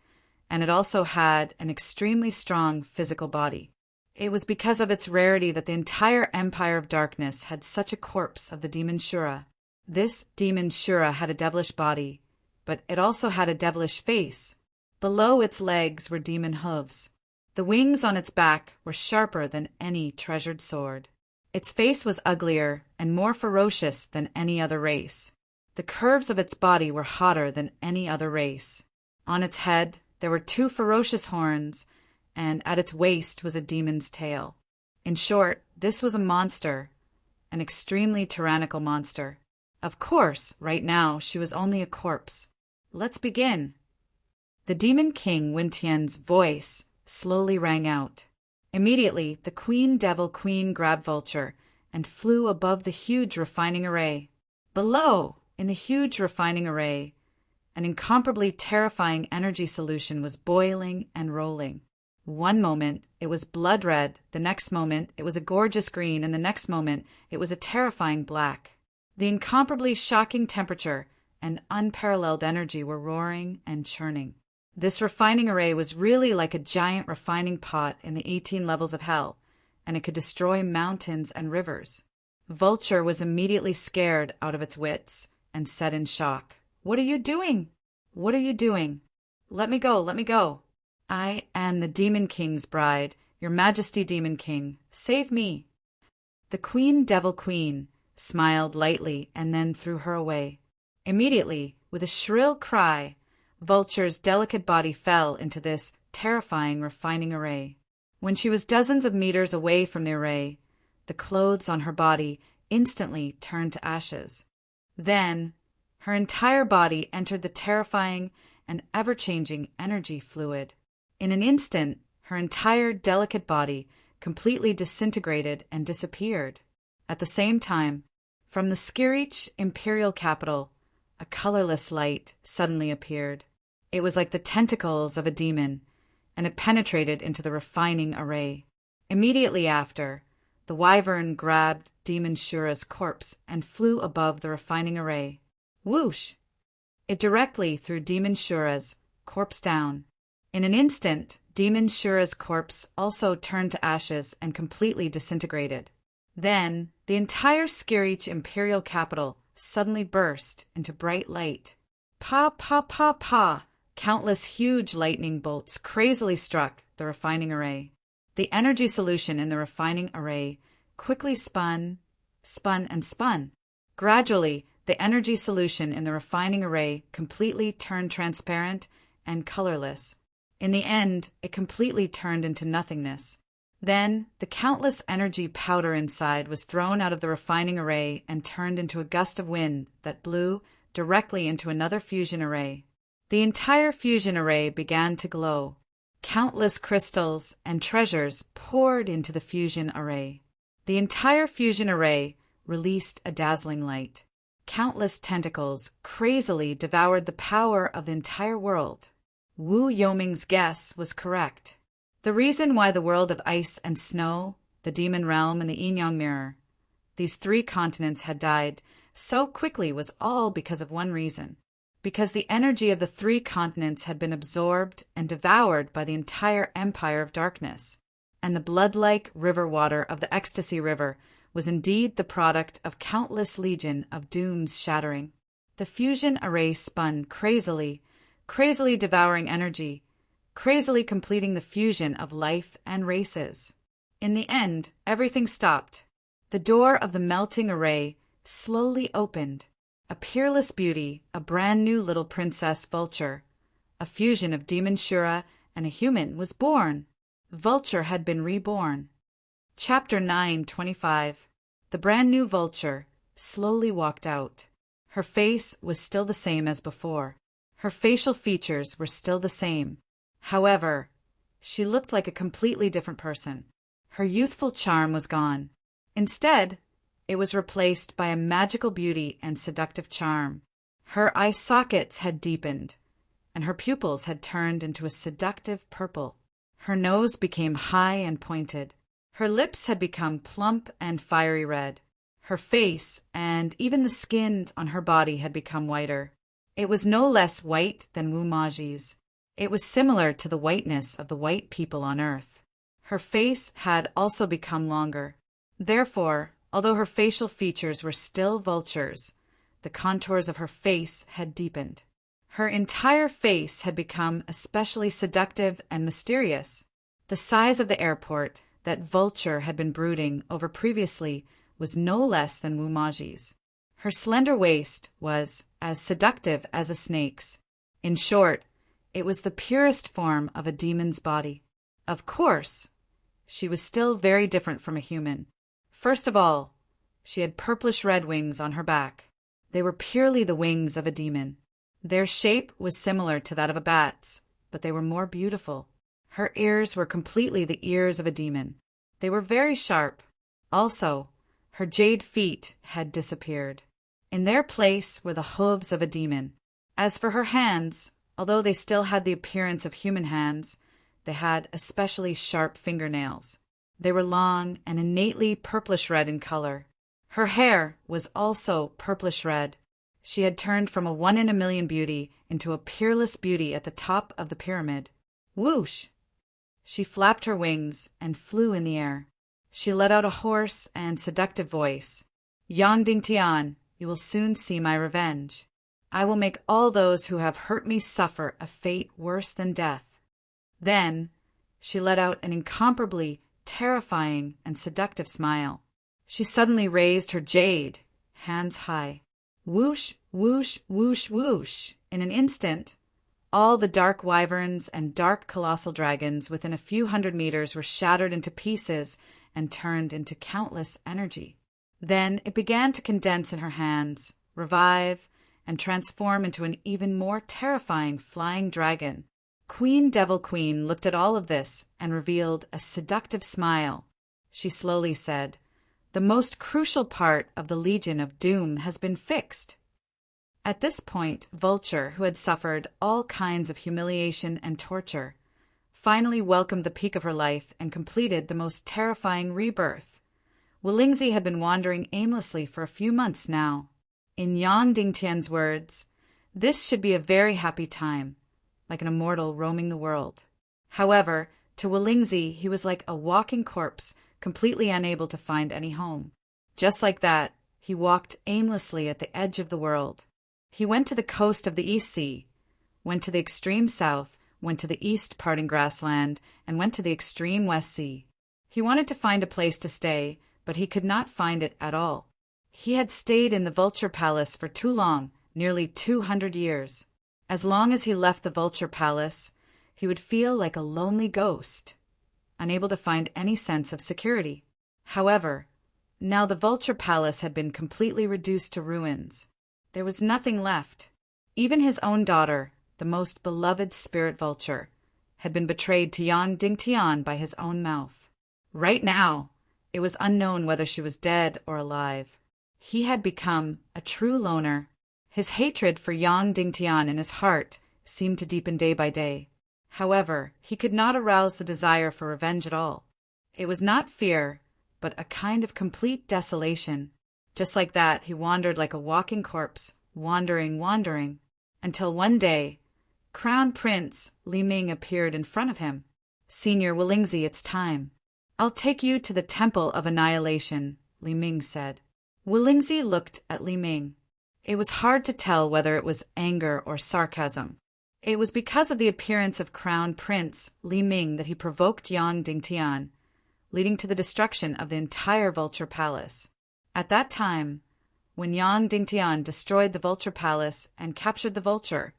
and it also had an extremely strong physical body. It was because of its rarity that the entire Empire of Darkness had such a corpse of the demon Shura. This demon Shura had a devilish body, but it also had a devilish face. Below its legs were demon hooves. The wings on its back were sharper than any treasured sword. Its face was uglier and more ferocious than any other race. The curves of its body were hotter than any other race. On its head there were two ferocious horns, and at its waist was a demon's tail. In short, this was a monster, an extremely tyrannical monster. Of course, right now she was only a corpse. Let's begin. The Demon King Wintian's voice slowly rang out. Immediately, the Queen Devil Queen grabbed Vulture and flew above the huge refining array. Below, in the huge refining array, an incomparably terrifying energy solution was boiling and rolling. One moment, it was blood red, the next moment, it was a gorgeous green, and the next moment, it was a terrifying black. The incomparably shocking temperature and unparalleled energy were roaring and churning. This refining array was really like a giant refining pot in the 18 levels of hell, and it could destroy mountains and rivers. Vulture was immediately scared out of its wits and said in shock, "What are you doing? What are you doing? Let me go, let me go. I am the Demon King's bride, your Majesty Demon King. Save me." The Queen Devil Queen smiled lightly and then threw her away. Immediately, with a shrill cry, Vulture's delicate body fell into this terrifying refining array. When she was dozens of meters away from the array, the clothes on her body instantly turned to ashes. Then, her entire body entered the terrifying and ever-changing energy fluid. In an instant, her entire delicate body completely disintegrated and disappeared. At the same time, From the Skirich imperial capital, a colorless light suddenly appeared. It was like the tentacles of a demon, and it penetrated into the refining array. Immediately after, the wyvern grabbed Demon Shura's corpse and flew above the refining array. Whoosh! It directly threw Demon Shura's corpse down. In an instant, Demon Shura's corpse also turned to ashes and completely disintegrated. Then, the entire Skirich imperial capital suddenly burst into bright light. Pa, pa, pa, pa! Countless huge lightning bolts crazily struck the refining array. The energy solution in the refining array quickly spun, and spun. Gradually, the energy solution in the refining array completely turned transparent and colorless. In the end, it completely turned into nothingness. Then, the countless energy powder inside was thrown out of the refining array and turned into a gust of wind that blew directly into another fusion array. The entire fusion array began to glow. Countless crystals and treasures poured into the fusion array. The entire fusion array released a dazzling light. Countless tentacles crazily devoured the power of the entire world. Wu Yoming's guess was correct. The reason why the world of ice and snow, the demon realm, and the Yin Yang mirror, these three continents had died so quickly was all because of one reason. Because the energy of the three continents had been absorbed and devoured by the entire empire of darkness, and the blood-like river water of the ecstasy river was indeed the product of countless legion of dooms shattering. The fusion array spun crazily devouring energy, crazily completing the fusion of life and races. In the end, everything stopped. The door of the melting array slowly opened. A peerless beauty, a brand new little princess Vulture, a fusion of Demon Shura and a human, was born. Vulture had been reborn. Chapter 9:25. The brand new Vulture slowly walked out. Her face was still the same as before. Her facial features were still the same. However, she looked like a completely different person. Her youthful charm was gone. Instead, it was replaced by a magical beauty and seductive charm. Her eye sockets had deepened, and her pupils had turned into a seductive purple. Her nose became high and pointed. Her lips had become plump and fiery red. Her face and even the skin on her body had become whiter. It was no less white than Wu Maji's. It was similar to the whiteness of the white people on Earth. Her face had also become longer. Therefore, although her facial features were still Vulture's, the contours of her face had deepened. Her entire face had become especially seductive and mysterious. The size of the airport that Vulture had been brooding over previously was no less than Wu Maji's. Her slender waist was as seductive as a snake's. In short, it was the purest form of a demon's body. Of course, she was still very different from a human. First of all, she had purplish-red wings on her back. They were purely the wings of a demon. Their shape was similar to that of a bat's, but they were more beautiful. Her ears were completely the ears of a demon. They were very sharp. Also, her jade feet had disappeared. In their place were the hooves of a demon. As for her hands, although they still had the appearance of human hands, they had especially sharp fingernails. They were long and innately purplish-red in color. Her hair was also purplish-red. She had turned from a one-in-a-million beauty into a peerless beauty at the top of the pyramid. Whoosh! She flapped her wings and flew in the air. She let out a hoarse and seductive voice. Yang Tian, you will soon see my revenge. I will make all those who have hurt me suffer a fate worse than death. Then she let out an incomparably terrifying and seductive smile. She suddenly raised her jade, hands high. Whoosh, whoosh, whoosh, whoosh. In an instant, all the dark wyverns and dark colossal dragons within a few hundred meters were shattered into pieces and turned into countless energy. Then it began to condense in her hands, revive, and transform into an even more terrifying flying dragon. Queen Devil Queen looked at all of this and revealed a seductive smile. She slowly said, The most crucial part of the Legion of Doom has been fixed. At this point, Vulture, who had suffered all kinds of humiliation and torture, finally welcomed the peak of her life and completed the most terrifying rebirth. Wulingzi had been wandering aimlessly for a few months now. In Yang Dingtian's words, this should be a very happy time, like an immortal roaming the world. However, to Wulingzi, he was like a walking corpse, completely unable to find any home. Just like that, he walked aimlessly at the edge of the world. He went to the coast of the East Sea, went to the extreme south, went to the east parting grassland, and went to the extreme West Sea. He wanted to find a place to stay, but he could not find it at all. He had stayed in the Vulture Palace for too long, nearly 200 years. As long as he left the Vulture Palace, he would feel like a lonely ghost, unable to find any sense of security. However, now the Vulture Palace had been completely reduced to ruins. There was nothing left. Even his own daughter, the most beloved spirit vulture, had been betrayed to Yang Dingtian by his own mouth. Right now, it was unknown whether she was dead or alive. He had become a true loner. His hatred for Yang Dingtian in his heart seemed to deepen day by day. However, he could not arouse the desire for revenge at all. It was not fear, but a kind of complete desolation. Just like that, he wandered like a walking corpse, wandering, until one day, Crown Prince Li Ming appeared in front of him. "Senior Wulingzi, it's time. I'll take you to the Temple of Annihilation," Li Ming said. Wulingzi looked at Li Ming. It was hard to tell whether it was anger or sarcasm. It was because of the appearance of Crown Prince Li Ming that he provoked Yang Dingtian, leading to the destruction of the entire Vulture Palace. At that time, when Yang Dingtian destroyed the Vulture Palace and captured the Vulture,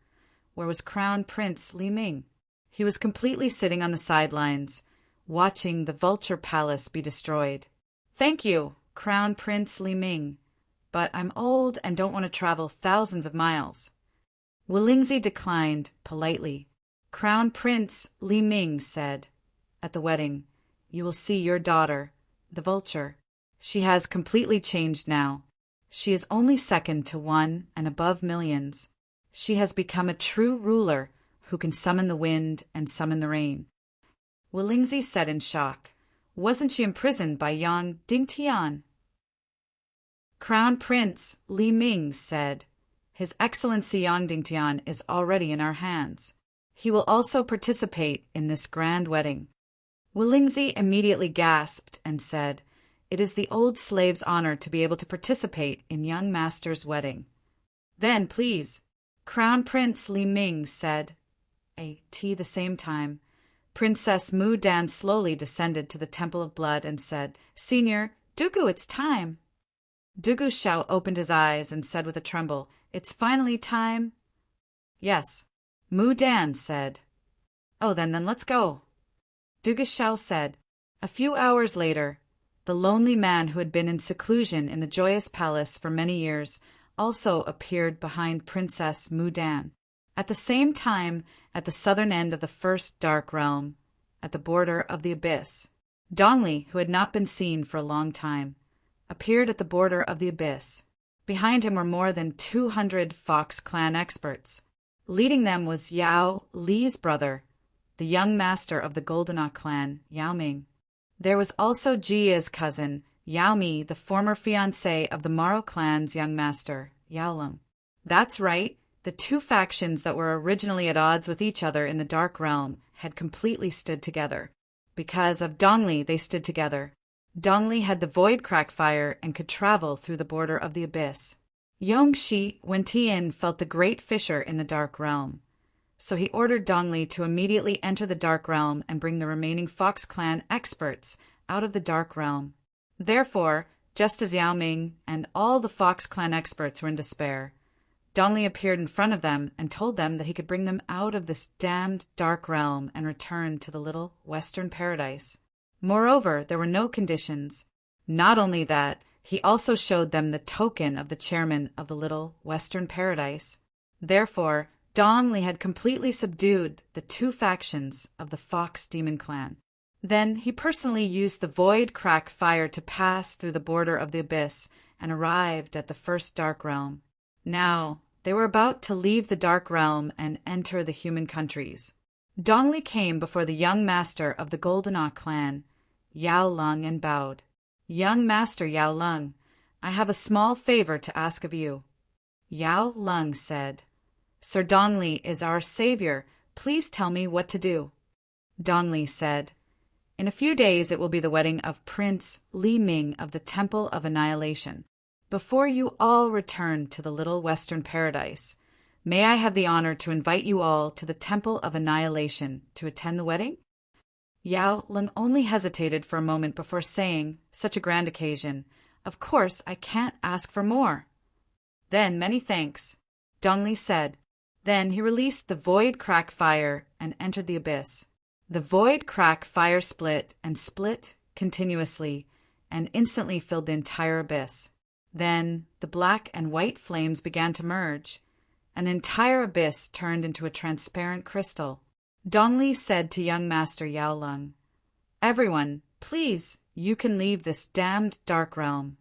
where was Crown Prince Li Ming? He was completely sitting on the sidelines, watching the Vulture Palace be destroyed. "Thank you, Crown Prince Li Ming, but I'm old and don't want to travel thousands of miles." Wulingzi declined politely. Crown Prince Li Ming said, "At the wedding, you will see your daughter, the Vulture. She has completely changed now. She is only second to one and above millions. She has become a true ruler who can summon the wind and summon the rain." Wulingzi said in shock, "Wasn't she imprisoned by Yang Dingtian?" Crown Prince Li Ming said, "His Excellency Yang Dingtian is already in our hands. He will also participate in this grand wedding." Wulingzi immediately gasped and said, "It is the old slave's honor to be able to participate in young master's wedding." "Then, please," Crown Prince Li Ming said. The same time, Princess Mu Dan slowly descended to the Temple of Blood and said, "Senior, Dugu, it's time." Dugu Shao opened his eyes and said with a tremble, "It's finally time." "Yes," Mu Dan said. "Oh, then let's go," Dugu Shao said. A few hours later, the lonely man who had been in seclusion in the joyous palace for many years also appeared behind Princess Mu Dan. At the same time, at the southern end of the first dark realm, at the border of the abyss, Dongli, who had not been seen for a long time, appeared at the border of the abyss. Behind him were more than 200 Fox clan experts. Leading them was Yao Li's brother, the young master of the Goldenok clan, Yao Ming. There was also Jia's cousin, Yao Mi, the former fiancé of the Maro clan's young master, Yao Lung. That's right, the two factions that were originally at odds with each other in the Dark Realm had completely stood together. Because of Dongli, they stood together. Dongli had the void crack fire and could travel through the border of the abyss. Yongxi Wentian felt the great fissure in the Dark Realm. So he ordered Dongli to immediately enter the Dark Realm and bring the remaining Fox clan experts out of the Dark Realm. Therefore, just as Yao Ming and all the Fox clan experts were in despair, Dongli appeared in front of them and told them that he could bring them out of this damned Dark Realm and return to the little Western Paradise. Moreover, there were no conditions. Not only that, he also showed them the token of the chairman of the little Western Paradise. Therefore, Dongli had completely subdued the two factions of the Fox Demon Clan. Then he personally used the void crack fire to pass through the border of the abyss and arrived at the first dark realm. Now, they were about to leave the dark realm and enter the human countries. Dongli came before the young master of the Golden Ah clan, Yao Lung, and bowed. "Young master Yao Lung, I have a small favor to ask of you." Yao Lung said, "Sir Dongli is our savior. Please tell me what to do." Dongli said, "In a few days it will be the wedding of Prince Li Ming of the Temple of Annihilation. Before you all return to the Little Western Paradise, may I have the honor to invite you all to the Temple of Annihilation to attend the wedding?" Yao Lung only hesitated for a moment before saying, "Such a grand occasion. Of course, I can't ask for more." "Then many thanks," Dongli said. Then he released the void crack fire and entered the abyss. The void crack fire split and split continuously and instantly filled the entire abyss. Then the black and white flames began to merge, and the entire abyss turned into a transparent crystal. Dongli said to young master Yao Lung, "Everyone, please, you can leave this damned dark realm.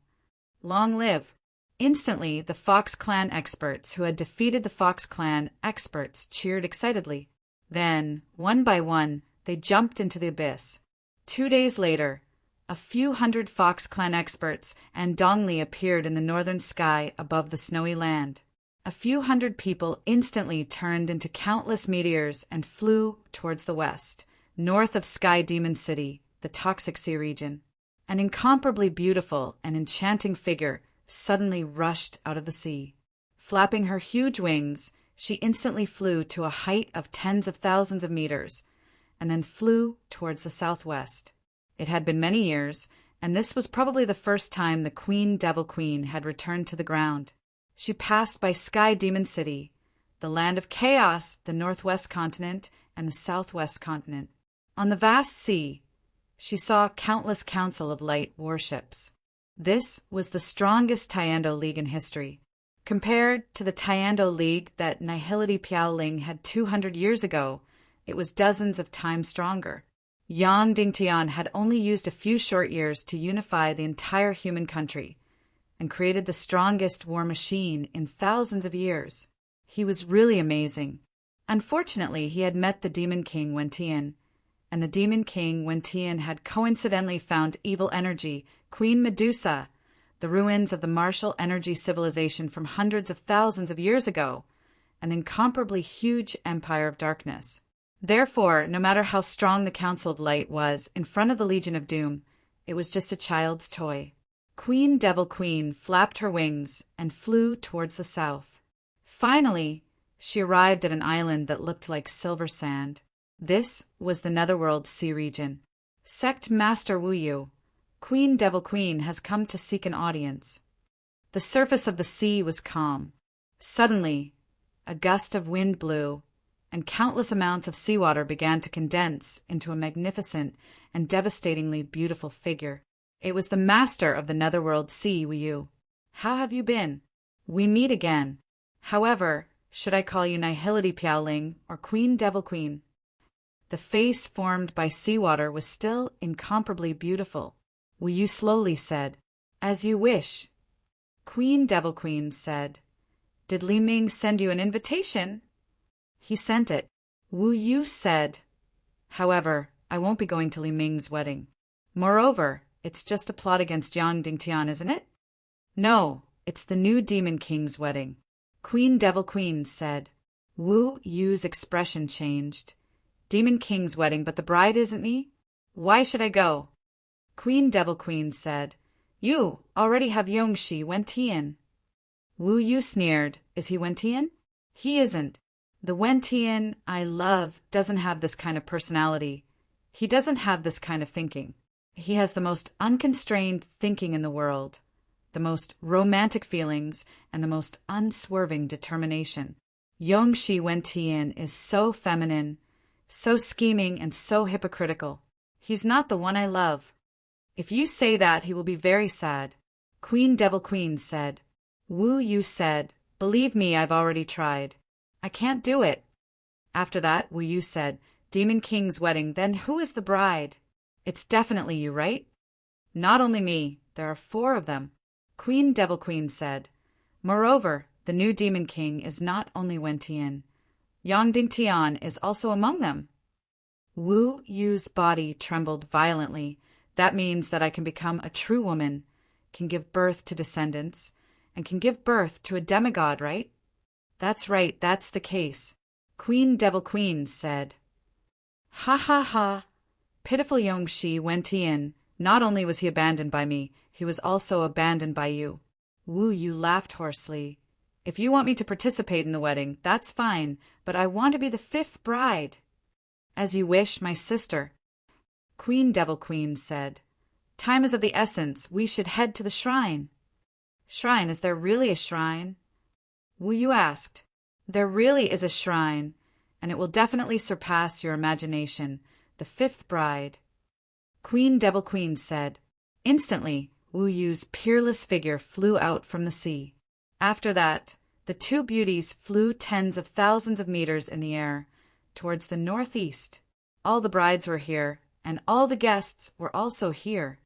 Long live." Instantly, the Fox Clan experts who had defeated the Fox Clan experts cheered excitedly. Then, one by one, they jumped into the abyss. 2 days later, a few hundred Fox Clan experts and Dongli appeared in the northern sky above the snowy land. A few hundred people instantly turned into countless meteors and flew towards the west, north of Sky Demon City, the Toxic Sea region. An incomparably beautiful and enchanting figure suddenly rushed out of the sea. Flapping her huge wings, she instantly flew to a height of tens of thousands of meters, and then flew towards the southwest. It had been many years, and this was probably the first time the Queen Devil Queen had returned to the ground. She passed by Sky Demon City, the land of chaos, the northwest continent, and the southwest continent. On the vast sea, she saw countless Council of Light warships. This was the strongest Tiando League in history. Compared to the Tiando League that Nihility Piaoling had 200 years ago, it was dozens of times stronger. Yang Dingtian had only used a few short years to unify the entire human country and created the strongest war machine in thousands of years. He was really amazing. Unfortunately, he had met the Demon King Wentian, and the Demon King Wentian had coincidentally found evil energy, Queen Medusa, the ruins of the martial energy civilization from hundreds of thousands of years ago, an incomparably huge empire of darkness. Therefore, no matter how strong the Council of Light was in front of the Legion of Doom, it was just a child's toy. Queen Devil Queen flapped her wings and flew towards the south. Finally, she arrived at an island that looked like silver sand. This was the Netherworld Sea region. Sect Master Wu Yu, Queen Devil Queen has come to seek an audience. The surface of the sea was calm. Suddenly, a gust of wind blew, and countless amounts of seawater began to condense into a magnificent and devastatingly beautiful figure. It was the master of the Netherworld Sea, Wu Yu. "How have you been? We meet again. However, should I call you Nihility Piaoling or Queen Devil Queen?" The face formed by seawater was still incomparably beautiful. Wu Yu slowly said, "As you wish." Queen Devil Queen said, "Did Li Ming send you an invitation?" "He sent it." Wu Yu said, "However, I won't be going to Li Ming's wedding. Moreover, it's just a plot against Yang Dingtian, isn't it?" "No, it's the new Demon King's wedding." Queen Devil Queen said. Wu Yu's expression changed. "Demon King's wedding, but the bride isn't me? Why should I go?" Queen Devil Queen said, "You already have Yongxi Wentian." Wu Yu sneered. "Is he Wentian?" "He isn't. The Wentian I love doesn't have this kind of personality. He doesn't have this kind of thinking. He has the most unconstrained thinking in the world, the most romantic feelings, and the most unswerving determination. Yongxi Wentian is so feminine, so scheming, and so hypocritical. He's not the one I love." "If you say that, he will be very sad," Queen Devil Queen said. Wu Yu said, "Believe me, I've already tried. I can't do it." After that, Wu Yu said, "Demon King's wedding, then who is the bride?" It's definitely you, right? Not only me, there are 4 of them, Queen Devil Queen said. Moreover, the new Demon King is not only Wen Tian. Yang Ding Tian is also among them. Wu Yu's body trembled violently. That means that I can become a true woman, can give birth to descendants, and can give birth to a demigod, right? That's right, that's the case, Queen Devil Queen said. Ha ha ha. Pitiful Yongxi Wen Tian. Not only was he abandoned by me, he was also abandoned by you. Wu Yu laughed hoarsely. If you want me to participate in the wedding, that's fine, but I want to be the 5th bride. As you wish, my sister, Queen Devil Queen said. Time is of the essence. We should head to the shrine. Shrine? Is there really a shrine? Wu Yu asked. There really is a shrine, and it will definitely surpass your imagination. The 5th bride. Queen Devil Queen said. Instantly, Wu Yu's peerless figure flew out from the sea. After that, the 2 beauties flew tens of thousands of meters in the air, towards the northeast. All the brides were here, and all the guests were also here.